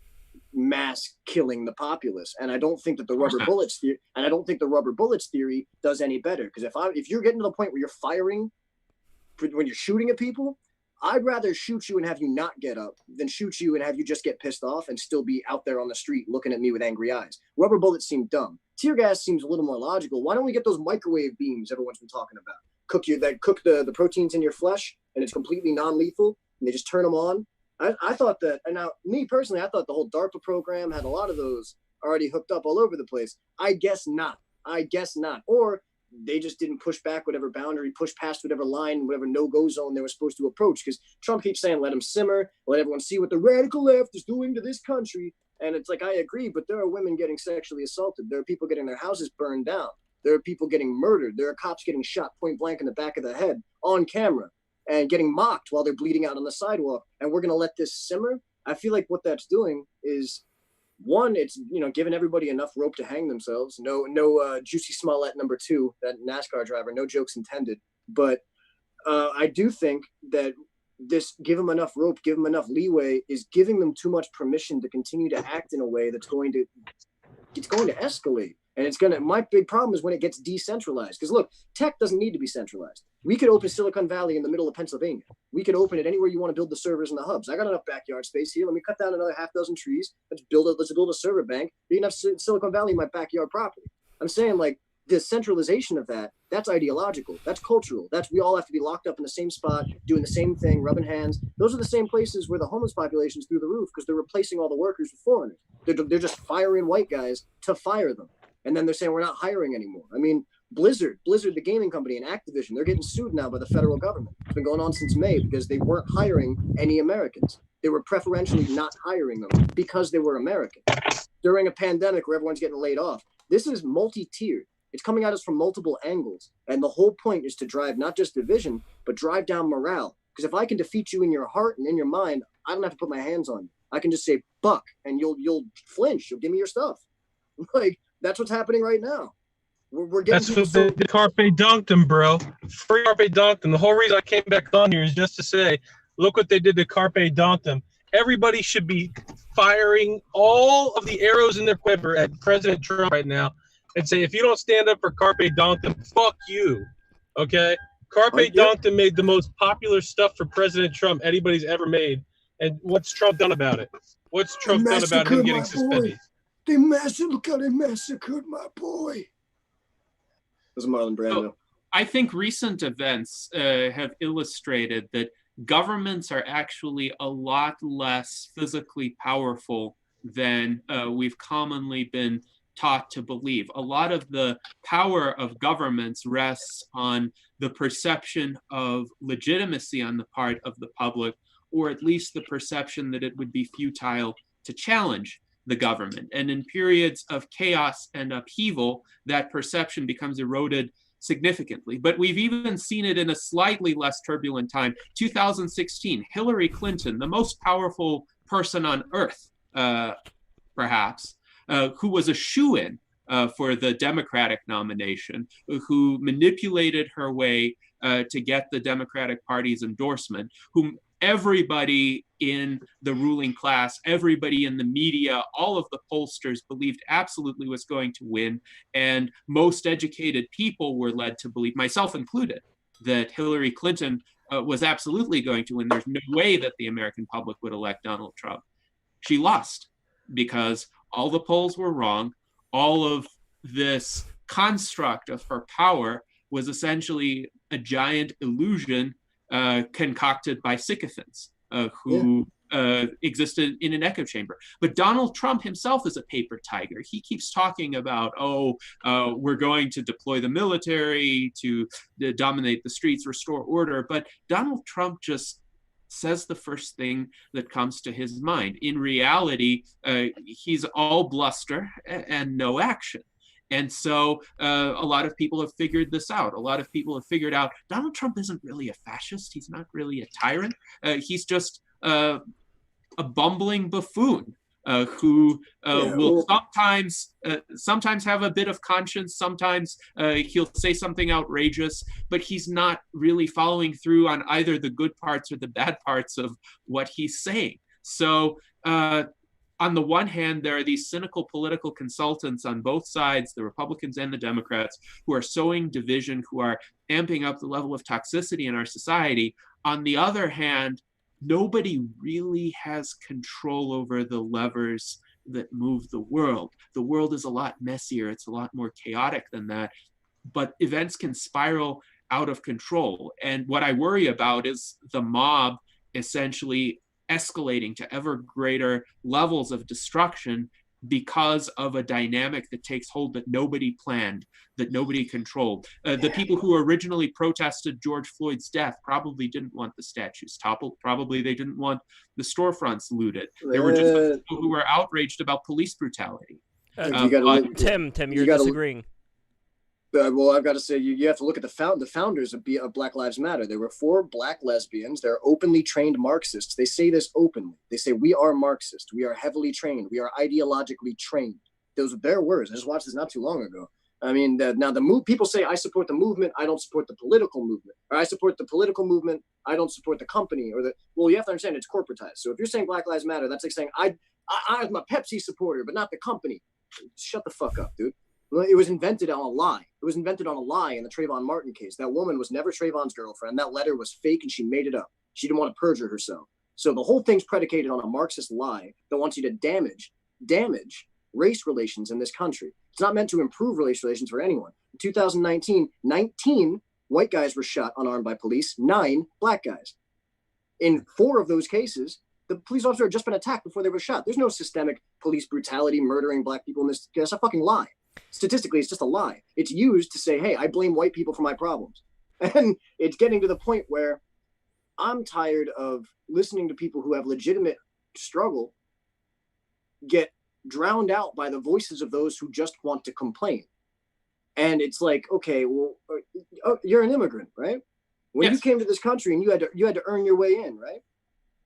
[SPEAKER 12] mass killing the populace. And I don't think that the rubber bullets theory does any better. Because if you're getting to the point where you're firing when you're shooting at people, I'd rather shoot you and have you not get up than shoot you and have you just get pissed off and still be out there on the street looking at me with angry eyes. Rubber bullets seem dumb. Tear gas seems a little more logical. Why don't we get those microwave beams everyone's been talking about? Cook the proteins in your flesh, and it's completely non-lethal, and they just turn them on. I thought that, and now me personally, I thought the whole DARPA program had a lot of those already hooked up all over the place. I guess not. Or they just didn't push back whatever boundary, push past whatever line, whatever no-go zone they were supposed to approach. Because Trump keeps saying, let them simmer, let everyone see what the radical left is doing to this country. And it's like, I agree, but there are women getting sexually assaulted. There are people getting their houses burned down. There are people getting murdered. There are cops getting shot point blank in the back of the head on camera and getting mocked while they're bleeding out on the sidewalk. And we're going to let this simmer? I feel like what that's doing is, one, it's giving everybody enough rope to hang themselves. No Juicy Smollett number 2, that NASCAR driver. No jokes intended. But I do think that this give them enough rope, give them enough leeway, is giving them too much permission to continue to act in a way that's going to escalate. And my big problem is when it gets decentralized. Because look, tech doesn't need to be centralized. We could open Silicon Valley in the middle of Pennsylvania. We could open it anywhere you want to build the servers and the hubs. I got enough backyard space here. Let me cut down another 6 trees. Let's build a server bank. You can have Silicon Valley in my backyard property. I'm saying, like, the centralization of that's ideological, that's cultural, we all have to be locked up in the same spot, doing the same thing, rubbing hands. Those are the same places where the homeless population is through the roof because they're replacing all the workers with foreigners. They're just firing white guys to fire them. And then they're saying we're not hiring anymore. I mean, Blizzard, the gaming company, and Activision, they're getting sued now by the federal government. It's been going on since May because they weren't hiring any Americans. They were preferentially not hiring them because they were American. During a pandemic where everyone's getting laid off, this is multi-tiered. It's coming at us from multiple angles. And the whole point is to drive not just division, but drive down morale. Because if I can defeat you in your heart and in your mind, I don't have to put my hands on you. I can just say, buck, and you'll flinch. You'll give me your stuff. Like, that's what's happening right now. We're getting
[SPEAKER 5] That's what the Carpe dunked him, bro. Free Carpe dunked him. The whole reason I came back on here is just to say, look what they did to Carpe dunked him. Everybody should be firing all of the arrows in their quiver at President Trump right now and say, if you don't stand up for Carpe Donktum, fuck you. Okay? Carpe Donktum made the most popular stuff for President Trump anybody's ever made. And what's Trump done about it? What's Trump done about him getting suspended?
[SPEAKER 12] Look how they massacred my boy. This is Marlon Brando.
[SPEAKER 11] So, I think recent events have illustrated that governments are actually a lot less physically powerful than we've commonly been taught to believe. A lot of the power of governments rests on the perception of legitimacy on the part of the public, or at least the perception that it would be futile to challenge the government. And in periods of chaos and upheaval, that perception becomes eroded significantly. But we've even seen it in a slightly less turbulent time. 2016, Hillary Clinton, the most powerful person on earth, perhaps, who was a shoo-in for the Democratic nomination, who manipulated her way to get the Democratic Party's endorsement, whom everybody in the ruling class, everybody in the media, all of the pollsters believed absolutely was going to win. And most educated people were led to believe, myself included, that Hillary Clinton was absolutely going to win. There's no way that the American public would elect Donald Trump. She lost because all the polls were wrong. All of this construct of her power was essentially a giant illusion concocted by sycophants who existed in an echo chamber. But Donald Trump himself is a paper tiger. He keeps talking about, we're going to deploy the military to dominate the streets, restore order. But Donald Trump just says the first thing that comes to his mind. In reality, he's all bluster and no action. And so a lot of people have figured this out. A lot of people have figured out Donald Trump isn't really a fascist. He's not really a tyrant. He's just a bumbling buffoon who will sometimes have a bit of conscience. Sometimes he'll say something outrageous, but he's not really following through on either the good parts or the bad parts of what he's saying. So on the one hand, there are these cynical political consultants on both sides, the Republicans and the Democrats, who are sowing division, who are amping up the level of toxicity in our society. On the other hand, nobody really has control over the levers that move the world. The world is a lot messier. It's a lot more chaotic than that. But events can spiral out of control. And what I worry about is the mob essentially escalating to ever greater levels of destruction because of a dynamic that takes hold that nobody planned, that nobody controlled. The people who originally protested George Floyd's death probably didn't want the statues toppled. Probably they didn't want the storefronts looted. There were just people who were outraged about police brutality.
[SPEAKER 3] Tim, you're disagreeing.
[SPEAKER 12] Well, I've got to say, you have to look at the founders of Black Lives Matter. There were 4 Black lesbians. They're openly trained Marxists. They say this openly. They say, we are Marxist. We are heavily trained. We are ideologically trained. Those are their words. I just watched this not too long ago. I mean, people say, I support the movement. I don't support the political movement. Or I support the political movement. I don't support the company. Well, you have to understand it's corporatized. So if you're saying Black Lives Matter, that's like saying, I'm a Pepsi supporter, but not the company. Shut the fuck up, dude. It was invented on a lie. It was invented on a lie in the Trayvon Martin case. That woman was never Trayvon's girlfriend. That letter was fake and she made it up. She didn't want to perjure herself. So the whole thing's predicated on a Marxist lie that wants you to damage race relations in this country. It's not meant to improve race relations for anyone. In 2019, 19 white guys were shot unarmed by police, 9 black guys. In 4 of those cases, the police officer had just been attacked before they were shot. There's no systemic police brutality murdering black people in this. That's a fucking lie. Statistically, it's just a lie. It's used to say, hey, I blame white people for my problems. And it's getting to the point where I'm tired of listening to people who have legitimate struggle get drowned out by the voices of those who just want to complain. And it's like, okay, well, you're an immigrant, right? When you came to this country and you had to earn your way in, right?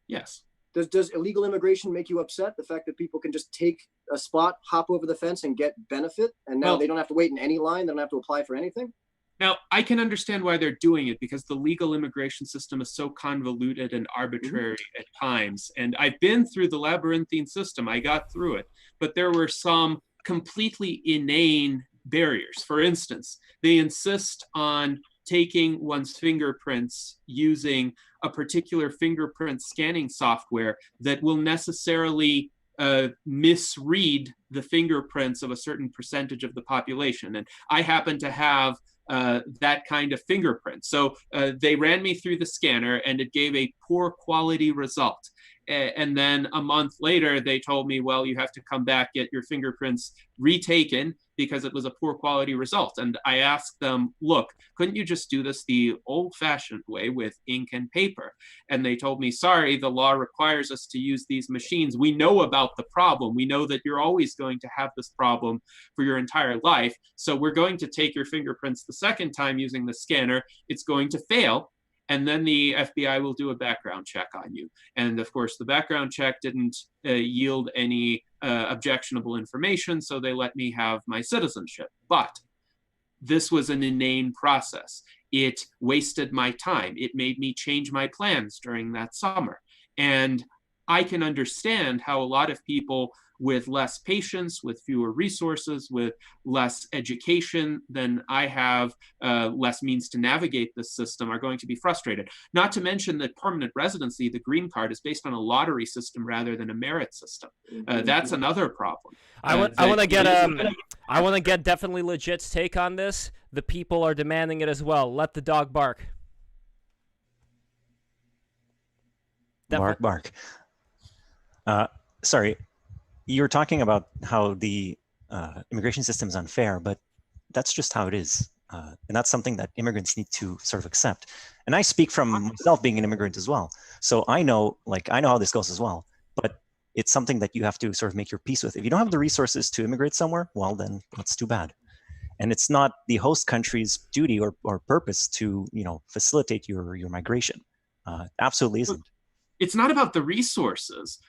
[SPEAKER 11] Yes.
[SPEAKER 12] Does illegal immigration make you upset? The fact that people can just take a spot, hop over the fence, and get benefit, and now they don't have to wait in any line, they don't have to apply for anything?
[SPEAKER 11] Now, I can understand why they're doing it, because the legal immigration system is so convoluted and arbitrary at times. And I've been through the labyrinthine system. I got through it. But there were some completely inane barriers. For instance, they insist on taking one's fingerprints using a particular fingerprint scanning software that will necessarily misread the fingerprints of a certain percentage of the population. And I happen to have that kind of fingerprint. So they ran me through the scanner and it gave a poor quality result. And then a month later, they told me, well, you have to come back, get your fingerprints retaken because it was a poor quality result. And I asked them, look, couldn't you just do this the old-fashioned way with ink and paper? And they told me, sorry, the law requires us to use these machines. We know about the problem. We know that you're always going to have this problem for your entire life. So we're going to take your fingerprints the second time using the scanner. It's going to fail. And then the FBI will do a background check on you. And of course, the background check didn't yield any objectionable information, so they let me have my citizenship. But this was an inane process. It wasted my time. It made me change my plans during that summer. And I can understand how a lot of people with less patience, with fewer resources, with less education than I have, less means to navigate this system, are going to be frustrated. Not to mention that permanent residency, the green card, is based on a lottery system rather than a merit system. That's another problem.
[SPEAKER 3] I want to get definitely legit's take on this. The people are demanding it as well. Let the dog bark.
[SPEAKER 13] Bark, bark. Sorry. You're talking about how the immigration system is unfair, but that's just how it is. And that's something that immigrants need to sort of accept. And I speak from myself being an immigrant as well. So I know how this goes as well, but it's something that you have to sort of make your peace with. If you don't have the resources to immigrate somewhere, well, then that's too bad. And it's not the host country's duty or purpose to, facilitate your migration. Absolutely isn't.
[SPEAKER 11] It's not about the resources.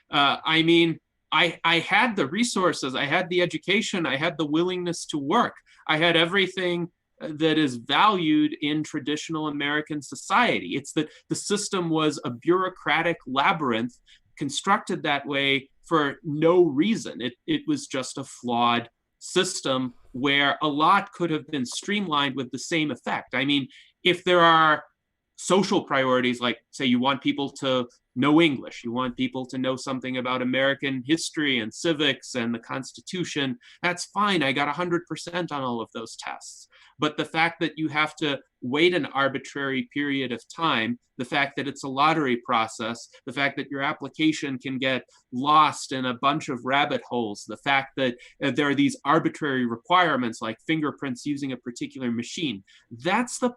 [SPEAKER 11] I had the resources, I had the education, I had the willingness to work. I had everything that is valued in traditional American society. It's that the system was a bureaucratic labyrinth constructed that way for no reason. It was just a flawed system where a lot could have been streamlined with the same effect. I mean, if there are social priorities, like say you want people to know English, you want people to know something about American history and civics and the Constitution, that's fine. I got 100% on all of those tests. But the fact that you have to wait an arbitrary period of time, the fact that it's a lottery process, the fact that your application can get lost in a bunch of rabbit holes, the fact that there are these arbitrary requirements like fingerprints using a particular machine, that's the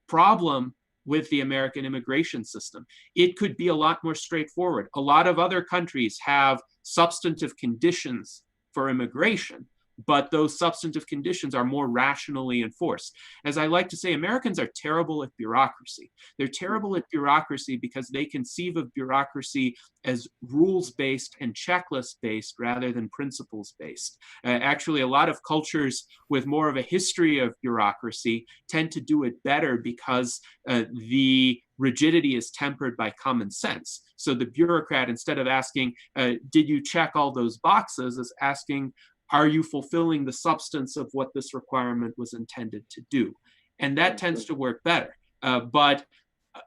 [SPEAKER 11] problem with the American immigration system. It could be a lot more straightforward. A lot of other countries have substantive conditions for immigration, but those substantive conditions are more rationally enforced. As I like to say, Americans are terrible at bureaucracy. They're terrible at bureaucracy because they conceive of bureaucracy as rules-based and checklist-based rather than principles-based. Actually, a lot of cultures with more of a history of bureaucracy tend to do it better because the rigidity is tempered by common sense. So the bureaucrat, instead of asking, did you check all those boxes, is asking, are you fulfilling the substance of what this requirement was intended to do? And that tends to work better. But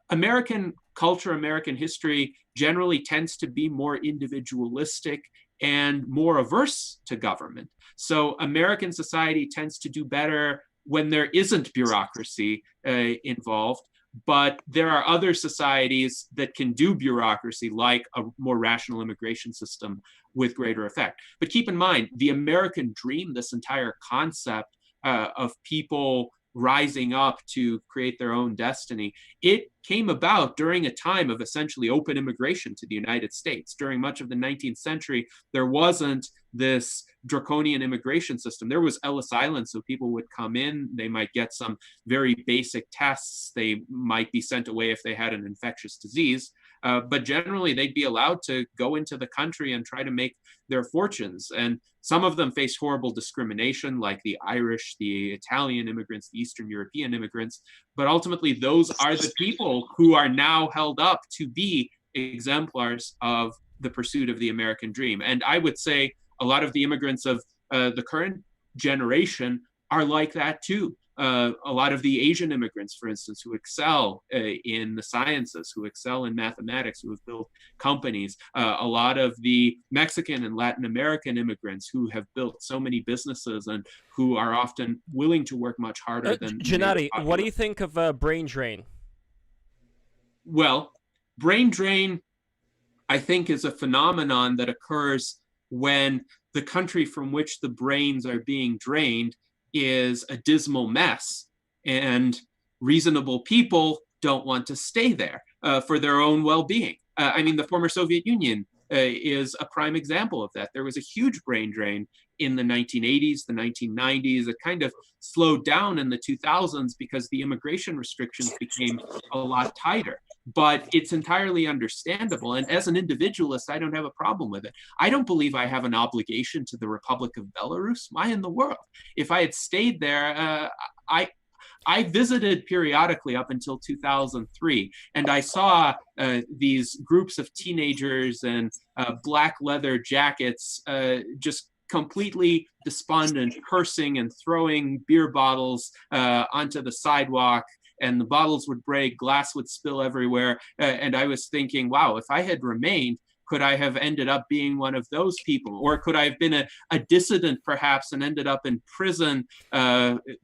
[SPEAKER 11] American culture, American history generally tends to be more individualistic and more averse to government. So American society tends to do better when there isn't bureaucracy involved. But there are other societies that can do bureaucracy, like a more rational immigration system with greater effect. But keep in mind, the American dream, this entire concept of people rising up to create their own destiny, it came about during a time of essentially open immigration to the United States. During much of the 19th century, there wasn't this draconian immigration system. There was Ellis Island, so people would come in, they might get some very basic tests, they might be sent away if they had an infectious disease, but generally they'd be allowed to go into the country and try to make their fortunes. And some of them faced horrible discrimination, like the Irish, the Italian immigrants, the Eastern European immigrants, but ultimately those are the people who are now held up to be exemplars of the pursuit of the American dream. And I would say a lot of the immigrants of the current generation are like that too. A lot of the Asian immigrants, for instance, who excel in the sciences, who excel in mathematics, who have built companies. A lot of the Mexican and Latin American immigrants who have built so many businesses and who are often willing to work much harder than
[SPEAKER 3] Gennady, what do you think of brain drain?
[SPEAKER 11] Well, brain drain, I think, is a phenomenon that occurs when the country from which the brains are being drained is a dismal mess, and reasonable people don't want to stay there for their own well-being. I mean, the former Soviet Union is a prime example of that. There was a huge brain drain in the 1980s, the 1990s. It kind of slowed down in the 2000s because the immigration restrictions became a lot tighter. But it's entirely understandable. And as an individualist, I don't have a problem with it. I don't believe I have an obligation to the Republic of Belarus. Why in the world? If I had stayed there, I visited periodically up until 2003, and I saw these groups of teenagers in black leather jackets just completely despondent, cursing and throwing beer bottles onto the sidewalk, and the bottles would break, glass would spill everywhere. And I was thinking, wow, if I had remained, could I have ended up being one of those people? Or could I have been a dissident perhaps and ended up in prison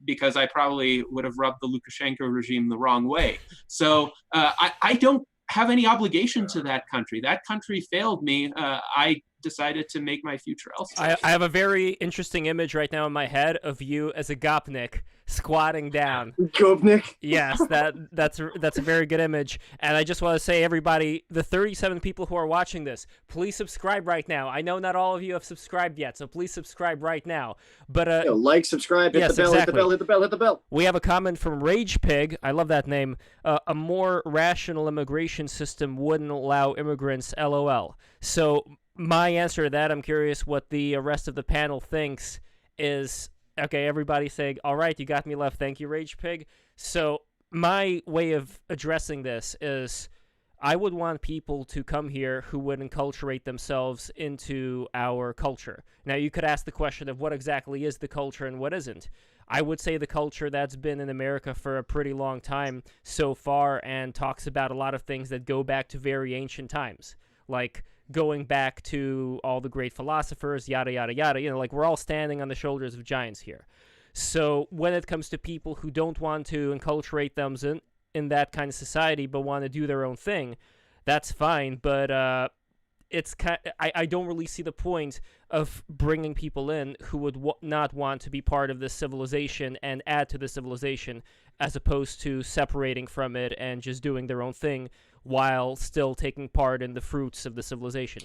[SPEAKER 11] because I probably would have rubbed the Lukashenko regime the wrong way? So I don't have any obligation to that country. That country failed me. I decided to make my future elsewhere.
[SPEAKER 3] I have a very interesting image right now in my head of you as a Gopnik squatting down.
[SPEAKER 12] Gopnik?
[SPEAKER 3] Yes, that's a very good image. And I just want to say, everybody, the 37 people who are watching this, please subscribe right now. I know not all of you have subscribed yet, so please subscribe right now. But
[SPEAKER 12] like, subscribe, hit the bell,
[SPEAKER 3] exactly.
[SPEAKER 12] hit the bell, hit the bell, hit the bell.
[SPEAKER 3] We have a comment from Rage Pig. I love that name. A more rational immigration system wouldn't allow immigrants, LOL. So my answer to that, I'm curious what the rest of the panel thinks, is, okay, everybody saying, all right, you got me left. Thank you, Rage Pig. So my way of addressing this is I would want people to come here who would enculturate themselves into our culture. Now, you could ask the question of what exactly is the culture and what isn't. I would say the culture that's been in America for a pretty long time so far and talks about a lot of things that go back to very ancient times, like going back to all the great philosophers, yada, yada, yada. You know, like, we're all standing on the shoulders of giants here. So when it comes to people who don't want to enculturate themselves in that kind of society but want to do their own thing, that's fine. But I don't really see the point of bringing people in who would not want to be part of this civilization and add to the civilization, as opposed to separating from it and just doing their own thing while still taking part in the fruits of the civilization.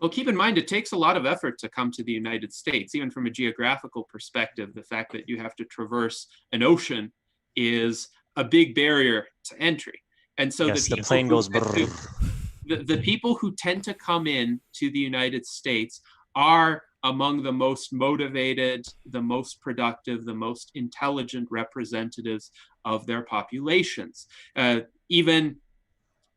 [SPEAKER 11] Well, keep in mind, it takes a lot of effort to come to the United States. Even from a geographical perspective, the fact that you have to traverse an ocean is a big barrier to entry. And so
[SPEAKER 13] yes, the plane goes
[SPEAKER 11] the people who tend to come in to the United States are among the most motivated, the most productive, the most intelligent representatives of their populations. Even,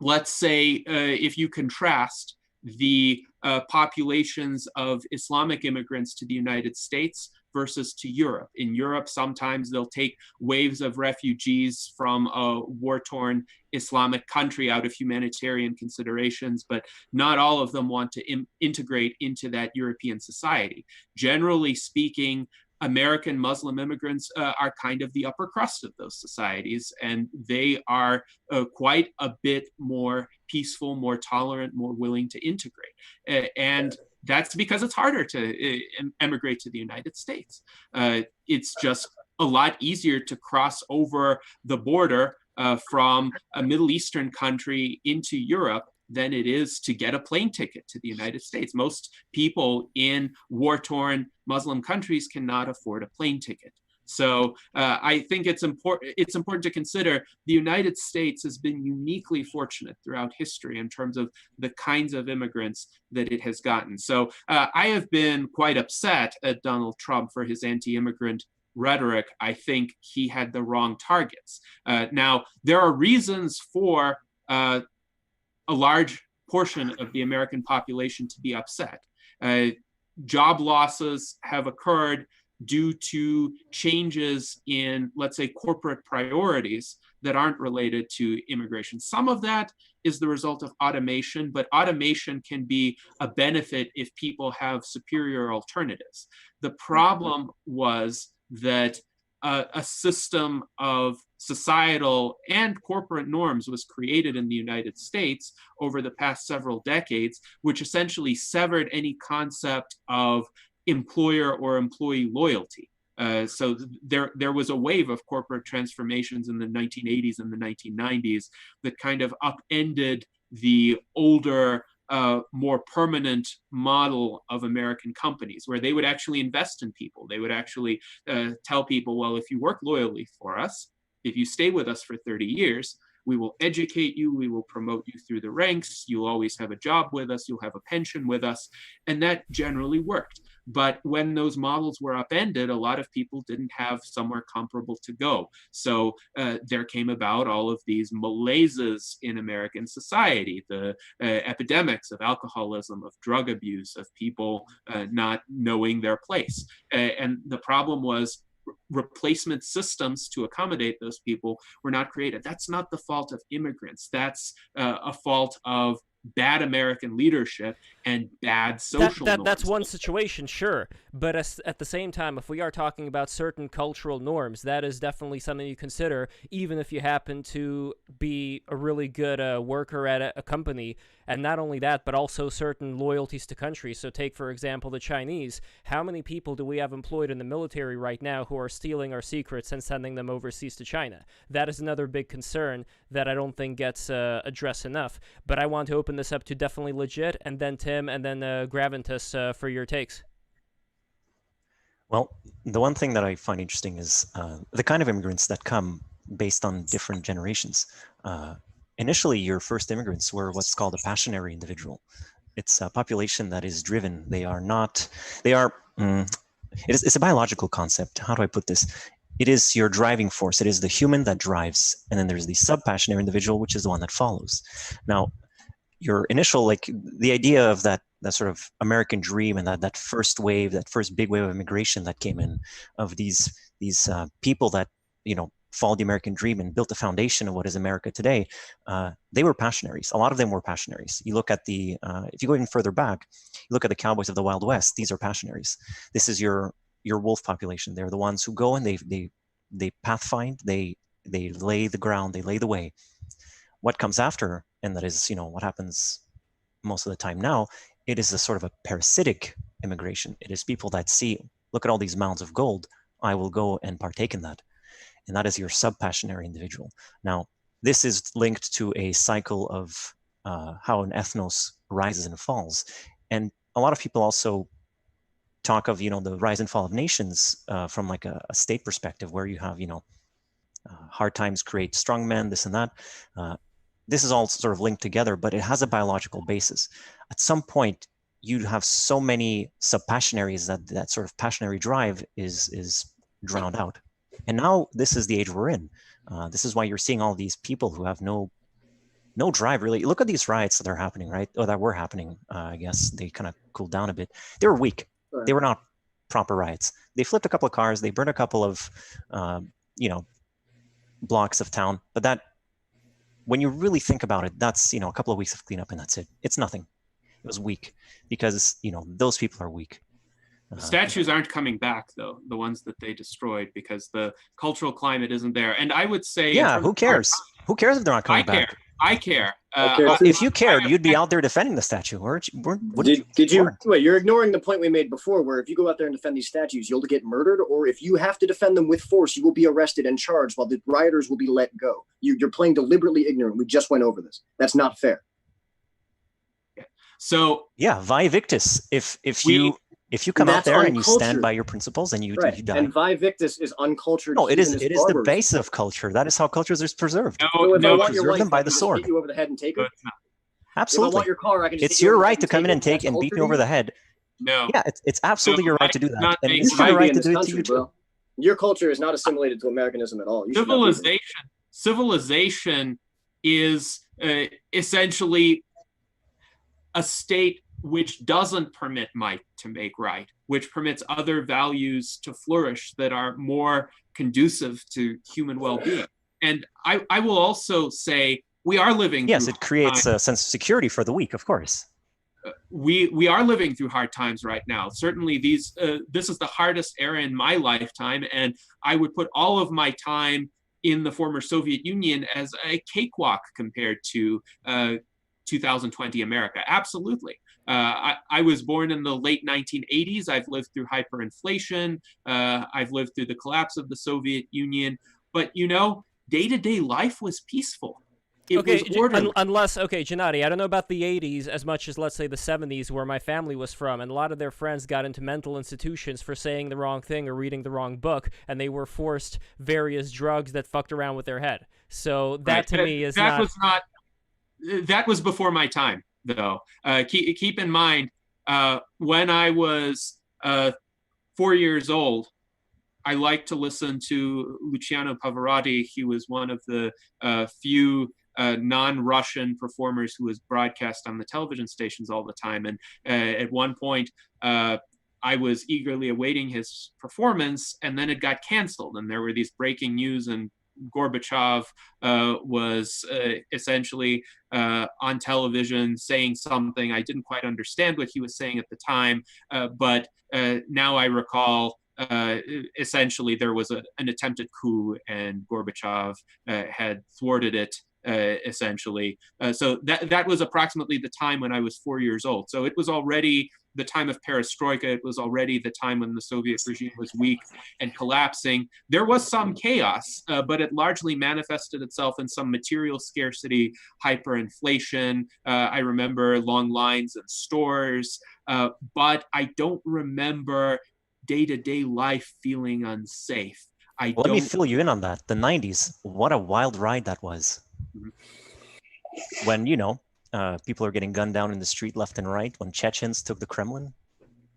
[SPEAKER 11] let's say, if you contrast the populations of Islamic immigrants to the United States versus to Europe. In Europe, sometimes they'll take waves of refugees from a war-torn Islamic country out of humanitarian considerations, but not all of them want to integrate into that European society. Generally speaking, American Muslim immigrants are kind of the upper crust of those societies, and they are quite a bit more peaceful, more tolerant, more willing to integrate. And that's because it's harder to emigrate to the United States. It's just a lot easier to cross over the border from a Middle Eastern country into Europe than it is to get a plane ticket to the United States. Most people in war-torn Muslim countries cannot afford a plane ticket. So I think it's important to consider the United States has been uniquely fortunate throughout history in terms of the kinds of immigrants that it has gotten. So I have been quite upset at Donald Trump for his anti-immigrant rhetoric. I think he had the wrong targets. Now, there are reasons for a large portion of the American population to be upset. Job losses have occurred due to changes in, let's say, corporate priorities that aren't related to immigration. Some of that is the result of automation, but automation can be a benefit if people have superior alternatives. The problem was that a system of societal and corporate norms was created in the United States over the past several decades, which essentially severed any concept of employer or employee loyalty. So there was a wave of corporate transformations in the 1980s and the 1990s that kind of upended the older, more permanent model of American companies, where they would actually invest in people. They would actually tell people, well, if you work loyally for us, if you stay with us for 30 years, we will educate you, we will promote you through the ranks, you'll always have a job with us, you'll have a pension with us, and that generally worked. But when those models were upended, a lot of people didn't have somewhere comparable to go. So there came about all of these malaises in American society, the epidemics of alcoholism, of drug abuse, of people not knowing their place. And the problem was replacement systems to accommodate those people were not created. That's not the fault of immigrants. That's a fault of bad American leadership and bad social norms.
[SPEAKER 3] That's one situation, sure. But at the same time, if we are talking about certain cultural norms, that is definitely something you consider, even if you happen to be a really good worker at a company. And not only that, but also certain loyalties to countries. So take, for example, the Chinese. How many people do we have employed in the military right now who are stealing our secrets and sending them overseas to China? That is another big concern that I don't think gets addressed enough. But I want to open this up to Definitely Legit, and then Tim, and then Gravitas for your takes.
[SPEAKER 13] Well, the one thing that I find interesting is the kind of immigrants that come based on different generations. Initially, your first immigrants were what's called a passionary individual. It's a population that is driven. It's a biological concept. How do I put this? It is your driving force. It is the human that drives. And then there's the sub-passionary individual, which is the one that follows. Now, your initial, like the idea of that sort of American dream and that first wave, that first big wave of immigration that came in, of these people that, followed the American dream and built the foundation of what is America today, they were passionaries. A lot of them were passionaries. You look at if you go even further back, you look at the cowboys of the Wild West, these are passionaries. This is your wolf population. They're the ones who go and they pathfind, they lay the ground, they lay the way. What comes after, and that is, what happens most of the time now, it is a sort of a parasitic immigration. It is people that look at all these mounds of gold, I will go and partake in that. And that is your sub-passionary individual. Now, this is linked to a cycle of how an ethnos rises and falls. And a lot of people also talk of, the rise and fall of nations from like a state perspective, where you have, hard times create strong men, this and that. This is all sort of linked together, but it has a biological basis. At some point, you have so many sub-passionaries that sort of passionary drive is drowned out. And now this is the age we're in. This is why you're seeing all these people who have no drive, really. Look at these riots that are happening, right? Or that were happening. I guess they kind of cooled down a bit. They were weak. Right. They were not proper riots. They flipped a couple of cars. They burned a couple of, blocks of town. But that, when you really think about it, that's, a couple of weeks of cleanup and that's it. It's nothing. It was weak because, those people are weak.
[SPEAKER 11] Statues aren't coming back, though, the ones that they destroyed, because the cultural climate isn't there. And I would say...
[SPEAKER 13] Yeah, who cares? Who cares if they're not coming back?
[SPEAKER 11] I care.
[SPEAKER 13] Well, if you cared, you'd be out there defending the statue.
[SPEAKER 12] Did you? Wait, you're ignoring the point we made before, where if you go out there and defend these statues, you'll get murdered, or if you have to defend them with force, you will be arrested and charged, while the rioters will be let go. You're playing deliberately ignorant. We just went over this. That's not fair.
[SPEAKER 11] So
[SPEAKER 13] yeah, vae victis. If you come out there and you stand by your principles and you die.
[SPEAKER 12] And vae victis is uncultured.
[SPEAKER 13] No, it is the base of culture. That is how cultures are preserved. Preserve them by the sword.
[SPEAKER 12] Hit you over the head and take it.
[SPEAKER 13] Absolutely.
[SPEAKER 12] If I want your car, I can just
[SPEAKER 13] it's your right to come in and take and beat me over the head.
[SPEAKER 11] No.
[SPEAKER 13] Yeah, it's absolutely your right to do that. And it's my right to do it to you too.
[SPEAKER 12] Your culture is not assimilated to Americanism at all.
[SPEAKER 11] Civilization is essentially a state which doesn't permit might to make right, which permits other values to flourish that are more conducive to human well-being. And I will also say we are living.
[SPEAKER 13] Yes, it creates a sense of security for the weak, of course.
[SPEAKER 11] We are living through hard times right now. Certainly, this is the hardest era in my lifetime, and I would put all of my time in the former Soviet Union as a cakewalk compared to 2020 America. Absolutely. I was born in the late 1980s. I've lived through hyperinflation. I've lived through the collapse of the Soviet Union. But, day-to-day life was peaceful. It was orderly.
[SPEAKER 3] Gennady, I don't know about the 80s as much as, let's say, the 70s, where my family was from, and a lot of their friends got into mental institutions for saying the wrong thing or reading the wrong book, and they were forced various drugs that fucked around with their head. So that to me is
[SPEAKER 11] that was before my time, though. Keep in mind, when I was 4 years old, I liked to listen to Luciano Pavarotti. He was one of the few non-Russian performers who was broadcast on the television stations all the time. And at one point, I was eagerly awaiting his performance, and then it got canceled. And there were these breaking news, and Gorbachev was essentially on television saying something. I didn't quite understand what he was saying at the time, but now I recall essentially there was an attempted coup, and Gorbachev had thwarted it. Essentially. So that was approximately the time when I was 4 years old. So it was already the time of perestroika. It was already the time when the Soviet regime was weak and collapsing. There was some chaos, but it largely manifested itself in some material scarcity, hyperinflation. I remember long lines in stores, but I don't remember day-to-day life feeling unsafe.
[SPEAKER 13] Let me fill you in on that. The 90s, what a wild ride that was. When, people are getting gunned down in the street left and right, when Chechens took the Kremlin.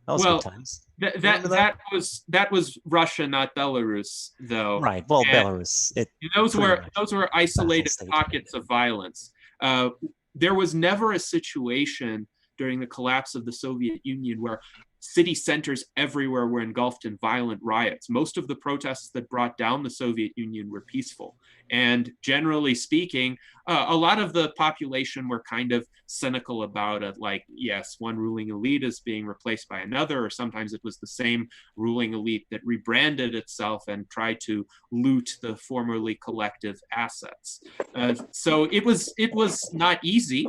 [SPEAKER 13] That was good times.
[SPEAKER 11] That was Russia, not Belarus, though.
[SPEAKER 13] Right. Well, and Belarus.
[SPEAKER 11] Those were isolated pockets of violence. There was never a situation during the collapse of the Soviet Union where city centers everywhere were engulfed in violent riots. Most of the protests that brought down the Soviet Union were peaceful. And generally speaking, a lot of the population were kind of cynical about it. Like, yes, one ruling elite is being replaced by another, or sometimes it was the same ruling elite that rebranded itself and tried to loot the formerly collective assets. So it was not easy,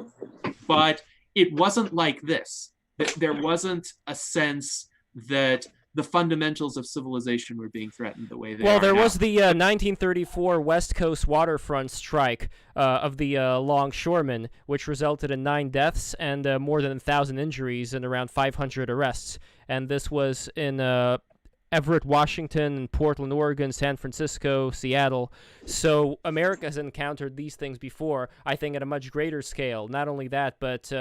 [SPEAKER 11] but it wasn't like this. There wasn't a sense that the fundamentals of civilization were being threatened the way they are.
[SPEAKER 3] Well, there was the 1934 West Coast waterfront strike of the longshoremen, which resulted in 9 deaths and more than 1,000 injuries and around 500 arrests. And this was in Everett, Washington, Portland, Oregon, San Francisco, Seattle. So America has encountered these things before, I think at a much greater scale. Not only that, but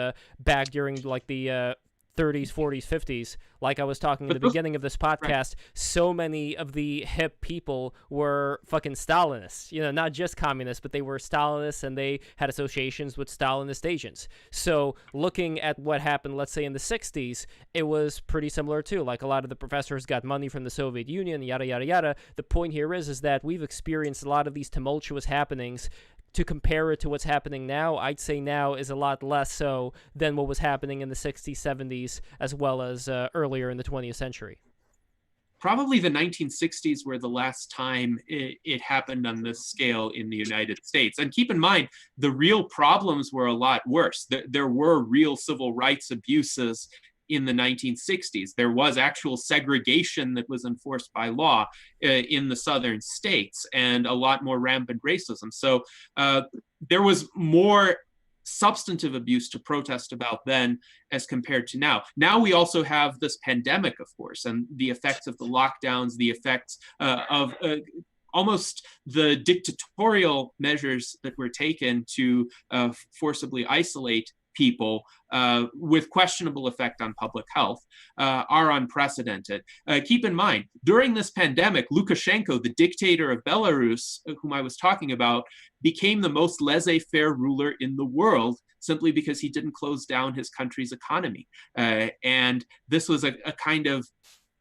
[SPEAKER 3] back during the 30s, 40s, 50s, like I was talking at the beginning of this podcast, so many of the hip people were fucking Stalinists. Not just communists, but they were Stalinists, and they had associations with Stalinist agents. So looking at what happened, let's say in the 60s, it was pretty similar too. Like a lot of the professors got money from the Soviet Union, yada, yada, yada. The point here is that we've experienced a lot of these tumultuous happenings to compare it to what's happening now, I'd say now is a lot less so than what was happening in the 60s, 70s, as well as earlier in the 20th century.
[SPEAKER 11] Probably the 1960s were the last time it happened on this scale in the United States. And keep in mind, the real problems were a lot worse. There were real civil rights abuses in the 1960s. There was actual segregation that was enforced by law in the southern states, and a lot more rampant racism. So there was more substantive abuse to protest about then as compared to now. Now we also have this pandemic, of course, and the effects of the lockdowns, the effects of almost the dictatorial measures that were taken to forcibly isolate people with questionable effect on public health are unprecedented. Keep in mind, during this pandemic, Lukashenko, the dictator of Belarus, whom I was talking about, became the most laissez-faire ruler in the world simply because he didn't close down his country's economy. And this was a kind of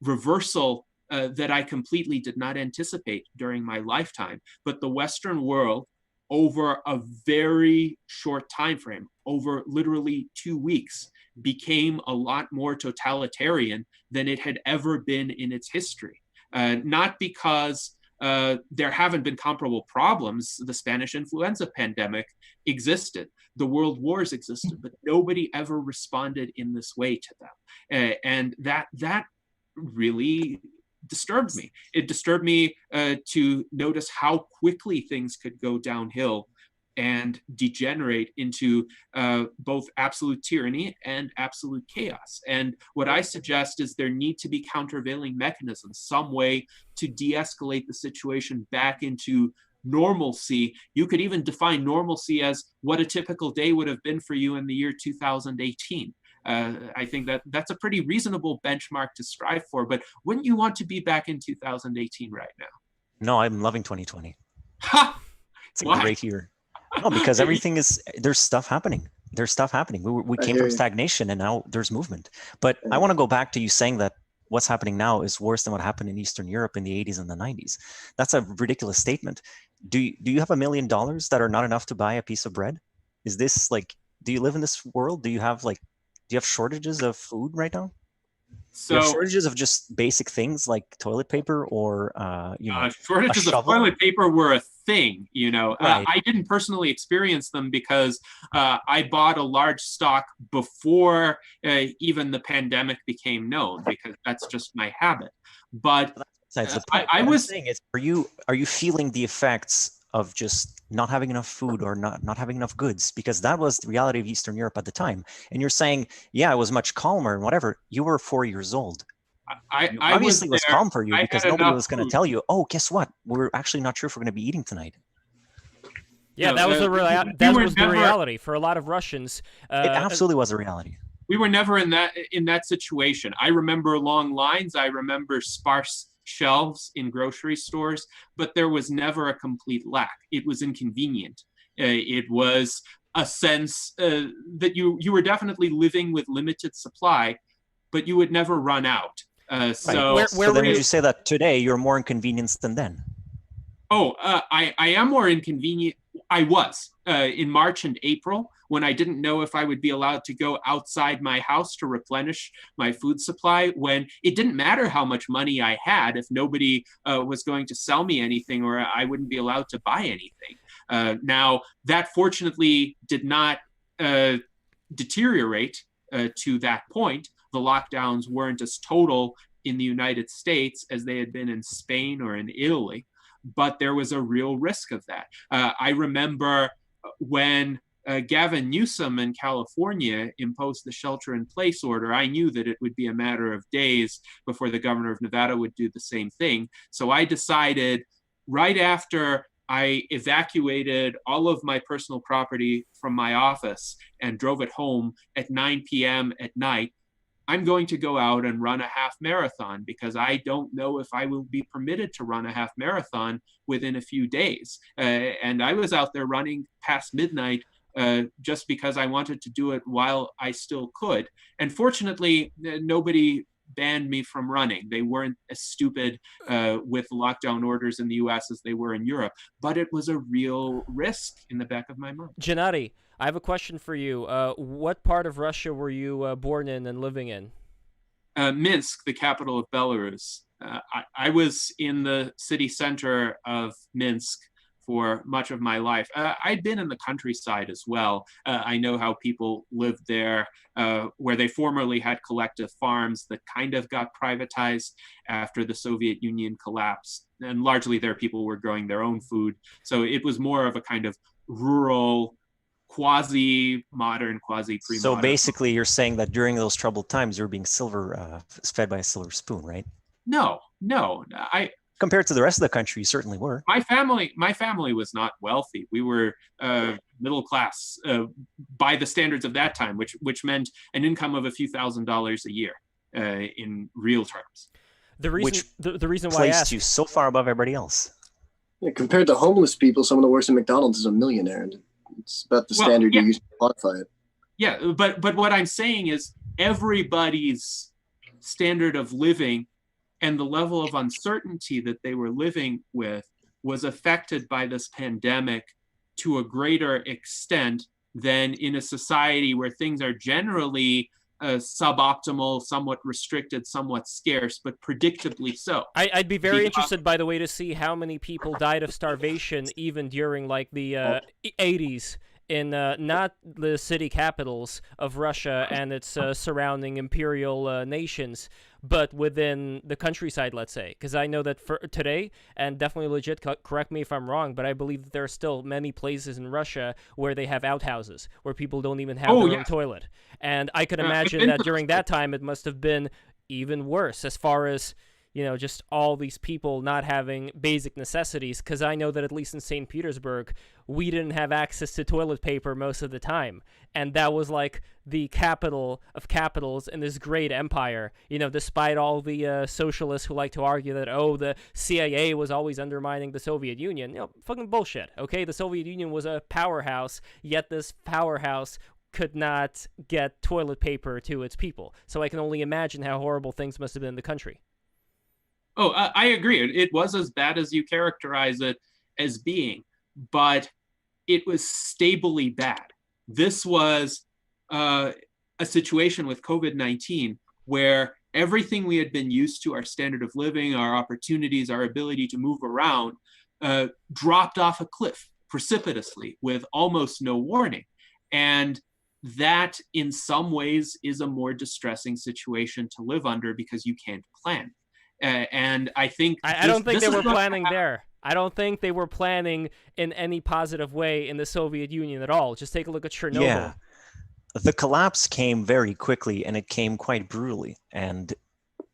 [SPEAKER 11] reversal that I completely did not anticipate during my lifetime. But the Western world, over a very short time frame, over literally 2 weeks, became a lot more totalitarian than it had ever been in its history. Not because there haven't been comparable problems. The Spanish influenza pandemic existed. The world wars existed, but nobody ever responded in this way to them. And that really disturbed me. It disturbed me to notice how quickly things could go downhill and degenerate into both absolute tyranny and absolute chaos. And what I suggest is there need to be countervailing mechanisms, some way to de-escalate the situation back into normalcy. You could even define normalcy as what a typical day would have been for you in the year 2018. I think that's a pretty reasonable benchmark to strive for, but wouldn't you want to be back in 2018 right now?
[SPEAKER 13] No, I'm loving 2020.
[SPEAKER 11] Ha!
[SPEAKER 13] It's a great year. No, because everything is, there's stuff happening. There's stuff happening. We came from stagnation and now there's movement. But I want to go back to you saying that what's happening now is worse than what happened in Eastern Europe in the 80s and the 90s. That's a ridiculous statement. Do you have $1 million that are not enough to buy a piece of bread? Is this like, do you live in this world? Do you have shortages of food right now? So you have shortages of just basic things like toilet paper or
[SPEAKER 11] shortages of toilet paper were a thing.
[SPEAKER 13] Right.
[SPEAKER 11] I didn't personally experience them because I bought a large stock before even the pandemic became known, because that's just my habit. But
[SPEAKER 13] I was saying is, are you feeling the effects of just not having enough food or not having enough goods? Because that was the reality of Eastern Europe at the time. And you're saying, yeah, it was much calmer and whatever. You were 4 years old. Obviously it was calm for you because nobody was going to tell you, oh, guess what? We're actually not sure if we're going to be eating tonight.
[SPEAKER 3] Yeah, that was the reality for a lot of Russians.
[SPEAKER 13] It absolutely was a reality.
[SPEAKER 11] We were never in that situation. I remember long lines. I remember sparse shelves in grocery stores, but there was never a complete lack. It was inconvenient. It was a sense that you were definitely living with limited supply, but you would never run out. So
[SPEAKER 13] then would you say that today you're more inconvenienced than then?
[SPEAKER 11] I am more inconvenient. I was in March and April, when I didn't know if I would be allowed to go outside my house to replenish my food supply, when it didn't matter how much money I had if nobody was going to sell me anything, or I wouldn't be allowed to buy anything. Now, that fortunately did not deteriorate to that point. The lockdowns weren't as total in the United States as they had been in Spain or in Italy, but there was a real risk of that. I remember when Gavin Newsom in California imposed the shelter-in-place order, I knew that it would be a matter of days before the governor of Nevada would do the same thing. So I decided right after I evacuated all of my personal property from my office and drove it home at 9 p.m. at night, I'm going to go out and run a half marathon, because I don't know if I will be permitted to run a half marathon within a few days. And I was out there running past midnight just because I wanted to do it while I still could. And fortunately, nobody banned me from running. They weren't as stupid with lockdown orders in the US as they were in Europe, but it was a real risk in the back of my mind.
[SPEAKER 3] Gennady, I have a question for you. What part of Russia were you born in and living in?
[SPEAKER 11] Minsk, the capital of Belarus. I was in the city center of Minsk for much of my life. I'd been in the countryside as well. I know how people lived there, where they formerly had collective farms that kind of got privatized after the Soviet Union collapsed. And largely there people were growing their own food. So it was more of a kind of rural, quasi-modern, quasi-pre-modern.
[SPEAKER 13] So basically you're saying that during those troubled times, you're being fed by a silver spoon, right?
[SPEAKER 11] No.
[SPEAKER 13] Compared to the rest of the country, you certainly were.
[SPEAKER 11] My family was not wealthy. We were middle class by the standards of that time, which meant an income of a few $1,000s a year in real terms.
[SPEAKER 3] The reason why I
[SPEAKER 13] placed
[SPEAKER 3] asked
[SPEAKER 13] you so far above everybody else.
[SPEAKER 12] Yeah, compared to homeless people, someone that works at McDonald's is a millionaire, and it's about the standard you use to quantify it.
[SPEAKER 11] Yeah, but what I'm saying is everybody's standard of living and the level of uncertainty that they were living with was affected by this pandemic to a greater extent than in a society where things are generally suboptimal, somewhat restricted, somewhat scarce, but predictably so.
[SPEAKER 3] I'd be very interested, by the way, to see how many people died of starvation even during like the 80s in not the city capitals of Russia and its surrounding imperial nations, but within the countryside, let's say. Because I know that for today, and definitely legit, correct me if I'm wrong, but I believe that there are still many places in Russia where they have outhouses, where people don't even have their own toilet. And I could imagine that during that time it must have been even worse as far as, you know, just all these people not having basic necessities, because I know that at least in St. Petersburg, we didn't have access to toilet paper most of the time. And that was like the capital of capitals in this great empire, you know, despite all the socialists who like to argue that, oh, the CIA was always undermining the Soviet Union. You know, fucking bullshit, okay? The Soviet Union was a powerhouse, yet this powerhouse could not get toilet paper to its people. So I can only imagine how horrible things must have been in the country.
[SPEAKER 11] Oh, I agree. It was as bad as you characterize it as being, but it was stably bad. This was a situation with COVID-19 where everything we had been used to, our standard of living, our opportunities, our ability to move around, dropped off a cliff precipitously with almost no warning. And that in some ways is a more distressing situation to live under because you can't plan. And I think
[SPEAKER 3] I don't think they were planning there. I don't think they were planning in any positive way in the Soviet Union at all. Just take a look at Chernobyl.
[SPEAKER 13] Yeah. The collapse came very quickly and it came quite brutally, and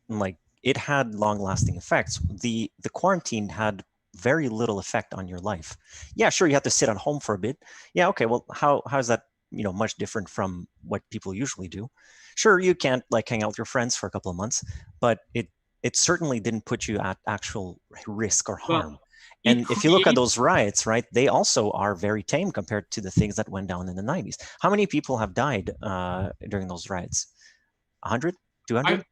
[SPEAKER 13] like it had long-lasting effects. The quarantine had very little effect on your life. Yeah, sure, you have to sit at home for a bit. Yeah, okay, well, how is that, you know, much different from what people usually do? Sure, you can't like hang out with your friends for a couple of months, but it certainly didn't put you at actual risk or harm. Well, and if you look at those riots, right, they also are very tame compared to the things that went down in the 90s. How many people have died during those riots? 100? 200?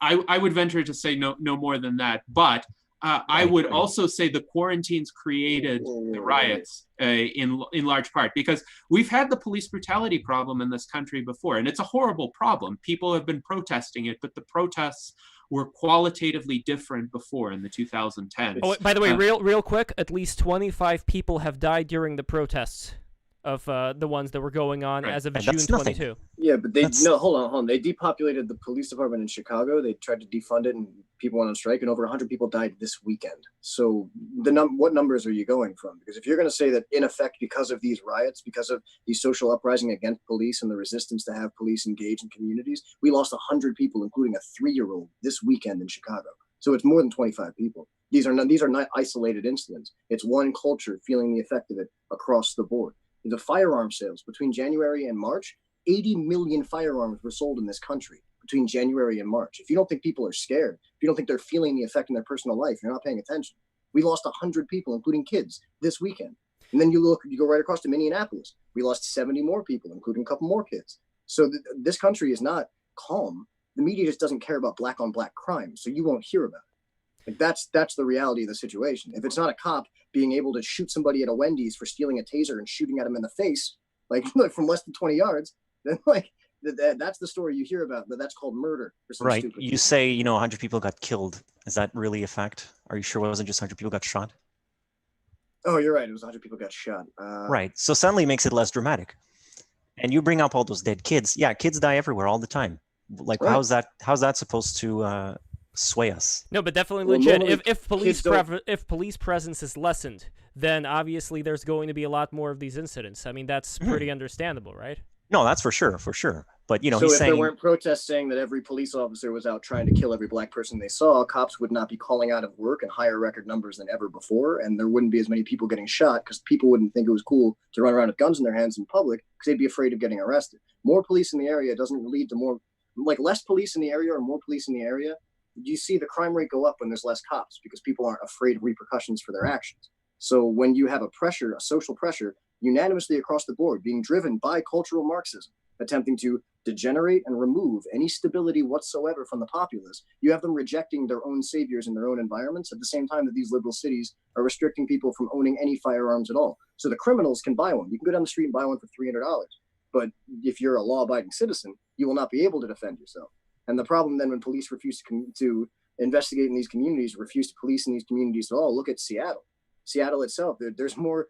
[SPEAKER 11] I would venture to say no more than that. But I would also say the quarantines created the riots in large part because we've had the police brutality problem in this country before, and it's a horrible problem. People have been protesting it, but the protests were qualitatively different before in the 2010s.
[SPEAKER 3] Oh, by the way, real quick, at least 25 people have died during the protests of the ones that were going on as of June 22.
[SPEAKER 12] Yeah, but hold on. They depopulated the police department in Chicago. They tried to defund it, and people went on strike, and over 100 people died this weekend. So what numbers are you going from? Because if you're going to say that in effect, because of these riots, because of these social uprising against police and the resistance to have police engage in communities, we lost 100 people, including a 3-year-old, this weekend in Chicago. So it's more than 25 people. These are not isolated incidents. It's one culture feeling the effect of it across the board. The firearm sales between January and March, 80 million firearms were sold in this country between January and March. If you don't think people are scared, if you don't think they're feeling the effect in their personal life, you're not paying attention. We lost 100 people, including kids, this weekend. And then you go right across to Minneapolis. We lost 70 more people, including a couple more kids. So this country is not calm. The media just doesn't care about black on black crime, so you won't hear about it. Like that's the reality of the situation. If it's not a cop being able to shoot somebody at a Wendy's for stealing a taser and shooting at him in the face, like from less than 20 yards, then like that's the story you hear about. But that's called murder. For some
[SPEAKER 13] Right.
[SPEAKER 12] stupid
[SPEAKER 13] You
[SPEAKER 12] reason.
[SPEAKER 13] say 100 people got killed. Is that really a fact? Are you sure it wasn't just 100 people got shot?
[SPEAKER 12] Oh, you're right. It was 100 people got shot.
[SPEAKER 13] Right. So suddenly it makes it less dramatic. And you bring up all those dead kids. Yeah, kids die everywhere all the time. Like,
[SPEAKER 12] Right.
[SPEAKER 13] how's that supposed to sway us?
[SPEAKER 3] No, but definitely
[SPEAKER 12] Well,
[SPEAKER 3] legit.
[SPEAKER 12] normally
[SPEAKER 3] If police presence is lessened, then obviously there's going to be a lot more of these incidents. I mean, that's pretty understandable, right?
[SPEAKER 13] No, that's for sure. But
[SPEAKER 12] so
[SPEAKER 13] he's
[SPEAKER 12] if
[SPEAKER 13] saying
[SPEAKER 12] there weren't protests saying that every police officer was out trying to kill every black person they saw, cops would not be calling out of work in higher record numbers than ever before, and there wouldn't be as many people getting shot because people wouldn't think it was cool to run around with guns in their hands in public because they'd be afraid of getting arrested. More police in the area doesn't lead to more, like less police in the area or more police in the area. You see the crime rate go up when there's less cops because people aren't afraid of repercussions for their actions. So when you have a social pressure, unanimously across the board, being driven by cultural Marxism, attempting to degenerate and remove any stability whatsoever from the populace, you have them rejecting their own saviors in their own environments at the same time that these liberal cities are restricting people from owning any firearms at all. So the criminals can buy one. You can go down the street and buy one for $300. But if you're a law-abiding citizen, you will not be able to defend yourself. And the problem then when police refuse to investigate in these communities, refuse to police in these communities at all, look at Seattle. Seattle itself, there's more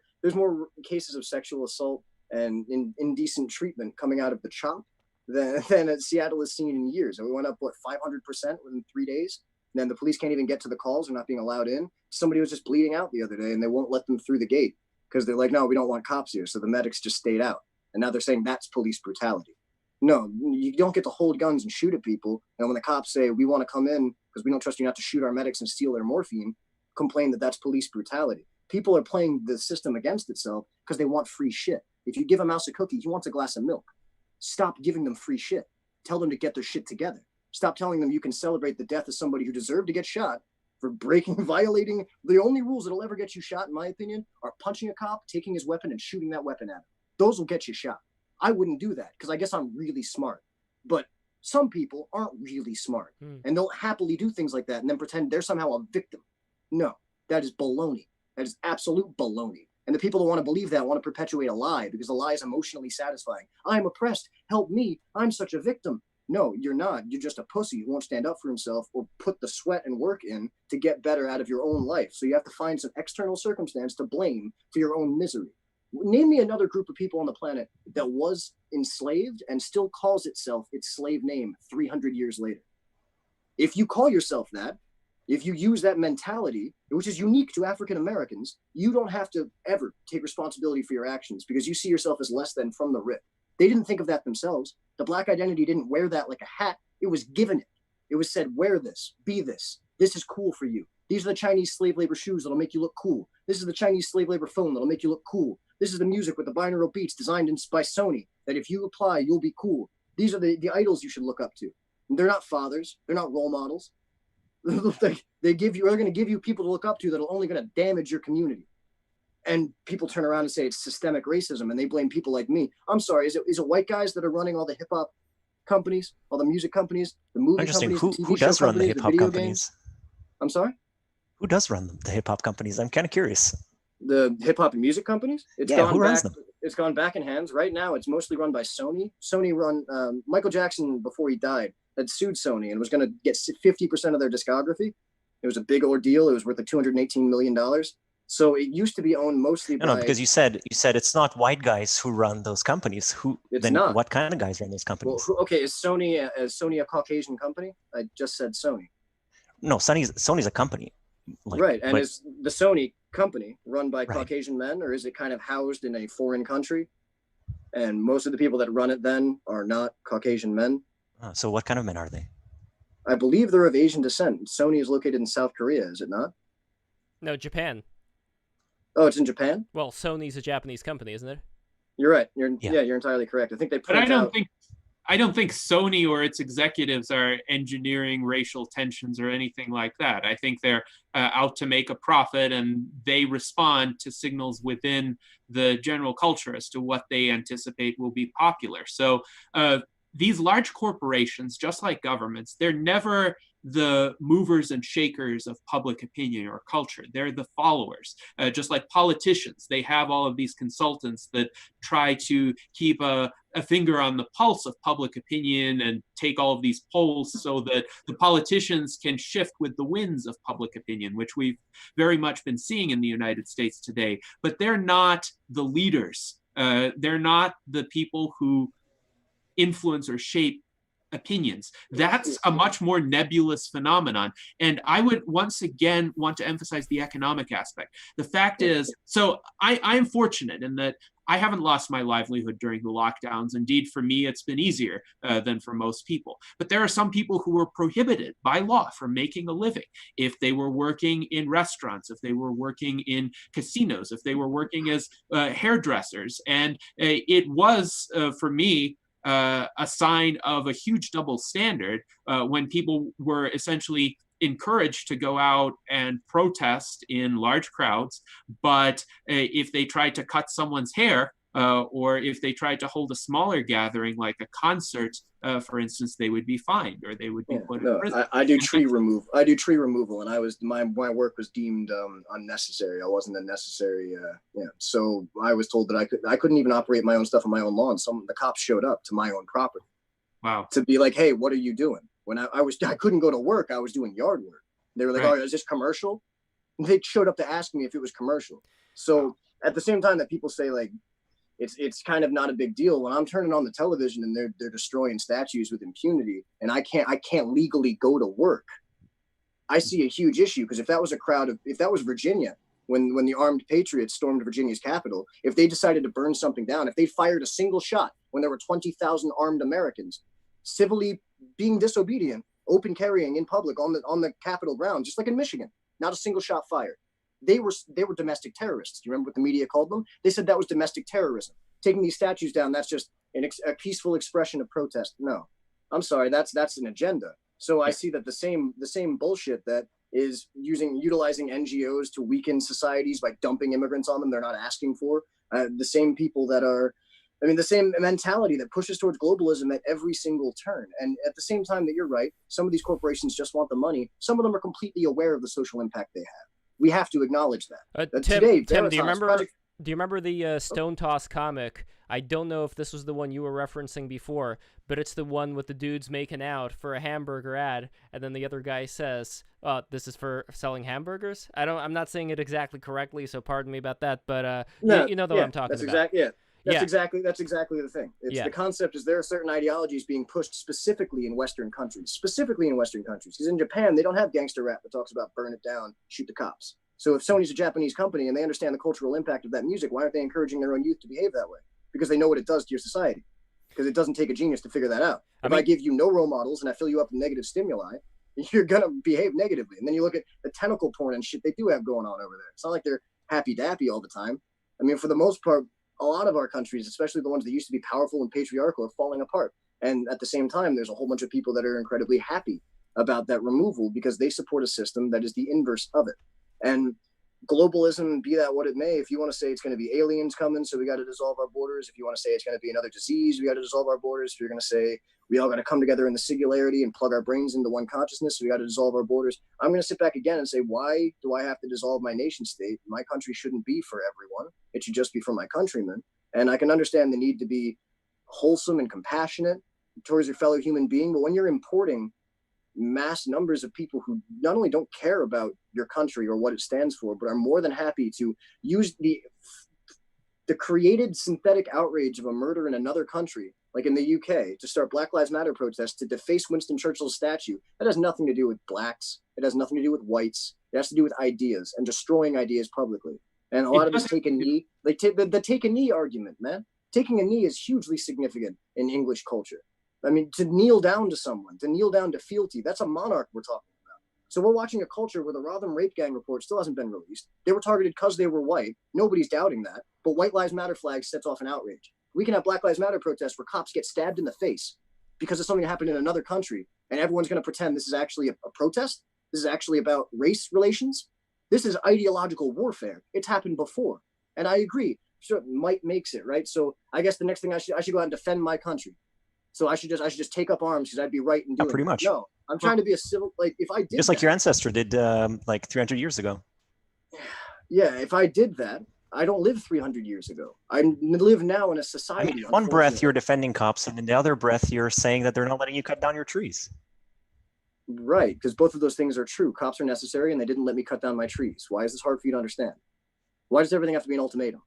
[SPEAKER 12] cases of sexual assault and indecent treatment coming out of the CHOP than Seattle has seen in years. And we went up, 500% within 3 days? And then the police can't even get to the calls. They're not being allowed in. Somebody was just bleeding out the other day and they won't let them through the gate because they're like, no, we don't want cops here. So the medics just stayed out. And now they're saying that's police brutality. No, you don't get to hold guns and shoot at people. And when the cops say, we want to come in because we don't trust you not to shoot our medics and steal their morphine, complain that that's police brutality. People are playing the system against itself because they want free shit. If you give a mouse a cookie, he wants a glass of milk. Stop giving them free shit. Tell them to get their shit together. Stop telling them you can celebrate the death of somebody who deserved to get shot for violating the only rules that'll ever get you shot, in my opinion, are punching a cop, taking his weapon, and shooting that weapon at him. Those will get you shot. I wouldn't do that because I guess I'm really smart. But some people aren't really smart and they'll happily do things like that and then pretend they're somehow a victim. No, that is baloney. That is absolute baloney. And the people who want to believe that want to perpetuate a lie because the lie is emotionally satisfying. I'm oppressed. Help me. I'm such a victim. No, you're not. You're just a pussy who won't stand up for himself or put the sweat and work in to get better out of your own life. So you have to find some external circumstance to blame for your own misery. Name me another group of people on the planet that was enslaved and still calls itself its slave name 300 years later. If you call yourself that, if you use that mentality, which is unique to African Americans, you don't have to ever take responsibility for your actions because you see yourself as less than from the rip. They didn't think of that themselves. The Black identity didn't wear that like a hat. It was given it. It was said, wear this, be this. This is cool for you. These are the Chinese slave labor shoes that'll make you look cool. This is the Chinese slave labor phone that'll make you look cool. This is the music with the binaural beats designed by Sony that if you apply, you'll be cool. These are the idols you should look up to. And they're not fathers. They're not role models. They're going to give you people to look up to that are only going to damage your community. And people turn around and say it's systemic racism and they blame people like me. I'm sorry, is it white guys that are running all the hip hop companies, all the music companies, the movie companies, the TV
[SPEAKER 13] who does
[SPEAKER 12] show
[SPEAKER 13] run the
[SPEAKER 12] companies,
[SPEAKER 13] hip
[SPEAKER 12] the
[SPEAKER 13] hop
[SPEAKER 12] video
[SPEAKER 13] companies?
[SPEAKER 12] games? I'm sorry?
[SPEAKER 13] Who does run the hip hop companies? I'm kind of curious.
[SPEAKER 12] The hip hop and music companies?
[SPEAKER 13] Who runs them?
[SPEAKER 12] It's gone back in hands. Right now, it's mostly run by Sony. Sony run, Michael Jackson, before he died, had sued Sony and was going to get 50% of their discography. It was a big ordeal. It was worth $218 million. So it used to be owned mostly by...
[SPEAKER 13] No, because you said it's not white guys who run those companies.
[SPEAKER 12] Not.
[SPEAKER 13] What kind of guys run those companies?
[SPEAKER 12] Well, okay, is Sony a Caucasian company? I just said Sony.
[SPEAKER 13] No, Sony's a company.
[SPEAKER 12] Right, and is the Sony company run by Caucasian men, or is it kind of housed in a foreign country? And most of the people that run it then are not Caucasian men.
[SPEAKER 13] So what kind of men are they?
[SPEAKER 12] I believe they're of Asian descent. Sony is located in South Korea, is it not?
[SPEAKER 3] No, Japan.
[SPEAKER 12] Oh, it's in Japan?
[SPEAKER 3] Well, Sony's a Japanese company, isn't it?
[SPEAKER 12] You're right. You're entirely correct. I think they
[SPEAKER 11] But I don't think Sony or its executives are engineering racial tensions or anything like that. I think they're out to make a profit, and they respond to signals within the general culture as to what they anticipate will be popular. So these large corporations, just like governments, they're never the movers and shakers of public opinion or culture. They're the followers. Just like politicians, they have all of these consultants that try to keep a finger on the pulse of public opinion and take all of these polls so that the politicians can shift with the winds of public opinion, which we've very much been seeing in the United States today. But they're not the leaders. They're not the people who influence or shape opinions. That's a much more nebulous phenomenon. And I would once again want to emphasize the economic aspect. The fact is, so I'm fortunate in that I haven't lost my livelihood during the lockdowns. Indeed, for me, it's been easier than for most people. But there are some people who were prohibited by law from making a living. If they were working in restaurants, if they were working in casinos, if they were working as hairdressers. And it was, for me, a sign of a huge double standard when people were essentially encouraged to go out and protest in large crowds. But if they tried to cut someone's hair, or if they tried to hold a smaller gathering like a concert, for instance, they would be fined or they would be put in prison.
[SPEAKER 12] I do tree removal. I do tree removal, and I was my work was deemed unnecessary. I wasn't a necessary. So I was told that I couldn't even operate my own stuff on my own lawn. The cops showed up to my own property.
[SPEAKER 11] Wow. To
[SPEAKER 12] be like, hey, what are you doing? When I couldn't go to work, I was doing yard work. They were like, right. Oh, is this commercial? And they showed up to ask me if it was commercial. So at the same time that people say like, it's kind of not a big deal. When I'm turning on the television and they're destroying statues with impunity, and I can't legally go to work, I see a huge issue. Because if that was Virginia, when the armed patriots stormed Virginia's Capitol, if they decided to burn something down, if they fired a single shot when there were 20,000 armed Americans civilly being disobedient, open carrying in public on the Capitol grounds, just like in Michigan, not a single shot fired. They were domestic terrorists. Do you remember what the media called them? They said that was domestic terrorism. Taking these statues down, that's just a peaceful expression of protest. No, I'm sorry, that's an agenda. So I see that the same bullshit that is utilizing NGOs to weaken societies by dumping immigrants on them they're not asking for. The same people that are, the same mentality that pushes towards globalism at every single turn. And at the same time that you're right, some of these corporations just want the money. Some of them are completely aware of the social impact they have. We have to acknowledge that.
[SPEAKER 3] Tim, do you remember the Stone Toss comic? I don't know if this was the one you were referencing before, but it's the one with the dudes making out for a hamburger ad, and then the other guy says, "This is for selling hamburgers." I'm not saying it exactly correctly, so pardon me about that. But you know what I'm talking about.
[SPEAKER 12] That's exactly the thing. The concept is there are certain ideologies being pushed specifically in Western countries. Because in Japan, they don't have gangster rap that talks about burn it down, shoot the cops. So if Sony's a Japanese company and they understand the cultural impact of that music, why aren't they encouraging their own youth to behave that way? Because they know what it does to your society. Because it doesn't take a genius to figure that out. If I give you no role models and I fill you up with negative stimuli, you're going to behave negatively. And then you look at the tentacle porn and shit they do have going on over there. It's not like they're happy-dappy all the time. For the most part, a lot of our countries, especially the ones that used to be powerful and patriarchal, are falling apart. And at the same time, there's a whole bunch of people that are incredibly happy about that removal because they support a system that is the inverse of it. And globalism, be that what it may, if you want to say it's going to be aliens coming, so we got to dissolve our borders. If you want to say it's going to be another disease, we got to dissolve our borders. If you're going to say we all got to come together in the singularity and plug our brains into one consciousness, so we got to dissolve our borders. I'm going to sit back again and say, why do I have to dissolve my nation state? My country shouldn't be for everyone. It should just be for my countrymen. And I can understand the need to be wholesome and compassionate towards your fellow human being. But when you're importing mass numbers of people who not only don't care about your country or what it stands for, but are more than happy to use the created synthetic outrage of a murder in another country, like in the UK, to start Black Lives Matter protests to deface Winston Churchill's statue, that has nothing to do with blacks. It has nothing to do with whites. It has to do with ideas and destroying ideas publicly. And a lot of us take a knee. Like the take a knee argument, man. Taking a knee is hugely significant in English culture. To kneel down to someone, to kneel down to fealty, that's a monarch we're talking about. So we're watching a culture where the Rotherham rape gang report still hasn't been released. They were targeted because they were white. Nobody's doubting that. But White Lives Matter flag sets off an outrage. We can have Black Lives Matter protests where cops get stabbed in the face because of something that happened in another country. And everyone's going to pretend this is actually a protest. This is actually about race relations. This is ideological warfare. It's happened before. And I agree. Sure, might makes it, right? So I guess the next thing I should go out and defend my country. So I should just take up arms because I'd be right in doing
[SPEAKER 13] pretty
[SPEAKER 12] it.
[SPEAKER 13] much.
[SPEAKER 12] No, I'm trying to be a civil. Like if I did
[SPEAKER 13] Just like your ancestor did like 300 years ago.
[SPEAKER 12] Yeah, if I did that, I don't live 300 years ago. I live now in a society.
[SPEAKER 13] One breath you're defending cops, and in the other breath you're saying that they're not letting you cut down your trees.
[SPEAKER 12] Right, because both of those things are true. Cops are necessary, and they didn't let me cut down my trees. Why is this hard for you to understand? Why does everything have to be an ultimatum?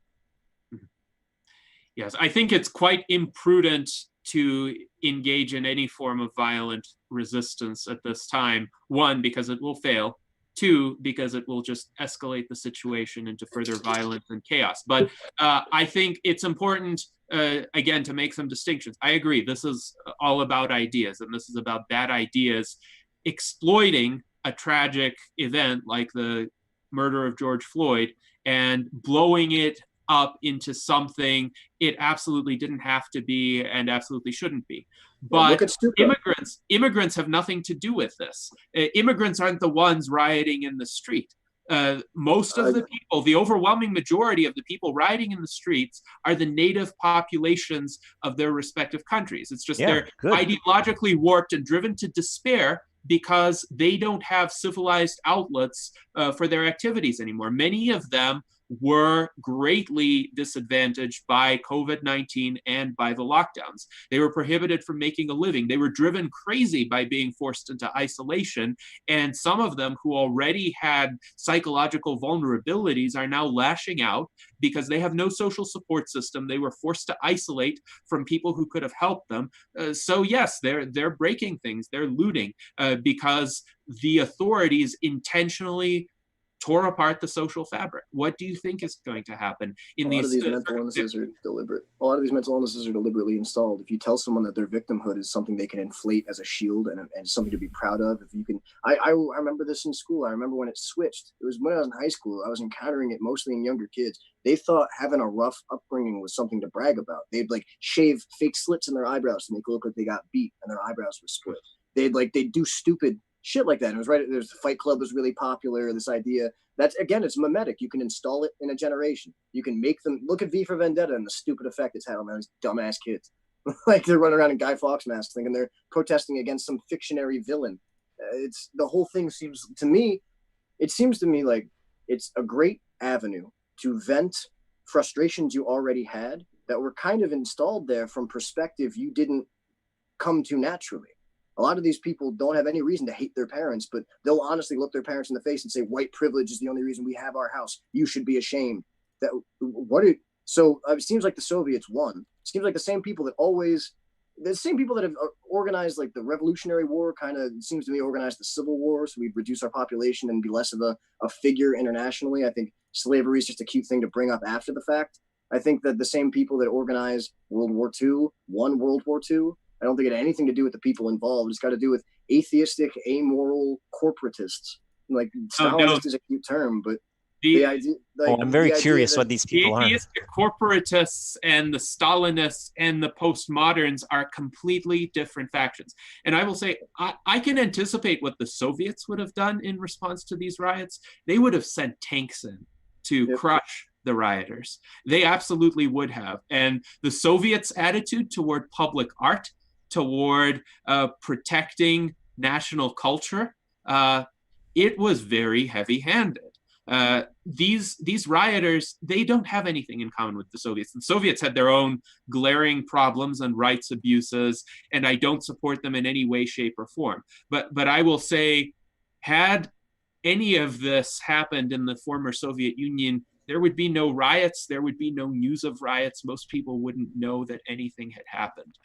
[SPEAKER 11] Yes, I think it's quite imprudent to engage in any form of violent resistance at this time. One, because it will fail. Two, because it will just escalate the situation into further violence and chaos. But I think it's important, again, to make some distinctions. I agree, this is all about ideas, and this is about bad ideas exploiting a tragic event like the murder of George Floyd and blowing it up into something it absolutely didn't have to be and absolutely shouldn't be. But immigrants have nothing to do with this. Immigrants aren't the ones rioting in the street. Most of the people, the overwhelming majority of the people rioting in the streets are the native populations of their respective countries. It's just they're ideologically warped and driven to despair because they don't have civilized outlets for their activities anymore. Many of them were greatly disadvantaged by COVID-19 and by the lockdowns. They were prohibited from making a living. They were driven crazy by being forced into isolation. And some of them who already had psychological vulnerabilities are now lashing out because they have no social support system. They were forced to isolate from people who could have helped them. So yes, they're breaking things, they're looting because the authorities intentionally tore apart the social fabric. What do you think is going to happen in
[SPEAKER 12] these mental illnesses are deliberate. A lot of these mental illnesses are deliberately installed. If you tell someone that their victimhood is something they can inflate as a shield and something to be proud of, if you can, I remember this in school. I remember when it switched. It was when I was in high school. I was encountering it mostly in younger kids. They thought having a rough upbringing was something to brag about. They'd like shave fake slits in their eyebrows to make it look like they got beat and their eyebrows were split. They'd do stupid shit like that. And it was right. There's the Fight Club was really popular. This idea that's, again, it's mimetic. You can install it in a generation. You can make them look at V for Vendetta and the stupid effect it's had on these dumbass kids. Like they're running around in Guy Fawkes masks thinking they're protesting against some fictionary villain. It's the whole thing seems to me like it's a great avenue to vent frustrations you already had that were kind of installed there from perspective you didn't come to naturally. A lot of these people don't have any reason to hate their parents, but they'll honestly look their parents in the face and say, white privilege is the only reason we have our house. You should be ashamed. So it seems like the Soviets won. It seems like the same people that have organized like the Revolutionary War kind of seems to me organized the Civil War. So we'd reduce our population and be less of a figure internationally. I think slavery is just a cute thing to bring up after the fact. I think that the same people that organized World War II won World War II. I don't think it had anything to do with the people involved. It's got to do with atheistic, amoral corporatists. Like Stalinist is a cute term, but the idea. Like,
[SPEAKER 13] I'm very curious what these people are.
[SPEAKER 11] The atheistic corporatists and the Stalinists and the postmoderns are completely different factions. And I will say, I can anticipate what the Soviets would have done in response to these riots. They would have sent tanks in to crush the rioters. They absolutely would have. And the Soviets' attitude toward public art, toward protecting national culture, it was very heavy-handed. These rioters, they don't have anything in common with the Soviets. The Soviets had their own glaring problems and rights abuses, and I don't support them in any way, shape, or form. But I will say, had any of this happened in the former Soviet Union, there would be no riots. There would be no news of riots. Most people wouldn't know that anything had happened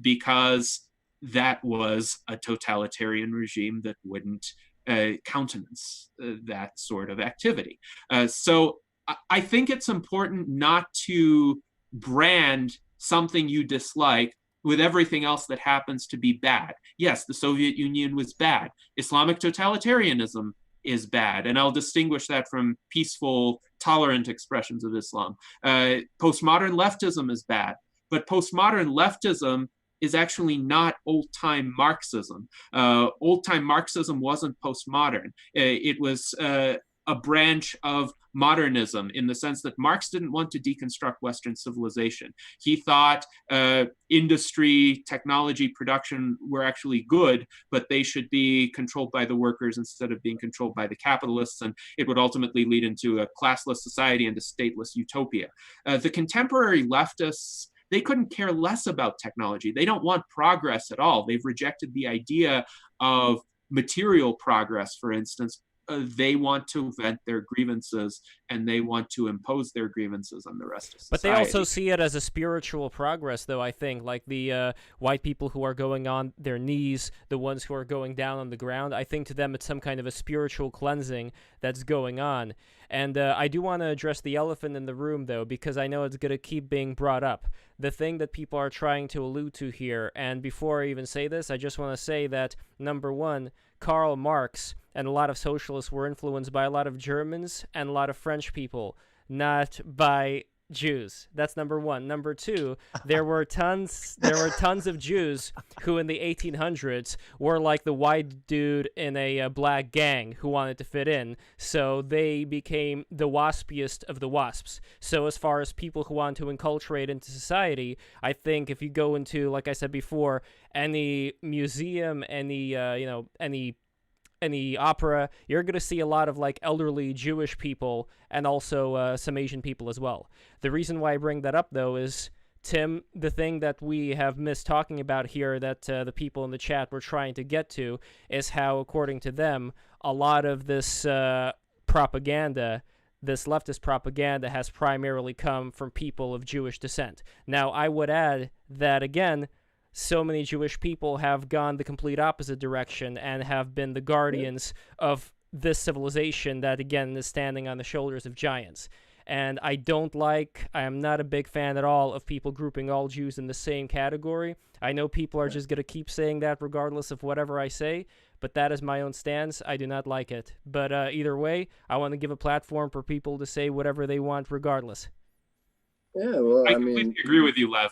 [SPEAKER 11] because that was a totalitarian regime that wouldn't countenance that sort of activity. So I think it's important not to brand something you dislike with everything else that happens to be bad. Yes, the Soviet Union was bad. Islamic totalitarianism is bad, and I'll distinguish that from peaceful, tolerant expressions of Islam. Postmodern leftism is bad, but postmodern leftism is actually not old-time Marxism. Old-time Marxism wasn't postmodern. It was a branch of modernism, in the sense that Marx didn't want to deconstruct Western civilization. He thought industry, technology, production were actually good, but they should be controlled by the workers instead of being controlled by the capitalists, and it would ultimately lead into a classless society and a stateless utopia. The contemporary leftists, they couldn't care less about technology. They don't want progress at all. They've rejected the idea of material progress, for instance. They want to vent their grievances, and they want to impose their grievances on the rest of society.
[SPEAKER 3] But they also see it as a spiritual progress, though, I think. Like the white people who are going on their knees, the ones who are going down on the ground, I think to them it's some kind of a spiritual cleansing that's going on. And I do want to address the elephant in the room, though, because I know it's going to keep being brought up. The thing that people are trying to allude to here, and before I even say this, I just want to say that, number one, Karl Marx and a lot of socialists were influenced by a lot of Germans and a lot of French people, not by Jews. That's number one. Number two, there were tons of Jews who in the 1800s were like the white dude in a black gang who wanted to fit in. So they became the waspiest of the wasps. So as far as people who want to enculturate into society, I think if you go into, like I said before, any museum, any opera, you're going to see a lot of like elderly Jewish people and also some Asian people as well. The reason why I bring that up, though, is, Tim, the thing that we have missed talking about here that the people in the chat were trying to get to is how, according to them, a lot of this propaganda, this leftist propaganda, has primarily come from people of Jewish descent. Now, I would add that, again, so many Jewish people have gone the complete opposite direction and have been the guardians of this civilization that, again, is standing on the shoulders of giants. And I am not a big fan at all of people grouping all Jews in the same category. I know people are just going to keep saying that regardless of whatever I say, but that is my own stance. I do not like it. But either way, I want to give a platform for people to say whatever they want regardless.
[SPEAKER 12] Yeah, well,
[SPEAKER 11] I completely agree with you, Lev.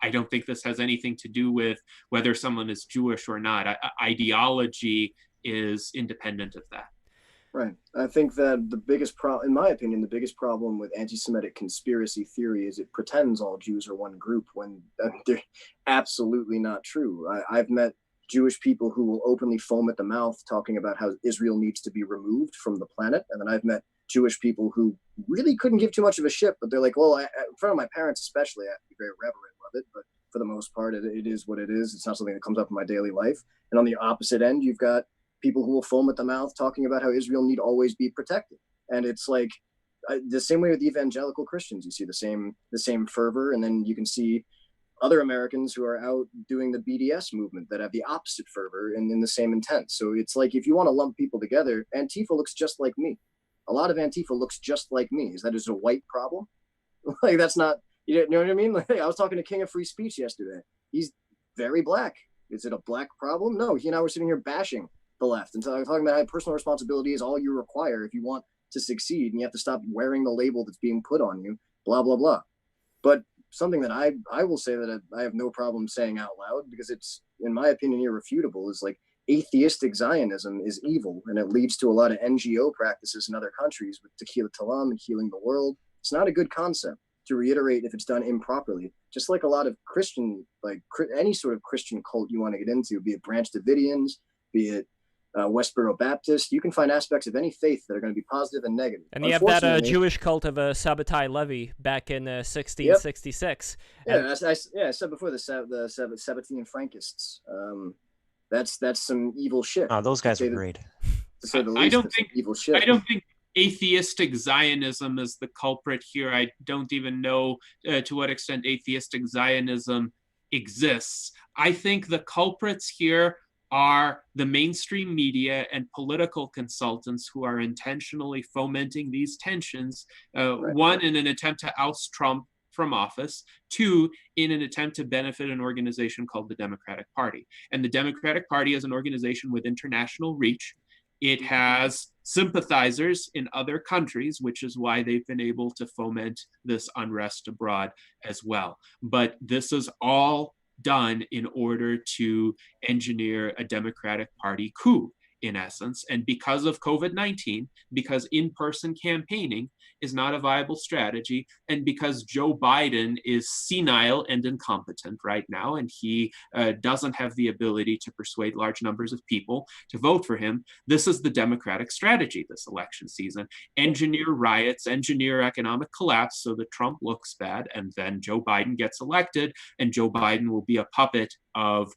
[SPEAKER 11] I don't think this has anything to do with whether someone is Jewish or not. Ideology is independent of that.
[SPEAKER 12] Right. I think that the biggest problem, in my opinion, the biggest problem with anti-Semitic conspiracy theory is it pretends all Jews are one group when they're absolutely not true. I've met Jewish people who will openly foam at the mouth talking about how Israel needs to be removed from the planet. And then I've met Jewish people who really couldn't give too much of a shit, but they're like, well, in front of my parents especially, I have to be very reverent of it, but for the most part, it is what it is. It's not something that comes up in my daily life. And on the opposite end, you've got people who will foam at the mouth talking about how Israel need always be protected. And it's like the same way with evangelical Christians. You see the same fervor, and then you can see other Americans who are out doing the BDS movement that have the opposite fervor and in the same intent. So it's like, if you want to lump people together, Antifa looks just like me. A lot of Antifa looks just like me. Is that just a white problem? Like, that's not, you know what I mean? Like, I was talking to King of Free Speech yesterday. He's very black. Is it a black problem? No, he and I were sitting here bashing the left and talking about how personal responsibility is all you require if you want to succeed, and you have to stop wearing the label that's being put on you, blah, blah, blah. But something that I will say that I have no problem saying out loud, because it's, in my opinion, irrefutable, is like, atheistic Zionism is evil, and it leads to a lot of NGO practices in other countries with Tequila Talam and healing the world. It's not a good concept, to reiterate, if it's done improperly. Just like a lot of Christian, like any sort of Christian cult you want to get into, be it Branch Davidians, be it Westboro Baptist, you can find aspects of any faith that are going to be positive and negative.
[SPEAKER 3] And you have that Jewish cult of Sabbatai Levi back in 1666.
[SPEAKER 12] Yep. I said before, the Sabbatean Frankists. That's some evil shit.
[SPEAKER 13] Oh, those guys are great.
[SPEAKER 12] To say the least,
[SPEAKER 11] I don't think atheistic Zionism is the culprit here. I don't even know to what extent atheistic Zionism exists. I think the culprits here are the mainstream media and political consultants who are intentionally fomenting these tensions, one, in an attempt to oust Trump from office, two, in an attempt to benefit an organization called the Democratic Party. And the Democratic Party is an organization with international reach. It has sympathizers in other countries, which is why they've been able to foment this unrest abroad as well. But this is all done in order to engineer a Democratic Party coup. in essence. And because of COVID-19, because in-person campaigning is not a viable strategy, and because Joe Biden is senile and incompetent right now, and he doesn't have the ability to persuade large numbers of people to vote for him, this is the Democratic strategy this election season. Engineer riots, engineer economic collapse so that Trump looks bad, and then Joe Biden gets elected, and Joe Biden will be a puppet of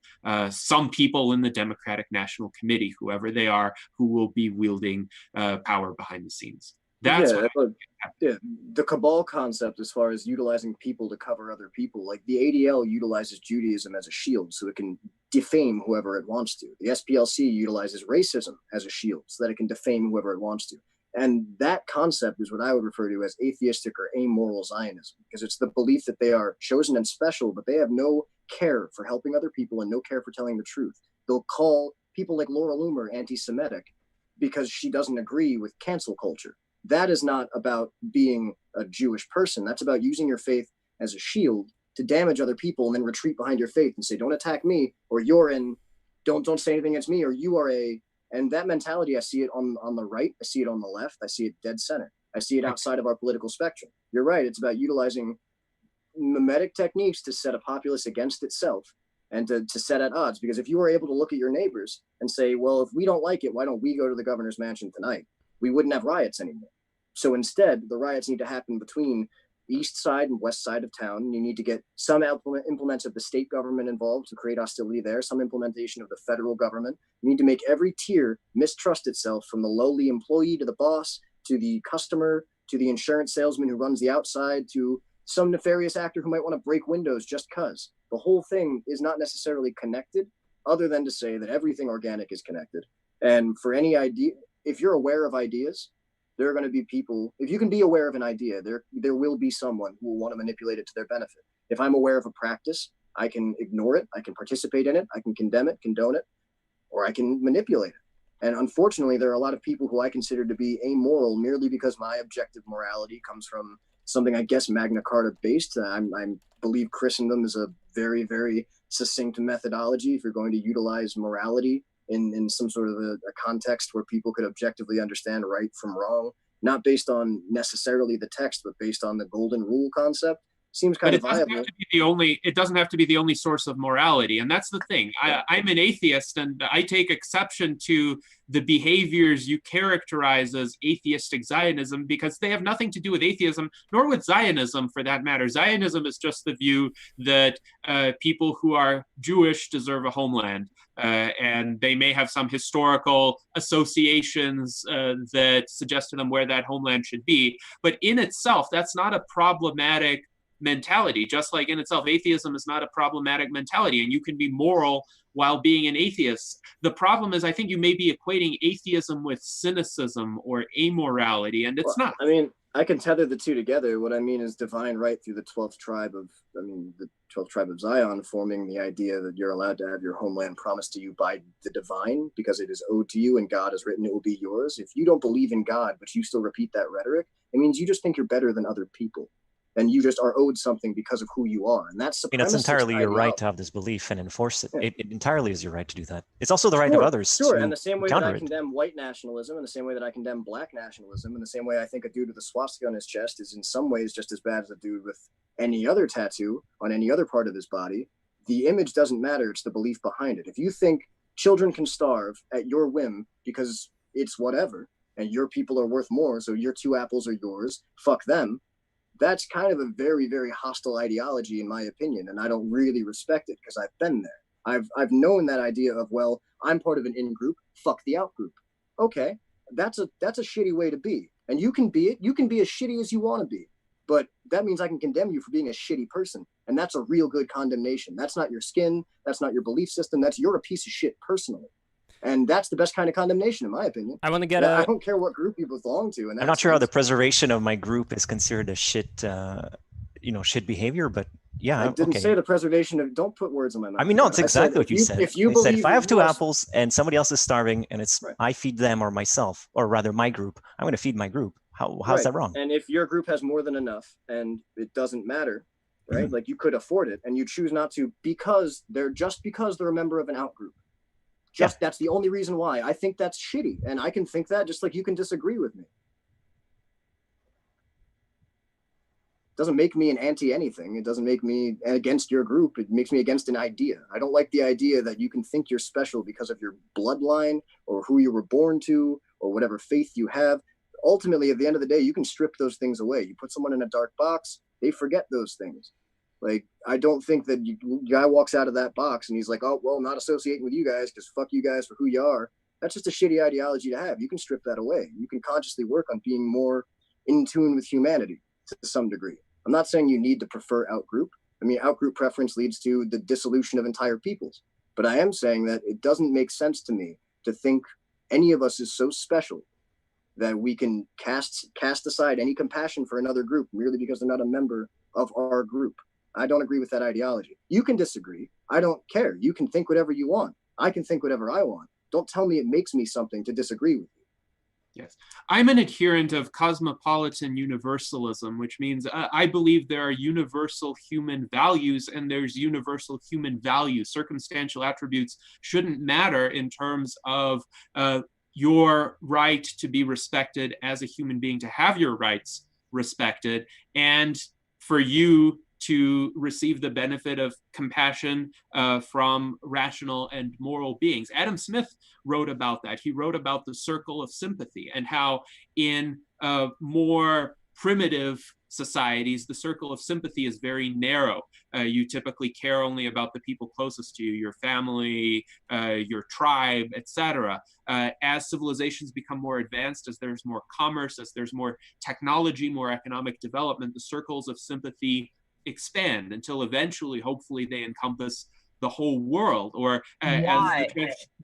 [SPEAKER 11] some people in the Democratic National Committee, whoever they are, who will be wielding power behind the scenes. That's
[SPEAKER 12] the cabal concept, as far as utilizing people to cover other people. Like the ADL utilizes Judaism as a shield so it can defame whoever it wants to. The SPLC utilizes racism as a shield so that it can defame whoever it wants to. And that concept is what I would refer to as atheistic or amoral Zionism, because it's the belief that they are chosen and special, but they have no care for helping other people and no care for telling the truth. They'll call people like Laura Loomer anti-Semitic because she doesn't agree with cancel culture. That is not about being a Jewish person. That's about using your faith as a shield to damage other people and then retreat behind your faith and say, don't attack me, or you're in, don't say anything against me, or you are a. And that mentality, I see it on the right, I see it on the left, I see it dead center. I see it outside of our political spectrum. You're right, it's about utilizing mimetic techniques to set a populace against itself and to set at odds. Because if you were able to look at your neighbors and say, well, if we don't like it, why don't we go to the governor's mansion tonight? We wouldn't have riots anymore. So instead, the riots need to happen between east side and west side of town. And you need to get some implements of the state government involved to create hostility there, some implementation of the federal government. You need to make every tier mistrust itself, from the lowly employee to the boss, to the customer, to the insurance salesman who runs the outside, to some nefarious actor who might want to break windows just because. The whole thing is not necessarily connected, other than to say that everything organic is connected. And for any idea, if you're aware of ideas, there are going to be people. If you can be aware of an idea, there will be someone who will want to manipulate it to their benefit. If I'm aware of a practice, I can ignore it, I can participate in it, I can condemn it, condone it, or I can manipulate it. And unfortunately, there are a lot of people who I consider to be amoral merely because my objective morality comes from something, I guess, Magna Carta based. I believe Christendom is a very, very succinct methodology if you're going to utilize morality in some sort of a context where people could objectively understand right from wrong, not based on necessarily the text, but based on the golden rule concept. Seems kind of viable.
[SPEAKER 11] It doesn't have to be the only source of morality. And that's the thing. I'm an atheist, and I take exception to the behaviors you characterize as atheistic Zionism, because they have nothing to do with atheism, nor with Zionism for that matter. Zionism is just the view that people who are Jewish deserve a homeland. And they may have some historical associations that suggest to them where that homeland should be. But in itself, that's not a problematic mentality. Just like in itself, atheism is not a problematic mentality, and you can be moral while being an atheist. The problem is, I think you may be equating atheism with cynicism or amorality, and it's not.
[SPEAKER 12] I mean, I can tether the two together. What I mean is divine right through the 12th tribe of Zion, forming the idea that you're allowed to have your homeland promised to you by the divine because it is owed to you and God has written it will be yours. If you don't believe in God, but you still repeat that rhetoric, it means you just think you're better than other people. And you just are owed something because of who you are. And that's
[SPEAKER 13] it's entirely your right to have this belief and enforce it. Yeah. It entirely is your right to do that. It's also the right of others to
[SPEAKER 12] and the same way that I condemn white nationalism, and the same way that I condemn black nationalism, and the same way I think a dude with a swastika on his chest is in some ways just as bad as a dude with any other tattoo on any other part of his body. The image doesn't matter, it's the belief behind it. If you think children can starve at your whim because it's whatever, and your people are worth more, so your 2 apples are yours, fuck them, that's kind of a very, very hostile ideology, in my opinion, and I don't really respect it because I've been there. I've known that idea of, well, I'm part of an in-group, fuck the out-group. Okay, that's a shitty way to be, and you can be it. You can be as shitty as you want to be, but that means I can condemn you for being a shitty person, and that's a real good condemnation. That's not your skin. That's not your belief system. That's you're a piece of shit personally. And that's the best kind of condemnation, in my opinion.
[SPEAKER 3] I want to get
[SPEAKER 12] I don't care what group you belong to. And
[SPEAKER 13] I'm not sure how the preservation of my group is considered a shit, shit behavior, but yeah.
[SPEAKER 12] I didn't say the preservation of. Don't put words in my mouth.
[SPEAKER 13] I mean, no, it's exactly what you said.
[SPEAKER 12] If you believe,
[SPEAKER 13] if I have 2 apples and somebody else is starving, and it's I feed them or myself, or rather my group, I'm going to feed my group. How's that wrong?
[SPEAKER 12] And if your group has more than enough, and it doesn't matter, right? Mm-hmm. Like you could afford it, and you choose not to because they're a member of an out group. That's the only reason why. I think that's shitty, and I can think that just like you can disagree with me. Doesn't make me an anti-anything. It doesn't make me against your group. It makes me against an idea. I don't like the idea that you can think you're special because of your bloodline or who you were born to or whatever faith you have. Ultimately, at the end of the day, you can strip those things away. You put someone in a dark box, they forget those things. Like, I don't think that guy walks out of that box and he's like, oh, well, I'm not associating with you guys because fuck you guys for who you are. That's just a shitty ideology to have. You can strip that away. You can consciously work on being more in tune with humanity to some degree. I'm not saying you need to prefer outgroup. I mean, outgroup preference leads to the dissolution of entire peoples. But I am saying that it doesn't make sense to me to think any of us is so special that we can cast aside any compassion for another group merely because they're not a member of our group. I don't agree with that ideology. You can disagree. I don't care. You can think whatever you want. I can think whatever I want. Don't tell me it makes me something to disagree with you.
[SPEAKER 11] Yes, I'm an adherent of cosmopolitan universalism, which means I believe there are universal human values and there's universal human values. Circumstantial attributes shouldn't matter in terms of your right to be respected as a human being, to have your rights respected, and for you to receive the benefit of compassion from rational and moral beings. Adam Smith wrote about that. He wrote about the circle of sympathy and how in more primitive societies, the circle of sympathy is very narrow. You typically care only about the people closest to you, your family, your tribe, etc. As civilizations become more advanced, as there's more commerce, as there's more technology, more economic development, the circles of sympathy expand until eventually, hopefully, they encompass the whole world. Or
[SPEAKER 6] why?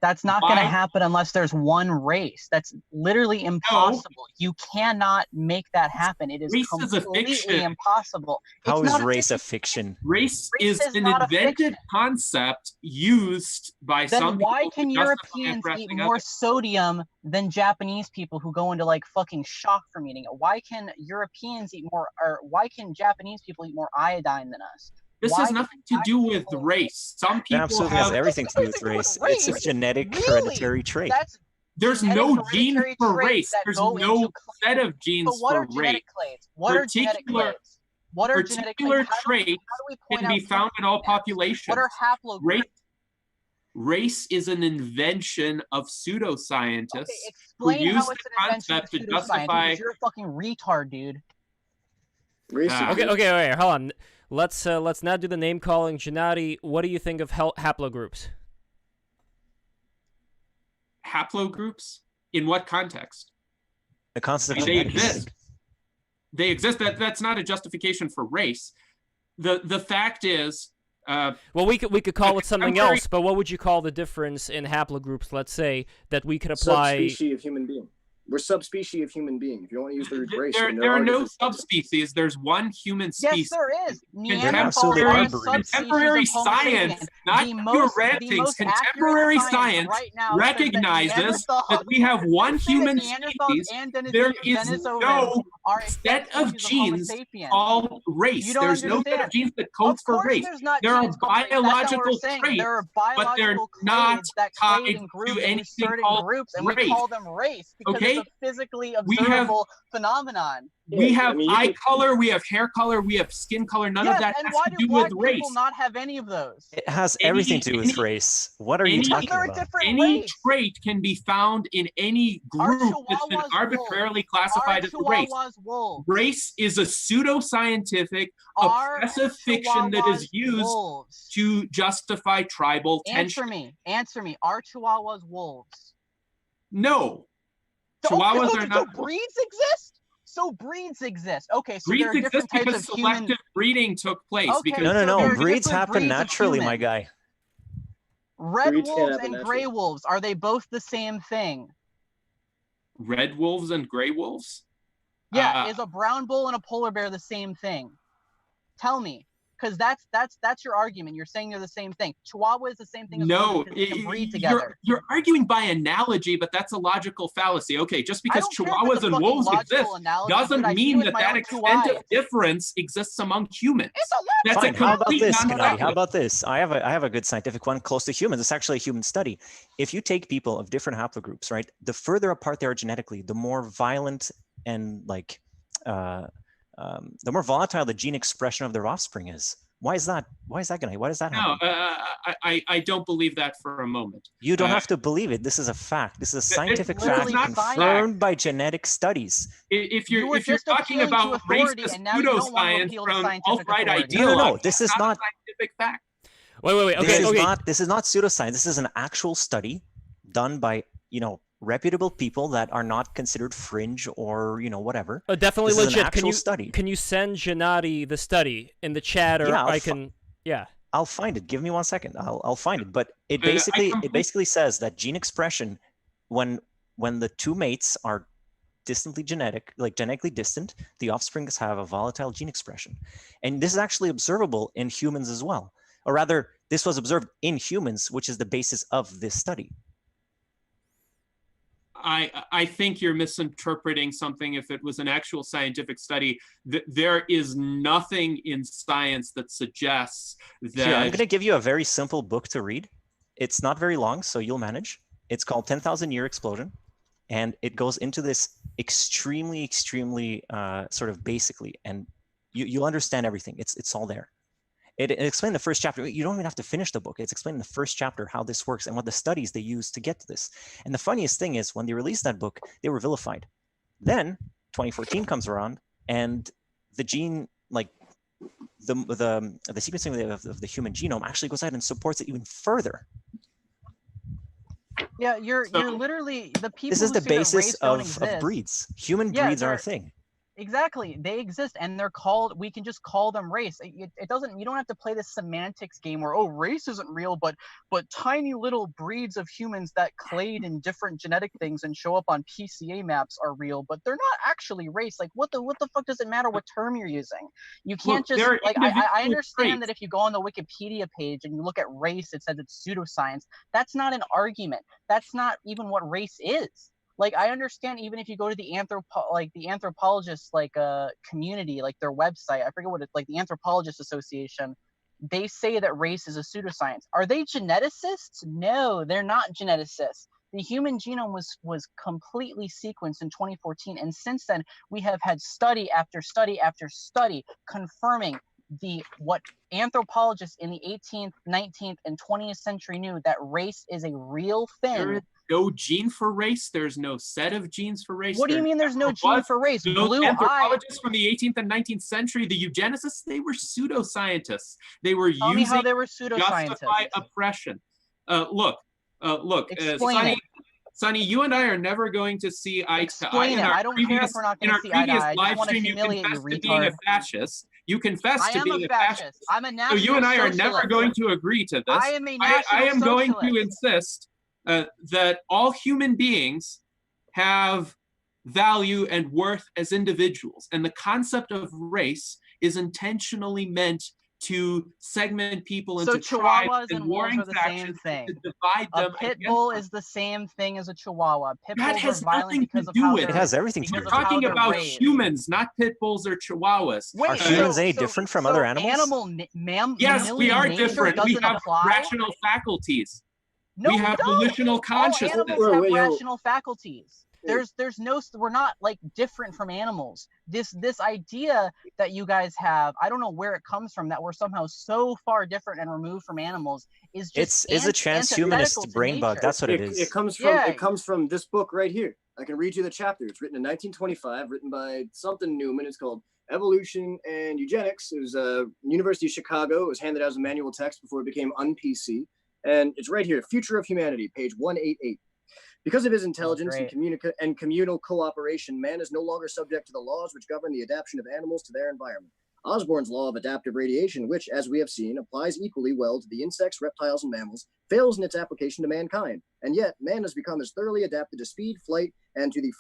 [SPEAKER 6] That's not going to happen unless there's one race. That's literally impossible. No. You cannot make that happen. It is completely impossible.
[SPEAKER 13] How is race a fiction?
[SPEAKER 11] Race is an invented concept used by some people.
[SPEAKER 6] Then why can Europeans eat more sodium than Japanese people who go into like fucking shock from eating it? Why can Europeans eat more, or why can Japanese people eat more iodine than us?
[SPEAKER 11] This has nothing to do with race. Some people
[SPEAKER 13] absolutely has everything to do with race. It's a genetic hereditary trait.
[SPEAKER 11] There's no gene for race. There's no set of genes for race.
[SPEAKER 6] What are genetic clades? What are genetic
[SPEAKER 11] particular traits can be found in all populations.
[SPEAKER 6] What are haplogroups?
[SPEAKER 11] Race is an invention of pseudoscientists who use the concept to justify.
[SPEAKER 6] You're a fucking retard, dude.
[SPEAKER 3] Okay, hold on. Let's not do the name calling. Gennady, what do you think of haplogroups?
[SPEAKER 11] Haplogroups? In what context?
[SPEAKER 13] The concept
[SPEAKER 11] they exist. They exist. That's not a justification for race. The fact is,
[SPEAKER 3] well, we could call it something else. But what would you call the difference in haplogroups? Let's say that we could apply.
[SPEAKER 12] Subspecies of human being. We're subspecies of human being. If you want to use the word race,
[SPEAKER 11] there are no subspecies. There's one human species.
[SPEAKER 6] Yes, there is.
[SPEAKER 11] Contemporary science, not your rantings. Contemporary science recognizes that we have one human species. There is no set of genes called race. There's no set of genes that codes for race. There are biological traits, but they're not tied to anything called race.
[SPEAKER 6] And we call them race because it's a physically observable phenomenon.
[SPEAKER 11] We have eye color, we have hair color, we have skin color. None of that has to do with race.
[SPEAKER 6] Why do people not have any of those?
[SPEAKER 13] It has everything to do with race. What are you talking about?
[SPEAKER 11] Any trait can be found in any group that's been arbitrarily classified as a race. Race is a pseudoscientific, oppressive fiction that is used to justify tribal tension.
[SPEAKER 6] Answer me. Are Chihuahuas wolves?
[SPEAKER 11] No. Chihuahuas are not.
[SPEAKER 6] So breeds exist? So exist. Okay, so
[SPEAKER 11] breeds
[SPEAKER 6] there are different types
[SPEAKER 11] because
[SPEAKER 6] of
[SPEAKER 11] selective breeding took place.
[SPEAKER 6] Okay,
[SPEAKER 11] because
[SPEAKER 13] no. Breeds happen naturally, my guy.
[SPEAKER 6] Red wolves and gray wolves, are they both the same thing?
[SPEAKER 11] Red wolves and gray wolves?
[SPEAKER 6] Yeah, is a brown bull and a polar bear the same thing? Tell me. because that's your argument. You're saying they're the same thing. Chihuahua is the same thing as
[SPEAKER 11] no,
[SPEAKER 6] they can breed together.
[SPEAKER 11] You're arguing by analogy, but that's a logical fallacy. Okay, just because chihuahuas and wolves exist doesn't mean that extent of difference exists among humans. That's
[SPEAKER 13] Fine.
[SPEAKER 11] a
[SPEAKER 13] How about
[SPEAKER 11] complete
[SPEAKER 13] this, Gennady? How
[SPEAKER 11] non-sequitur.
[SPEAKER 13] about this? I have a good scientific one close to humans. It's actually a human study. If you take people of different haplogroups, right, the further apart they are genetically, the more violent and like the more volatile the gene expression of their offspring is. Why is that? Why is that, Gennady? Why does that happen?
[SPEAKER 11] No, I don't believe that for a moment.
[SPEAKER 13] You don't have to believe it. This is a fact. This is a scientific fact confirmed by genetic studies.
[SPEAKER 11] If you're talking about racist pseudoscience from alt-right ideology,
[SPEAKER 13] no, this is not
[SPEAKER 11] scientific fact.
[SPEAKER 3] Wait. Okay,
[SPEAKER 13] this is not pseudoscience. This is an actual study done by, reputable people that are not considered fringe or, whatever.
[SPEAKER 3] Definitely
[SPEAKER 13] this
[SPEAKER 3] legit.
[SPEAKER 13] Is an actual study.
[SPEAKER 3] Can you send Gennady the study in the chat, or
[SPEAKER 13] yeah. I'll find it. Give me 1 second. I'll find it. But it basically says that gene expression, when the two mates are genetically distant, the offsprings have a volatile gene expression, and this is actually observable in humans as well. Or rather, this was observed in humans, which is the basis of this study.
[SPEAKER 11] I think you're misinterpreting something. If it was an actual scientific study, there is nothing in science that suggests that.
[SPEAKER 13] Here, I'm going to give you a very simple book to read. It's not very long, so you'll manage. It's called 10,000 Year Explosion, and it goes into this extremely sort of basically, and you'll understand everything. It's all there. It explained the first chapter. You don't even have to finish the book. It's explaining the first chapter, how this works and what the studies they use to get to this. And the funniest thing is when they released that book, they were vilified. Then 2014 comes around and the gene, like the sequencing of the human genome actually goes ahead and supports it even further.
[SPEAKER 6] Yeah, you're literally the people.
[SPEAKER 13] This is
[SPEAKER 6] who
[SPEAKER 13] the
[SPEAKER 6] say that
[SPEAKER 13] basis
[SPEAKER 6] race don't
[SPEAKER 13] of
[SPEAKER 6] exist.
[SPEAKER 13] breeds. Human breeds are a thing.
[SPEAKER 6] Exactly, they exist, and they're called. We can just call them race. It doesn't. You don't have to play this semantics game where race isn't real, but tiny little breeds of humans that clade in different genetic things and show up on PCA maps are real, but they're not actually race. Like what the fuck does it matter what term you're using? You can't just like. I understand that if you go on the Wikipedia page and you look at race, it says it's pseudoscience. That's not an argument. That's not even what race is. Like I understand even if you go to the anthropologist community, like their website, I forget what it's like, the Anthropologist Association, they say that race is a pseudoscience. Are they geneticists? No, they're not geneticists. The human genome was completely sequenced in 2014, and since then we have had study after study after study confirming what anthropologists in the 18th, 19th, and 20th century knew, that race is a real thing.
[SPEAKER 11] There is no gene for race. There's no set of genes for race.
[SPEAKER 6] What do you mean there's no gene for race?
[SPEAKER 11] Those anthropologists from the 18th and 19th century, the eugenicists, they were pseudoscientists. They were
[SPEAKER 6] Tell me how they were pseudoscientists.
[SPEAKER 11] Justify oppression. Look, Sonny, you and I are never going to see eye to eye.
[SPEAKER 6] I don't care if we're not going to see eye to eye. I just want to humiliate you, retard.
[SPEAKER 11] Being a fascist. You confess to being a fascist.
[SPEAKER 6] I'm a national
[SPEAKER 11] So you and I are
[SPEAKER 6] socialist.
[SPEAKER 11] never going to agree to this.
[SPEAKER 6] I am a national
[SPEAKER 11] I am going
[SPEAKER 6] socialist.
[SPEAKER 11] to insist that all human beings have value and worth as individuals. And the concept of race is intentionally meant to segment people into tribes and warring factions to divide them.
[SPEAKER 6] A pit bull is the same thing as a chihuahua. Pit
[SPEAKER 11] that
[SPEAKER 6] bulls
[SPEAKER 11] has
[SPEAKER 6] are violent
[SPEAKER 11] nothing
[SPEAKER 6] because
[SPEAKER 11] to
[SPEAKER 6] of
[SPEAKER 11] do
[SPEAKER 6] how
[SPEAKER 11] with it.
[SPEAKER 13] It has everything to do
[SPEAKER 11] We're
[SPEAKER 13] with it.
[SPEAKER 11] talking about humans, not pit bulls or chihuahuas.
[SPEAKER 6] Wait,
[SPEAKER 13] are humans any different from other animals?
[SPEAKER 11] Yes, we are different. We have rational faculties. We have volitional consciousness.
[SPEAKER 6] All animals have rational faculties. There's no, we're not like different from animals. This idea that you guys have, I don't know where it comes from, that we're somehow so far different and removed from animals is just
[SPEAKER 13] it's a transhumanist brain bug. That's what it is.
[SPEAKER 12] It comes from this book right here. I can read you the chapter. It's written in 1925, written by something Newman. It's called Evolution and Eugenics. It was University of Chicago. It was handed out as a manual text before it became un-PC. And it's right here, Future of Humanity, page 188. Because of his intelligence and communal cooperation, man is no longer subject to the laws which govern the adaptation of animals to their environment. Osborn's law of adaptive radiation, which, as we have seen, applies equally well to the insects, reptiles, and mammals, fails in its application to mankind. And yet, man has become as thoroughly adapted to speed, flight, and to the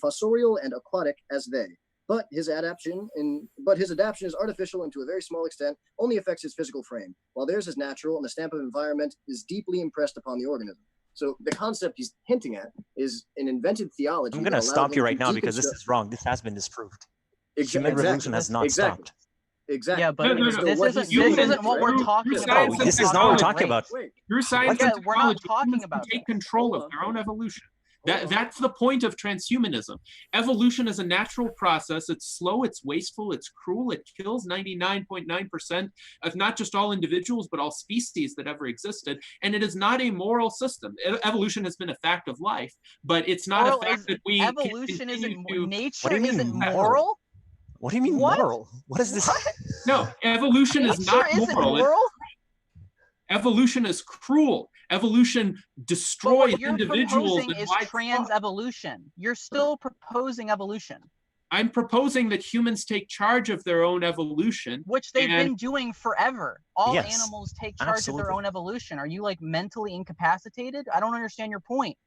[SPEAKER 12] fossorial and aquatic as they. But his adaptation is artificial and to a very small extent only affects his physical frame, while theirs is natural and the stamp of environment is deeply impressed upon the organism. So the concept he's hinting at is an invented theology.
[SPEAKER 13] I'm going to stop you right now because this is wrong. This has been disproved. Human revolution has not stopped.
[SPEAKER 12] Exactly.
[SPEAKER 6] Yeah, but this isn't what we're talking about.
[SPEAKER 13] Oh, this is not what we're talking about.
[SPEAKER 11] Through science and
[SPEAKER 6] we're not
[SPEAKER 11] technology,
[SPEAKER 6] talking
[SPEAKER 11] humans
[SPEAKER 6] about
[SPEAKER 11] can take control of their own evolution. That's the point of transhumanism. Evolution is a natural process. It's slow, it's wasteful, it's cruel. It kills 99.9% of not just all individuals, but all species that ever existed. And it is not a moral system. Evolution has been a fact of life, but it's not a fact that we
[SPEAKER 6] evolution isn't nature isn't
[SPEAKER 13] moral?
[SPEAKER 6] moral.
[SPEAKER 13] What do you mean moral? What is this?
[SPEAKER 11] No, evolution is not
[SPEAKER 6] isn't
[SPEAKER 11] moral. Evolution is cruel. Evolution destroys individuals.
[SPEAKER 6] What you're proposing is trans evolution. You're still proposing evolution.
[SPEAKER 11] I'm proposing that humans take charge of their own evolution.
[SPEAKER 6] Which they've been doing forever. All
[SPEAKER 13] Yes,
[SPEAKER 6] animals take charge of
[SPEAKER 13] absolutely.
[SPEAKER 6] their own evolution. Are you like mentally incapacitated? I don't understand your point.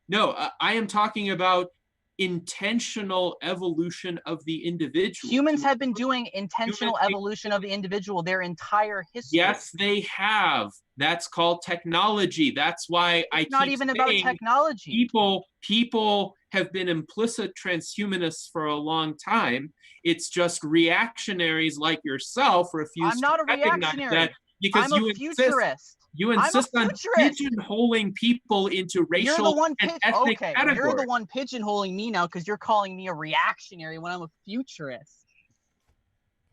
[SPEAKER 11] No, I am talking about intentional evolution of the individual.
[SPEAKER 6] Humans have been doing intentional evolution of the individual their entire history.
[SPEAKER 11] Yes, they have. That's called technology. That's why
[SPEAKER 6] It's not even about technology.
[SPEAKER 11] People have been implicit transhumanists for a long time. It's just reactionaries like yourself refuse
[SPEAKER 6] I'm not
[SPEAKER 11] to
[SPEAKER 6] a
[SPEAKER 11] recognize
[SPEAKER 6] reactionary.
[SPEAKER 11] that because
[SPEAKER 6] I'm a futurist.
[SPEAKER 11] You insist on pigeonholing people into racial and ethnic categories.
[SPEAKER 6] You're the one pigeonholing me now because you're calling me a reactionary when I'm a futurist.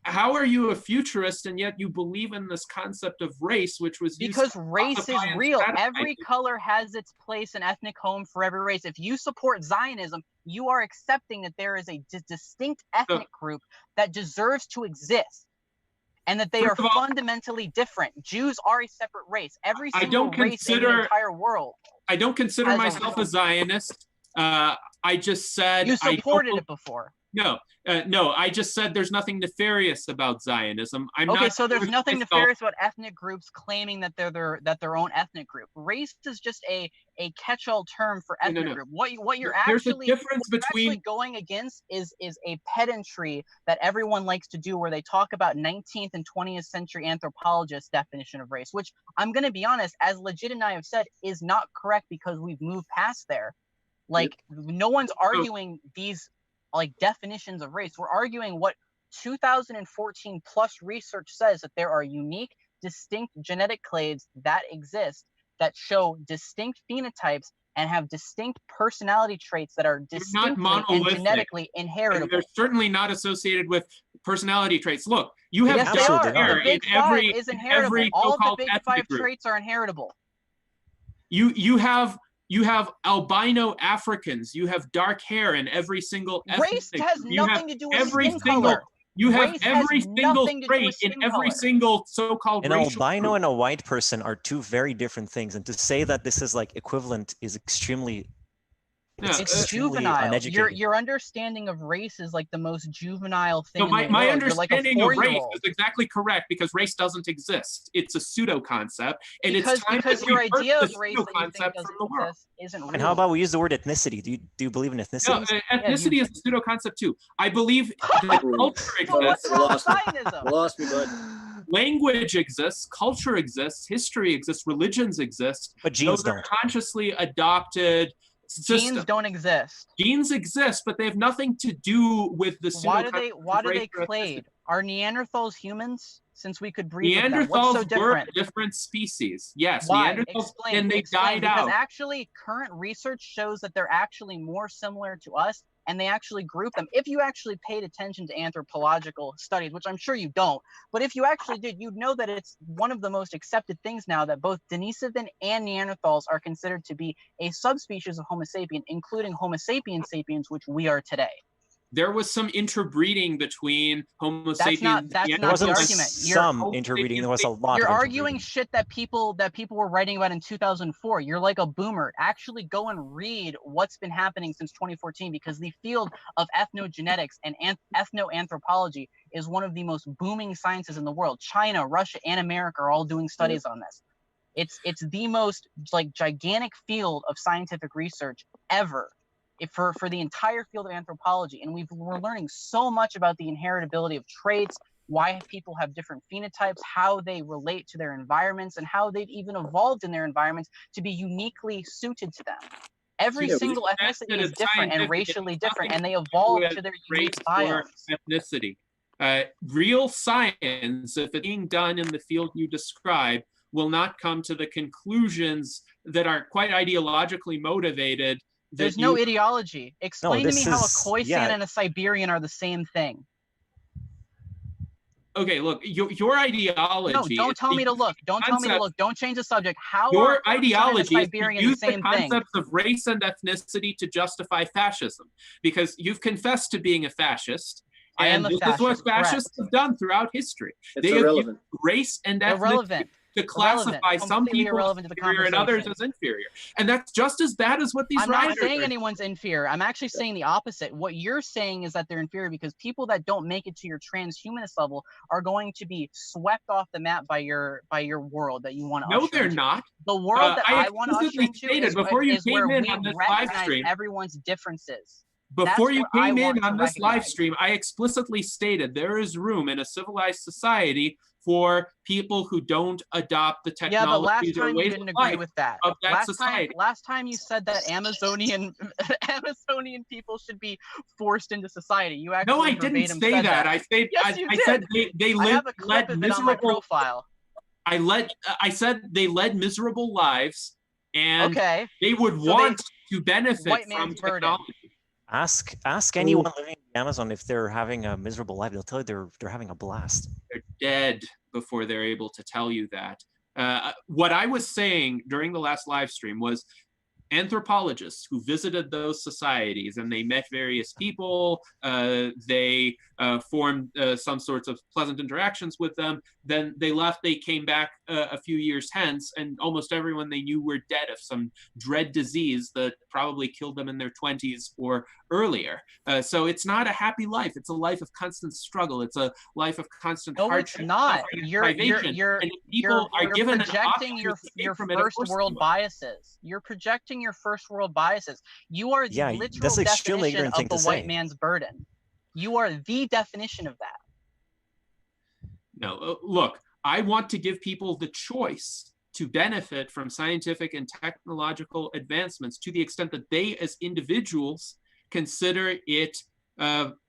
[SPEAKER 11] How are you a futurist and yet you believe in this concept of race, which was used
[SPEAKER 6] because
[SPEAKER 11] to
[SPEAKER 6] race is
[SPEAKER 11] classify and
[SPEAKER 6] real.
[SPEAKER 11] stratify
[SPEAKER 6] Every
[SPEAKER 11] you?
[SPEAKER 6] color has its place, an ethnic home for every race. If you support Zionism, you are accepting that there is a distinct ethnic group that deserves to exist. And that they are fundamentally different. Jews are a separate race. Every single race in the entire world.
[SPEAKER 11] I don't consider myself a Zionist. I just said
[SPEAKER 6] you supported it before.
[SPEAKER 11] No, I just said there's nothing nefarious about Zionism.
[SPEAKER 6] So there's nothing nefarious about ethnic groups claiming that they're their own ethnic group. Race is just a catch-all term for ethnic group. What you're actually going against is a pedantry that everyone likes to do, where they talk about 19th and 20th century anthropologists' definition of race, which I'm going to be honest, as Legit and I have said, is not correct because we've moved past there. Like no one's arguing these like definitions of race. We're arguing what 2014 plus research says, that there are unique, distinct genetic clades that exist that show distinct phenotypes and have distinct personality traits that are distinctly and genetically inheritable.
[SPEAKER 11] And they're certainly not associated with personality traits. Look, you have
[SPEAKER 6] yes,
[SPEAKER 11] dark
[SPEAKER 6] they are.
[SPEAKER 11] hair
[SPEAKER 6] The big
[SPEAKER 11] in every,
[SPEAKER 6] five is inheritable.
[SPEAKER 11] every
[SPEAKER 6] All of the
[SPEAKER 11] so-called
[SPEAKER 6] big
[SPEAKER 11] ethnic
[SPEAKER 6] five
[SPEAKER 11] group.
[SPEAKER 6] traits are inheritable.
[SPEAKER 11] You have albino Africans. You have dark hair in every single ethnic.
[SPEAKER 6] Race has nothing to do with skin color.
[SPEAKER 11] You have
[SPEAKER 6] Race
[SPEAKER 11] every
[SPEAKER 6] has
[SPEAKER 11] single
[SPEAKER 6] nothing to do
[SPEAKER 11] trait
[SPEAKER 6] with
[SPEAKER 11] in
[SPEAKER 6] skin
[SPEAKER 11] every
[SPEAKER 6] color.
[SPEAKER 11] single so-called
[SPEAKER 13] An
[SPEAKER 11] racial
[SPEAKER 13] albino
[SPEAKER 11] group.
[SPEAKER 13] and a white person are two very different things, and to say that this is like equivalent is extremely
[SPEAKER 6] It's juvenile. Your understanding of race is like the most juvenile thing.
[SPEAKER 11] No, my
[SPEAKER 6] in the world.
[SPEAKER 11] understanding
[SPEAKER 6] You're
[SPEAKER 11] of
[SPEAKER 6] like a
[SPEAKER 11] race
[SPEAKER 6] 4-year-old.
[SPEAKER 11] is exactly correct because race doesn't exist. It's a pseudo concept, and
[SPEAKER 6] because
[SPEAKER 11] it's time
[SPEAKER 6] because
[SPEAKER 11] that
[SPEAKER 6] your
[SPEAKER 11] we hurt
[SPEAKER 6] idea
[SPEAKER 11] the
[SPEAKER 6] of race that you think
[SPEAKER 11] pseudo-concept
[SPEAKER 6] doesn't
[SPEAKER 11] from the world.
[SPEAKER 6] exist isn't real.
[SPEAKER 13] And how about we use the word ethnicity? Do you believe in
[SPEAKER 11] No,
[SPEAKER 13] ethnicity?
[SPEAKER 11] ethnicity is a pseudo concept too. I believe that culture
[SPEAKER 6] So what's
[SPEAKER 11] exists.
[SPEAKER 6] wrong with Zionism?
[SPEAKER 12] Lost me, bud.
[SPEAKER 11] Language exists, culture exists, history exists, religions exist.
[SPEAKER 13] But genes
[SPEAKER 11] Those are
[SPEAKER 13] don't.
[SPEAKER 11] consciously adopted systems.
[SPEAKER 6] Genes don't exist.
[SPEAKER 11] Genes exist, but they have nothing to do with the
[SPEAKER 6] Why do
[SPEAKER 11] pseudo-concept
[SPEAKER 6] they
[SPEAKER 11] of race or
[SPEAKER 6] clade?
[SPEAKER 11] ethnicity.
[SPEAKER 6] Are Neanderthals humans? Since we could breed with them, what's
[SPEAKER 11] Neanderthals
[SPEAKER 6] so
[SPEAKER 11] were
[SPEAKER 6] different?
[SPEAKER 11] a different species. Yes,
[SPEAKER 6] Why?
[SPEAKER 11] Neanderthals,
[SPEAKER 6] Explain.
[SPEAKER 11] and they
[SPEAKER 6] Explain,
[SPEAKER 11] died
[SPEAKER 6] because
[SPEAKER 11] out.
[SPEAKER 6] actually, current research shows that they're actually more similar to us, and they actually group them. If you actually paid attention to anthropological studies, which I'm sure you don't, but if you actually did, you'd know that it's one of the most accepted things now that both Denisovan and Neanderthals are considered to be a subspecies of Homo sapien, including Homo sapiens sapiens, which we are today.
[SPEAKER 11] There was some interbreeding between Homo
[SPEAKER 6] That's
[SPEAKER 11] sapiens.
[SPEAKER 6] not the
[SPEAKER 11] and
[SPEAKER 6] argument.
[SPEAKER 13] Some interbreeding. There was a lot.
[SPEAKER 6] You're
[SPEAKER 13] of
[SPEAKER 6] arguing
[SPEAKER 13] interbreeding.
[SPEAKER 6] shit that people were writing about in 2004. You're like a boomer. Actually go and read what's been happening since 2014, because the field of ethnogenetics and ethnoanthropology is one of the most booming sciences in the world. China, Russia, and America are all doing studies on this. It's the most like gigantic field of scientific research ever. for the entire field of anthropology. And we're learning so much about the inheritability of traits, why people have different phenotypes, how they relate to their environments, and how they've even evolved in their environments to be uniquely suited to them. Every single ethnicity is different and racially different, and they evolve to their unique biomes.
[SPEAKER 11] Ethnicity. Real science, if it's being done in the field you describe, will not come to the conclusions that are quite ideologically motivated.
[SPEAKER 6] There's no ideology. Explain to me how a Khoisan and a Siberian are the same thing.
[SPEAKER 11] Okay, look, your ideology.
[SPEAKER 6] No, don't tell me to look. Don't tell me to look. Don't change the subject. How
[SPEAKER 11] your ideology is to use
[SPEAKER 6] the
[SPEAKER 11] the concepts of race and ethnicity to justify fascism, because you've confessed to being a fascist.
[SPEAKER 6] I am a fascist.
[SPEAKER 11] This is what fascists have done throughout history.
[SPEAKER 12] They have used
[SPEAKER 11] race and ethnicity to classify some people as inferior and others as inferior. And that's just as bad as what these writers are.
[SPEAKER 6] I'm not saying anyone's inferior. I'm actually saying the opposite. What you're saying is that they're inferior because people that don't make it to your transhumanist level are going to be swept off the map by your world that you want to
[SPEAKER 11] No, they're not.
[SPEAKER 6] The world that I want to usher into is
[SPEAKER 11] before you
[SPEAKER 6] where
[SPEAKER 11] came in
[SPEAKER 6] we
[SPEAKER 11] on this live
[SPEAKER 6] recognize
[SPEAKER 11] stream,
[SPEAKER 6] everyone's differences.
[SPEAKER 11] Before you came in on this live stream, I explicitly stated there is room in a civilized society for people who don't adopt the technology.
[SPEAKER 6] Yeah, but last time you didn't agree with that.
[SPEAKER 11] Of that society.
[SPEAKER 6] Last time you said that Amazonian people should be forced into society. You actually
[SPEAKER 11] no, I didn't say that. I said
[SPEAKER 6] yes,
[SPEAKER 11] I said they led miserable. I said they led miserable lives, and they would want to benefit from technology.
[SPEAKER 13] Ask anyone living in the Amazon if they're having a miserable life. They'll tell you they're having a blast.
[SPEAKER 11] They're dead before they're able to tell you that. What I was saying during the last live stream was anthropologists who visited those societies and they met various people, they formed some sorts of pleasant interactions with them, then they left, they came back a few years hence, and almost everyone they knew were dead of some dread disease that probably killed them in their 20s or earlier. So it's not a happy life. It's a life of constant struggle. It's a life of constant hardship.
[SPEAKER 6] It's not. You're projecting your first world biases. You're projecting your first world biases. You are the literal definition of the white man's burden. You are the definition of that.
[SPEAKER 11] No, look, I want to give people the choice to benefit from scientific and technological advancements to the extent that they as individuals consider it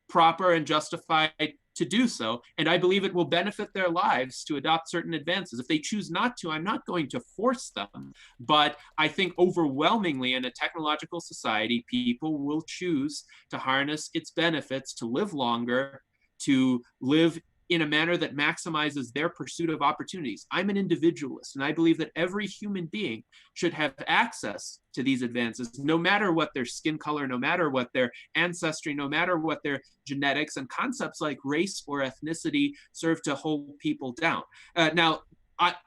[SPEAKER 11] proper and justified to do so. And I believe it will benefit their lives to adopt certain advances. If they choose not to, I'm not going to force them. But I think overwhelmingly in a technological society, people will choose to harness its benefits to live longer, to live in a manner that maximizes their pursuit of opportunities. I'm an individualist, and I believe that every human being should have access to these advances, no matter what their skin color, no matter what their ancestry, no matter what their genetics, and concepts like race or ethnicity serve to hold people down. Now,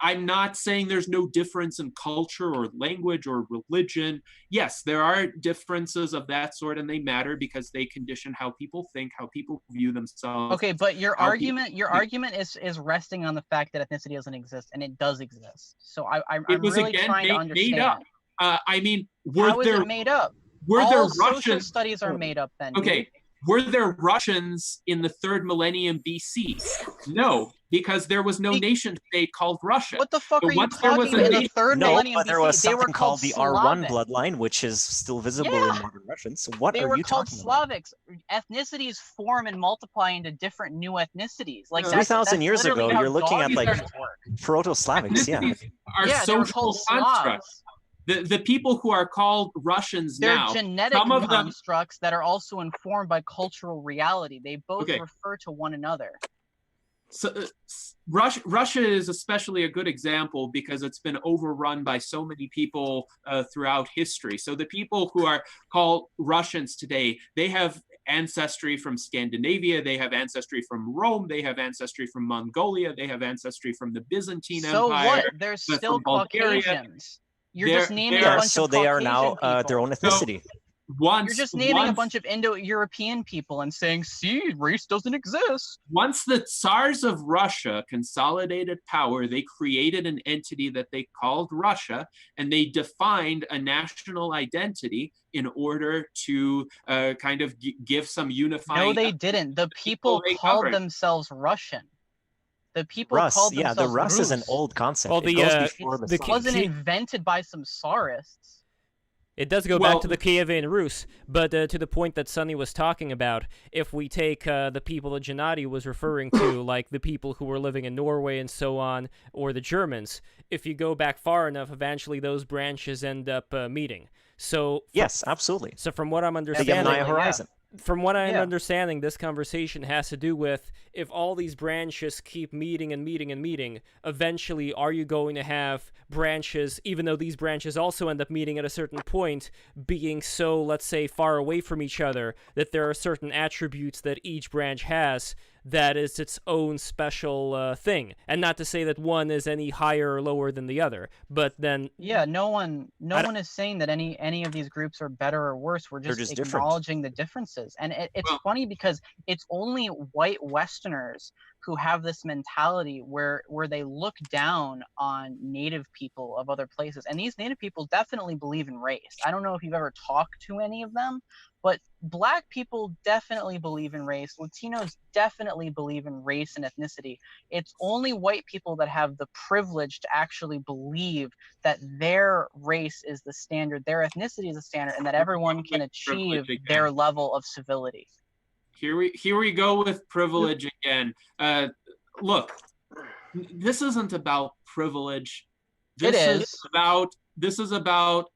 [SPEAKER 11] I'm not saying there's no difference in culture or language or religion. Yes, there are differences of that sort, and they matter because they condition how people think, how people view themselves.
[SPEAKER 6] Okay, but your argument is resting on the fact that ethnicity doesn't exist, and it does exist. So I'm really trying to understand.
[SPEAKER 11] Made up. I mean,
[SPEAKER 6] how is it made up?
[SPEAKER 11] Were there
[SPEAKER 6] social
[SPEAKER 11] Russians?
[SPEAKER 6] Studies are made up then.
[SPEAKER 11] Okay.
[SPEAKER 6] Dude.
[SPEAKER 11] Were there Russians in the 3rd millennium BC? No, because there was no nation state called Russia.
[SPEAKER 6] What the fuck are you talking about? In the 3rd millennium
[SPEAKER 13] but there
[SPEAKER 6] BC,
[SPEAKER 13] was
[SPEAKER 6] they were
[SPEAKER 13] something called the R1
[SPEAKER 6] Slavic.
[SPEAKER 13] bloodline, which is still visible in modern Russian. So what
[SPEAKER 6] They
[SPEAKER 13] are
[SPEAKER 6] were
[SPEAKER 13] you
[SPEAKER 6] called
[SPEAKER 13] talking about?
[SPEAKER 6] Slavics. Ethnicities form and multiply into different new ethnicities. Like
[SPEAKER 13] 3,000 years ago,
[SPEAKER 6] literally how
[SPEAKER 13] you're looking at like
[SPEAKER 6] dogs work.
[SPEAKER 13] Proto-Slavics, yeah.
[SPEAKER 11] Are
[SPEAKER 6] Yeah, they were
[SPEAKER 11] social
[SPEAKER 6] called
[SPEAKER 11] constructs.
[SPEAKER 6] Slavs.
[SPEAKER 11] The people who are called Russians
[SPEAKER 6] They're
[SPEAKER 11] now,
[SPEAKER 6] genetic
[SPEAKER 11] some of them,
[SPEAKER 6] constructs that are also informed by cultural reality. They both refer to one another.
[SPEAKER 11] So, Russia is especially a good example because it's been overrun by so many people throughout history. So the people who are called Russians today, they have ancestry from Scandinavia, they have ancestry from Rome, they have ancestry from Mongolia, they have ancestry from the Byzantine Empire.
[SPEAKER 6] So what? They're still Caucasians. You're just naming a bunch of
[SPEAKER 13] so they are now
[SPEAKER 6] Caucasian
[SPEAKER 13] their own ethnicity.
[SPEAKER 11] Once
[SPEAKER 6] You're just naming a bunch of Indo-European people and saying, see, race doesn't exist.
[SPEAKER 11] Once the Tsars of Russia consolidated power, they created an entity that they called Russia, and they defined a national identity in order to kind of give some unifying.
[SPEAKER 6] No, they didn't. The people called themselves Russian. The people called themselves
[SPEAKER 13] the Rus is an
[SPEAKER 6] Rus.
[SPEAKER 13] old concept.
[SPEAKER 3] Well,
[SPEAKER 13] it goes before the
[SPEAKER 6] It wasn't invented by some Tsarists.
[SPEAKER 3] It does go back to the Kievan Rus, but to the point that Sonny was talking about, if we take the people that Gennady was referring to, like the people who were living in Norway and so on, or the Germans, if you go back far enough, eventually those branches end up meeting. So
[SPEAKER 13] yes, absolutely.
[SPEAKER 3] So from what I'm understanding,
[SPEAKER 13] horizon.
[SPEAKER 3] From what I'm understanding, this conversation has to do with if all these branches keep meeting and meeting and meeting, eventually are you going to have branches, even though these branches also end up meeting at a certain point, being so, let's say, far away from each other, that there are certain attributes that each branch has that is its own special thing. And not to say that one is any higher or lower than the other, but then...
[SPEAKER 6] Yeah, no one is saying that any of these groups are better or worse. We're just acknowledging the differences. And it's funny because it's only white Westerners who have this mentality where they look down on native people of other places. And these native people definitely believe in race. I don't know if you've ever talked to any of them, but Black people definitely believe in race. Latinos definitely believe in race and ethnicity. It's only white people that have the privilege to actually believe that their race is the standard, their ethnicity is the standard, and that everyone can achieve their level of civility.
[SPEAKER 11] Here we go with privilege again. Look, this isn't about privilege. This is about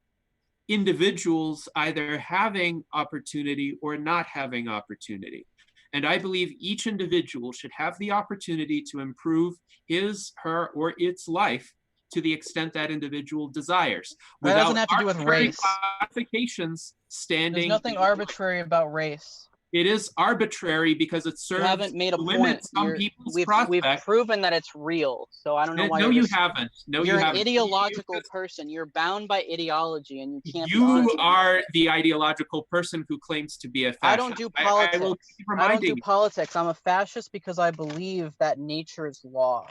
[SPEAKER 11] individuals either having opportunity or not having opportunity. And I believe each individual should have the opportunity to improve his, her, or its life to the extent that individual desires.
[SPEAKER 6] That doesn't have to do with race.
[SPEAKER 11] Classifications standing.
[SPEAKER 6] There's nothing arbitrary about race.
[SPEAKER 11] It is arbitrary because it serves
[SPEAKER 6] you haven't made a
[SPEAKER 11] to limit
[SPEAKER 6] point.
[SPEAKER 11] some people's
[SPEAKER 6] We've proven that it's real, so I don't know why.
[SPEAKER 11] No, you haven't. No,
[SPEAKER 6] you're
[SPEAKER 11] you
[SPEAKER 6] an
[SPEAKER 11] haven't.
[SPEAKER 6] ideological person. You're bound by ideology, and you can't.
[SPEAKER 11] You are the ideological person who claims to be a fascist.
[SPEAKER 6] I don't do politics.
[SPEAKER 11] I will keep
[SPEAKER 6] I don't
[SPEAKER 11] reminding
[SPEAKER 6] do politics. I'm a fascist because I believe that nature is law.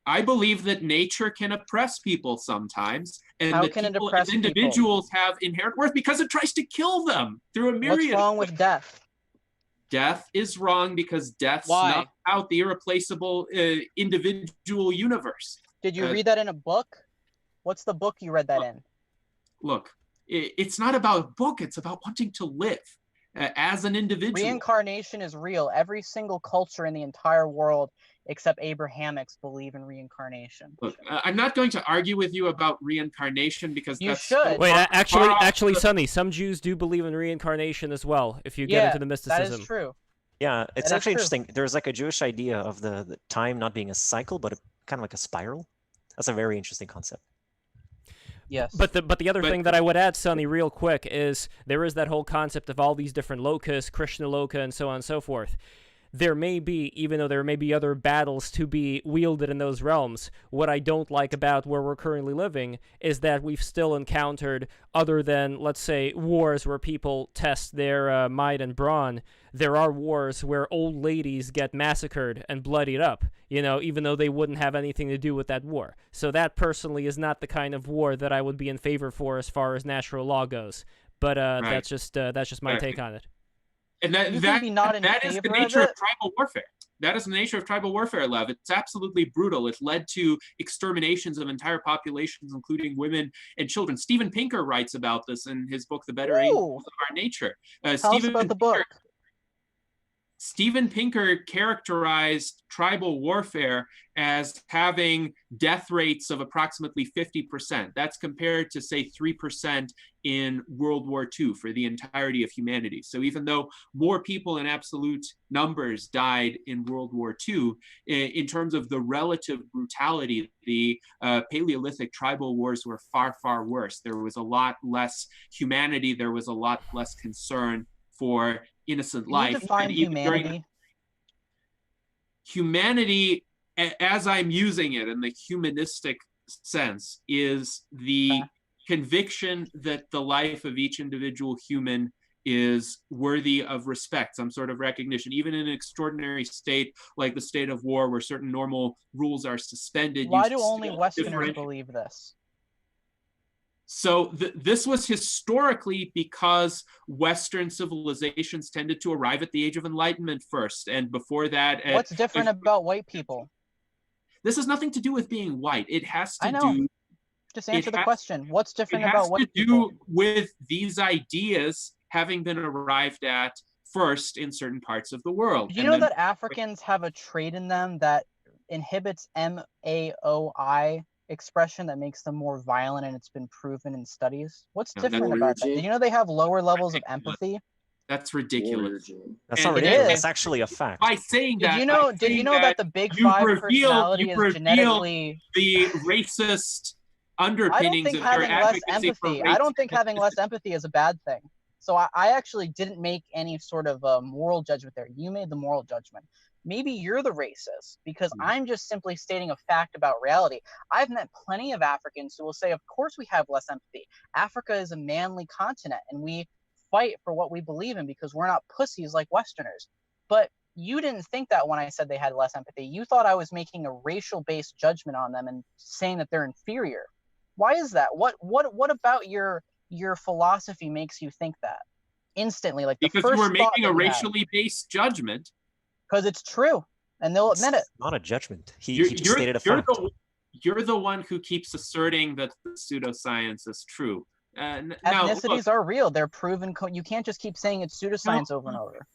[SPEAKER 11] I believe that nature can oppress people sometimes, and
[SPEAKER 6] How
[SPEAKER 11] that
[SPEAKER 6] can it
[SPEAKER 11] people,
[SPEAKER 6] oppress
[SPEAKER 11] and individuals have inherent worth because it tries to kill them through a myriad.
[SPEAKER 6] What's wrong with death?
[SPEAKER 11] Death is wrong because death snuffs out the irreplaceable individual universe.
[SPEAKER 6] Did you read that in a book? What's the book you read that in?
[SPEAKER 11] Look, it's not about a book. It's about wanting to live as an individual.
[SPEAKER 6] Reincarnation is real. Every single culture in the entire world except Abrahamics believe in reincarnation.
[SPEAKER 11] Look, I'm not going to argue with you about reincarnation because
[SPEAKER 6] you should.
[SPEAKER 3] Wait, actually, Sonny, some Jews do believe in reincarnation as well. If you get into the mysticism,
[SPEAKER 6] that is true.
[SPEAKER 13] Yeah, it's actually interesting. There's like a Jewish idea of the time not being a cycle, but kind of like a spiral. That's a very interesting concept.
[SPEAKER 6] Yes.
[SPEAKER 3] But the other thing that I would add, Sonny, real quick, is there is that whole concept of all these different lokas, Krishna loka, and so on and so forth. There may be, even though there may be other battles to be wielded in those realms, what I don't like about where we're currently living is that we've still encountered, other than, let's say, wars where people test their might and brawn, there are wars where old ladies get massacred and bloodied up, you know, even though they wouldn't have anything to do with that war. So that personally is not the kind of war that I would be in favor for as far as natural law goes. But that's just my take on it.
[SPEAKER 11] And that is the nature of tribal warfare. That is the nature of tribal warfare, Lev. It's absolutely brutal. It led to exterminations of entire populations, including women and children. Steven Pinker writes about this in his book, The Better Angels of Our Nature.
[SPEAKER 6] Tell us about the book.
[SPEAKER 11] Steven Pinker characterized tribal warfare as having death rates of approximately 50%. That's compared to, say, 3% in World War II for the entirety of humanity. So even though more people in absolute numbers died in World War II, in terms of the relative brutality, the Paleolithic tribal wars were far, far worse. There was a lot less humanity. There was a lot less concern for innocent life.
[SPEAKER 6] Can you define humanity?
[SPEAKER 11] Humanity, as I'm using it in the humanistic sense, is the conviction that the life of each individual human is worthy of respect, some sort of recognition, even in an extraordinary state like the state of war, where certain normal rules are suspended.
[SPEAKER 6] Why do only Westerners believe this?
[SPEAKER 11] So this was historically because Western civilizations tended to arrive at the Age of Enlightenment first, and before that.
[SPEAKER 6] What's different about white people?
[SPEAKER 11] This has nothing to do with being white. It has to
[SPEAKER 6] I know.
[SPEAKER 11] do.
[SPEAKER 6] Just answer the question. What's different about white people?
[SPEAKER 11] It has to do with these ideas having been arrived at first in certain parts of the world.
[SPEAKER 6] Do you know that Africans have a trait in them that inhibits MAOI expression that makes them more violent, and it's been proven in studies? What's different about that? Did you know they have lower levels of empathy?
[SPEAKER 11] That's ridiculous.
[SPEAKER 13] That's not ridiculous. It's actually a fact.
[SPEAKER 11] By saying that,
[SPEAKER 6] did you know that the big five personality is genetically
[SPEAKER 11] the racist underpinnings of their advocacy for race?
[SPEAKER 6] I don't think having less empathy is a bad thing. So I actually didn't make any sort of moral judgment there. You made the moral judgment. Maybe you're the racist, because I'm just simply stating a fact about reality. I've met plenty of Africans who will say, of course we have less empathy. Africa is a manly continent, and we fight for what we believe in because we're not pussies like Westerners. But you didn't think that when I said they had less empathy. You thought I was making a racial-based judgment on them and saying that they're inferior. Why is that? What about your philosophy makes you think that instantly? Like,
[SPEAKER 11] because you were making a racially based judgment.
[SPEAKER 6] Because it's true, and they'll admit it.
[SPEAKER 13] Not a judgment. He just stated a fact.
[SPEAKER 11] You're the one who keeps asserting that the pseudoscience is true.
[SPEAKER 6] Ethnicities are real. They're proven. You can't just keep saying it's pseudoscience over and over.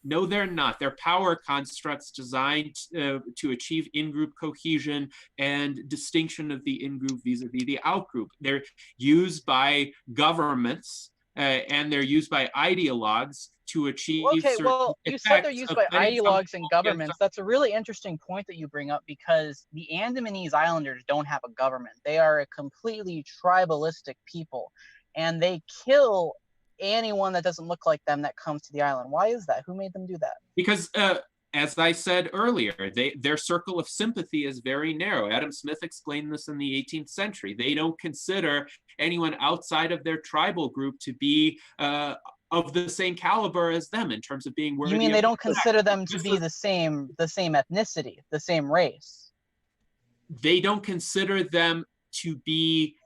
[SPEAKER 11] No, they're not. They're power constructs designed to achieve in-group cohesion and distinction of the in-group vis-a-vis the out-group. They're used by governments and they're used by ideologues to achieve.
[SPEAKER 6] Okay, well, you said they're used by ideologues and governments. That's a really interesting point that you bring up, because the Andamanese Islanders don't have a government. They are a completely tribalistic people, and they kill anyone that doesn't look like them that comes to the island. Why is that? Who made them do that?
[SPEAKER 11] Because as I said earlier, their circle of sympathy is very narrow. Adam Smith explained this in the 18th century. They don't consider anyone outside of their tribal group to be of the same caliber as them in terms of being worthy.
[SPEAKER 6] You mean they don't consider them to be the same ethnicity, the same race?
[SPEAKER 11] They don't consider them to be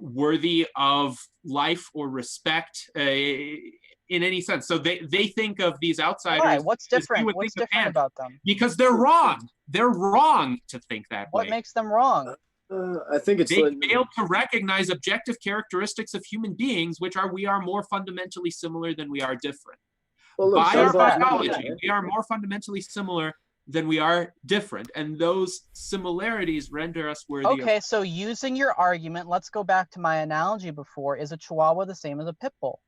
[SPEAKER 11] worthy of life or respect in any sense. So they think of these outsiders.
[SPEAKER 6] Why? What's different? What's different about them?
[SPEAKER 11] Because they're wrong. They're wrong to think that way.
[SPEAKER 6] What makes them wrong?
[SPEAKER 12] I think it's
[SPEAKER 11] they fail to recognize objective characteristics of human beings, which are we are more fundamentally similar than we are different. Well, look, by our biology, we are more fundamentally similar than we are different, and those similarities render us worthy.
[SPEAKER 6] Okay, so using your argument, let's go back to my analogy before. Is a Chihuahua the same as a pit bull?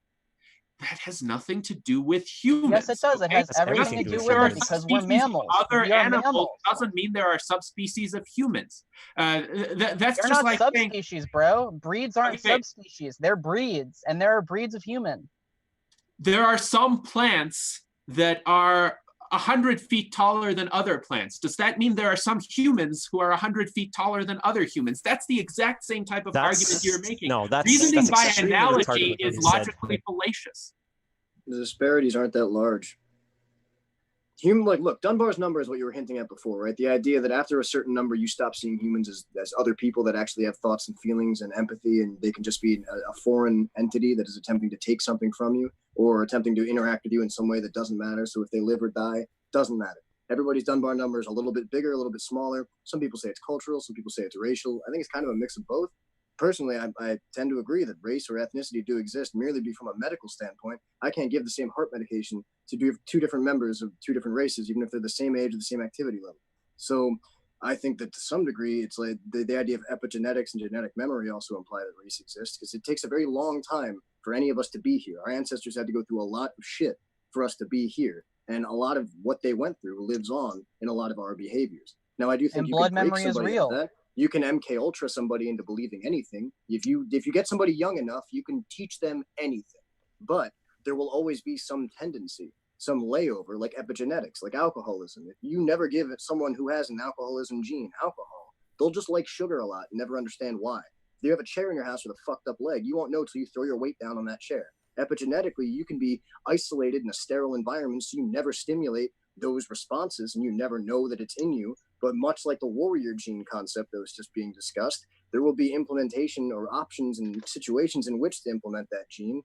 [SPEAKER 11] That has nothing to do with humans.
[SPEAKER 6] Yes, it does. It has everything to do with it, because we're mammals.
[SPEAKER 11] Other animals doesn't mean there are subspecies of humans. That's
[SPEAKER 6] They're
[SPEAKER 11] just
[SPEAKER 6] not
[SPEAKER 11] like
[SPEAKER 6] subspecies, bro. Breeds aren't subspecies. They're breeds, and there are breeds of human.
[SPEAKER 11] There are some plants that are 100 feet taller than other plants. Does that mean there are some humans who are 100 feet taller than other humans? That's the exact same type of argument you're making.
[SPEAKER 13] No, that's
[SPEAKER 11] reasoning by
[SPEAKER 13] extremely
[SPEAKER 11] analogy
[SPEAKER 13] retarded
[SPEAKER 11] is
[SPEAKER 13] what you
[SPEAKER 11] logically fallacious.
[SPEAKER 12] The disparities aren't that large. Look, Dunbar's number is what you were hinting at before, right? The idea that after a certain number, you stop seeing humans as other people that actually have thoughts and feelings and empathy, and they can just be a foreign entity that is attempting to take something from you or attempting to interact with you in some way that doesn't matter. So if they live or die, doesn't matter. Everybody's Dunbar number is a little bit bigger, a little bit smaller. Some people say it's cultural, some people say it's racial. I think it's kind of a mix of both. Personally, I tend to agree that race or ethnicity do exist merely from a medical standpoint. I can't give the same heart medication to two different members of two different races, even if they're the same age or the same activity level. So I think that to some degree, it's like the idea of epigenetics and genetic memory also imply that race exists, because it takes a very long time for any of us to be here. Our ancestors had to go through a lot of shit for us to be here. And a lot of what they went through lives on in a lot of our behaviors. Now, I do think
[SPEAKER 6] blood memory is real.
[SPEAKER 12] You can MK Ultra somebody into believing anything. If you get somebody young enough, you can teach them anything. But there will always be some tendency, some layover, like epigenetics, like alcoholism. If you never give someone who has an alcoholism gene alcohol, they'll just like sugar a lot and never understand why. If you have a chair in your house with a fucked up leg, you won't know till you throw your weight down on that chair. Epigenetically, you can be isolated in a sterile environment, so you never stimulate those responses and you never know that it's in you. But much like the warrior gene concept that was just being discussed, there will be implementation or options and situations in which to implement that gene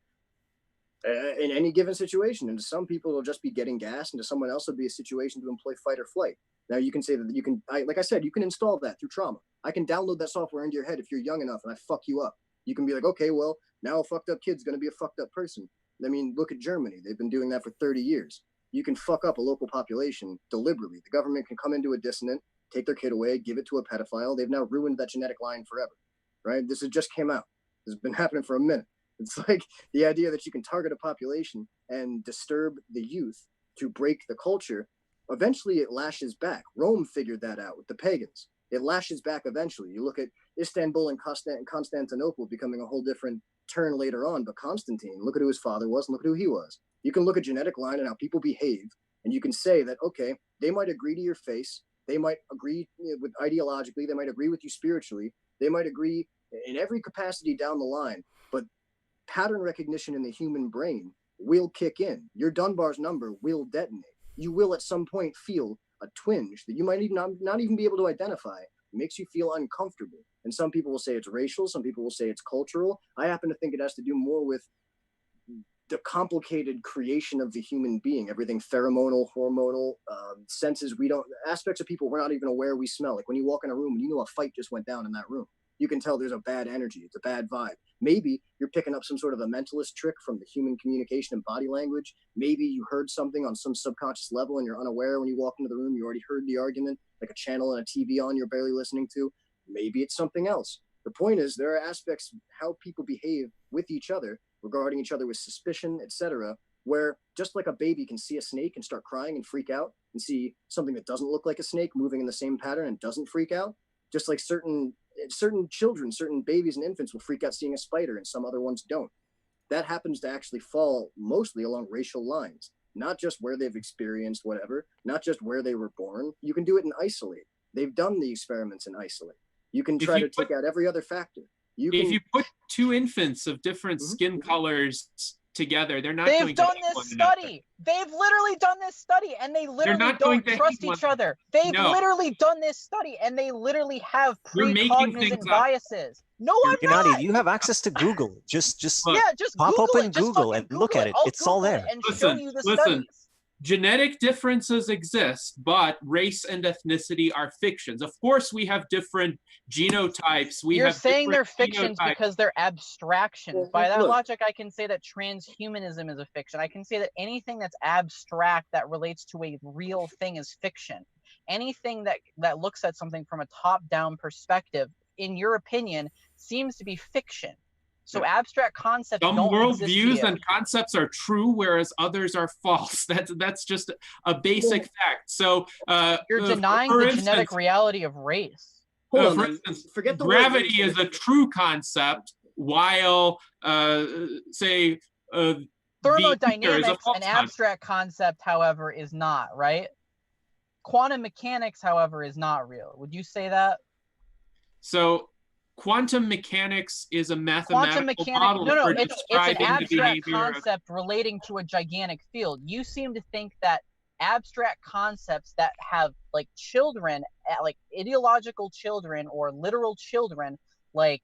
[SPEAKER 12] in any given situation. And to some people, it'll just be getting gas, and to someone else, it'll be a situation to employ fight or flight. Now, you can say that you can, like I said, you can install that through trauma. I can download that software into your head if you're young enough and I fuck you up. You can be like, okay, well, now a fucked up kid's going to be a fucked up person. I mean, look at Germany. They've been doing that for 30 years. You can fuck up a local population deliberately. The government can come into a dissonant, take their kid away, give it to a pedophile. They've now ruined that genetic line forever, right? This has just came out. This has been happening for a minute. It's like the idea that you can target a population and disturb the youth to break the culture. Eventually, it lashes back. Rome figured that out with the pagans. It lashes back eventually. You look at Istanbul and Constantinople becoming a whole different turn later on, but Constantine, look at who his father was and look at who he was. You can look at genetic line and how people behave, and you can say that, okay, they might agree to your face, they might agree with ideologically, they might agree with you spiritually, they might agree in every capacity down the line, but pattern recognition in the human brain will kick in. Your Dunbar's number will detonate. You will at some point feel a twinge that you might even not even be able to identify. It makes you feel uncomfortable. And some people will say it's racial, some people will say it's cultural. I happen to think it has to do more with the complicated creation of the human being, everything pheromonal, hormonal, senses aspects of people we're not even aware we smell. Like when you walk in a room and you know a fight just went down in that room, you can tell there's a bad energy, it's a bad vibe. Maybe you're picking up some sort of a mentalist trick from the human communication and body language. Maybe you heard something on some subconscious level and you're unaware when you walk into the room, you already heard the argument, like a channel and a TV on you're barely listening to. Maybe it's something else. The point is there are aspects of how people behave with each other, regarding each other with suspicion, etc., where just like a baby can see a snake and start crying and freak out and see something that doesn't look like a snake moving in the same pattern and doesn't freak out, just like certain children, certain babies and infants will freak out seeing a spider and some other ones don't. That happens to actually fall mostly along racial lines, not just where they've experienced whatever, not just where they were born. You can do it in isolate. They've done the experiments in isolate. You can try to take out every other factor.
[SPEAKER 11] If you put two infants of different skin colors together, they're not going to
[SPEAKER 6] They've done this study. They've literally done this study, and they literally don't trust each other. They've literally done this study, and they literally have precognizant biases. No, I'm not.
[SPEAKER 13] Gennady, you have access to Google. Just pop open Google and look at it. It's all there.
[SPEAKER 6] And show you the studies.
[SPEAKER 11] Genetic differences exist, but race and ethnicity are fictions. Of course, we have different genotypes.
[SPEAKER 6] You're saying they're fictions because they're abstractions. By that logic, I can say that transhumanism is a fiction. I can say that anything that's abstract that relates to a real thing is fiction. Anything that looks at something from a top-down perspective, in your opinion, seems to be fiction. So abstract concepts
[SPEAKER 11] Some
[SPEAKER 6] don't
[SPEAKER 11] worldviews and concepts are true, whereas others are false. That's just a basic fact. So
[SPEAKER 6] you're denying the genetic reality of race.
[SPEAKER 11] For instance, gravity is a true concept, while say
[SPEAKER 6] thermodynamics, an abstract concept, however, is not, right? Quantum mechanics, however, is not real. Would you say that?
[SPEAKER 11] So quantum mechanics is a mathematical model for
[SPEAKER 6] it's
[SPEAKER 11] describing
[SPEAKER 6] an abstract
[SPEAKER 11] the behavior
[SPEAKER 6] concept relating to a gigantic field. You seem to think that abstract concepts that have like children, like ideological children or literal children, like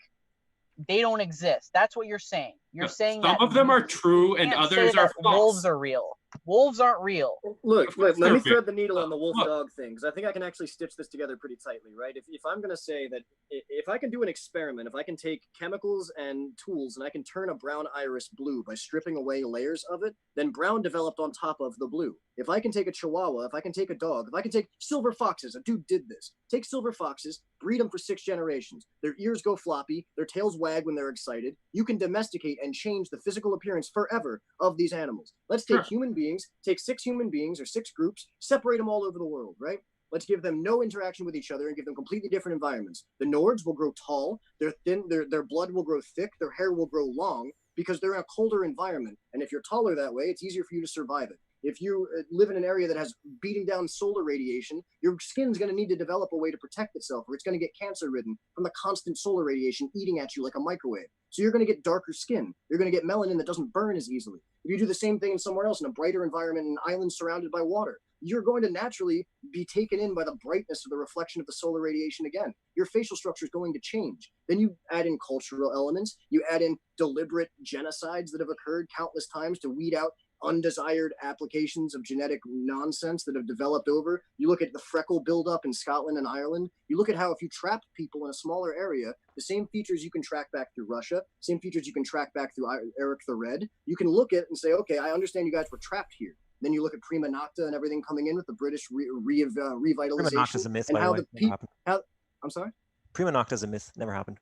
[SPEAKER 6] they don't exist. That's what you're saying. You're saying
[SPEAKER 11] some of them are true and others are false.
[SPEAKER 6] Wolves are real. Wolves aren't real.
[SPEAKER 12] Look, let me thread the needle on the wolf dog thing, because I think I can actually stitch this together pretty tightly, right? If I'm going to say that if I can do an experiment, if I can take chemicals and tools and I can turn a brown iris blue by stripping away layers of it, then brown developed on top of the blue. If I can take a chihuahua, if I can take a dog, if I can take silver foxes, a dude did this. Take silver foxes, breed them for 6 generations. Their ears go floppy, their tails wag when they're excited. You can domesticate and change the physical appearance forever of these animals. Let's take human beings, take 6 human beings or 6 groups, separate them all over the world, right? Let's give them no interaction with each other and give them completely different environments. The Nords will grow tall, they're thin, their blood will grow thick, their hair will grow long because they're in a colder environment. And if you're taller that way, it's easier for you to survive it. If you live in an area that has beating down solar radiation, your skin's going to need to develop a way to protect itself, or it's going to get cancer-ridden from the constant solar radiation eating at you like a microwave. So you're going to get darker skin. You're going to get melanin that doesn't burn as easily. If you do the same thing somewhere else in a brighter environment, an island surrounded by water, you're going to naturally be taken in by the brightness of the reflection of the solar radiation again. Your facial structure is going to change. Then you add in cultural elements. You add in deliberate genocides that have occurred countless times to weed out undesired applications of genetic nonsense that have developed over. You look at the freckle buildup in Scotland and Ireland. You look at how if you trap people in a smaller area, the same features you can track back through Russia, same features you can track back through Eric the Red, you can look at and say, okay, I understand you guys were trapped here. Then you look at Prima Nocta and everything coming in with the British revitalization.
[SPEAKER 13] Prima Nocta is a myth,
[SPEAKER 12] and
[SPEAKER 13] by
[SPEAKER 12] how
[SPEAKER 13] the way.
[SPEAKER 12] I'm sorry?
[SPEAKER 13] Prima Nocta is a myth. Never happened.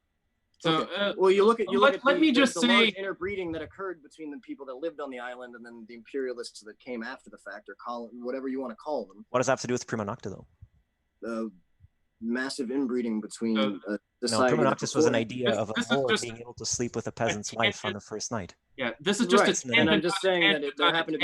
[SPEAKER 11] So,
[SPEAKER 12] okay. Well, you look at
[SPEAKER 11] let me just
[SPEAKER 12] the
[SPEAKER 11] say
[SPEAKER 12] large interbreeding that occurred between the people that lived on the island and then the imperialists that came after the fact, or whatever you want to call them.
[SPEAKER 13] What does that have to do with Prima Nocta, though?
[SPEAKER 12] Massive inbreeding between
[SPEAKER 13] No,
[SPEAKER 12] society.
[SPEAKER 13] Prima Noctis was an idea of a whore being able to sleep with a peasant's wife on the first night.
[SPEAKER 11] Yeah, this is just
[SPEAKER 12] right. And I'm just saying that there happened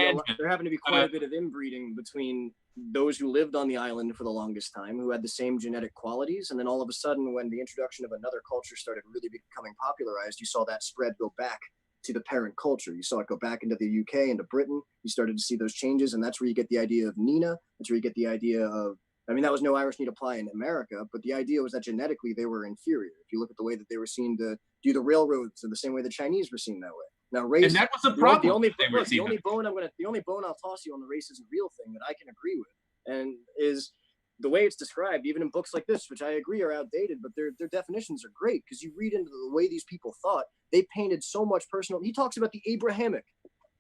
[SPEAKER 12] to be quite a bit of inbreeding between those who lived on the island for the longest time, who had the same genetic qualities, and then all of a sudden, when the introduction of another culture started really becoming popularized, you saw that spread go back to the parent culture. You saw it go back into the UK, into Britain. You started to see those changes, and that's where you get the idea of Nina. That's where you get the idea of, I mean, that was no Irish need apply in America, but the idea was that genetically they were inferior. If you look at the way that they were seen to do the railroads in the same way the Chinese were seen that way. Now, race,
[SPEAKER 11] and that was the problem.
[SPEAKER 12] The only bone I'll toss you on the race isn't real thing that I can agree with, and is the way it's described, even in books like this, which I agree are outdated, but their definitions are great because you read into the way these people thought. They painted so much personal. He talks about the Abrahamic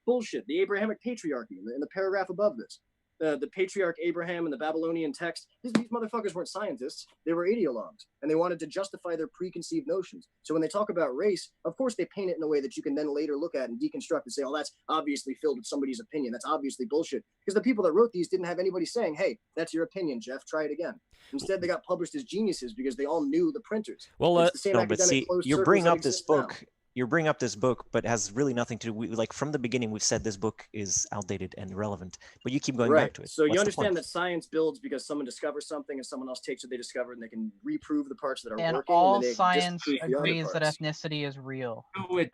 [SPEAKER 12] bullshit, the Abrahamic patriarchy in the paragraph above this. The patriarch Abraham and the Babylonian text, these motherfuckers weren't scientists. They were ideologues, and they wanted to justify their preconceived notions. So when they talk about race, of course they paint it in a way that you can then later look at and deconstruct and say, oh, that's obviously filled with somebody's opinion. That's obviously bullshit. Because the people that wrote these didn't have anybody saying, hey, that's your opinion, Jeff, try it again. Instead, they got published as geniuses because they all knew the printers.
[SPEAKER 13] Well,
[SPEAKER 12] it's the same
[SPEAKER 13] no, but see, you're bringing up this book.
[SPEAKER 12] Now.
[SPEAKER 13] You bring up this book, but has really nothing to do with, like, from the beginning, we've said this book is outdated and irrelevant, but you keep going back to it.
[SPEAKER 12] So you understand that science builds because someone discovers something and someone else takes what they discovered and they can reprove the parts that are
[SPEAKER 6] and
[SPEAKER 12] working.
[SPEAKER 6] All
[SPEAKER 12] and then
[SPEAKER 6] science agrees that ethnicity is real.
[SPEAKER 11] No, it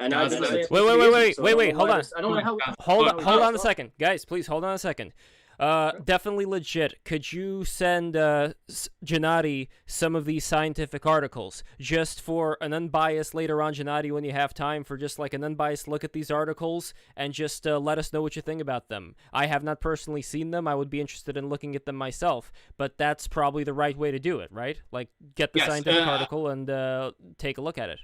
[SPEAKER 3] Wait, hold on.
[SPEAKER 12] I don't know how.
[SPEAKER 3] Hold on a second. Guys, please hold on a second. Definitely legit. Could you send Gennady some of these scientific articles just for an unbiased later on, Gennady, when you have time, for just like an unbiased look at these articles and just let us know what you think about them? I have not personally seen them. I would be interested in looking at them myself, but that's probably the right way to do it, right? Like, get the scientific article and take a look at it.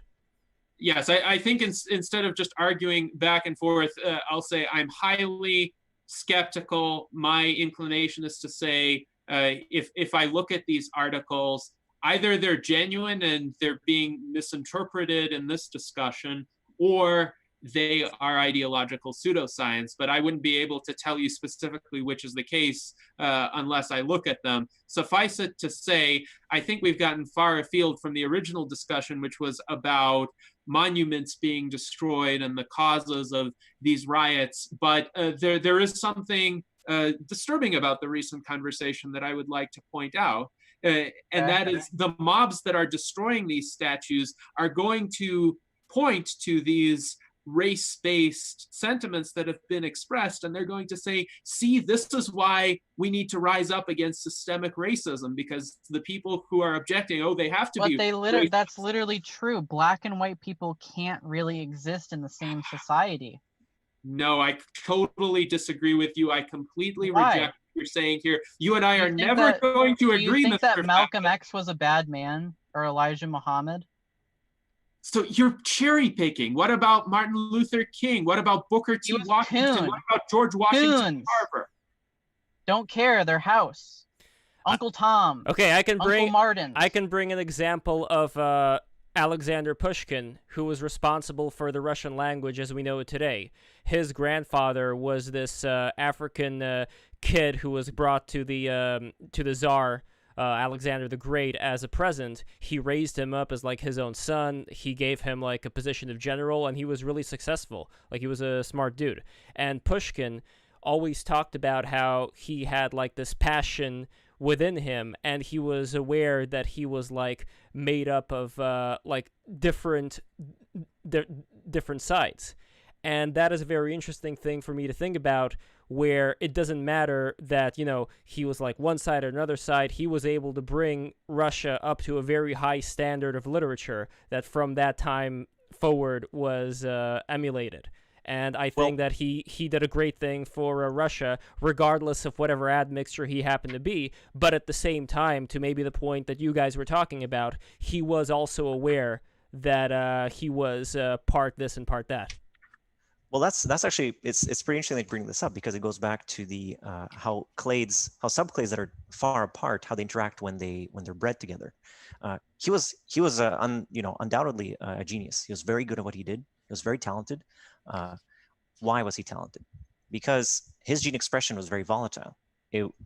[SPEAKER 11] Yes, I think instead of just arguing back and forth, I'll say I'm highly skeptical. My inclination is to say, if I look at these articles, either they're genuine and they're being misinterpreted in this discussion, or they are ideological pseudoscience. But I wouldn't be able to tell you specifically which is the case unless I look at them. Suffice it to say, I think we've gotten far afield from the original discussion, which was about monuments being destroyed and the causes of these riots. But there is something disturbing about the recent conversation that I would like to point out. And that is the mobs that are destroying these statues are going to point to these race-based sentiments that have been expressed, and they're going to say, see, this is why we need to rise up against systemic racism, because the people who are objecting, oh, they have to be.
[SPEAKER 6] But that's literally true. Black and white people can't really exist in the same society.
[SPEAKER 11] No, I totally disagree with you. I completely reject what you're saying here. You and I are never going to agree.
[SPEAKER 6] Do you think that Malcolm X was a bad man, or Elijah Muhammad?
[SPEAKER 11] So you're cherry picking. What about Martin Luther King? What about Booker T. Washington? What about George Washington Carver?
[SPEAKER 6] Don't care. Their house. Uncle Tom.
[SPEAKER 3] Okay, I can bring
[SPEAKER 6] Uncle Martin.
[SPEAKER 3] I can bring an example of Alexander Pushkin, who was responsible for the Russian language as we know it today. His grandfather was this African kid who was brought to the Tsar. Alexander the Great as a present. He raised him up as like his own son. He gave him like a position of general, and he was really successful. Like, he was a smart dude. And Pushkin always talked about how he had like this passion within him, and he was aware that he was like made up of like different sides. And that is a very interesting thing for me to think about, where it doesn't matter that, you know, he was like one side or another side. He was able to bring Russia up to a very high standard of literature that from that time forward was emulated. And I think that he did a great thing for Russia, regardless of whatever admixture he happened to be. But at the same time, to maybe the point that you guys were talking about, he was also aware that he was part this and part that.
[SPEAKER 13] Well, that's actually it's pretty interesting that you bring this up, because it goes back to the how subclades that are far apart, how they interact when they're bred together. He was undoubtedly a genius. He was very good at what he did. He was very talented. Why was he talented? Because his gene expression was very volatile,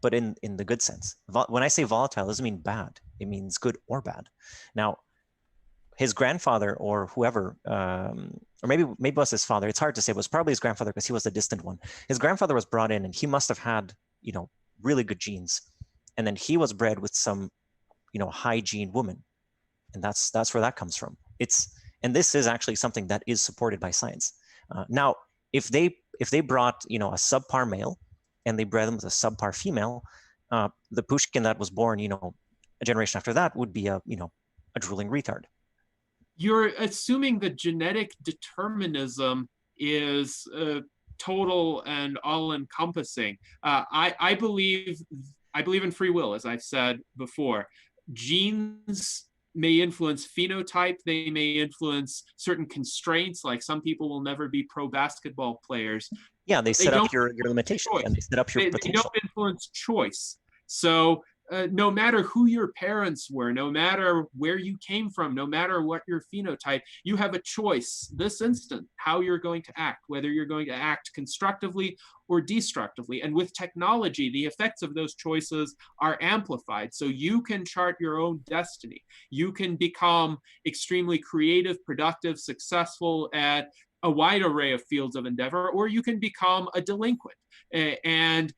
[SPEAKER 13] but in the good sense. When I say volatile, it doesn't mean bad. It means good or bad. Now, his grandfather or whoever, or maybe it was his father. It's hard to say. It was probably his grandfather, because he was the distant one. His grandfather was brought in, and he must have had, really good genes, and then he was bred with some, high gene woman, and that's where that comes from. And this is actually something that is supported by science. Now, if they brought a subpar male, and they bred them with a subpar female, the Pushkin that was born a generation after that would be a drooling retard.
[SPEAKER 11] You're assuming that genetic determinism is total and all-encompassing. I believe in free will, as I've said before. Genes may influence phenotype. They may influence certain constraints, like some people will never be pro basketball players.
[SPEAKER 13] Yeah, they set up your limitations, and they set up your potential.
[SPEAKER 11] They don't influence choice. So no matter who your parents were, no matter where you came from, no matter what your phenotype, you have a choice this instant how you're going to act, whether you're going to act constructively or destructively. And with technology, the effects of those choices are amplified. So you can chart your own destiny. You can become extremely creative, productive, successful at a wide array of fields of endeavor, or you can become a delinquent. And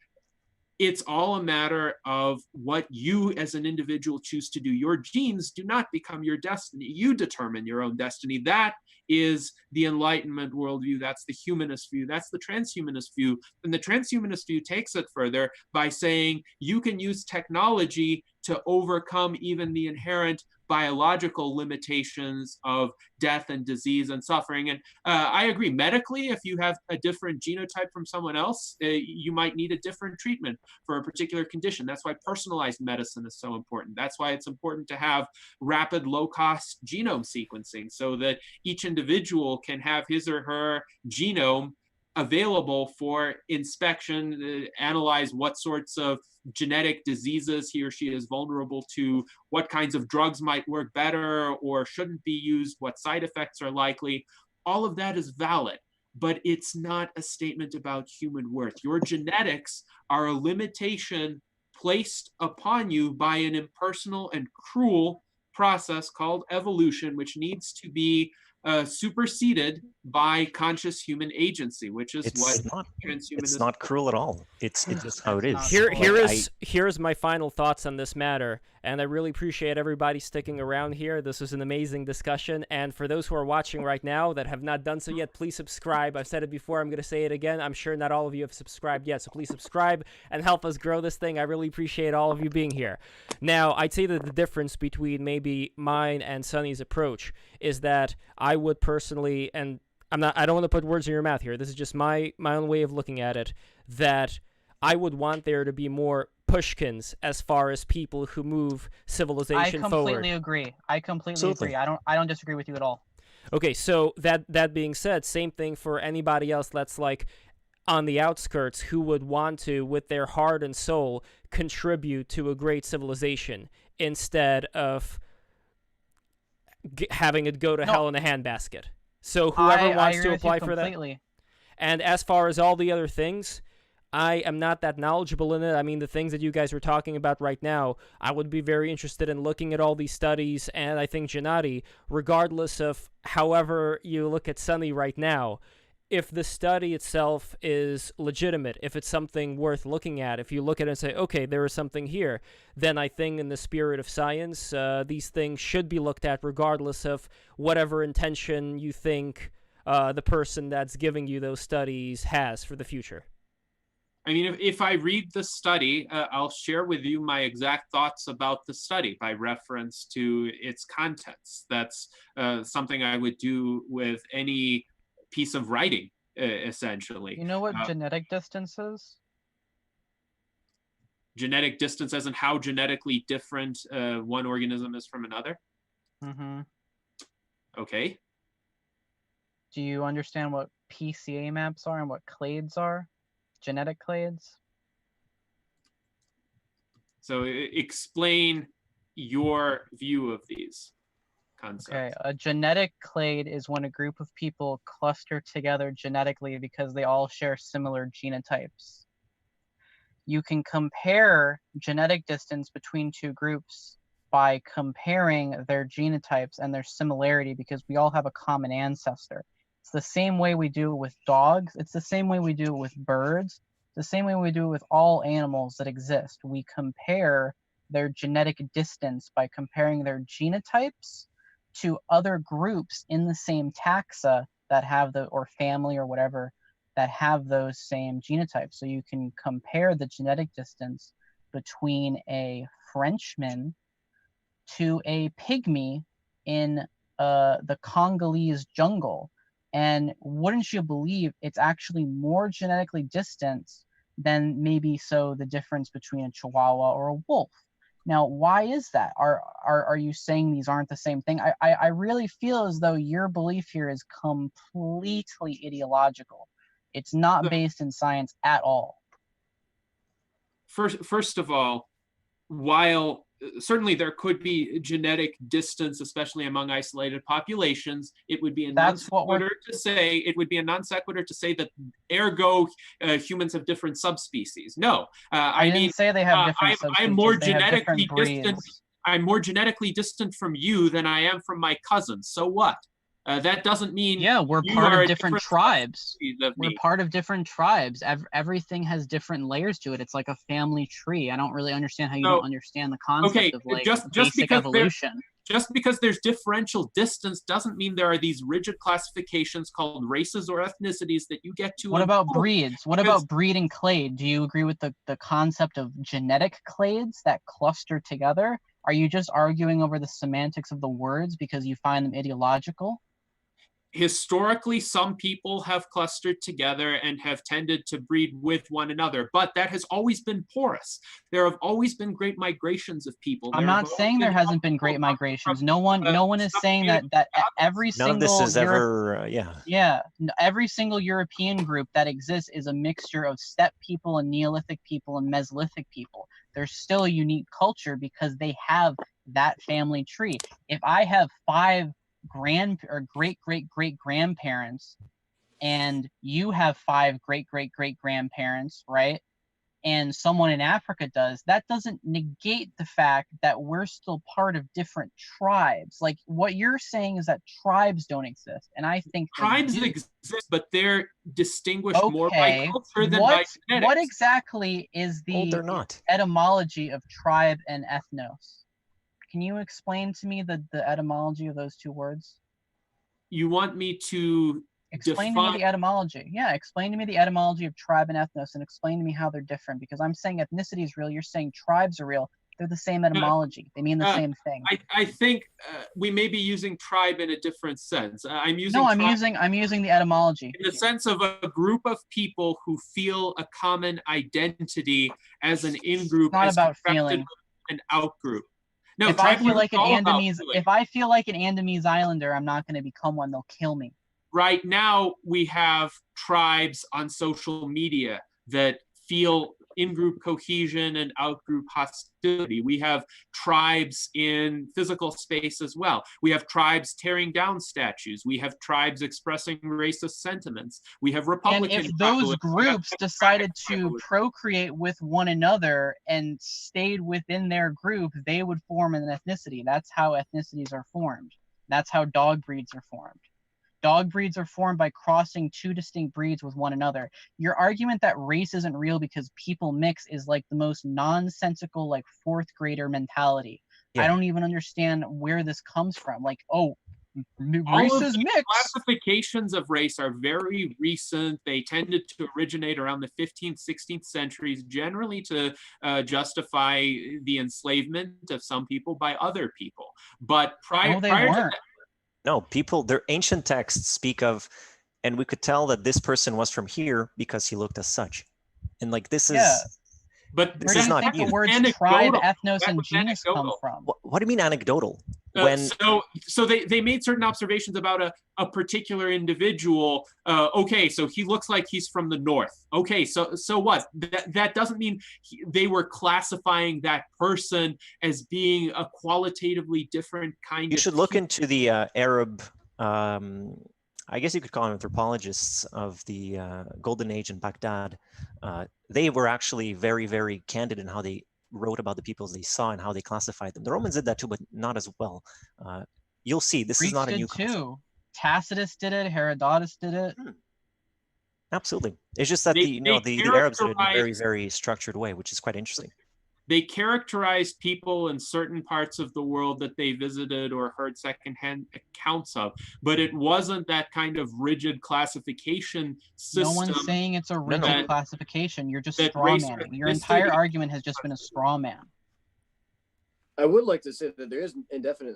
[SPEAKER 11] it's all a matter of what you as an individual choose to do. Your genes do not become your destiny. You determine your own destiny. That is the Enlightenment worldview. That's the humanist view. That's the transhumanist view. And the transhumanist view takes it further by saying you can use technology to overcome even the inherent biological limitations of death and disease and suffering. And I agree, medically, if you have a different genotype from someone else, you might need a different treatment for a particular condition. That's why personalized medicine is so important. That's why it's important to have rapid, low-cost genome sequencing, so that each individual can have his or her genome available for inspection, analyze what sorts of genetic diseases he or she is vulnerable to, what kinds of drugs might work better or shouldn't be used, what side effects are likely. All of that is valid, but it's not a statement about human worth. Your genetics are a limitation placed upon you by an impersonal and cruel process called evolution, which needs to be superseded by conscious human agency, which is transhumanism.
[SPEAKER 13] It's not cruel at all. It's just how it is.
[SPEAKER 3] Here's my final thoughts on this matter, and I really appreciate everybody sticking around here. This was an amazing discussion, and for those who are watching right now that have not done so yet, please subscribe. I've said it before, I'm going to say it again. I'm sure not all of you have subscribed yet, so please subscribe and help us grow this thing. I really appreciate all of you being here. Now, I'd say that the difference between maybe mine and Sonny's approach is that I would personally, and I don't want to put words in your mouth here, this is just my own way of looking at it, that I would want there to be more Pushkins as far as people who move civilization forward.
[SPEAKER 6] I completely agree. I completely agree. I don't disagree with you at all.
[SPEAKER 3] Okay, so that being said, same thing for anybody else that's like on the outskirts who would want to, with their heart and soul, contribute to a great civilization instead of having it go to hell in a handbasket. So whoever wants to apply for that. And as far as all the other things, I am not that knowledgeable in it. I mean, the things that you guys were talking about right now, I would be very interested in looking at all these studies. And I think Gennady, regardless of however you look at Sonny right now, if the study itself is legitimate, if it's something worth looking at, if you look at it and say, okay, there is something here, then I think in the spirit of science, these things should be looked at regardless of whatever intention you think the person that's giving you those studies has for the future.
[SPEAKER 11] I mean, if I read the study, I'll share with you my exact thoughts about the study by reference to its contents. That's something I would do with any piece of writing, essentially.
[SPEAKER 6] You know what genetic distance is?
[SPEAKER 11] Genetic distance as in how genetically different one organism is from another?
[SPEAKER 6] Mm-hmm.
[SPEAKER 11] Okay.
[SPEAKER 6] Do you understand what PCA maps are and what clades are? Genetic clades?
[SPEAKER 11] So explain your view of these concepts.
[SPEAKER 6] Okay, a genetic clade is when a group of people cluster together genetically because they all share similar genotypes. You can compare genetic distance between two groups by comparing their genotypes and their similarity because we all have a common ancestor. It's the same way we do it with dogs. It's the same way we do it with birds. It's the same way we do it with all animals that exist. We compare their genetic distance by comparing their genotypes to other groups in the same taxa that have the, or family or whatever, that have those same genotypes. So you can compare the genetic distance between a Frenchman to a pygmy in the Congolese jungle. And wouldn't you believe it's actually more genetically distant than maybe so the difference between a Chihuahua or a wolf. Now, why is that? Are you saying these aren't the same thing? I really feel as though your belief here is completely ideological. It's not based in science at all.
[SPEAKER 11] First of all, while certainly there could be genetic distance, especially among isolated populations, it would be a non sequitur to say that ergo humans have different subspecies. No,
[SPEAKER 6] I didn't say they have different subspecies.
[SPEAKER 11] I'm more genetically distant. I'm more genetically distant from you than I am from my cousins. So what? That doesn't mean
[SPEAKER 6] we're part of different tribes. We're part of different tribes. Everything has different layers to it. It's like a family tree. I don't really understand how you don't understand the concept of like basic evolution.
[SPEAKER 11] Just because there's differential distance doesn't mean there are these rigid classifications called races or ethnicities that you get to.
[SPEAKER 6] What about breeds? What about breed and clade? Do you agree with the concept of genetic clades that cluster together? Are you just arguing over the semantics of the words because you find them ideological?
[SPEAKER 11] Historically, some people have clustered together and have tended to breed with one another, but that has always been porous. There have always been great migrations of people.
[SPEAKER 6] I'm not saying there hasn't been great migrations. No one is saying that every single
[SPEAKER 13] none of this is ever
[SPEAKER 6] every single European group that exists is a mixture of steppe people and Neolithic people and Mesolithic people. They're still a unique culture because they have that family tree. If I have 5 great grandparents and you have 5 great grandparents, right, and someone in Africa does, that doesn't negate the fact that we're still part of different tribes. Like what you're saying is that tribes don't exist, and I think
[SPEAKER 11] tribes exist, but they're distinguished more by culture than by genetics.
[SPEAKER 6] What exactly is the etymology of tribe and ethnos? Can you explain to me the etymology of those two words?
[SPEAKER 11] You want me to
[SPEAKER 6] explain to me the etymology? Yeah, explain to me the etymology of tribe and ethnos and explain to me how they're different, because I'm saying ethnicity is real, you're saying tribes are real. They're the same etymology. They mean the same thing.
[SPEAKER 11] I think we may be using tribe in a different sense. I'm using
[SPEAKER 6] the etymology.
[SPEAKER 11] In the sense of a group of people who feel a common identity as an in-group,
[SPEAKER 6] not about feeling.
[SPEAKER 11] An out-group. No,
[SPEAKER 6] if I feel like an Andamese Islander, I'm not going to become one. They'll kill me.
[SPEAKER 11] Right now, we have tribes on social media that feel in-group cohesion and out-group hostility. We have tribes in physical space as well. We have tribes tearing down statues. We have tribes expressing racist sentiments. We have Republican.
[SPEAKER 6] And if those groups decided to procreate with one another and stayed within their group, they would form an ethnicity. That's how ethnicities are formed. That's how dog breeds are formed. Dog breeds are formed by crossing two distinct breeds with one another. Your argument that race isn't real because people mix is like the most nonsensical, like fourth grader mentality. I don't even understand where this comes from. Like, oh, race is mixed.
[SPEAKER 11] Classifications of race are very recent. They tended to originate around the 15th, 16th centuries, generally to justify the enslavement of some people by other people. But prior to that,
[SPEAKER 13] no, people, their ancient texts speak of, and we could tell that this person was from here because he looked as such. And like, this is,
[SPEAKER 11] but
[SPEAKER 13] this is not
[SPEAKER 6] the words tribe, ethnos, and genus come from?
[SPEAKER 13] What do you mean anecdotal?
[SPEAKER 11] So they made certain observations about a particular individual. Okay, so he looks like he's from the north. Okay, so what? That doesn't mean they were classifying that person as being a qualitatively different kind of.
[SPEAKER 13] You should look into the Arab, I guess you could call them anthropologists of the Golden Age in Baghdad. They were actually very, very candid in how they wrote about the peoples they saw and how they classified them. The Romans did that too, but not as well. You'll see, this
[SPEAKER 6] Greeks
[SPEAKER 13] is not a new
[SPEAKER 6] did too. Tacitus did it. Herodotus did it.
[SPEAKER 13] Absolutely. It's just that the Arabs did it in a very, very structured way, which is quite interesting.
[SPEAKER 11] They characterized people in certain parts of the world that they visited or heard secondhand accounts of, but it wasn't that kind of rigid classification system.
[SPEAKER 6] No one's saying it's a rigid classification. You're just straw manning. Your entire argument has just been a straw man.
[SPEAKER 12] I would like to say that there is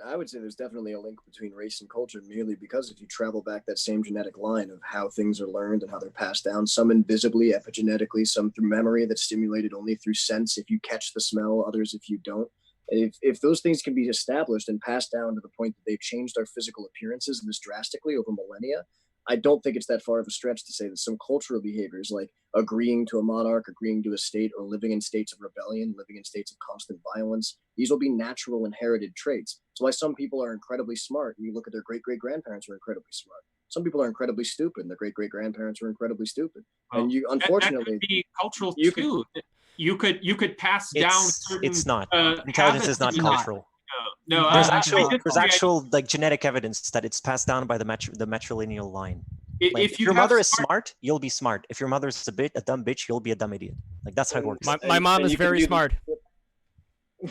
[SPEAKER 12] I would say there's definitely a link between race and culture, merely because if you travel back that same genetic line of how things are learned and how they're passed down, some invisibly, epigenetically, some through memory that's stimulated only through sense if you catch the smell, others if you don't. If those things can be established and passed down to the point that they've changed our physical appearances this drastically over millennia, I don't think it's that far of a stretch to say that some cultural behaviors like agreeing to a monarch, agreeing to a state, or living in states of rebellion, living in states of constant violence, these will be natural inherited traits. It's why some people are incredibly smart and you look at their great-great-grandparents who are incredibly smart. Some people are incredibly stupid and their great-great-grandparents are incredibly stupid.
[SPEAKER 11] Well,
[SPEAKER 12] and you, unfortunately,
[SPEAKER 11] that could be cultural too. You could pass down certain.
[SPEAKER 13] It's not. Intelligence is not cultural.
[SPEAKER 11] No,
[SPEAKER 13] there's actual like genetic evidence that it's passed down by the matrilineal line. Like, if your mother is smart, you'll be smart. If your mother's a dumb bitch, you'll be a dumb idiot. Like that's how it works.
[SPEAKER 3] My mom is very smart.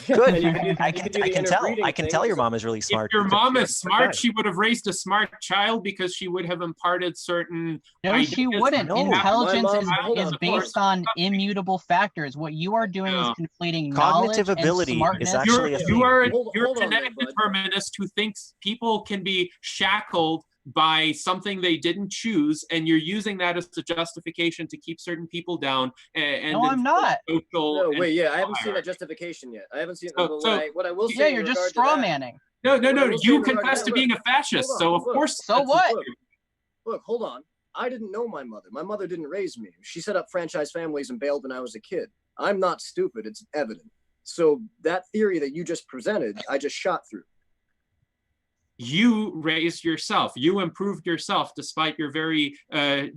[SPEAKER 13] Good. I can tell your mom is really smart.
[SPEAKER 11] If your mom is smart, she would have raised a smart child because she would have imparted certain.
[SPEAKER 6] No, she wouldn't. No. Intelligence is based on immutable factors. What you are doing is conflating
[SPEAKER 13] cognitive ability
[SPEAKER 6] and smartness.
[SPEAKER 13] is actually a thing.
[SPEAKER 11] You're a genetic determinist who thinks people can be shackled by something they didn't choose, and you're using that as a justification to keep certain people down. And
[SPEAKER 6] no, I'm not.
[SPEAKER 12] No, wait, I haven't seen that justification yet. I haven't seen what I will say.
[SPEAKER 6] Yeah, you're just straw manning.
[SPEAKER 11] No. You confess to being a fascist, so of course.
[SPEAKER 6] So what?
[SPEAKER 12] Look, hold on. I didn't know my mother. My mother didn't raise me. She set up franchise families and bailed when I was a kid. I'm not stupid. It's evident. So that theory that you just presented, I just shot through.
[SPEAKER 11] You raised yourself. You improved yourself despite your very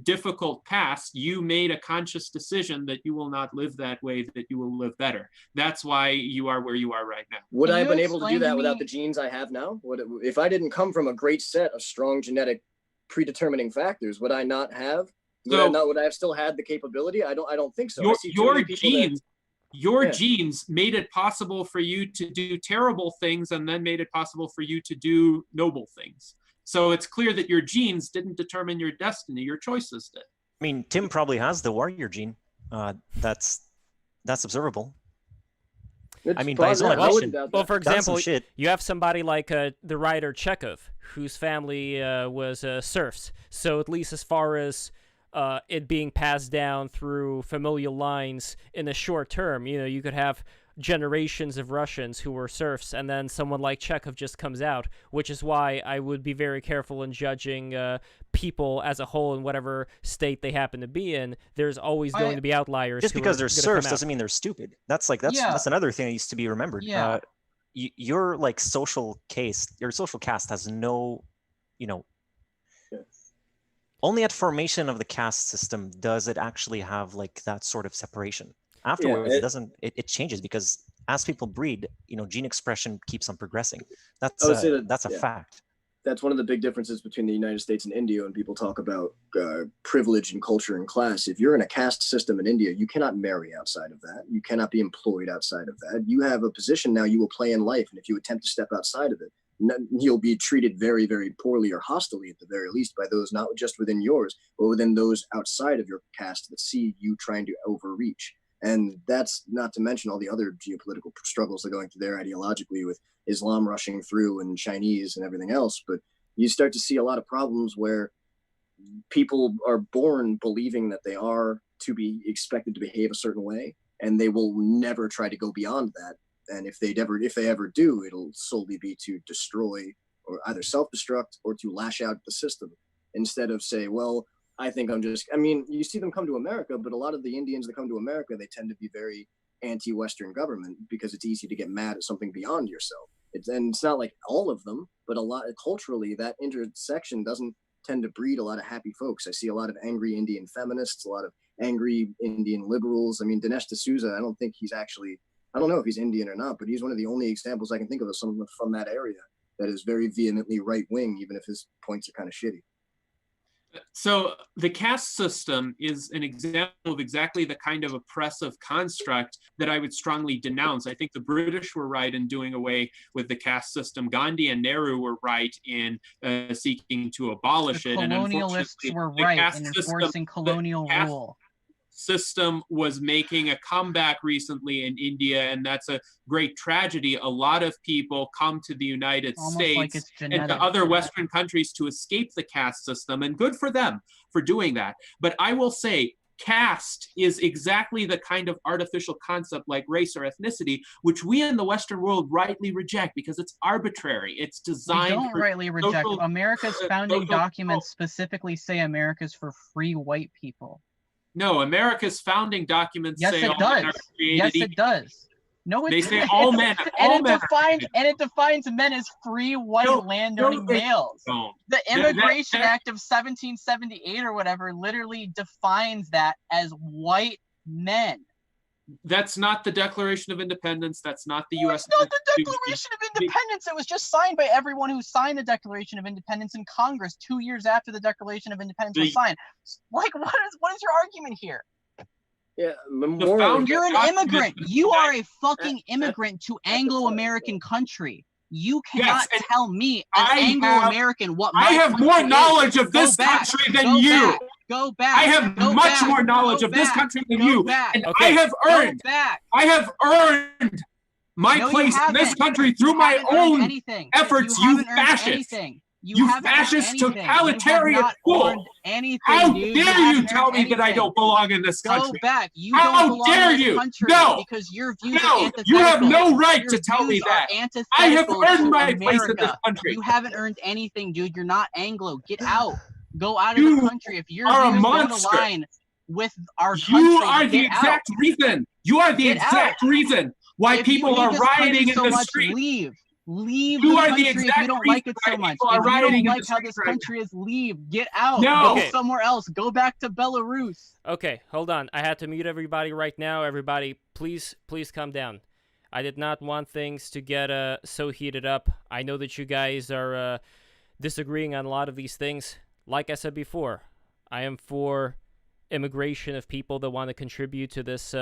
[SPEAKER 11] difficult past. You made a conscious decision that you will not live that way, that you will live better. That's why you are where you are right now.
[SPEAKER 12] Would I have been able to do that without the genes I have now? If I didn't come from a great set of strong genetic predetermining factors, would I not have? Would I have still had the capability? I don't think so.
[SPEAKER 11] Your genes made it possible for you to do terrible things and then made it possible for you to do noble things. So it's clear that your genes didn't determine your destiny, your choices did.
[SPEAKER 13] I mean, Tim probably has the warrior gene. That's observable. I mean, by his own admission.
[SPEAKER 3] Well, for example, you have somebody like the writer Chekhov, whose family was serfs. So at least as far as it being passed down through familial lines in the short term, you could have generations of Russians who were serfs, and then someone like Chekhov just comes out, which is why I would be very careful in judging people as a whole in whatever state they happen to be in. There's always going to be outliers.
[SPEAKER 13] Just because they're serfs doesn't mean they're stupid. That's another thing that needs to be remembered.
[SPEAKER 6] Yeah.
[SPEAKER 13] Your like social caste, your social caste has no, only at formation of the caste system does it actually have like that sort of separation. Afterwards, it changes because as people breed, gene expression keeps on progressing. That's a fact.
[SPEAKER 12] that's one of the big differences between the United States and India when people talk about privilege and culture and class. If you're in a caste system in India, you cannot marry outside of that. You cannot be employed outside of that. You have a position now you will play in life. And if you attempt to step outside of it, you'll be treated very, very poorly or hostilely at the very least by those not just within yours, but within those outside of your caste that see you trying to overreach. And that's not to mention all the other geopolitical struggles they're going through there ideologically with Islam rushing through and Chinese and everything else. But you start to see a lot of problems where people are born believing that they are to be expected to behave a certain way, and they will never try to go beyond that. And if they ever do, it'll solely be to destroy or either self-destruct or to lash out at the system instead of say, well, I mean, you see them come to America, but a lot of the Indians that come to America, they tend to be very anti-Western government because it's easy to get mad at something beyond yourself. And it's not like all of them, but a lot culturally, that intersection doesn't tend to breed a lot of happy folks. I see a lot of angry Indian feminists, a lot of angry Indian liberals. I mean, Dinesh D'Souza, I don't know if he's Indian or not, but he's one of the only examples I can think of someone from that area that is very vehemently right-wing, even if his points are kind of shitty.
[SPEAKER 11] So the caste system is an example of exactly the kind of oppressive construct that I would strongly denounce. I think the British were right in doing away with the caste system. Gandhi and Nehru were right in seeking to abolish it. And
[SPEAKER 14] colonialists were right in enforcing colonial rule.
[SPEAKER 11] System was making a comeback recently in India, and that's a great tragedy. A lot of people come to the United States and to other Western countries to escape the caste system, and good for them for doing that. But I will say, caste is exactly the kind of artificial concept like race or ethnicity, which we in the Western world rightly reject because it's arbitrary. It's designed.
[SPEAKER 14] We don't rightly reject. America's founding documents specifically say America's for free white people.
[SPEAKER 11] No, America's founding documents say
[SPEAKER 14] it does. Yes, it does. No,
[SPEAKER 11] they say all men.
[SPEAKER 14] It defines men as free white landowning males. The Immigration Act of 1778 or whatever literally defines that as white men.
[SPEAKER 11] That's not the Declaration of Independence. That's not the U.S.
[SPEAKER 14] It's not the Declaration of Independence. It was just signed by everyone who signed the Declaration of Independence in Congress 2 years after the Declaration of Independence was signed. Like, what is your argument here?
[SPEAKER 12] Yeah,
[SPEAKER 14] you're an immigrant. You are a fucking immigrant to Anglo-American country. You cannot tell me, an Anglo-American, what my
[SPEAKER 11] I have more knowledge of this country than you.
[SPEAKER 14] Go back.
[SPEAKER 11] I have much more knowledge of this country than you. And I have earned my place in this country through my own efforts, you fascists. You fascist totalitarian fool! How dare you tell me that I don't belong in this country?
[SPEAKER 14] Go back. You don't belong in this country because your views are antithetical.
[SPEAKER 11] You have no right to tell me that. I have earned my place in this country.
[SPEAKER 14] You haven't earned anything, dude. You're not Anglo. Get out. Go out of the country. If your views don't align with our country,
[SPEAKER 11] you are the exact reason. You are the exact reason why people are rioting in the street.
[SPEAKER 14] Leave the country if you don't like it so much. If you don't like how this country is, leave. Get out. Go somewhere else. Go back to Belarus.
[SPEAKER 3] Okay, hold on. I had to mute everybody right now. Everybody, please calm down. I did not want things to get so heated up. I know that you guys are disagreeing on a lot of these things. Like I said before, I am for immigration of people that want to contribute to this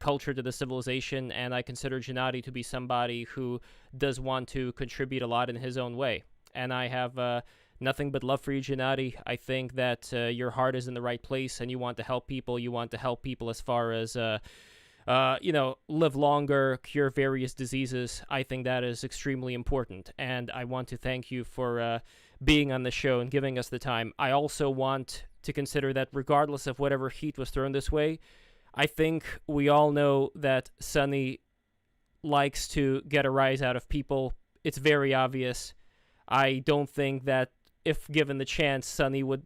[SPEAKER 3] culture, to the civilization, and I consider Gennady to be somebody who does want to contribute a lot in his own way. And I have nothing but love for you, Gennady. I think that your heart is in the right place, and you want to help people. You want to help people as far as, live longer, cure various diseases. I think that is extremely important, and I want to thank you for being on the show and giving us the time. I also want to consider that regardless of whatever heat was thrown this way, I think we all know that Sonny likes to get a rise out of people. It's very obvious. I don't think that if given the chance, Sonny would,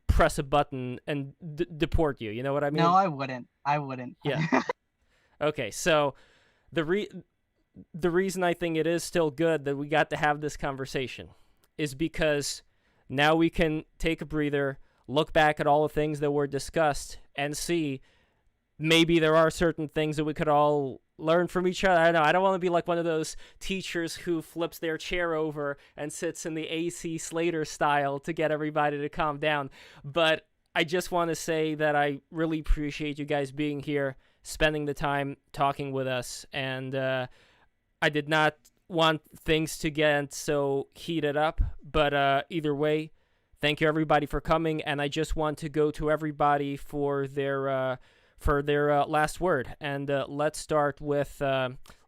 [SPEAKER 3] press a button and deport you. You know what I mean?
[SPEAKER 14] No, I wouldn't.
[SPEAKER 3] Yeah. Okay, so the reason I think it is still good that we got to have this conversation is because now we can take a breather, look back at all the things that were discussed, and see maybe there are certain things that we could all learn from each other. I don't know. I don't want to be like one of those teachers who flips their chair over and sits in the AC Slater style to get everybody to calm down. But I just want to say that I really appreciate you guys being here, spending the time talking with us. And I did not want things to get so heated up. But either way, thank you everybody for coming. And I just want to go to everybody for their last word. And let's start with,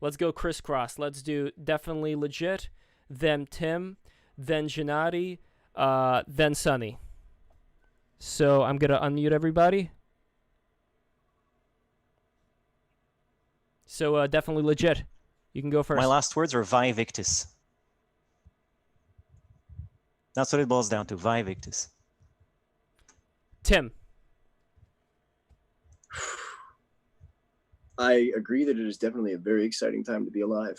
[SPEAKER 3] let's go crisscross. Let's do Definitely Legit, then Tim, then Gennady, then Sunny. So I'm going to unmute everybody. So Definitely Legit. You can go first.
[SPEAKER 13] My last words are Vae Victis. That's what it boils down to, Vae Victis.
[SPEAKER 3] Tim.
[SPEAKER 12] I agree that it is definitely a very exciting time to be alive.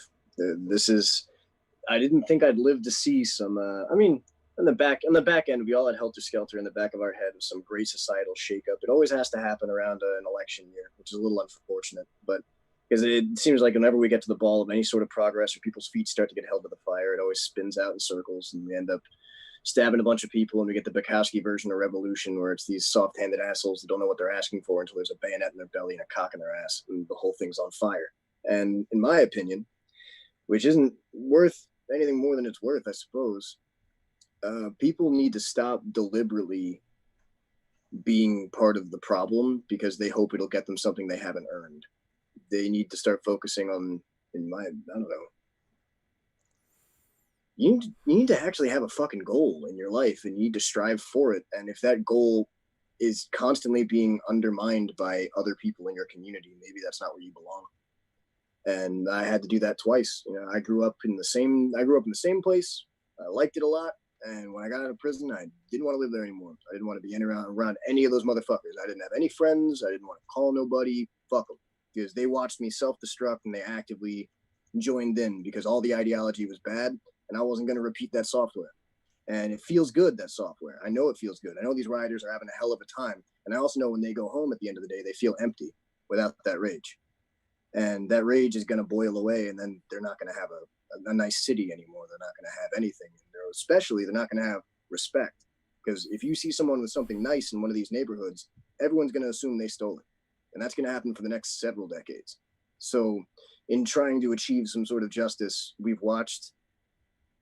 [SPEAKER 12] I didn't think I'd live to see some, I mean, on the back end, we all had helter-skelter in the back of our head of some great societal shakeup. It always has to happen around an election year, which is a little unfortunate, but because it seems like whenever we get to the ball of any sort of progress or people's feet start to get held to the fire, it always spins out in circles and we end up stabbing a bunch of people, and we get the Bukowski version of revolution where it's these soft-handed assholes that don't know what they're asking for until there's a bayonet in their belly and a cock in their ass, and the whole thing's on fire. And in my opinion, which isn't worth anything more than it's worth, I suppose, people need to stop deliberately being part of the problem because they hope it'll get them something they haven't earned. They need to start focusing on, I don't know, you need to actually have a fucking goal in your life and you need to strive for it. And if that goal is constantly being undermined by other people in your community, maybe that's not where you belong. And I had to do that twice. You know, I grew up in the same place. I liked it a lot. And when I got out of prison, I didn't want to live there anymore. I didn't want to be around any of those motherfuckers. I didn't have any friends. I didn't want to call nobody. Fuck them. Because they watched me self-destruct and they actively joined in because all the ideology was bad and I wasn't going to repeat that software. And it feels good, that software. I know it feels good. I know these rioters are having a hell of a time. And I also know when they go home at the end of the day, they feel empty without that rage. And that rage is going to boil away and then they're not going to have a nice city anymore. They're not going to have anything. Especially, they're not going to have respect. Because if you see someone with something nice in one of these neighborhoods, everyone's going to assume they stole it. And that's going to happen for the next several decades. So in trying to achieve some sort of justice, we've watched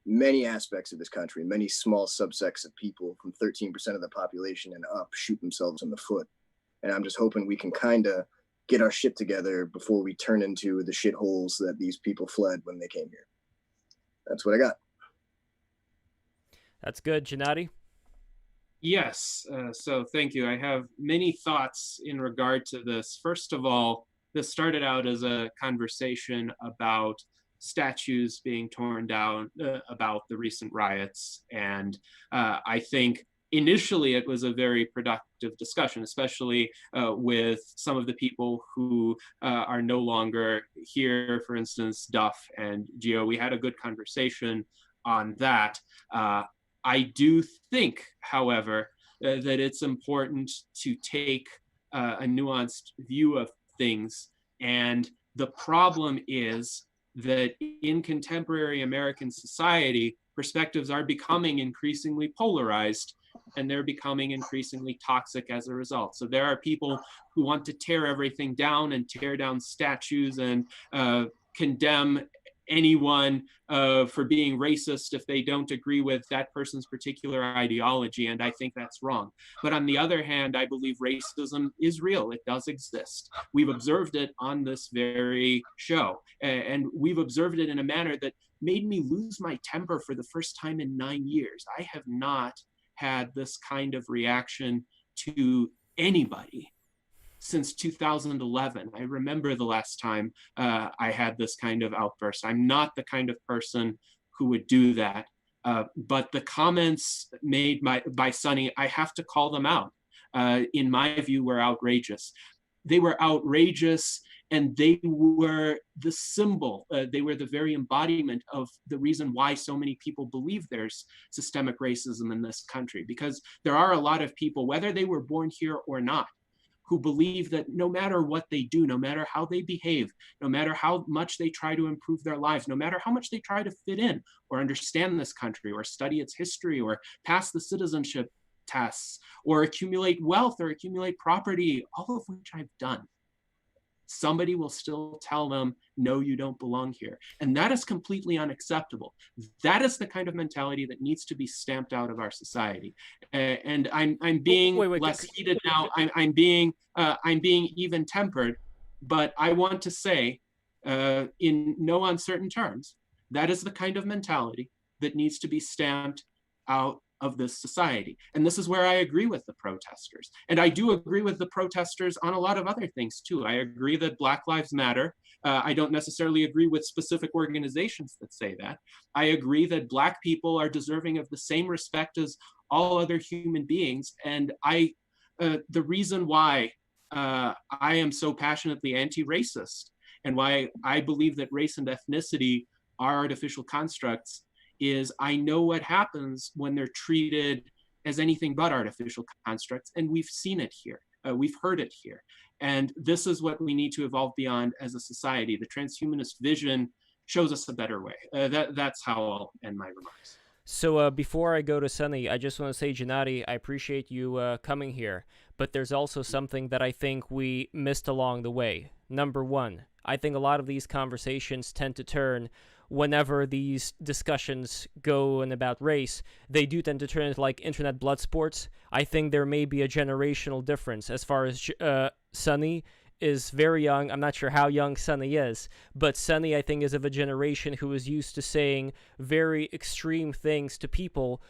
[SPEAKER 12] many aspects of this country, many small subsects of people from 13% of the population and up shoot themselves in the foot. And I'm just hoping we can kind of get our shit together before we turn into the shitholes that these people fled when they came here. That's what I got.
[SPEAKER 3] That's good. Gennady?
[SPEAKER 11] Yes, so thank you. I have many thoughts in regard to this. First of all, this started out as a conversation about statues being torn down, about the recent riots. And I think initially it was a very productive discussion, especially with some of the people who are no longer here, for instance, Duff and Gio. We had a good conversation on that. I do think, however, that it's important to take a nuanced view of things. And the problem is that in contemporary American society, perspectives are becoming increasingly polarized and they're becoming increasingly toxic as a result. So there are people who want to tear everything down and tear down statues and condemn anyone for being racist if they don't agree with that person's particular ideology, and I think that's wrong. But on the other hand, I believe racism is real. It does exist. We've observed it on this very show, and we've observed it in a manner that made me lose my temper for the first time in 9 years. I have not had this kind of reaction to anybody since 2011. I remember the last time I had this kind of outburst. I'm not the kind of person who would do that. But the comments made by Sunny, I have to call them out. In my view, were outrageous. They were outrageous and they were the symbol. They were the very embodiment of the reason why so many people believe there's systemic racism in this country. Because there are a lot of people, whether they were born here or not, who believe that no matter what they do, no matter how they behave, no matter how much they try to improve their lives, no matter how much they try to fit in or understand this country or study its history or pass the citizenship tests or accumulate wealth or accumulate property, all of which I've done, somebody will still tell them, no, you don't belong here. And that is completely unacceptable. That is the kind of mentality that needs to be stamped out of our society. And I'm being less heated now. I'm being even tempered, but I want to say in no uncertain terms, that is the kind of mentality that needs to be stamped out of this society. And this is where I agree with the protesters. And I do agree with the protesters on a lot of other things too. I agree that Black Lives Matter. I don't necessarily agree with specific organizations that say that. I agree that Black people are deserving of the same respect as all other human beings. And the reason why I am so passionately anti-racist and why I believe that race and ethnicity are artificial constructs is I know what happens when they're treated as anything but artificial constructs. And we've seen it here. We've heard it here. And this is what we need to evolve beyond as a society. The transhumanist vision shows us a better way. That's how I'll end my remarks.
[SPEAKER 3] So before I go to Sunny, I just want to say, Gennady, I appreciate you coming here. But there's also something that I think we missed along the way. Number one, I think a lot of these conversations tend to turn whenever these discussions go in about race, they do tend to turn into like internet blood sports. I think there may be a generational difference as far as Sunny is very young. I'm not sure how young Sunny is, but Sunny, I think, is of a generation who is used to saying very extreme things to people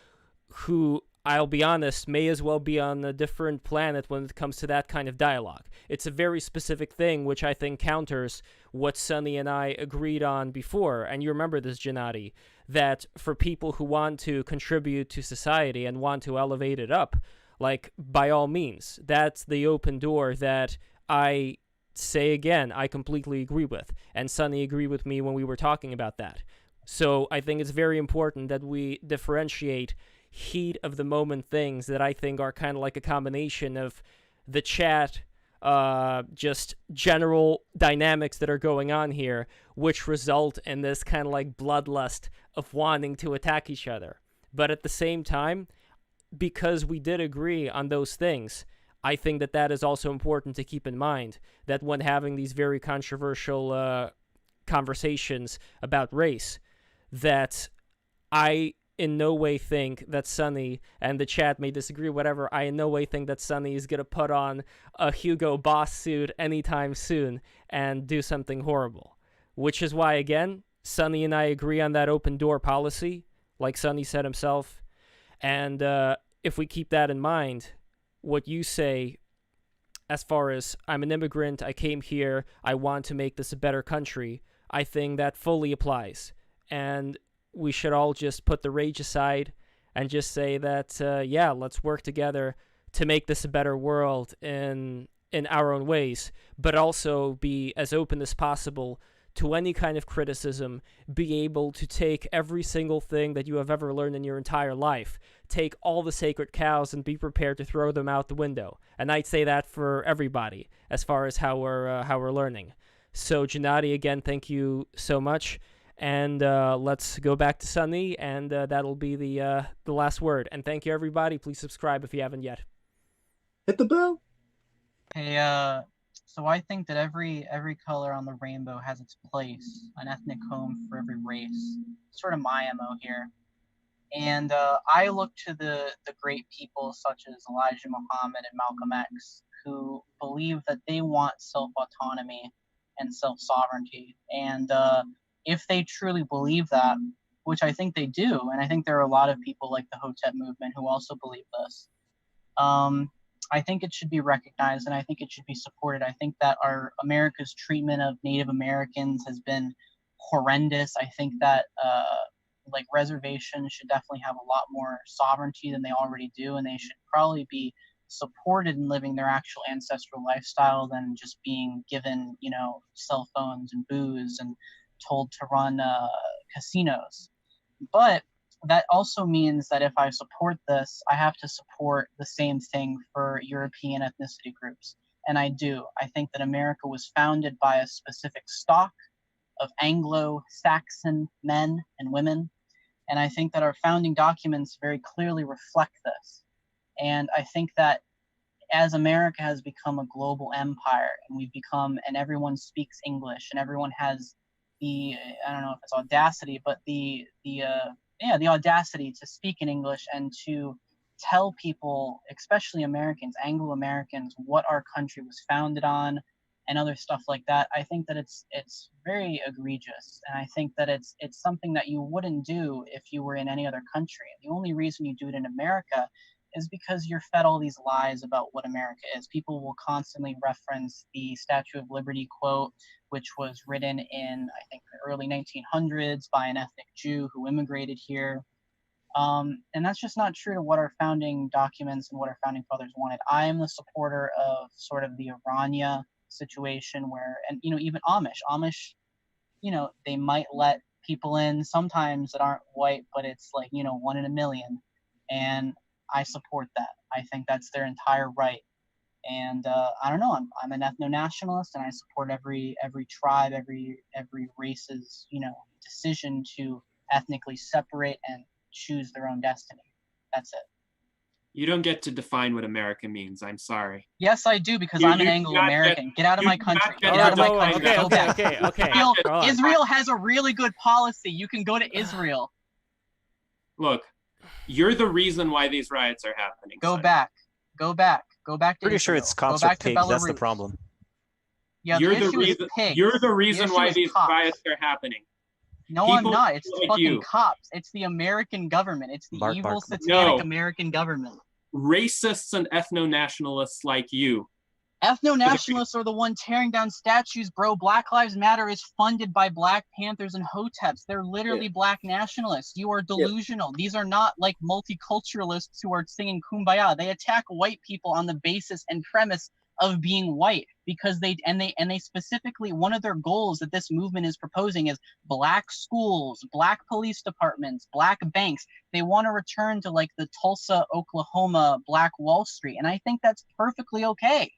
[SPEAKER 3] who, I'll be honest, may as well be on a different planet when it comes to that kind of dialogue. It's a very specific thing, which I think counters what Sunny and I agreed on before. And you remember this, Gennady, that for people who want to contribute to society and want to elevate it up, like, by all means, that's the open door that I say again, I completely agree with. And Sunny agreed with me when we were talking about that. So I think it's very important that we differentiate heat of the moment things that I think are kind of like a combination of the chat, just general dynamics that are going on here, which result in this kind of like bloodlust of wanting to attack each other. But at the same time, because we did agree on those things, I think that that is also important to keep in mind, that when having these very controversial conversations about race, that I in no way think that Sunny, and the chat may disagree, whatever, I in no way think that Sunny is going to put on a Hugo Boss suit anytime soon and do something horrible. Which is why, again, Sunny and I agree on that open door policy, like Sunny said himself. And if we keep that in mind, what you say, as far as I'm an immigrant, I came here, I want to make this a better country, I think that fully applies. And we should all just put the rage aside and just say that, yeah, let's work together to make this a better world in our own ways, but also be as open as possible to any kind of criticism, be able to take every single thing that you have ever learned in your entire life, take all the sacred cows and be prepared to throw them out the window. And I'd say that for everybody as far as how we're learning. So Gennady, again, thank you so much. And let's go back to Sunny, and that'll be the last word. And thank you, everybody. Please subscribe if you haven't yet.
[SPEAKER 12] Hit the bell.
[SPEAKER 14] Hey, so I think that every color on the rainbow has its place, an ethnic home for every race. Sort of my MO here. And I look to the great people such as Elijah Muhammad and Malcolm X, who believe that they want self-autonomy and self-sovereignty. And if they truly believe that, which I think they do, and I think there are a lot of people like the Hotep movement who also believe this, I think it should be recognized and I think it should be supported. I think that our America's treatment of Native Americans has been horrendous. I think that like reservations should definitely have a lot more sovereignty than they already do, and they should probably be supported in living their actual ancestral lifestyle than just being given, you know, cell phones and booze and told to run casinos. But that also means that if I support this, I have to support the same thing for European ethnicity groups. and I do. I think that America was founded by a specific stock of Anglo-Saxon men and women, and I think that our founding documents very clearly reflect this. And I think that as America has become a global empire, and everyone speaks English, and everyone has the, I don't know if it's audacity, but the audacity to speak in English and to tell people, especially Americans, Anglo-Americans, what our country was founded on and other stuff like that. I think that it's very egregious, and I think that it's something that you wouldn't do if you were in any other country. The only reason you do it in America is because you're fed all these lies about what America is. People will constantly reference the Statue of Liberty quote, which was written in, I think, the early 1900s by an ethnic Jew who immigrated here. And that's just not true to what our founding documents and what our founding fathers wanted. I am the supporter of sort of the Irania situation where, and, even Amish, they might let people in sometimes that aren't white, but it's like, 1 in a million. And I support that. I think that's their entire right. And I don't know. I'm an ethno-nationalist, and I support every tribe, every race's decision to ethnically separate and choose their own destiny. That's it.
[SPEAKER 11] You don't get to define what America means. I'm sorry.
[SPEAKER 14] Yes, I do, because I'm an Anglo-American. Get out of my country. Get out of my country. Go back.
[SPEAKER 3] Okay.
[SPEAKER 14] Israel has a really good policy. You can go to Israel.
[SPEAKER 11] Look, you're the reason why these riots are happening.
[SPEAKER 14] Go back. Go back to
[SPEAKER 13] Pretty
[SPEAKER 14] Israel.
[SPEAKER 13] sure it's cops
[SPEAKER 14] Go
[SPEAKER 13] or
[SPEAKER 14] back to
[SPEAKER 13] pigs. That's the
[SPEAKER 14] Belarus.
[SPEAKER 13] problem.
[SPEAKER 14] Yeah,
[SPEAKER 11] You're
[SPEAKER 14] the
[SPEAKER 11] the
[SPEAKER 14] issue is
[SPEAKER 11] reason.
[SPEAKER 14] pigs.
[SPEAKER 11] You're the reason
[SPEAKER 14] issue
[SPEAKER 11] why
[SPEAKER 14] is
[SPEAKER 11] these
[SPEAKER 14] cops.
[SPEAKER 11] riots are happening.
[SPEAKER 14] No,
[SPEAKER 11] People
[SPEAKER 14] I'm not. It's
[SPEAKER 11] like
[SPEAKER 14] fucking
[SPEAKER 11] you.
[SPEAKER 14] cops. It's the American government. It's the
[SPEAKER 13] Bark,
[SPEAKER 14] evil,
[SPEAKER 13] bark.
[SPEAKER 14] satanic
[SPEAKER 11] No.
[SPEAKER 14] American government.
[SPEAKER 11] Racists and ethno-nationalists like you.
[SPEAKER 14] Ethno-nationalists are the one tearing down statues, bro. Black Lives Matter is funded by Black Panthers and Hoteps. They're literally Black nationalists. You are delusional. These are not like multiculturalists who are singing Kumbaya. They attack white people on the basis and premise of being white, because they specifically, one of their goals that this movement is proposing is Black schools, Black police departments, Black banks. They want to return to like the Tulsa, Oklahoma, Black Wall Street, and I think that's perfectly okay.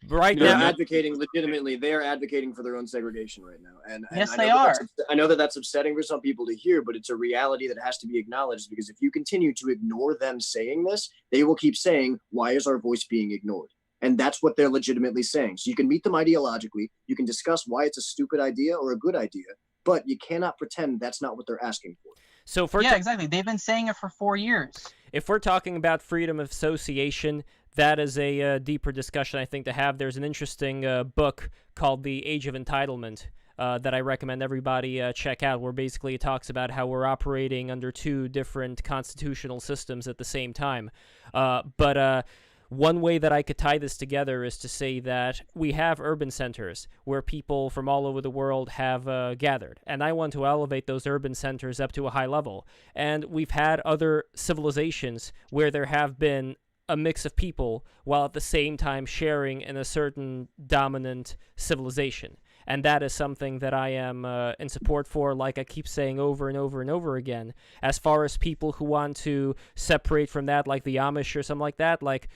[SPEAKER 3] Right
[SPEAKER 12] They're
[SPEAKER 3] now,
[SPEAKER 12] advocating legitimately. They are advocating for their own segregation right now, and
[SPEAKER 14] Yes,
[SPEAKER 12] I know
[SPEAKER 14] they
[SPEAKER 12] that
[SPEAKER 14] are.
[SPEAKER 12] I know that that's upsetting for some people to hear, but it's a reality that has to be acknowledged. Because if you continue to ignore them saying this, they will keep saying, "Why is our voice being ignored?" And that's what they're legitimately saying. So you can meet them ideologically, you can discuss why it's a stupid idea or a good idea, but you cannot pretend that's not what they're asking for.
[SPEAKER 3] so if we're
[SPEAKER 14] Exactly. They've been saying it for 4 years.
[SPEAKER 3] if we're talking about freedom of association, that is a deeper discussion, I think, to have. There's an interesting book called The Age of Entitlement that I recommend everybody check out, where basically it talks about how we're operating under two different constitutional systems at the same time. But one way that I could tie this together is to say that we have urban centers where people from all over the world have gathered, and I want to elevate those urban centers up to a high level. And we've had other civilizations where there have been a mix of people while at the same time sharing in a certain dominant civilization. And that is something that I am in support for, like I keep saying over and over and over again. As far as people who want to separate from that, like the Amish or something like that, like,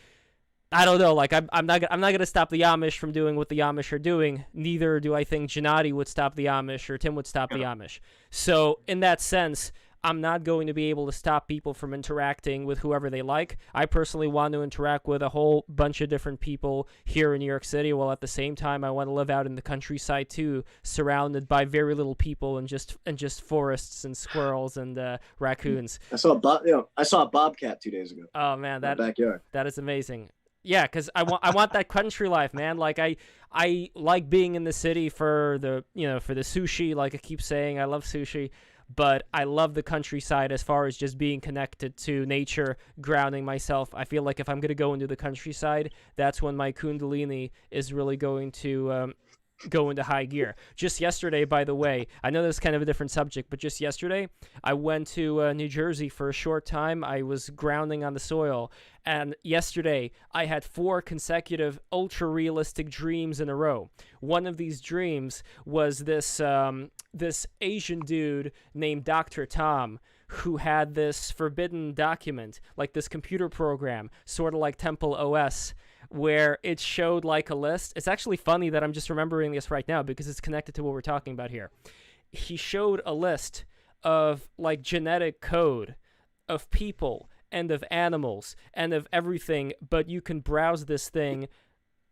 [SPEAKER 3] I don't know, like I'm not going to stop the Amish from doing what the Amish are doing. Neither do I think Gennady would stop the Amish or Tim would stop the Amish. So in that sense, I'm not going to be able to stop people from interacting with whoever they like. I personally want to interact with a whole bunch of different people here in New York City, while at the same time I want to live out in the countryside too, surrounded by very little people and just forests and squirrels and raccoons.
[SPEAKER 12] I saw a bobcat 2 days ago.
[SPEAKER 3] Oh man, that
[SPEAKER 12] backyard.
[SPEAKER 3] That is amazing. Yeah, because I want that country life, man. Like I like being in the city for the sushi. Like I keep saying, I love sushi. But I love the countryside as far as just being connected to nature, grounding myself. I feel like if I'm going to go into the countryside, that's when my Kundalini is really going to go into high gear. Just yesterday, by the way, I know this is kind of a different subject, but just yesterday, I went to New Jersey for a short time. I was grounding on the soil. And yesterday, I had 4 consecutive ultra-realistic dreams in a row. One of these dreams was this Asian dude named Dr. Tom, who had this forbidden document, like this computer program, sort of like Temple OS, where it showed like a list. It's actually funny that I'm just remembering this right now because it's connected to what we're talking about here. He showed a list of like genetic code of people and of animals and of everything, but you can browse this thing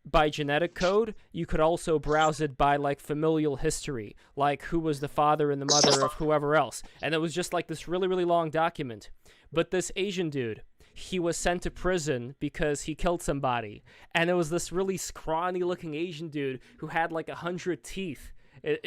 [SPEAKER 3] by genetic code. You could also browse it by like familial history, like who was the father and the mother of whoever else. And it was just like this really, really long document. But this Asian dude, he was sent to prison because he killed somebody. And it was this really scrawny looking Asian dude who had like 100 teeth.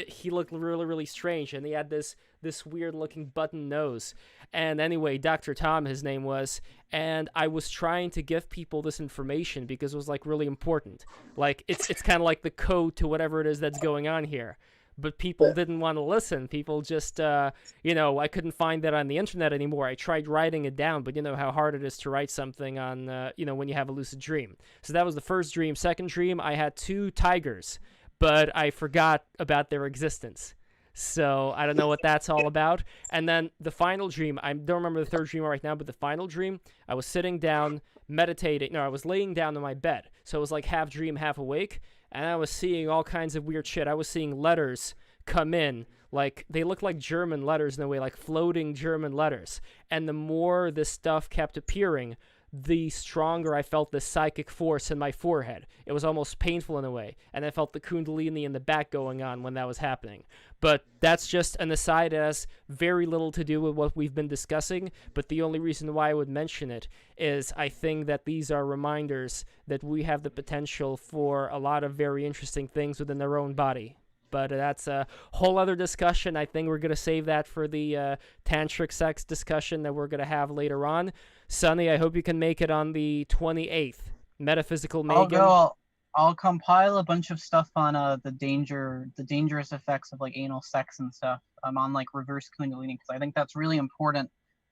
[SPEAKER 3] He looked really, really strange, and he had this weird looking button nose. And anyway, Dr. Tom, his name was, and I was trying to give people this information because it was like really important. Like it's kind of like the code to whatever it is that's going on here. But people didn't want to listen. People just, I couldn't find that on the internet anymore. I tried writing it down, but you know how hard it is to write something on, when you have a lucid dream. So that was the first dream. Second dream, I had 2 tigers, but I forgot about their existence. So I don't know what that's all about. And then the final dream, I don't remember the third dream right now, but the final dream, I was sitting down, meditating. No, I was laying down on my bed. So it was like half dream, half awake. And I was seeing all kinds of weird shit. I was seeing letters come in. Like, they looked like German letters in a way, like floating German letters. And the more this stuff kept appearing, the stronger I felt the psychic force in my forehead. It was almost painful in a way, and I felt the kundalini in the back going on when that was happening. But that's just an aside. It has very little to do with what we've been discussing, but the only reason why I would mention it is I think that these are reminders that we have the potential for a lot of very interesting things within our own body. But that's a whole other discussion. I think we're going to save that for the tantric sex discussion that we're going to have later on. Sonny, I hope you can make it on the 28th. Metaphysical Megan.
[SPEAKER 14] I'll compile a bunch of stuff on the dangerous effects of like anal sex and stuff. I'm on like reverse kundalini because I think that's really important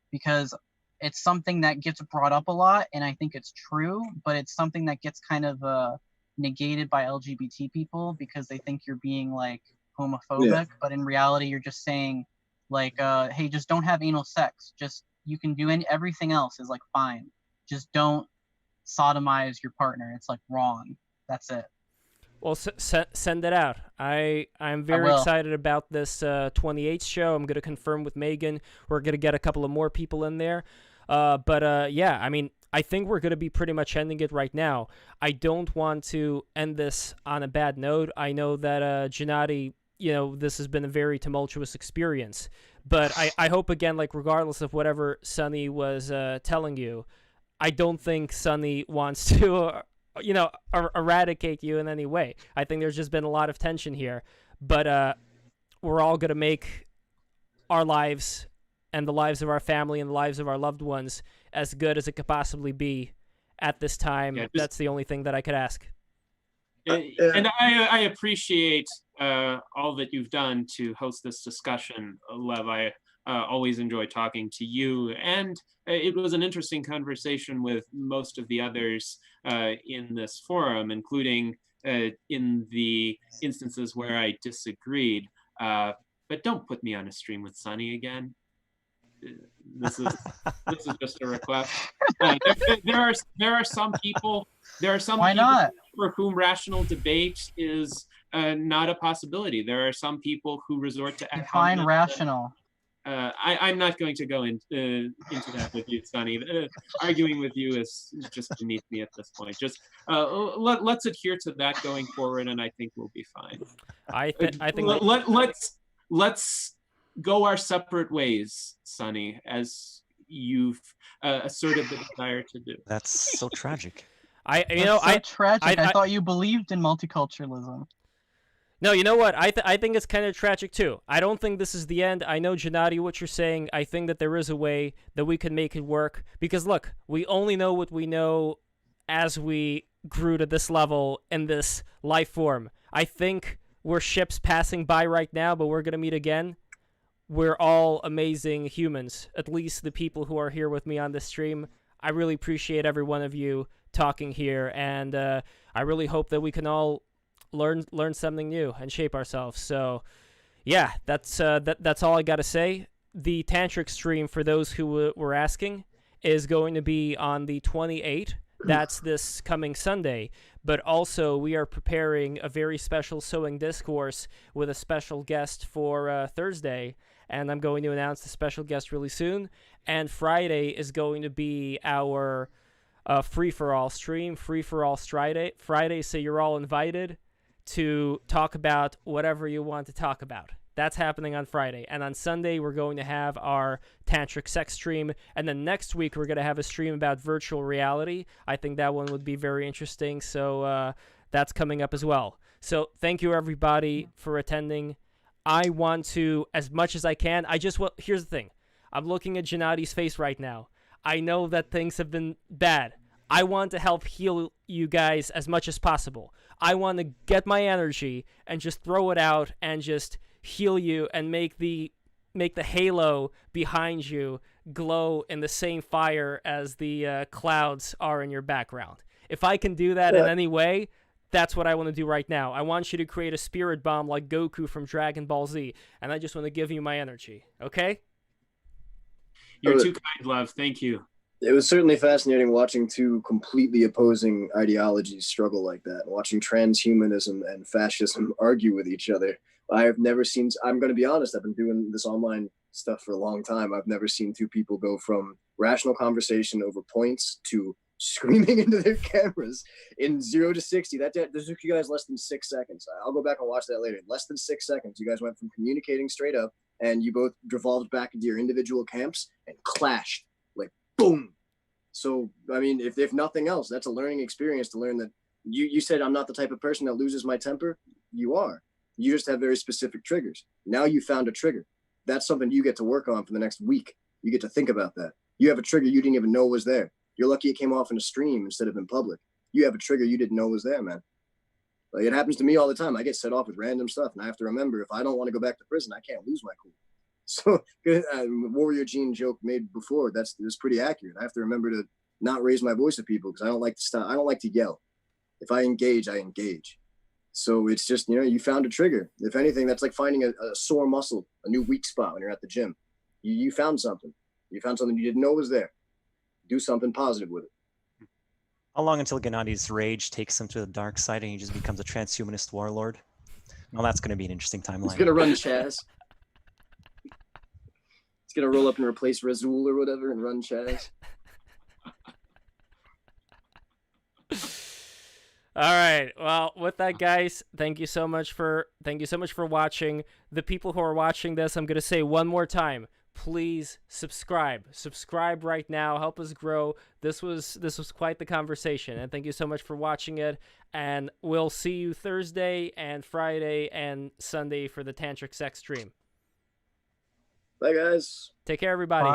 [SPEAKER 14] because it's something that gets brought up a lot and I think it's true, but it's something that gets kind of negated by LGBT people because they think you're being like homophobic, but in reality you're just saying like, hey, just don't have anal sex. Just you can do everything else is like fine. Just don't sodomize your partner. It's like wrong. That's it.
[SPEAKER 3] Well, send it out. I'm very excited about this 28th show. I'm going to confirm with Megan. We're going to get a couple of more people in there. Yeah, I mean, I think we're going to be pretty much ending it right now. I don't want to end this on a bad note. I know that Gennady, this has been a very tumultuous experience. But I hope, again, like regardless of whatever Sonny was telling you, I don't think Sonny wants to, eradicate you in any way. I think there's just been a lot of tension here. But we're all going to make our lives and the lives of our family and the lives of our loved ones as good as it could possibly be at this time. Yeah, that's the only thing that I could ask.
[SPEAKER 11] And I appreciate all that you've done to host this discussion, Lev. I always enjoy talking to you, and it was an interesting conversation with most of the others in this forum, including in the instances where I disagreed. But don't put me on a stream with Sonny again. This is just a request. There are some people. There are some
[SPEAKER 14] Why
[SPEAKER 11] people
[SPEAKER 14] not?
[SPEAKER 11] For whom rational debate is not a possibility. There are some people who resort to
[SPEAKER 14] define rational.
[SPEAKER 11] I'm not going to go into that with you, Sonny. Arguing with you is just beneath me at this point. Just let's adhere to that going forward, and I think we'll be fine.
[SPEAKER 3] I think
[SPEAKER 11] let's go our separate ways, Sonny, as you've asserted the desire to do.
[SPEAKER 13] That's so tragic.
[SPEAKER 14] Tragic. I thought you believed in multiculturalism.
[SPEAKER 3] No, you know what? I think it's kind of tragic too. I don't think this is the end. I know, Gennady, what you're saying. I think that there is a way that we can make it work. Because look, we only know what we know as we grew to this level in this life form. I think we're ships passing by right now, but we're going to meet again. We're all amazing humans, at least the people who are here with me on this stream. I really appreciate every one of you talking here, and I really hope that we can all learn something new and shape ourselves. So yeah, that's all I gotta say. The tantric stream, for those who were asking, is going to be on the 28th. That's this coming Sunday. But also, we are preparing a very special sewing discourse with a special guest for Thursday, and I'm going to announce the special guest really soon. And Friday is going to be our free-for-all stream, free-for-all Friday, so you're all invited to talk about whatever you want to talk about. That's happening on Friday. And on Sunday, we're going to have our tantric sex stream. And then next week, we're going to have a stream about virtual reality. I think that one would be very interesting. So that's coming up as well. So thank you, everybody, for attending. I want to, as much as I can, here's the thing. I'm looking at Gennadi's face right now. I know that things have been bad. I want to help heal you guys as much as possible. I want to get my energy and just throw it out and just heal you and make the halo behind you glow in the same fire as the clouds are in your background. If I can do that in any way, that's what I want to do right now. I want you to create a spirit bomb like Goku from Dragon Ball Z, and I just want to give you my energy, okay?
[SPEAKER 11] You're too kind, Lev. Thank you.
[SPEAKER 12] It was certainly fascinating watching two completely opposing ideologies struggle like that, watching transhumanism and fascism argue with each other. I've never seen, I'm going to be honest, I've been doing this online stuff for a long time. I've never seen two people go from rational conversation over points to screaming into their cameras in 0 to 60. That took you guys less than 6 seconds. I'll go back and watch that later. Less than 6 seconds. You guys went from communicating straight up and you both devolved back into your individual camps and clashed. Like, boom. So, I mean, if nothing else, that's a learning experience to learn that you said I'm not the type of person that loses my temper. You are. You just have very specific triggers. Now you found a trigger. That's something you get to work on for the next week. You get to think about that. You have a trigger you didn't even know was there. You're lucky it came off in a stream instead of in public. You have a trigger you didn't know was there, man. Like, it happens to me all the time. I get set off with random stuff, and I have to remember, if I don't want to go back to prison, I can't lose my cool. So, Warrior Gene joke made before, that's pretty accurate. I have to remember to not raise my voice at people because I don't like to stop. I don't like to yell. If I engage, I engage. So it's just, you found a trigger. If anything, that's like finding a sore muscle, a new weak spot when you're at the gym. You found something. You found something you didn't know was there. Do something positive with it.
[SPEAKER 13] How long until Gennadi's rage takes him to the dark side and he just becomes a transhumanist warlord? Well, that's going to be an interesting timeline.
[SPEAKER 12] He's going to run Chaz. He's going to roll up and replace Razul or whatever and run Chaz.
[SPEAKER 3] All right. Well, with that, guys, thank you so much for watching. The people who are watching this, I'm going to say one more time, please subscribe. Subscribe right now. Help us grow. This was quite the conversation, and thank you so much for watching it. And we'll see you Thursday and Friday and Sunday for the Tantric Sex stream.
[SPEAKER 12] Bye, guys.
[SPEAKER 3] Take care, everybody.
[SPEAKER 10] Bye.